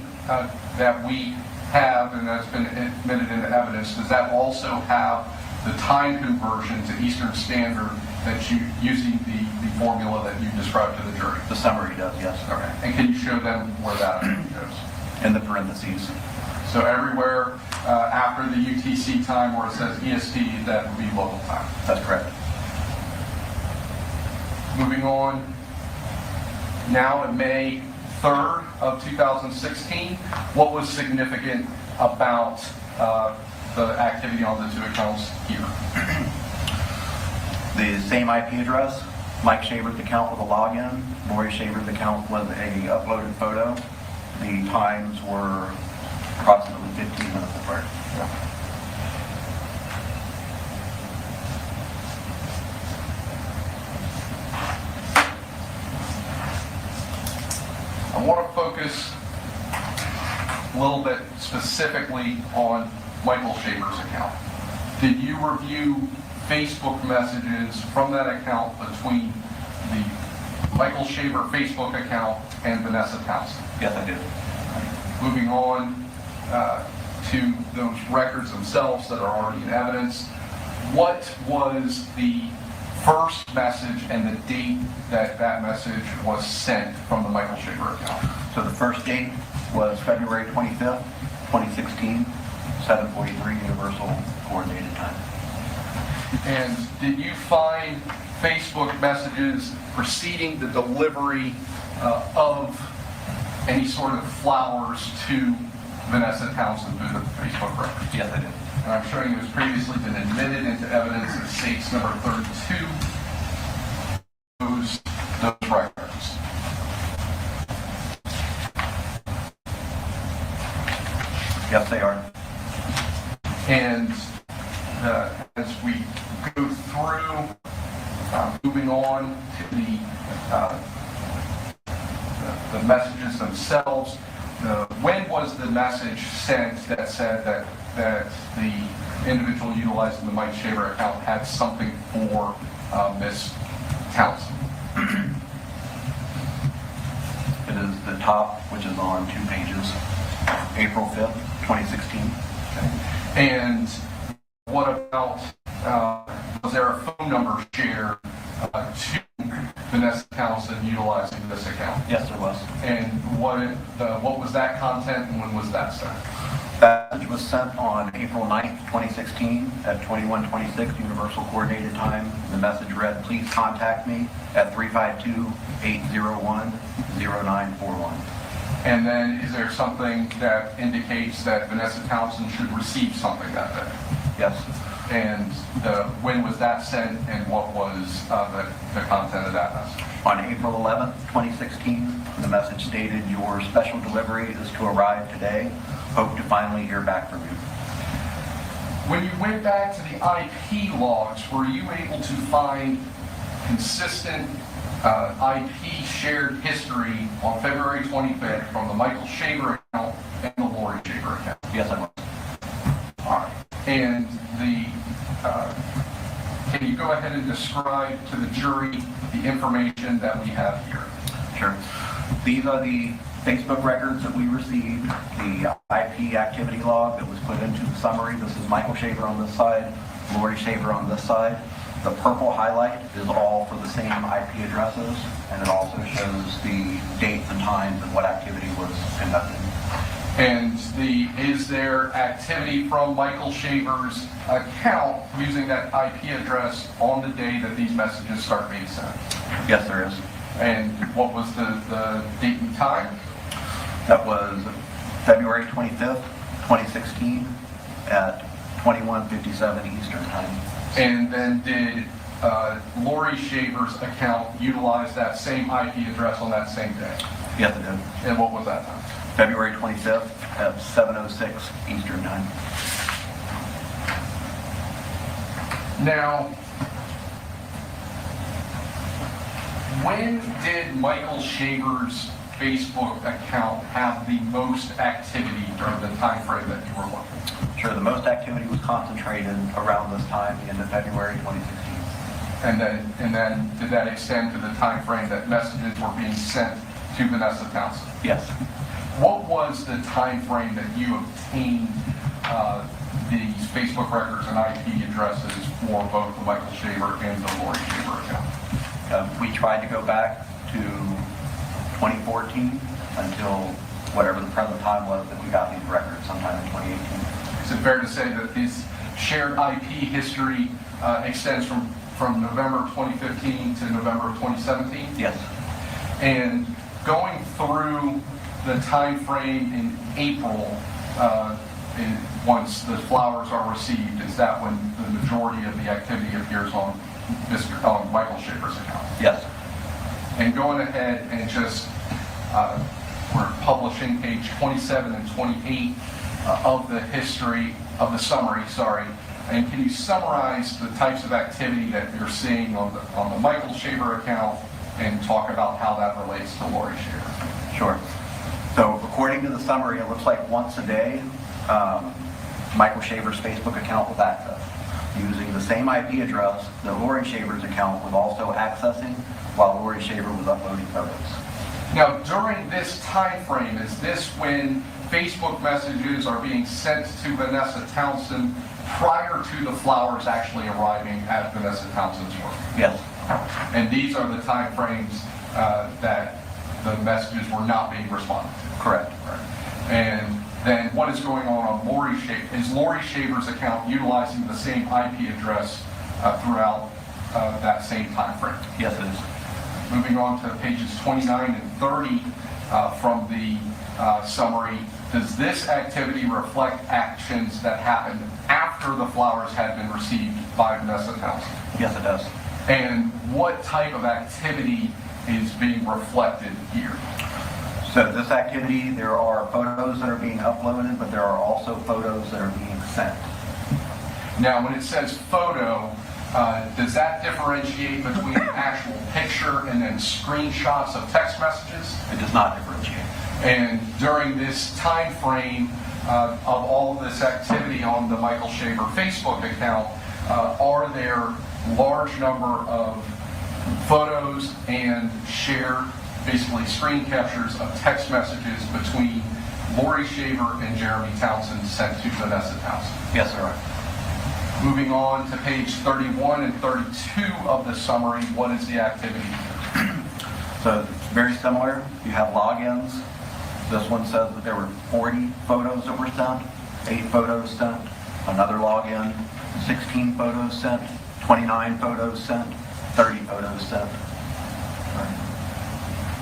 that we have, and that's been admitted into evidence, does that also have the time conversion to Eastern Standard that you, using the formula that you described to the jury? The summary does, yes. Okay. And can you show them where that goes? In the parentheses. So everywhere after the UTC time where it says EST, that would be local time. That's correct. Moving on, now in May 3rd of 2016, what was significant about the activity on the two accounts here? The same IP address, Mike Shaver's account was a login, Laurie Shaver's account was a uploaded photo. The times were approximately 15 minutes apart. I want to focus a little bit specifically on Michael Shaver's account. Did you review Facebook messages from that account between the Michael Shaver Facebook account and Vanessa Townsend? Yes, I did. Moving on to those records themselves that are already in evidence, what was the first message and the date that that message was sent from the Michael Shaver account? So the first date was February 25th, 2016, 7:43 Universal Coordinated Time. And did you find Facebook messages preceding the delivery of any sort of flowers to Vanessa Townsend through the Facebook records? Yes, I did. And I'm showing you has previously been admitted into evidence in states number 32, those records. Yes, they are. And as we go through, moving on to the messages themselves, when was was the message sent that said that the individual utilizing the Mike Shaver account had something for Miss Townsend? It is the top, which is on 2 pages, April 5th, 2016. Okay. And what about, was there a phone number shared to Vanessa Townsend utilizing this account? Yes, there was. And what was that content and when was that sent? That message was sent on April 9th, 2016 at 21:26 Universal Coordinated Time. The message read, please contact me at 352-801-0941. And then is there something that indicates that Vanessa Townsend should receive something that day? Yes. And when was that sent and what was the content of that message? On April 11th, 2016, the message stated, your special delivery is to arrive today. Hope to finally hear back from you. When you went back to the IP logs, were you able to find consistent IP shared history on February 25th from the Michael Shaver account and the Laurie Shaver account? Yes, I was. All right. And can you go ahead and describe to the jury the information that we have here? Sure. These are the Facebook records that we received, the IP activity log that was put into the summary. This is Michael Shaver on this side, Laurie Shaver on this side. The purple highlight is all for the same IP addresses, and it also shows the dates and times and what activity was conducted. And is there activity from Michael Shaver's account using that IP address on the day that these messages start being sent? Yes, there is. And what was the date and time? That was February 25th, 2016 at 21:57 Eastern Time. And then did Laurie Shaver's account utilize that same IP address on that same day? Yes, it did. And what was that time? February 25th at 7:06 Eastern Time. Now, when did Michael Shaver's Facebook account have the most activity during the time frame that you were looking? Sure, the most activity was concentrated around this time, the end of February 2016. And then did that extend to the time frame that messages were being sent to Vanessa Townsend? Yes. What was the time frame that you obtained these Facebook records and IP addresses for both the Michael Shaver and the Laurie Shaver account? We tried to go back to 2014 until whatever the present time was that we got these records sometime in 2018. Is it fair to say that this shared IP history extends from November 2015 to November of 2017? Yes. And going through the time frame in April, once the flowers are received, is that when the majority of the activity appears on Michael Shaver's account? Yes. And going ahead and just, we're publishing page 27 and 28 of the history, of the summary, sorry. And can you summarize the types of activity that you're seeing on the Michael Shaver account and talk about how that relates to Laurie Shaver? Sure. So according to the summary, it looks like once a day, Michael Shaver's Facebook account was accessed using the same IP address that Laurie Shaver's account was also accessing while Laurie Shaver was uploading photos. Now, during this time frame, is this when Facebook messages are being sent to Vanessa Townsend prior to the flowers actually arriving at Vanessa Townsend's work? Yes. And these are the time frames that the messages were not being responded to? Correct. Right. And then what is going on Laurie Shaver? Is Laurie Shaver's account utilizing the same IP address throughout that same time frame? Yes, it is. Moving on to pages 29 and 30 from the summary, does this activity reflect actions that happened after the flowers had been received by Vanessa Townsend? Yes, it does. And what type of activity is being reflected here? So this activity, there are photos that are being uploaded, but there are also photos that are being sent. Now, when it says photo, does that differentiate between an actual picture and then screenshots of text messages? It does not differentiate. And during this time frame of all of this activity on the Michael Shaver Facebook account, are there large number of photos and shared, basically screen captures of text messages between Laurie Shaver and Jeremy Townsend sent to Vanessa Townsend? Yes, sir. Moving on to page 31 and 32 of the summary, what is the activity? So it's very similar. You have logins. This one says that there were 40 photos that were sent, 8 photos sent, another login, 16 photos sent, 29 photos sent, 30 photos sent.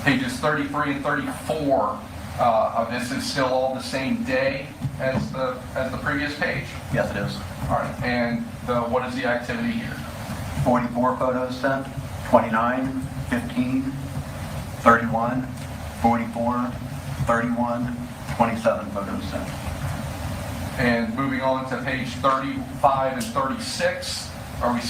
Pages 33 and 34 of this is still all the same day as the previous page? Yes, it is. All right, and what is the activity here? 44 photos sent, 29, 15, 31, 44, 31, 27 photos sent. And moving on to page 35 and 36, are we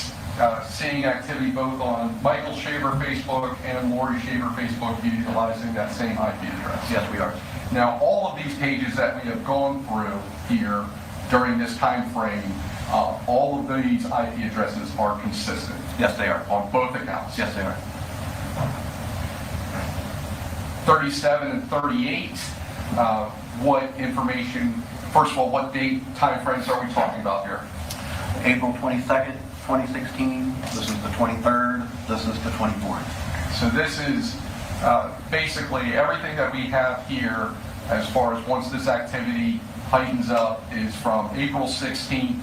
seeing activity both on Michael Shaver Facebook and Laurie Shaver Facebook utilizing that same IP address? Yes, we are. Now, all of these pages that we have gone through here during this time frame, all of these IP addresses are consistent? Yes, they are. On both accounts? Yes, they are. 37 and 38, what information, first of all, what date time frames are we talking about here? April 22nd, 2016. This is the 23rd. This is the 24th. So this is basically everything that we have here as far as once this activity heightens up is from April 16th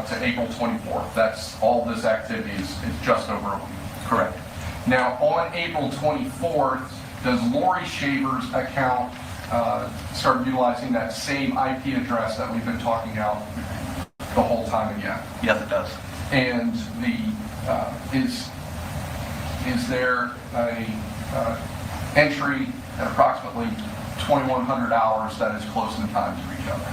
to April 24th. That's all this activity is just over a week. Correct. Now on April 24th, does Laurie Shaver's account start utilizing that same IP address that we've been talking about the whole time again? Yes, it does. And is there a entry at approximately 2,100 hours that is close in time to each other?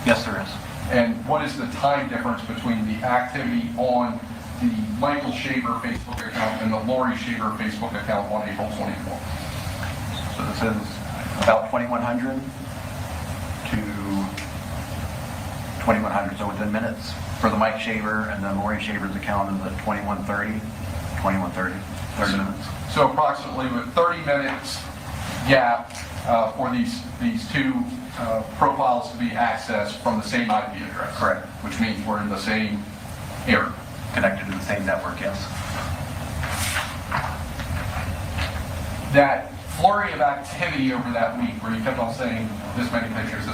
Yes, there is. And what is the time difference between the activity on the Michael Shaver Facebook account and the Laurie Shaver Facebook account on April 24th? So this is about 2,100 to 2,100, so within minutes for the Mike Shaver, and then Laurie Shaver's account is at 2130, 30 minutes. So approximately with 30 minutes gap for these two profiles to be accessed from the same IP address. Correct. Which means we're in the same area. Connected to the same network, yes. That flurry of activity over that week where you kept on saying this many pictures,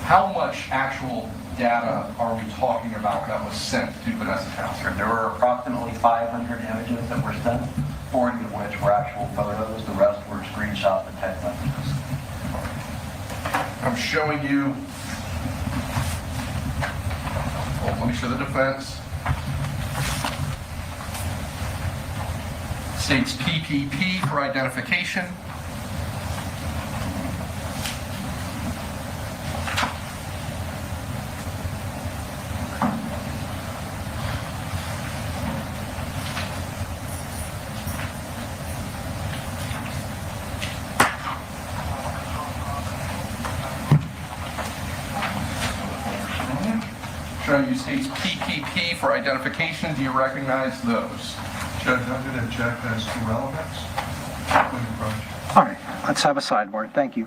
how much actual data are we talking about that was sent to Vanessa Townsend? There were approximately 500 images that were sent, 40 of which were actual photos. The rest were screenshots and text messages. I'm showing you, let me show the defense. States PPP for identification. Showing you states PPP for identification. Do you recognize those? Judge, I'm going to check as to relevance. All right, let's have a sideboard. Thank you.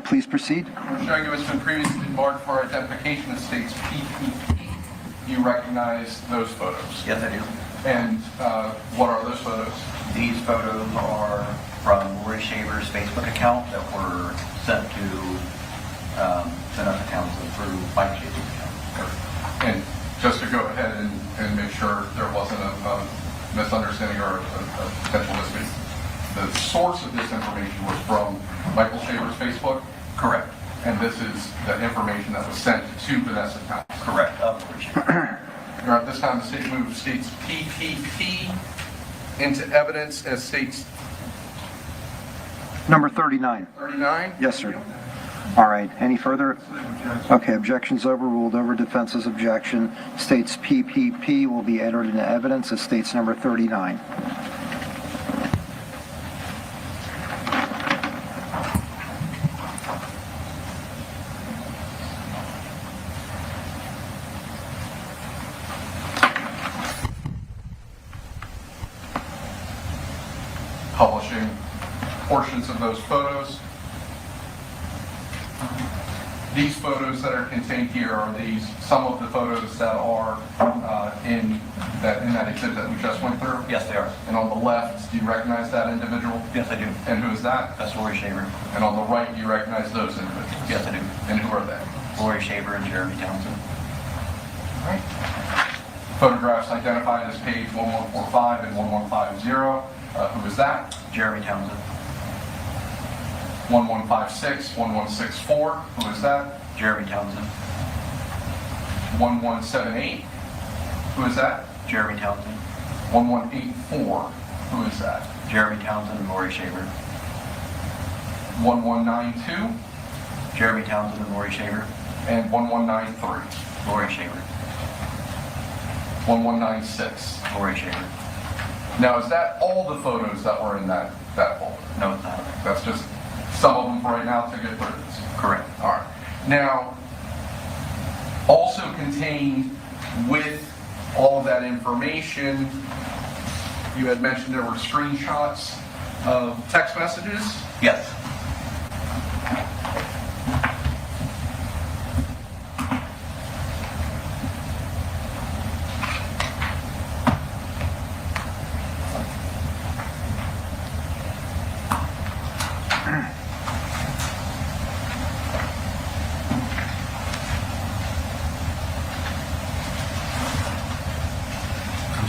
Please proceed. We're showing you what's been previously marked for identification that states PPP. You recognize those photos? Yes, I do. And what are those photos? These photos are from Laurie Shaver's Facebook account that were sent to Vanessa Townsend through Mike Shaver's account. And just to go ahead and make sure there wasn't a misunderstanding or a potential misspeak, the source of this information was from Michael Shaver's Facebook? Correct. And this is the information that was sent to Vanessa Townsend? Correct. At this time, the state moves states PPP into evidence as states Number 39. 39? Yes, sir. All right. Any further? Okay. Objections overruled. Over defense's objection. States PPP will be entered into evidence as states number 39. Publishing portions of those photos. These photos that are contained here are some of the photos that are in that exhibit that we just went through? Yes, they are. And on the left, do you recognize that individual? Yes, I do. And who is that? That's Laurie Shaver. And on the right, do you recognize those individuals? Yes, I do. And who are they? Laurie Shaver and Jeremy Townsend. All right. Photographs identified as page 1145 and 1150. Who is that? Jeremy Townsend. 1156, 1164. Who is that? Jeremy Townsend. 1178. Who is that? Jeremy Townsend. 1184. Who is that? Jeremy Townsend and Laurie Shaver. 1192. Jeremy Townsend and Laurie Shaver. And 1193. Laurie Shaver. 1196. Laurie Shaver. Now, is that all the photos that were in that folder? No, it's not. That's just some of them for right now to get through this? Correct. All right. Now, also contained with all of that information, you had mentioned there were screenshots of text messages? Yes.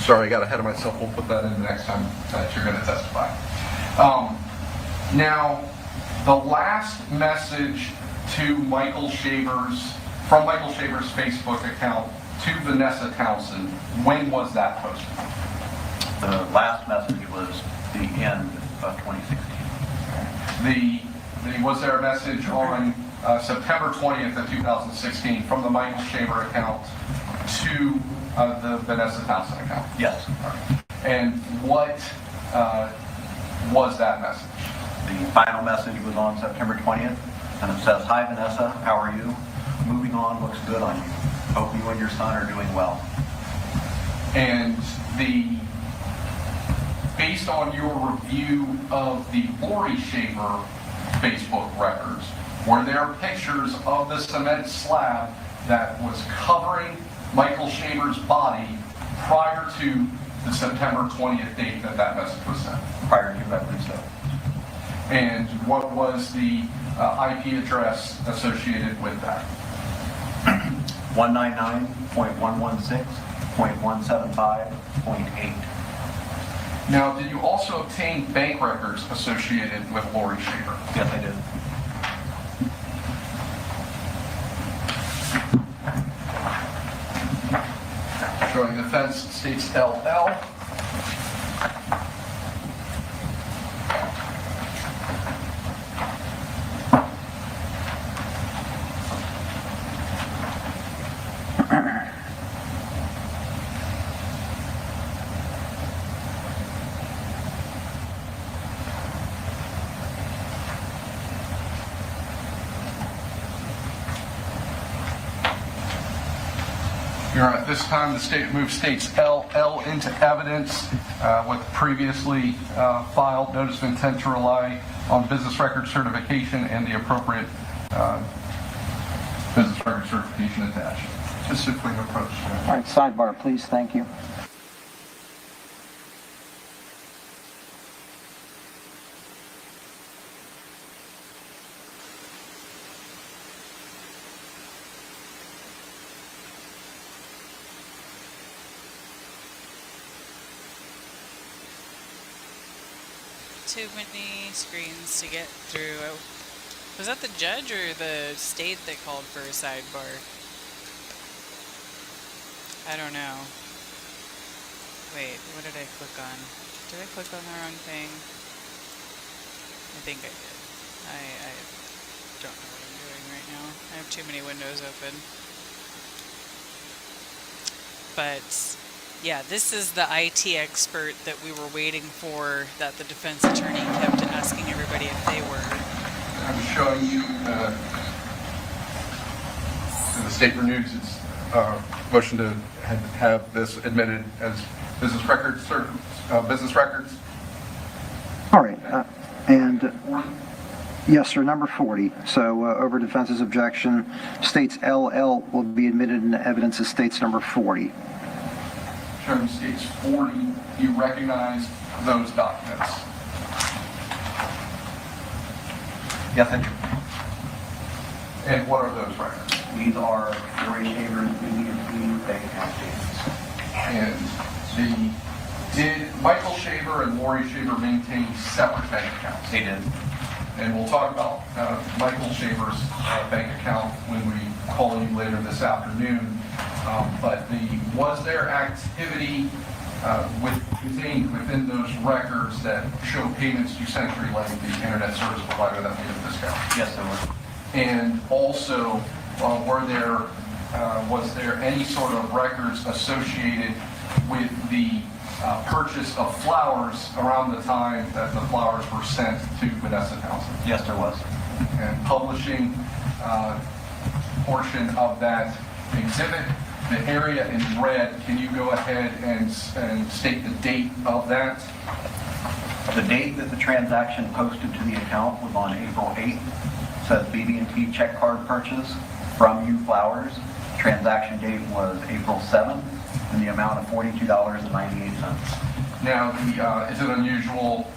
Sorry, I got ahead of myself. We'll put that in the next time that you're going to testify. Now, the last message from Michael Shaver's Facebook account to Vanessa Townsend, when was that posted? The last message was the end of 2016. Was there a message on September 20th of 2016 from the Michael Shaver account to the Vanessa Townsend account? Yes. And what was that message? The final message was on September 20th, and it says, "Hi Vanessa, how are you? Moving on looks good on you. Hope you and your son are doing well." And based on your review of the Laurie Shaver Facebook records, were there pictures of the cement slab that was covering Michael Shaver's body prior to the September 20th date that message was sent? Prior to, I believe so. And what was the IP address associated with that? 199.116.175.8. Now, did you also obtain bank records associated with Laurie Shaver? Yes, I did. Showing the fence states LL. At this time, the state moves states LL into evidence with previously filed notice of intent to rely on business record certification and the appropriate business record certification attached. Specifically approach. All right, sidebar, please. Thank you. Too many screens to get through. Oh, was that the judge or the state that called for a sidebar? I don't know. Wait, what did I click on? Did I click on the wrong thing? I think I did. I don't know what I'm doing right now. I have too many windows open. But yeah, this is the IT expert that we were waiting for, that the defense attorney kept asking everybody if they were. I'm showing you the state renews its motion to have this admitted as business records. All right, and yes, sir, number 40. So over defense's objection, states LL will be admitted into evidence as states number 40. Showing states 40, you recognize those documents? Yes, I do. And what are those records? These are Laurie Shaver's BB&T bank account statements. And did Michael Shaver and Laurie Shaver maintain separate bank accounts? They did. And we'll talk about Michael Shaver's bank account when we call you later this afternoon. But was there activity contained within those records that show payments to CenturyLink, the internet service provider that made a discount? Yes, there were. And also, was there any sort of records associated with the purchase of flowers around the time that the flowers were sent to Vanessa Townsend? Yes, there was. And publishing portion of that exhibit, the area in red, can you go ahead and state the date of that? The date that the transaction posted to the account was on April 8th. It says BB&T check card purchase from You Flowers. Transaction date was April 7th in the amount of $42.98. Now, is it unusual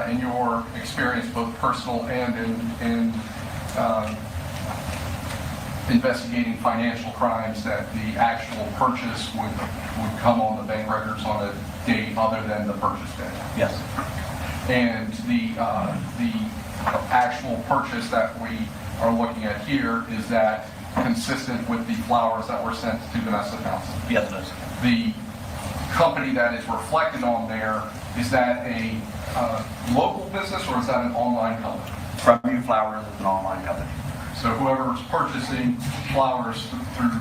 in your experience, both personal and in investigating financial crimes, that the actual purchase would come on the bank records on a date other than the purchase day? Yes. And the actual purchase that we are looking at here, is that consistent with the flowers that were sent to Vanessa Townsend? Yes, it is. The company that is reflected on there, is that a local business or is that an online company? From You Flowers is an online company. So whoever's purchasing flowers through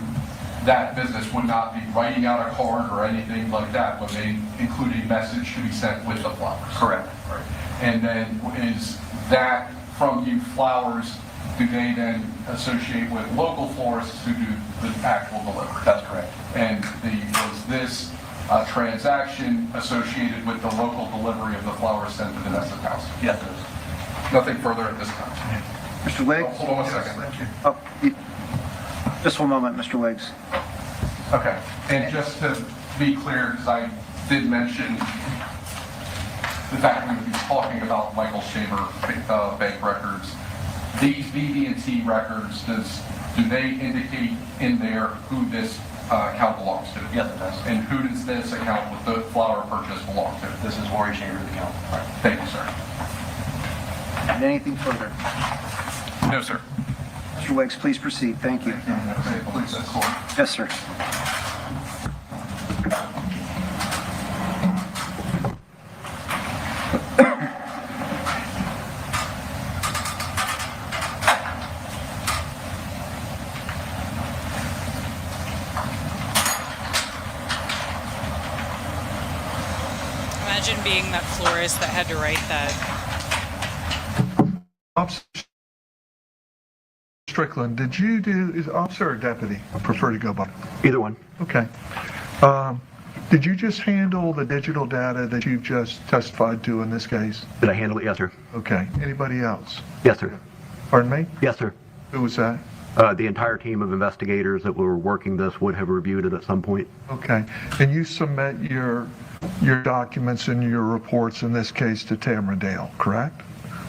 that business would not be writing out a card or anything like that, but they include a message to be sent with the flowers? Correct. Right. And then is that from You Flowers, do they then associate with local florists who do the actual delivery? That's correct. And was this transaction associated with the local delivery of the flowers sent to Vanessa Townsend? Yes, it is. Nothing further at this time. Mr. Wiggs? Hold on one second. Thank you. Oh, just one moment, Mr. Wiggs. Okay. And just to be clear, because I did mention the fact we would be talking about Michael Shaver bank records, these BB&T records, do they indicate in there who this account belongs to? Yes, it does. And who does this account with the flower purchase belong to? This is Laurie Shaver's account. All right. Thank you, sir. And anything further? No, sir. Mr. Wiggs, please proceed. Thank you. Please, that's cool. Yes, sir. Imagine being that florist that had to write that. Officer Strickland, did you is officer or deputy? I prefer to go by. Either one. Okay. Did you just handle the digital data that you've just testified to in this case? Did I handle it? Yes, sir. Okay. Anybody else? Yes, sir. Pardon me? Yes, sir. Who was that? The entire team of investigators that were working this would have reviewed it at some point. Okay. And you submit your documents and your reports in this case to Tamara Dale, correct?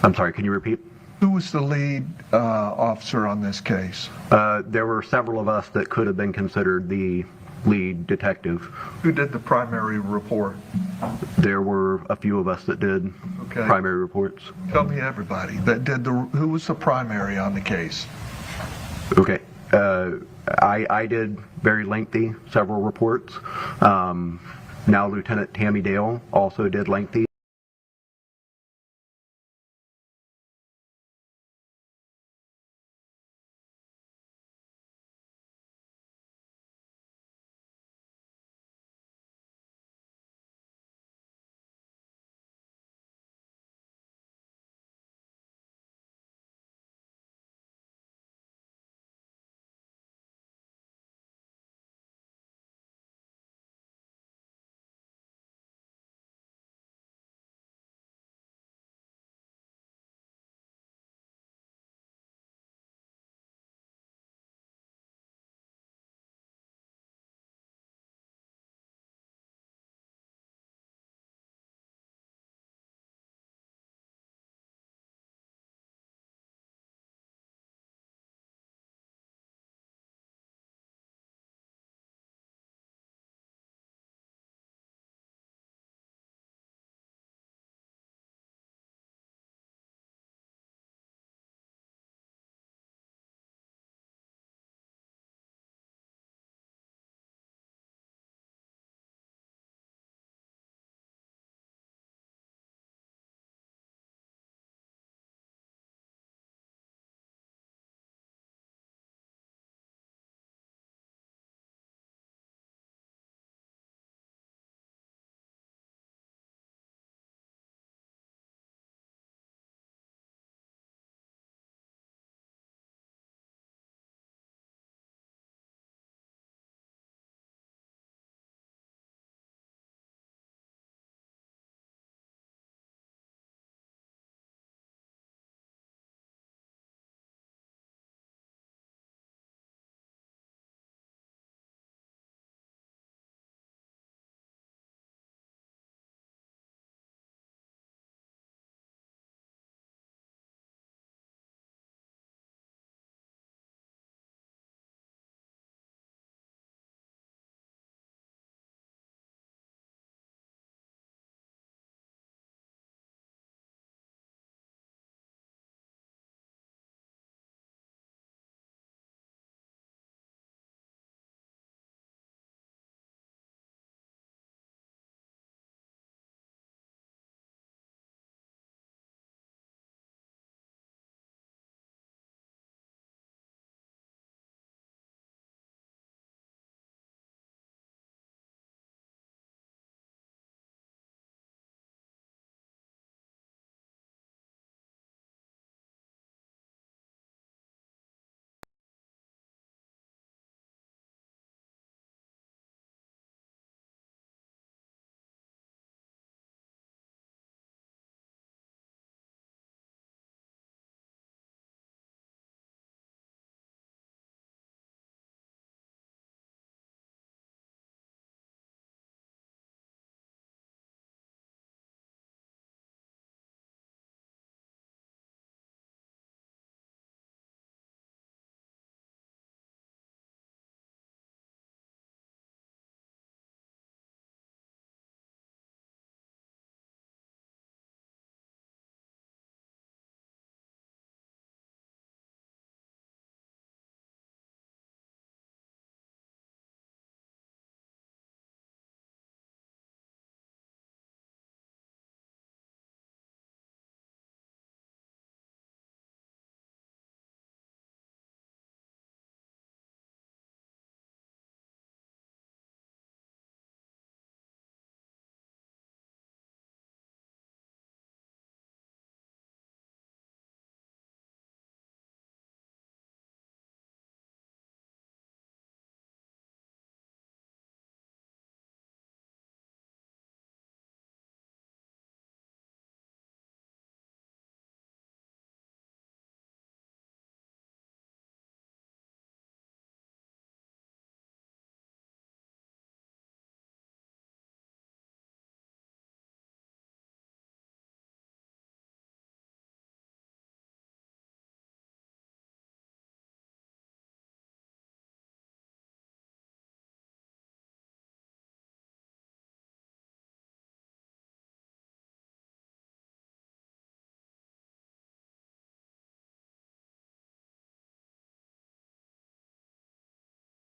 I'm sorry, can you repeat? Who was the lead officer on this case? There were several of us that could have been considered the lead detective. Who did the primary report? There were a few of us that did primary reports. Tell me everybody that did who was the primary on the case? Okay. I did very lengthy, several reports. Now Lieutenant Tammy Dale also did lengthy.